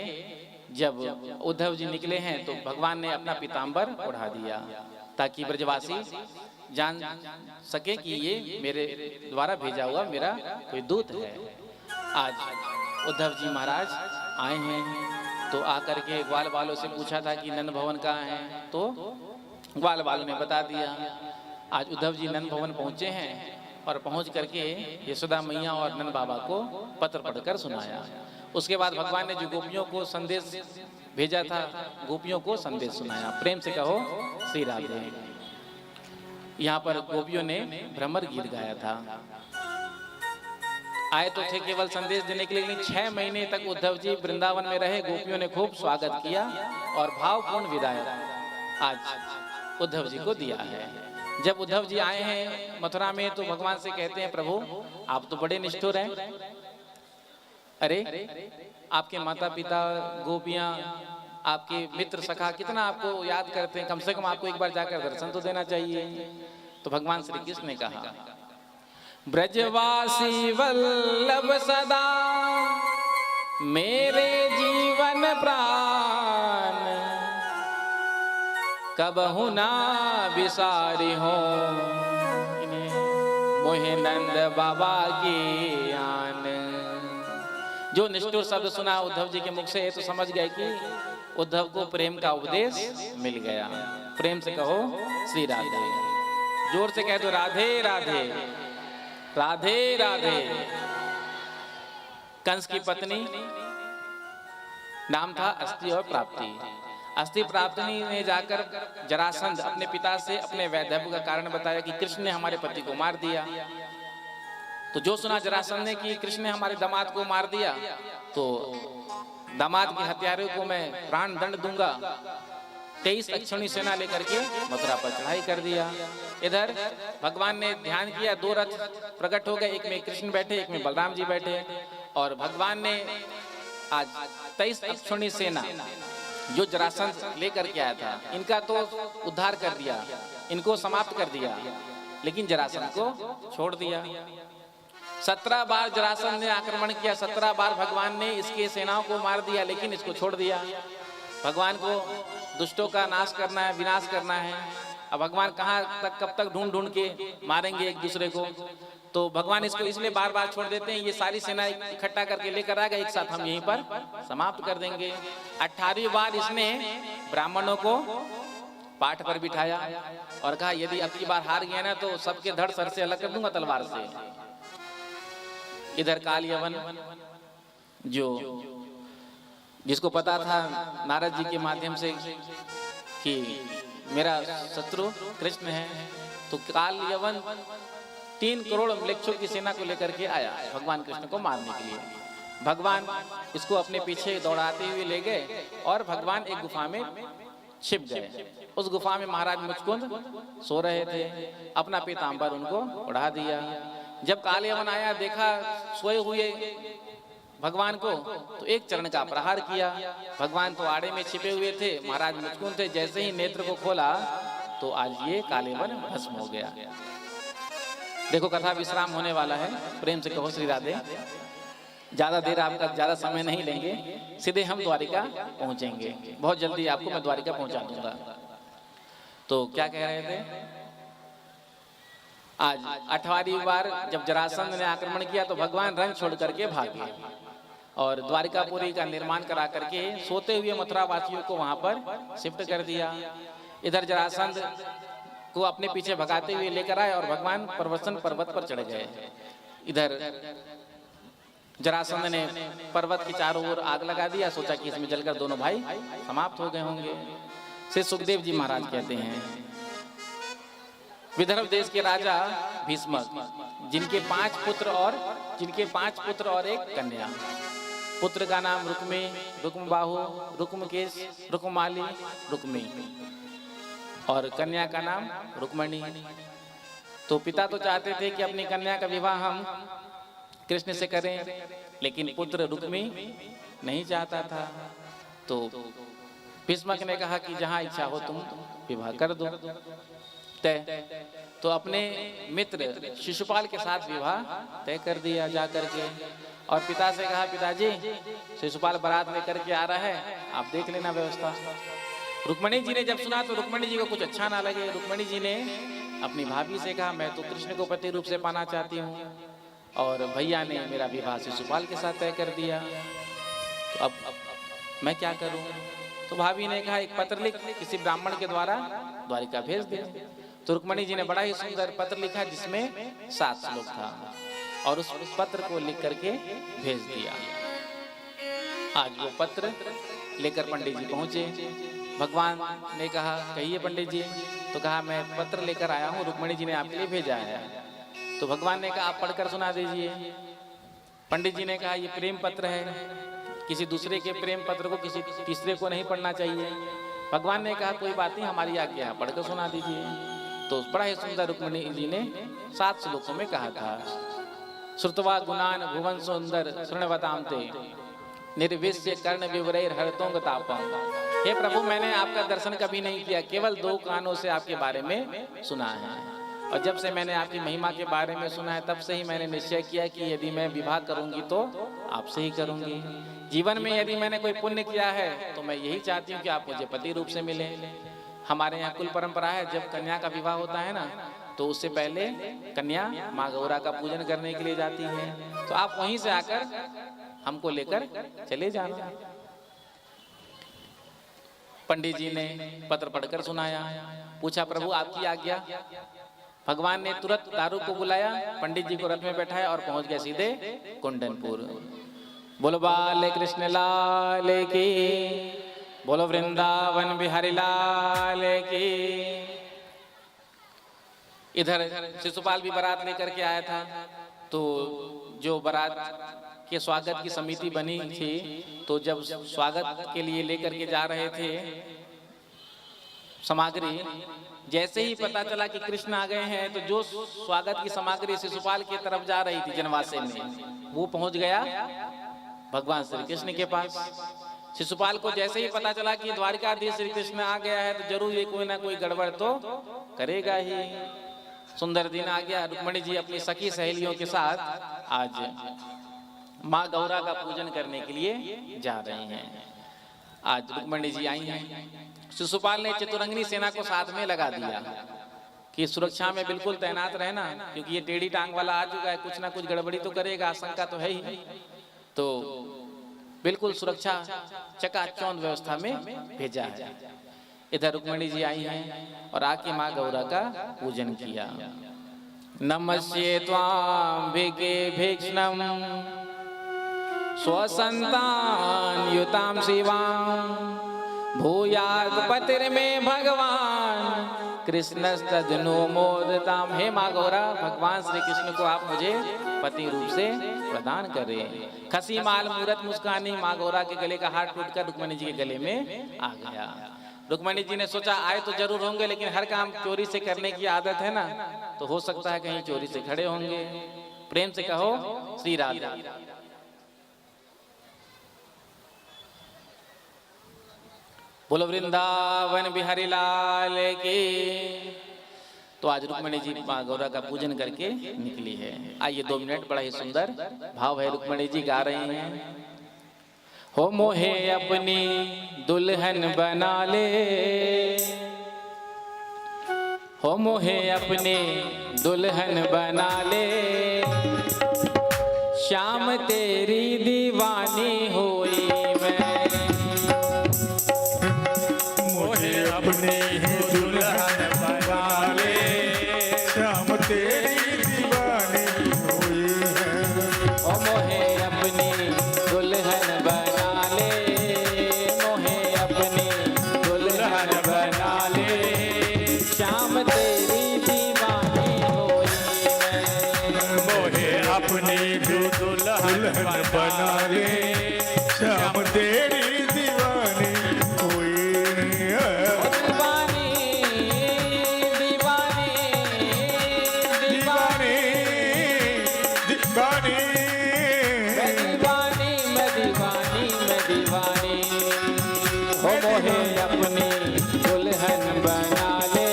जब उद्धव जी निकले हैं तो भगवान ने अपना पीताम्बर ओढ़ा दिया ताकि ब्रजवासी जान सके कि ये मेरे द्वारा भेजा हुआ मेरा कोई दूत है। आज उद्धव जी महाराज आए हैं तो आकर के ग्वाल वालों से पूछा था कि नंद भवन कहाँ है, तो ग्वाल वालों ने बता दिया। आज उद्धव जी नंद भवन पहुँचे हैं और पहुँच करके यशोदा मैया और नंद बाबा को पत्र पढ़कर सुनाया। उसके बाद भगवान ने जो गोपियों को संदेश भेजा था, गोपियों को संदेश सुनाया। प्रेम से कहो श्री राधे। यहाँ पर गोपियों ने भ्रमर गीत गाया था। आए तो थे केवल संदेश देने के लिए, लेकिन 6 महीने तक उद्धव जी वृंदावन में रहे। गोपियों ने खूब स्वागत किया और भावपूर्ण विदाई आज उद्धव जी को दिया है। जब उद्धव जी आए हैं मथुरा में तो भगवान से कहते हैं प्रभु आप तो बड़े निष्ठुर हैं। अरे आपके माता पिता गोपियां आपके मित्र सखा कितना आपको याद करते हैं, कम से कम आपको एक बार जाकर दर्शन तो देना चाहिए। तो भगवान श्री कृष्ण ने कहा ब्रजवासी वल्लभ सदा मेरे जीवन प्राण, कबहु ना विसारी हो मोहे नंद बाबा की आन। जो निष्ठुर शब्द सुना उद्धव जी के मुख से तो समझ गए कि उद्धव को प्रेम का उपदेश मिल गया। प्रेम से कहो श्री राधे। जोर से कह दो राधे राधे राधे राधे। कंस की पत्नी नाम था अस्ति और प्राप्ति। अस्ति प्राप्ति ने जाकर जरासंध अपने पिता से अपने वैधव्य का कारण बताया कि कृष्ण ने हमारे पति को मार दिया। तो जो सुना जरासंध ने कि कृष्ण ने हमारे दामाद को मार दिया तो दामाद के हत्यारों को मैं प्राण दंड दूंगा। 23 अक्षौणी सेना लेकर के मथुरा पर चढ़ाई कर दिया। इधर भगवान ने ध्यान किया, 2 रथ प्रकट हो गए, एक में कृष्ण बैठे एक में बलराम जी बैठे और भगवान ने आज 23 अक्षौणी सेना जो जरासंध लेकर के आया था, इनका तो उद्धार कर दिया, इनको समाप्त कर दिया, लेकिन जरासंध को छोड़ दिया। 17 बार जरासंध ने आक्रमण किया, 17 बार भगवान ने इसके सेनाओं को मार दिया, लेकिन इसको छोड़ दिया। भगवान को दुष्टों का नाश करना है, विनाश करना है। अब भगवान कहाँ तक, कब तक ढूंढ ढूंढ के मारेंगे एक दूसरे को, तो भगवान इसको इसलिए बार बार छोड़ देते हैं। ये सारी सेना इकट्ठा करके लेकर आ गए, एक साथ हम यहीं पर समाप्त कर देंगे। 18वीं बार इसने ब्राह्मणों को पाठ पर बिठाया और कहा यदि अब की बार हार गया ना तो सबके धड़ सर से अलग कर दूंगा तलवार से। इधर काल यवन जो जिसको पता था नारद जी के माध्यम से कि मेरा शत्रु कृष्ण है, तो काल यवन 3 करोड़ म्लेच्छों की सेना को लेकर के आया भगवान कृष्ण को मारने के लिए। भगवान इसको अपने पीछे दौड़ाते हुए ले गए और भगवान एक गुफा में छिप गए। उस गुफा में महाराज मुचकुंद सो रहे थे, अपना पीतांबर उनको उड़ा दिया। जब काल यवन आया, देखा सोए हुए भगवान को, तो एक चरण का प्रहार किया। भगवान तो आड़े में छिपे हुए थे, महाराज मुचकुंद थे, जैसे ही नेत्र को खोला तो आज ये काल यवन भस्म हो गया। देखो कथा विश्राम होने वाला है, प्रेम से कहो श्री राधे। ज्यादा देर आपका ज्यादा समय नहीं लेंगे, सीधे हम द्वारिका पहुंचेंगे। बहुत जल्दी आपको मैं द्वारिका पहुंचा दूंगा। तो क्या कह रहे थे, आज 8वां बार जब जरासंध ने आक्रमण किया तो भगवान रंग छोड़ करके भागे और द्वारिकापुरी का निर्माण करा करके सोते हुए मथुरा वासियों को वहां पर शिफ्ट कर दिया। इधर जरासंध को अपने पीछे भगाते हुए लेकर आए और भगवान प्रवसन पर्वत पर चढ़ गए। इधर जरासंध ने पर्वत के चारों ओर आग लगा दिया, सोचा कि इसमें जलकर दोनों भाई समाप्त हो गए होंगे। श्री सुखदेव जी महाराज कहते हैं, विदर्भ देश के राजा भीष्मक, जिनके 5 पुत्र और एक कन्या। पुत्र का नाम रुक्मी, रुक्मबाहु, रुक्मकेश, रुक्माली, रुक्मी, और कन्या का नाम रुक्मणी। तो पिता तो चाहते थे कि अपनी कन्या का विवाह हम कृष्ण से करें, लेकिन पुत्र रुक्मी नहीं चाहता था। तो भीष्मक ने कहा कि जहां इच्छा हो तुम विवाह कर दो तय। तो अपने मित्र शिशुपाल के साथ विवाह तय कर दिया जा करके, और पिता से कहा पिताजी शिशुपाल बारात लेकर के आ रहा है, आप देख लेना व्यवस्था। रुक्मणी जी ने जब सुना तो रुक्मणी जी को कुछ अच्छा ना लगे। रुक्मणी जी ने अपनी भाभी से कहा मैं तो कृष्ण को पति रूप से पाना चाहती हूँ, और भैया ने मेरा विवाह शिशुपाल के साथ तय कर दिया, तो अब मैं क्या करूं। तो भाभी ने कहा एक पत्र लिख किसी ब्राह्मण के द्वारा द्वारिका भेज दे। तो रुक्मणी जी ने बड़ा ही सुंदर पत्र लिखा जिसमें 7 श्लोक था, और उस पत्र को लिख करके भेज दिया। आज वो पत्र लेकर पंडित जी पहुंचे। भगवान ने कहा कहिए पंडित जी। तो कहा मैं पत्र लेकर आया हूँ, रुक्मणी जी ने आपके लिए भेजा है। तो भगवान ने कहा आप पढ़कर सुना दीजिए। पंडित जी ने कहा ये प्रेम पत्र है, किसी दूसरे के प्रेम पत्र को किसी तीसरे को नहीं पढ़ना चाहिए। भगवान ने कहा कोई बात नहीं, हमारी आज्ञा है, पढ़कर सुना दीजिए। तो बड़ा ही सुंदर रुक्मणी जी ने 7 श्लोकों में कहा था, श्रुत्वा गुणान भुवन सुंदर शृण्वताम ते निर्विश्य कर्ण विवरैर हरतोंग तापम। हे प्रभु मैंने आपका दर्शन कभी नहीं किया, केवल 2 कानों से आपके बारे में सुना है, और जब से मैंने आपकी महिमा के बारे में सुना है तब से ही मैंने निश्चय किया कि यदि मैं विवाह करूंगी तो आपसे ही करूंगी। जीवन में यदि मैंने कोई पुण्य किया है तो मैं यही चाहती हूँ कि आप मुझे पति रूप से मिले। हमारे यहाँ कुल परंपरा है जब कन्या का विवाह होता है ना तो उससे पहले कन्या माँ गौरा का पूजन करने के लिए जाती है, तो आप वहीं से आकर हमको लेकर चले जाना। पंडित जी ने पत्र पढ़कर सुनाया, पूछा प्रभु आपकी आज्ञा। भगवान ने तुरंत दारू को बुलाया, पंडित जी को रथ में बैठाया और पहुंच गया सीधे कुंडनपुर। बोलो बाल कृष्ण लाल की, बोलो वृंदावन बिहारी लाल की। इधर शिशुपाल भी बारात लेकर के आया था, तो जो बारात के स्वागत की समिति बनी थी, तो जब स्वागत के लिए लेकर के जा रहे थे सामग्री, जैसे ही पता चला कि कृष्ण आ गए हैं, तो जो स्वागत की सामग्री शिशुपाल की तरफ जा रही थी जनवासे में, वो पहुंच गया भगवान श्री कृष्ण के पास। शिशुपाल को जैसे ही पता चला कि द्वारिकाधीश श्री कृष्ण आ गया है तो जरूर ये कोई ना कोई गड़बड़ तो करेगा ही। सुंदर दिन आ गया। रुक्मिणी जी अपनी सखी सहेलियों के साथ आज माँ गौरा का पूजन करने के लिए जा रही हैं। आज रुक्मिणी जी आई हैं। शिशुपाल ने चतुरंगिनी सेना को साथ में लगा दिया कि सुरक्षा में बिल्कुल तैनात रहना, क्योंकि ये टेढ़ी टांग वाला आ चुका है, कुछ ना कुछ गड़बड़ी तो करेगा, आशंका तो है ही। तो बिल्कुल सुरक्षा चकाचौंध व्यवस्था में भेजा है। इधर रुक्मिणी जी आई हैं और आके माँ गौरा का पूजन किया। नमस्ये त्वां भिगे भीक्ष्णं स्वसंतान युतां शिवां भूयात् पतिर्मे भगवान कृष्णस्तदनु मोदताम। हे माँ गौरा, भगवान श्री कृष्ण को आप मुझे पति रूप से प्रदान करें। खसी माल मूरत मुस्कानी, माँ गौरा के गले का हाथ टूटकर रुक्मिणी जी के गले में आ गया। रुक्मिणी जी ने सोचा आए तो जरूर होंगे, लेकिन हर काम चोरी से करने की आदत है ना, तो हो सकता है कहीं चोरी से खड़े होंगे। प्रेम से कहो श्री राधा। बोलो वृंदावन बिहारी लाल की। तो आज रुक्मिणी जी माँ गौरा का पूजन करके निकली है। आइए 2 मिनट, बड़ा ही सुंदर भाव है। रुक्मिणी जी गा रही हैं। हो मोहे अपनी दुल्हन बना ले, हो मोहे अपनी दुल्हन बना ले, श्याम तेरी दीवानी हुई मैं। मोहे अपनी दुल्हन बना ले, श्याम तेरी दीवानी हुई है। ओ मोहे अपनी दुल्हन बना ले, मोहे अपनी दुल्हन बना ले, श्याम तेरी दीवानी हुई मैं। मोहे अपनी दुल्हन बना ले, श्याम तेरी दीवानी हुई है। दीवानी दीवानी दीवानी दीवानी मैं दीवानी मैं दीवानी मैं दीवानी। हो मोहे अपनी दुल्हन बना ले,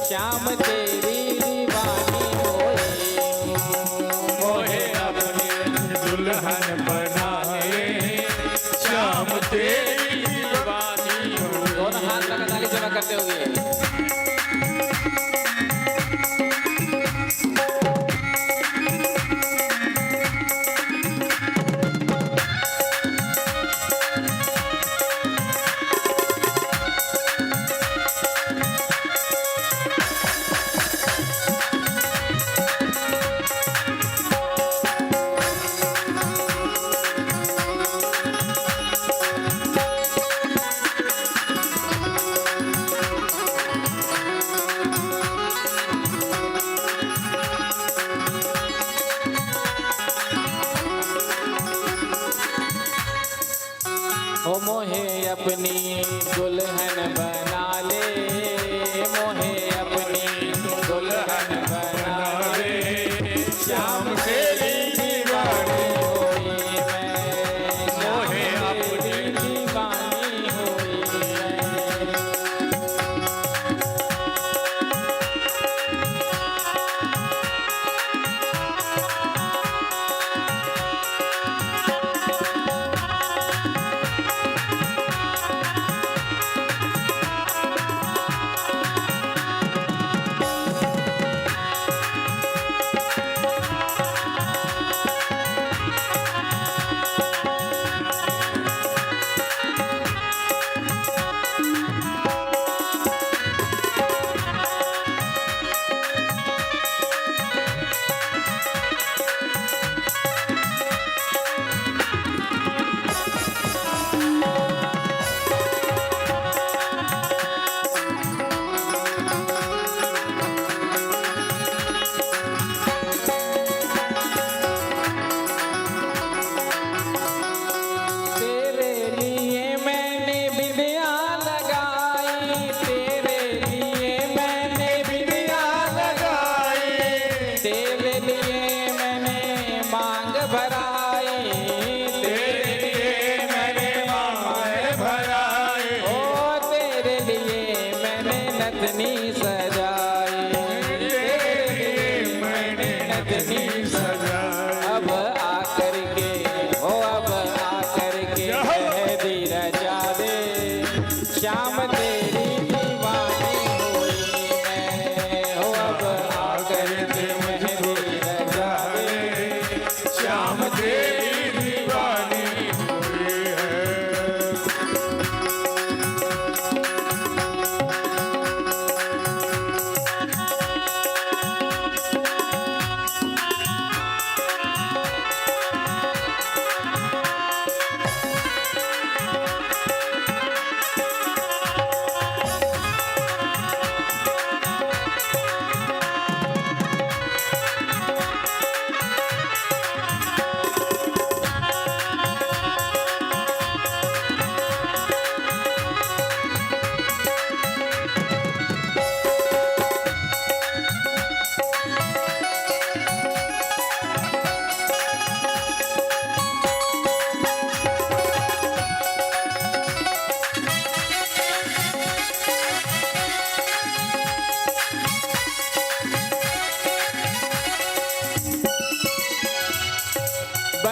श्याम तेरी दीवानी होई। मोहे अपनी दुल्हन बना ले, श्याम तेरी दीवानी हुई। दोनों हाथ लगा ताली जमा करते हुए। हो मोहे अपनी दुल्हन बना ले, मोहे अपनी दुल्हन बना ले, श्याम तेरी दीवानी होई मैं। मोहे अपनी दीवानी होई मैं।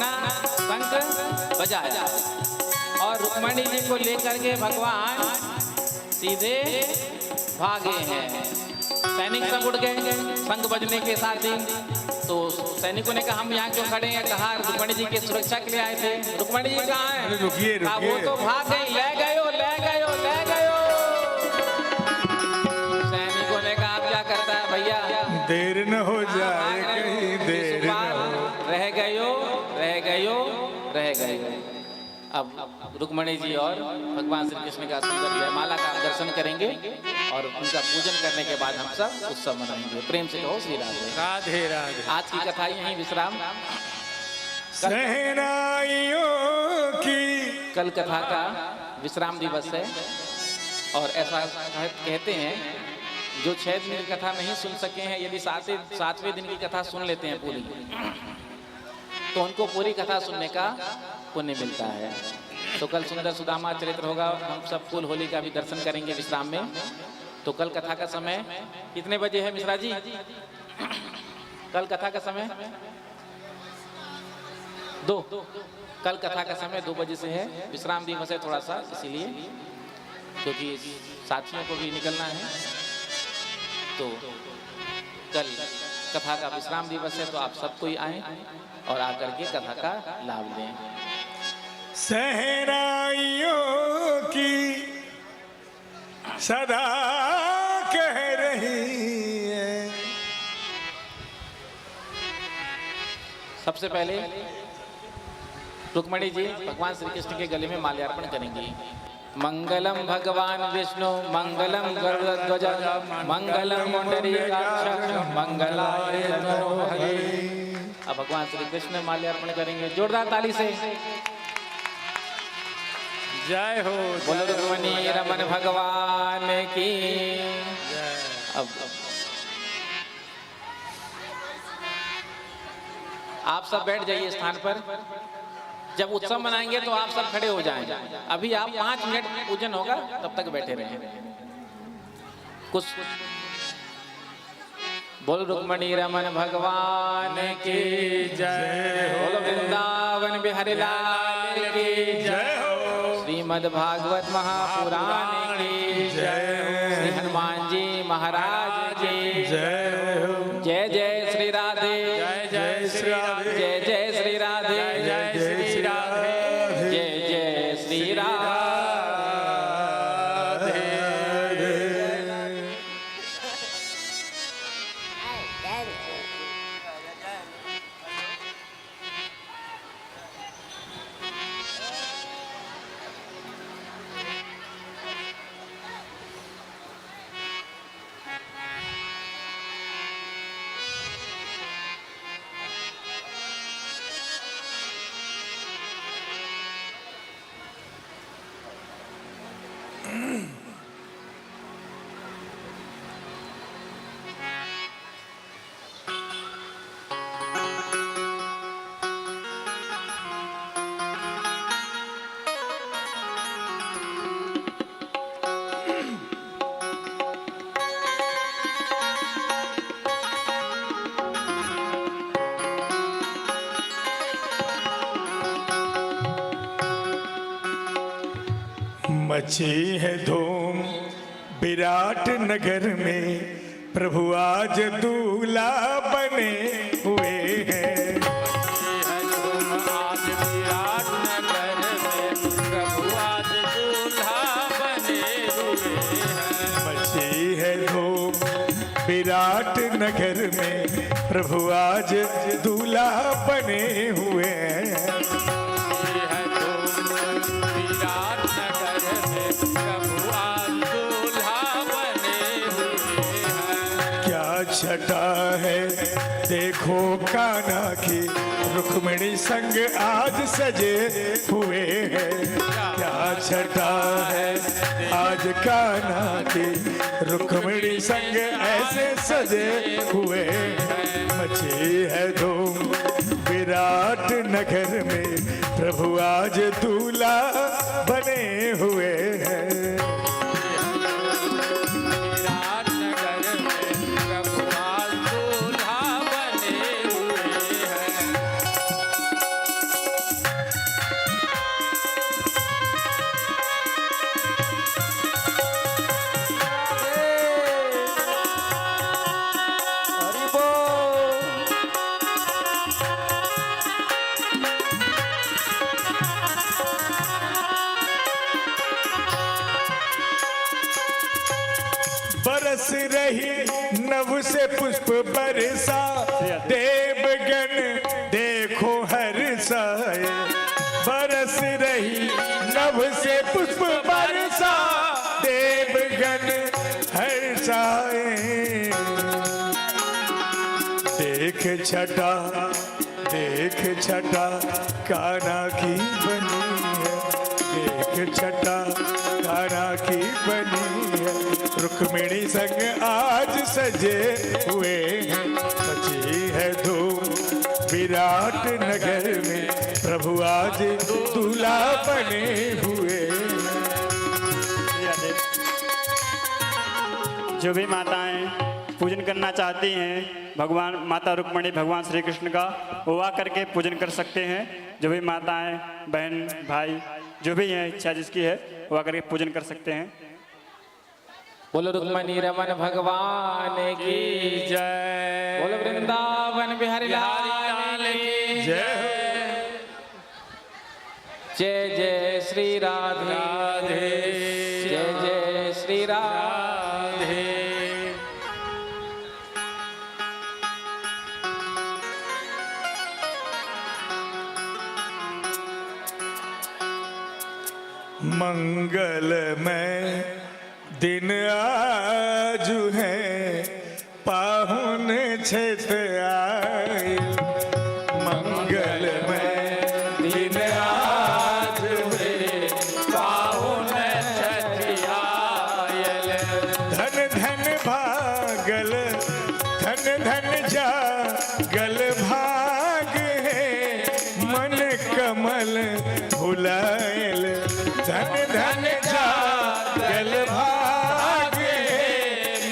अपना शंख बजाया और रुक्मणी जी को लेकर के भगवान सीधे भागे हैं। सैनिक सब उड़ गए शंख बजने के साथ ही। तो सैनिकों ने कहा हम यहाँ क्यों खड़े हैं? कहा रुक्मणी जी की सुरक्षा के लिए आए थे। रुक्मणी जी कहाँ हैं? रुकिए कहा वो तो भाग गई, ले गयो ले गयो ले गयो। सैनिकों ने कहा अब क्या करता है भैया, देर न हो जाए कहीं, देर न हो। रह गयो रह गयो रह गयो। अब रुक्मणी जी और भगवान श्री कृष्ण का सुंदर जयमाला का दर्शन करेंगे और उनका पूजन करने के बाद हम सब उत्सव मनाएंगे। प्रेम से कहो श्री राधे राधे राधे। आज की कथा यहीं विश्राम। सहनाइयों की कल कथा का विश्राम दिवस है और ऐसा कहते हैं जो 6 दिन की कथा नहीं सुन सके हैं, यदि 7वें दिन की कथा सुन लेते हैं पूरी, तो उनको पूरी कथा सुनने का पुण्य मिलता है। तो कल सुंदर सुदामा चरित्र होगा। हम सब फूल होली का भी दर्शन करेंगे विश्राम में। तो कल कथा का समय कितने बजे है मिश्रा जी? कल कथा का समय 2। कल कथा का समय 2 बजे से है। विश्राम दिवस है थोड़ा सा, इसीलिए क्योंकि साथियों को भी निकलना है। तो कल कथा का विश्राम दिवस है, तो आप सब कोई आए और आकर के कथा का लाभ लें। सहनाइयों की सदा कह रही है। सबसे पहले रुक्मणी जी भगवान श्री कृष्ण के गले में माल्यार्पण करेंगी। मंगलम भगवान विष्णु मंगलम गरुड़ध्वज मंगलम पुंडरीकाक्ष मंगलाय तनो हरे। अब भगवान श्री कृष्ण माल्यार्पण करेंगे जोरदार ताली से। जय हो। बोलो रुक्मणी रमन भगवान की। अब आप सब बैठ जाइए स्थान पर। जब उत्सव मनाएंगे तो आप सब खड़े हो जाएं। अभी आप 5 मिनट पूजन होगा, तब तक बैठे रहें। कुछ बोल रुक्मणी रमन भगवान की जय। बोलो वृंदावन बिहारी लाल की जय हो। श्रीमद् भागवत महापुराण की जय। श्री हनुमान जी महाराज की जय हो। जय जय श्री राधे जय जय श्री राधे। जय जय श्री राधे जय जय श्री राधे। जय जय श्री राधे। मची है धूम विराट नगर में, प्रभु आज दूल्हा बने हुए हैं। आज विराट नगर में प्रभु आज दूल्हा बने हुए हैं। मची है धूम विराट नगर में, प्रभु आज दूल्हा बने हुए हैं। छटा है देखो कान्हा की, रुक्मिणी संग आज सजे हुए हैं। क्या छटा है आज कान्हा की, रुक्मिणी संग ऐसे सजे हुए हैं। मची है धूम विराट नगर में, प्रभु आज दूल्हा बने हुए हैं। बरस रही नभ से पुष्प बरसा, देवगण देखो हर्षाए। बरस रही नभ से पुष्प बरसा, देवगण हर्षाए। देख छटा कान्हा की बनी है, देख छटा कान्हा की बनी है। रुक्मिणी संग आज सजे हुए हैं, सची है धूम विराट नगर में, प्रभु आज दूल्हा बने हुए। जो भी माताएं पूजन करना चाहती हैं भगवान माता रुक्मिणी भगवान श्री कृष्ण का, वो आकर के पूजन कर सकते हैं। जो भी माताएं बहन भाई जो भी हैं इच्छा जिसकी है वो आकर के पूजन कर सकते हैं। बोलो रुक्मिणी रमन भगवान की जय, बोलो वृंदावन बिहारी लाल की जय। जय जय श्री राधे, जय जय श्री राधे। मंगलमय दिन आज है, पाहुन छठ आए। मंगलमय दिन आज है, पाहुन छठ आयल। धन धन भागल, धन धन जागल भाग है, मन कमल भुलायल। धन धन जागल भाग है,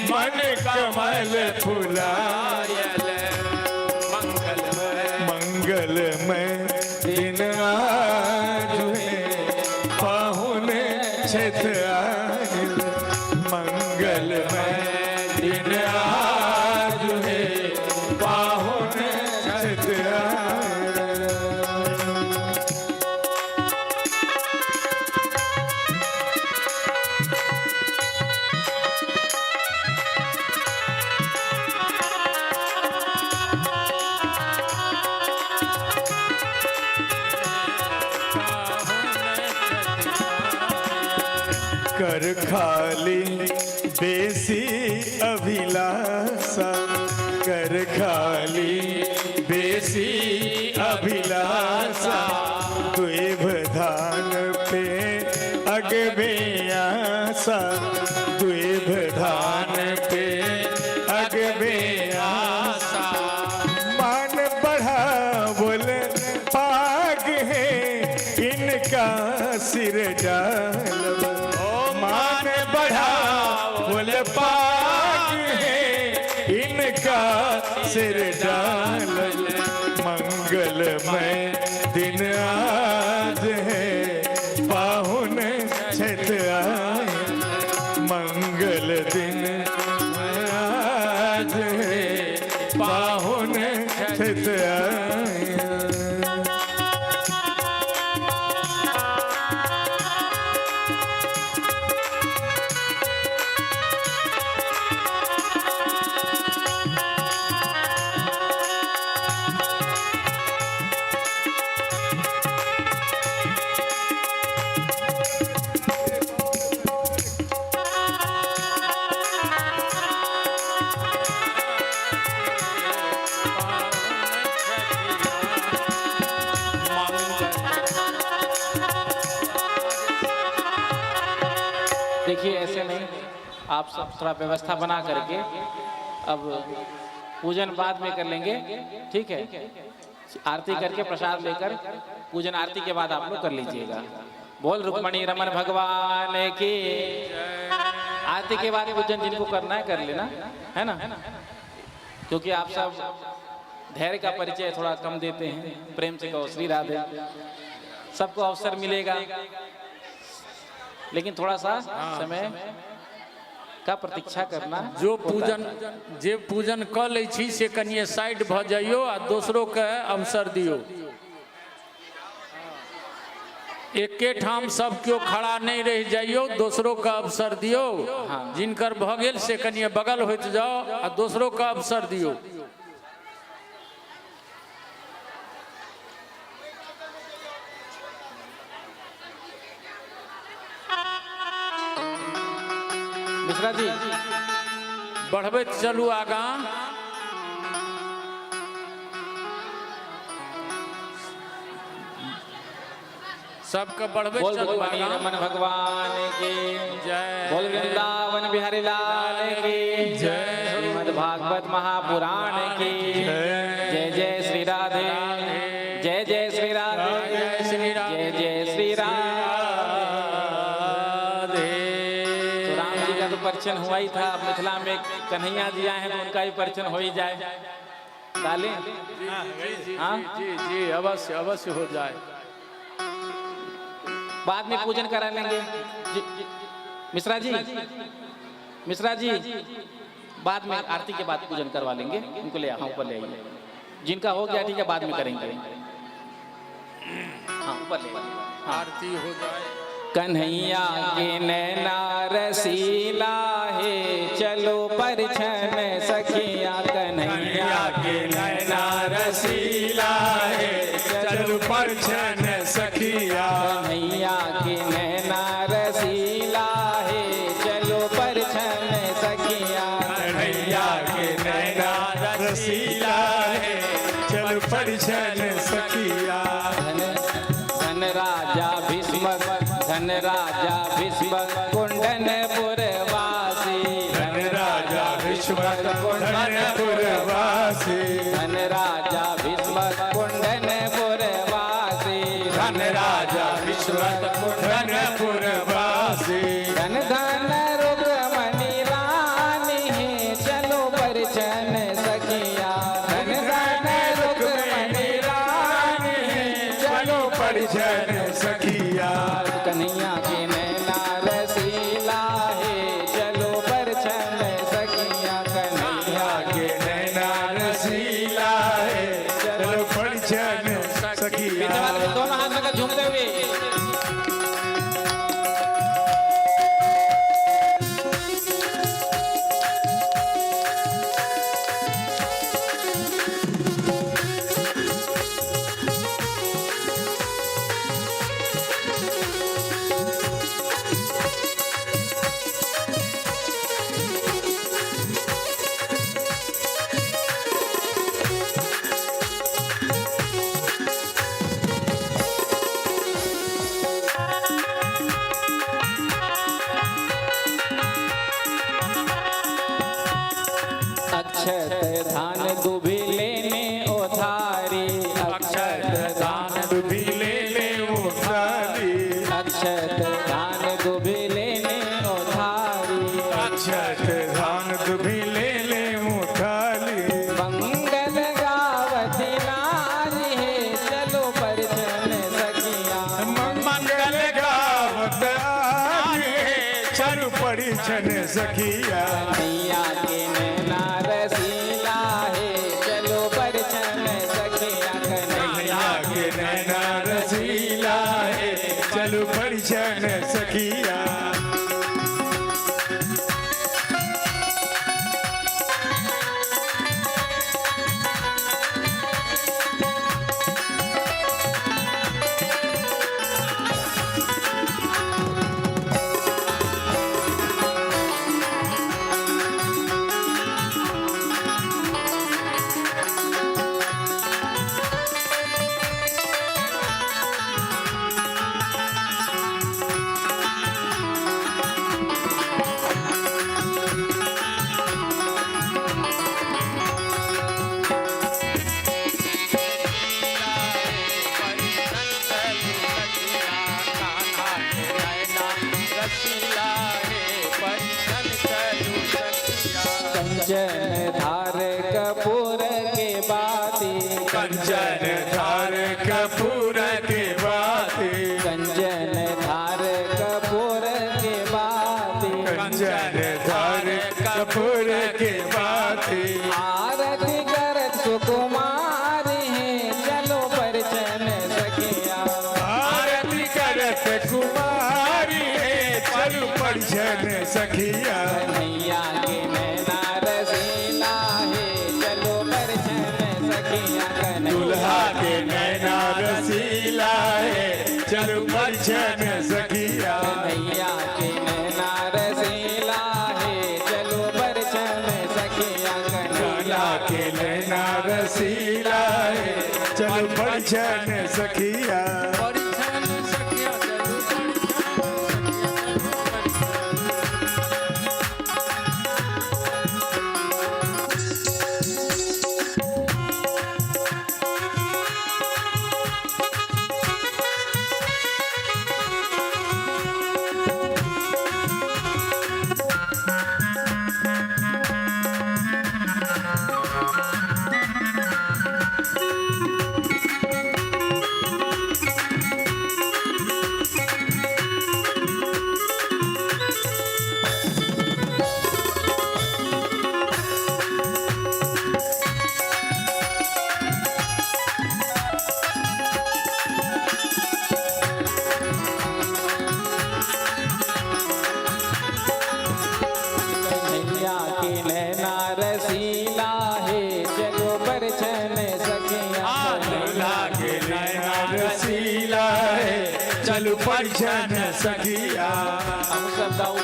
मन कमल फुलायल। मंगलमय दिन आज है, पाहुन छठ आयल। मंगलमय दिन आज है, पाहुन छठ आयल। कर खाली बेसी अभिलाषा, कर खाली बेसी अभिलाषा। द्वेभ धान पे अगबे आशा, द्वेभ धान पे अगबे आशा। मान बढ़ा बोल पाग है, इनका सिर डालब। मान बढ़ा बोल पाग है, इनका सिर डालब। मंगलमय दिन आज है, पाहुन छठ आए। मंगल दिन आज है, पाहुन छठ आए। देखिए ऐसे नहीं, आप सब थोड़ा व्यवस्था बना करके अब पूजन बाद में कर लेंगे, ठीक है? आरती करके प्रसाद लेकर पूजन आरती के बाद आप लोग कर लीजिएगा। बोल रुक्मिणी रमन भगवान की। आरती के बाद पूजन जिनको करना है कर लेना, है ना? क्योंकि आप सब धैर्य का परिचय थोड़ा कम देते हैं, प्रेम से कहो श्री राधे। सबको अवसर मिलेगा, लेकिन थोड़ा सा समय का प्रतीक्षा करना। जो पूजन क लै छी से कनिए साइड भ जाइयो आ दोसरों के अवसर दियो। एके ठाम सब क्यों खड़ा नहीं रह जाइयो, दूसरों का अवसर दियो। जिनकर भगेल से कनिए बगल होत जाओ और दूसरों का अवसर दियो। मिश्रा जी बढ़बे चलू आगा। सबका बढ़बे बोल चलू भगवानी आगा। रमन भगवान की जय। बोल वृंदावन बिहारी लाल की जय। श्रीमद् भागवत महापुराण की जय। जय श्री राधे, जय जय श्री राधे, जय श्री राधे, जय जय श्री राधे। तो राम जी का तो परिचय हुआ ही था, मिथिला में कन्हैया जी आए हैं तो उनका भी परिचय हो ही जाए। डाले हाँ जी जी अवश्य अवश्य हो जाए। बाद में पूजन करा लेंगे मिश्रा जी। मिश्रा जी बाद में आरती के बाद पूजन करवा लेंगे, उनको ले हाँ ऊपर ले आइए। जिनका हो गया ठीक है बाद में करेंगे। हाँ ऊपर ले हाँ। आरती हो जाए। कन्हैया के नैना रसीला है, चलो परछन सखिया। कन्हैया के नैना रसीला है, चल परछन सखिया। कन्हैया के नैना रसीला है, चलो परछन सखिया। कन्हैया के नैना रसीला है, चल परछन सखिया। धन राजा भीष्म, धन राजा भीष्म कुंडनपुर वासी। धन राजा कुंडनपुर वासी। धन राजा भीष्म कुंडनपुर वासी। धन राजा कुंडनपुर वासी। धन धन रुक्मणी रानी है, चलो परछन सखिया। धन धन रुक्मणी रानी है, चलो परिजन सखिया। कन्हैया के नैना रसीला है, चलो परछन सखिया। कन्हैया के नैना रसीला है, चलो परिजन सखिया। दोनों हाथ में झूमते हुए अक्षत धान दुभिले में उधारी। अक्षत धान दुभिले में उधारी। अक्षत धान दुभिले में उधारी। अक्षत धान दुभिले में उधारी। मंगल गावती नारी है, चलो परछन सखिया। मंगल गावत आरी है, चल परिजन सखिया। कन्हैया के नैना रसीला है, चलो परछन सखिया। कन्हैया के नैना रसीला है, चल परिजन सखिया। कंचन धार कपूर के बाती। कंचन धार कपूर के बाती। कंचन धार कपूर के बाती। कंचन धार कपूर के बाती। आरती करत सुकुमारी है, चलो परछन सखिया। आरती कर परिछन सखिया कन्हैया के नैना रसीला है चलो परिछन सखिया दुल्हा के नैना रसीला है चलो परिछन सखिया कन्हैया के नैना रसीला है चलो परिछन सखिया दुल्हा के नैना रसीला है चलो परिछन सखिया परिछन सखिया चलो कन्हैया के नैना रसीला है चलो परिछन सखिया दुल्हा के नैना रसीला है चलो परिछन सखिया हम सब दाऊ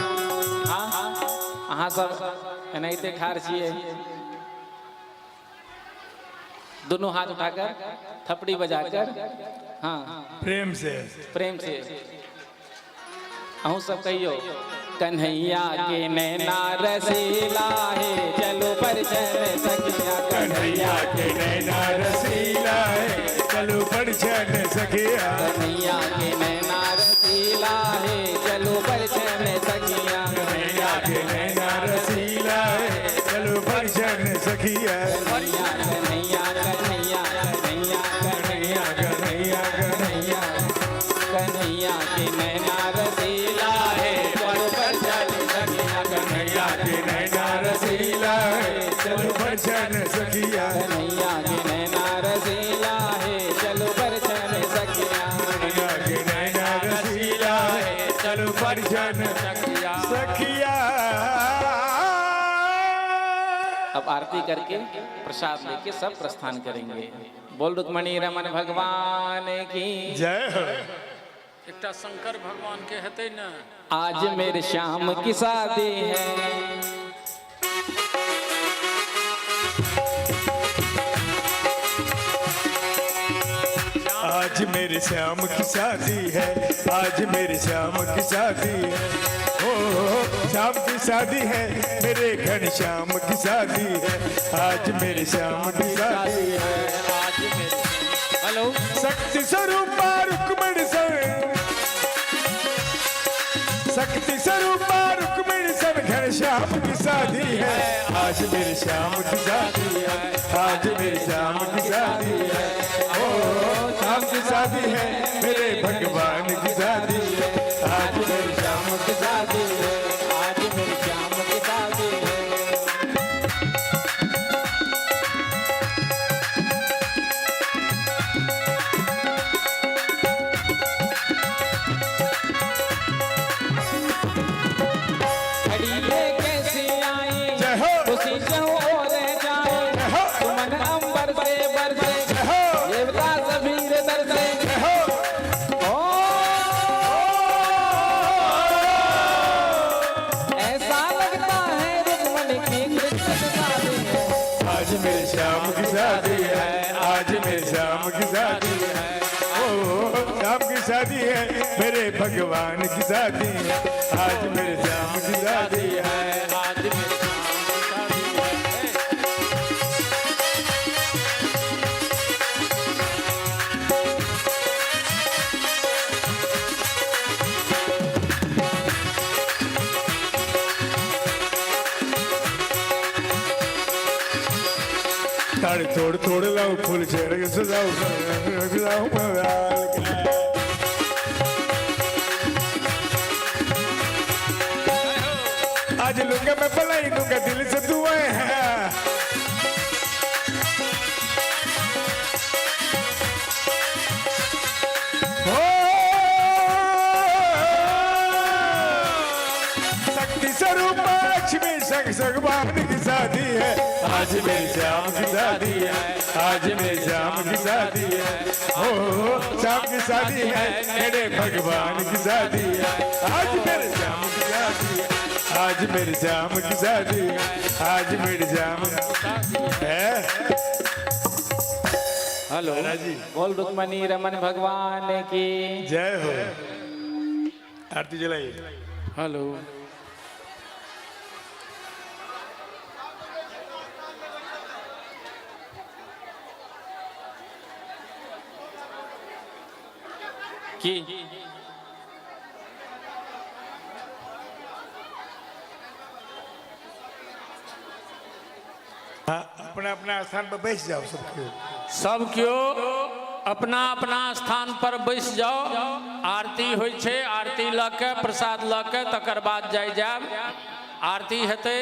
हाँ हाँ सब नहीं ते ठार छिए दोनों हाथ उठाकर थपड़ी बजाकर हाँ प्रेम से प्रेम से अहूँ सब कहियो कन्हैया के नैना रसीला है चलो परिछन सखिया कन्हैया के नैना रसीला है चलो परिछन सखिया कन्हैया के नैना रसीला है चलो परिछन सखिया कन्हैया के नैना रसीला है चलो परिछन सखिया कन्हैया कन्हैया कन्हैया कन्हैया कन्हैया कन्हैया कन्हैया कन्हैया के नैना रसीला है चलो परिछन सखिया कन्हैया के नैना रसीला है चलो परिछन सखिया कन्हैया के नैना रसीला है चलो परिछन सखिया कन्हैया के नैना रसीला है चलो परिछन सखिया अब आरती करके प्रसाद लेके सब प्रस्थान करेंगे बोल रुक्मणी रमन भगवान की जय हो एकटा शंकर भगवान के हेतै न आज मेरे श्याम की शादी है आज मेरे श्याम की शादी है आज मेरे श्याम की शादी है ओ श्याम की शादी है मेरे घन श्याम की शादी है आज मेरे श्याम की शादी है आज मेरे हेलो शक्ति स्वरूपा रुक्मिणी शक्ति स्वरूपा रुक्मिणी सब घन श्याम की शादी है आज मेरे श्याम की शादी है आज मेरे श्याम की शादी है ओ श्याम की शादी है मेरे भगवान की शादी है आज मेरे श्याम की शादी है आज मेरे श्याम की शादी है घड़िये कैसी आई जय हो उसी से और जाए जय हो तुमन अंबर से बरसे जय हो देवता सभी दरसे जय हो ओ ऐसा लगता है रुक्मणी की कृष्ण से शादी है आज मेरे श्याम की शादी है आज मेरे श्याम की शादी है ओ श्याम की शादी है मेरे भगवान की शादी है आज मेरे श्याम की शादी है आज मेरे श्याम की शादी है ताड़ तोड़ तोड़ लाओ फूल छेड़ सजाओ सजाओ मवाल के। आज लूंगा मैं भलाई दूंगा दिल से दुआएं हैं हो शक्ति स्वरूप लक्ष्मी संग भगवान की शादी है। आज मेरे श्याम की शादी है, आज मेरे श्याम की शादी है। हो श्याम की शादी है, मेरे भगवान की शादी है। आज मेरे श्याम की शादी है, आज मेरे श्याम की शादी है, आज मेरे श्याम है। हेलो जी बोल रुक्मणी रमन भगवान की जय हो। आरती जलाइए। हेलो की हाँ, अपना अपना स्थान पर बैठ जाओ सब क्यों अपना अपना स्थान पर बैस जाओ। आरती होइ छै, आरती लऽ के प्रसाद लऽ के तकर बाद जायब आरती हेतै।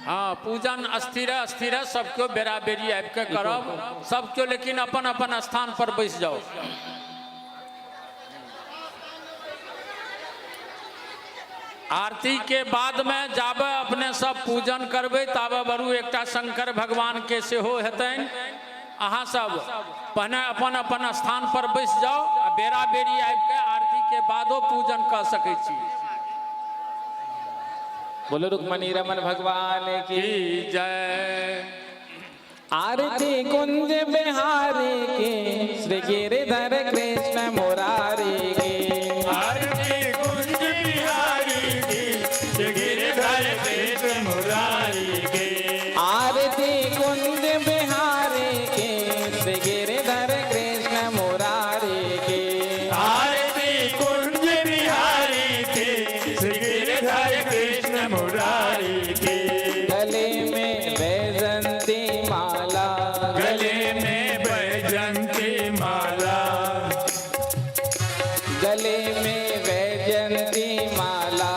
हाँ पूजन स्थिर स्थिर सब क्यों बेरा बेरी आबि के करब सब क्यों, लेकिन अपन अपन स्थान पर बैस जाओ। आरती के बाद में जाबे अपने सब पूजन करबे ताबे बरू एकटा शंकर भगवान के सेहो हेतनि। अहाँ सब पहने अपन अपन स्थान पर बैस जाओ, बेरा बेरी आबि के आरती के बादो पूजन कर सकै छी। बोलो रुक्मणी रमन भगवान की जय। आरती कुंज बिहारी की श्री गिरिधर कृष्ण मुरारी की। आरती कुंज बिहारी की श्री गिरिधर कृष्ण मुरारी की। आरती कुंज बिहारी की श्री गिरिधर कृष्ण मुरारी की। आरती कुंज बिहारी की श्री गिरिधर कृष्ण मुरारी की। गले में बैजंती माला, गले में बैजंती माला, गले में बैजंती माला,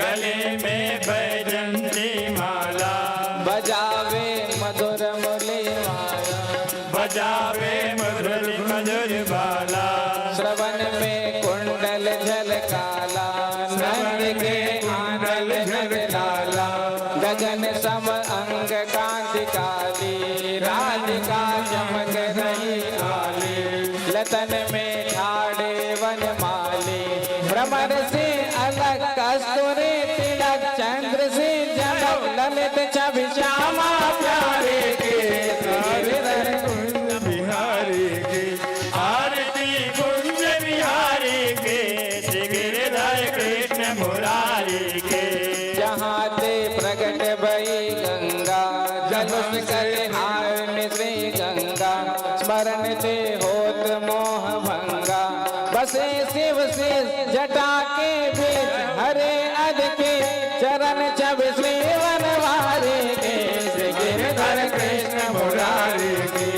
गले में बैजंती माला। बजावे मधुर मुरली माला, बजावे मधुर मधुर बाला। श्रवण में कुंडल झलकाला, नंद के आंगल झलकाला। गगन सम अंग कांति काली, राधिका चमक रही काली। लतन में ठाड़े वनमाली, भ्रमर से अलग कस्तूरी तिलक। चंद्र से जलक ललित छवि श्यामा प्यारे के। गिरिधर कुंज बिहारी की आरती कुंज बिहारी के श्री गिरिधर कृष्ण मुरारी के। जहाँ ते प्रकट भई गंगा, जलुष करे हार श्री गंगा। स्मरण ते होत मोह भंगा, बसे शिव से जटा के बीच। हरे अध के चरण छब श्री वनवारी के। श्री गिरिधर कृष्ण मुरारी के।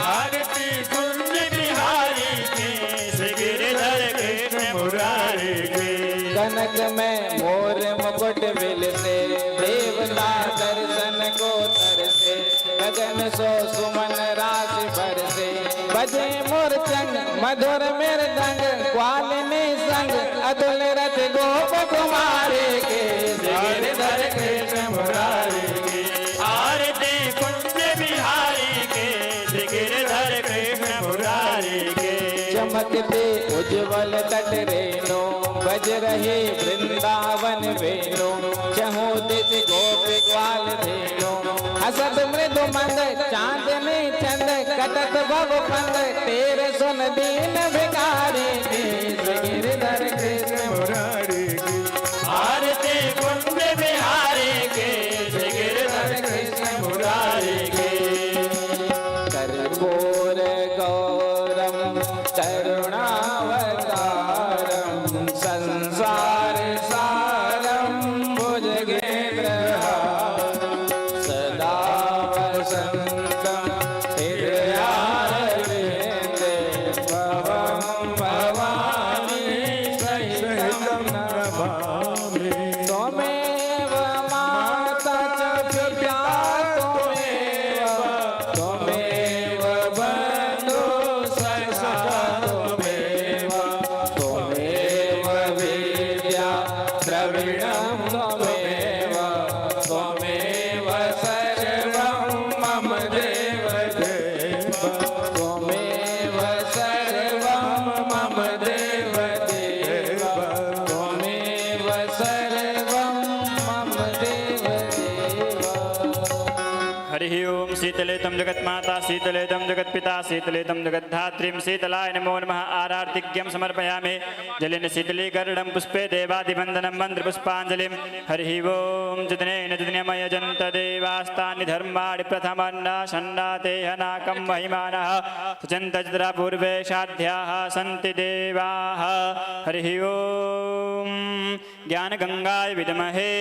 आरती कुंज बिहारी की श्री गिरिधर कृष्ण मुरारी के। कनक में मोर मुकुट बिल से, देवता दर्शन को तरसे। गगन सो सुमन राशि बरसे, बजे मोर चंग मधुर मृदंग। ग्वालिनी संग अतुल रथ गोप कुमारी के। श्री गिरिधर कृष्ण मुरारी के। आरती कुंज बिहारी के श्री गिरिधर कृष्ण मुरारी के। चमकते उज्जवल तट रेणु, बज रहे वृंदावन वेणु। चहु दिस गोप ग्वाल धेनु, हसत मृदु मंद चांदनी चंद। कटत भव फंद तेरे सुन दीन भिखारी के। श्री गिरिधर कृष्ण मुरारी की आरती कुंज बिहारी के। श्री गिरिधर कृष्ण मुरारी के। कर्पूर गौरम करुणावतारम, संसार सारम भुजगेन्द्रहारम। सदा वसंतम हृदयारविंदे, भवं भवानी सहितं नमामि। त्वमेव माता च पिता त्वमेव, त्वमेव बन्धु सखा त्वमेव, त्वमेव वेद्य द्रविणं त्वमेव त्वमेव सर्वं मम देव देव त्वमेव सर्वं मम देव देव त्वमेव सर्वं मम देव देव। हरिः ओं शीतले तं जगन्माता शीतले तं जगत्पिता शीतले तं जगद्धात्रीं शीतलाय नमो नमः। आरार्तिज्ञं समर्पयामि जलेन शीतलीकरणं पुष्पे देवादिवन्दनं मन्त्रपुष्पाञ्जलिं। हरिः ओं जितनेन जितनमयजन्त देवास्तानि धर्माणि प्रथमन्नाशन्नाते हनाकं महिमानः सुचन्तचित्रा पूर्वे साध्याः सन्ति देवाः। हरिः ओं ज्ञानगङ्गाय विद्महे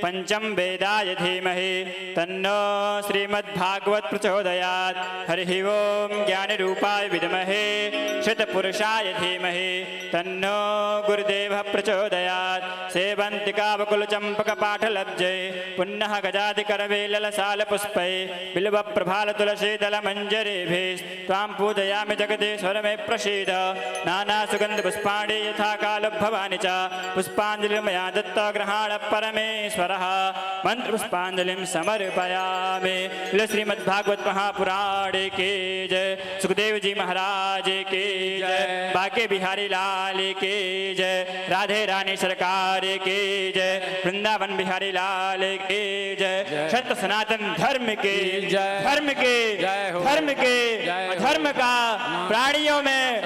पञ्चम वेदाय धीमहि तन्नो श्रीमद्भागवत प्रचोदयात्। हरिः ओं ज्ञानरूपाय विद्महे शतपुरुषाय धीमहि तन्नो गुरुदेवः प्रचोदयात्। सेवन्तिकावकुलचम्पकपाठलब्जे पुन्नः गजादिकरवेललसालपुष्पै बिल्वप्रभालतुलसीदलमञ्जरीभिस्त्वां पूजयामि जगदीश्वर मे प्रसीद। नानासुगन्धपुष्पाणि यथा कालभवानि च पुष्पाञ्जलिर्मया दत्ता गृहाण परमेश्वरः। मन्त्रपुष्पाञ्जलिं समर्पयामि। श्रीमद्भागवत महापुराण की जय। सुखदेव जी महाराज की जय। बाके बिहारी लाल की जय। राधे रानी सरकार की जय। वृंदावन बिहारी लाल की जय। सत्य सनातन धर्म की जय। धर्म के धर्म का प्राणियों में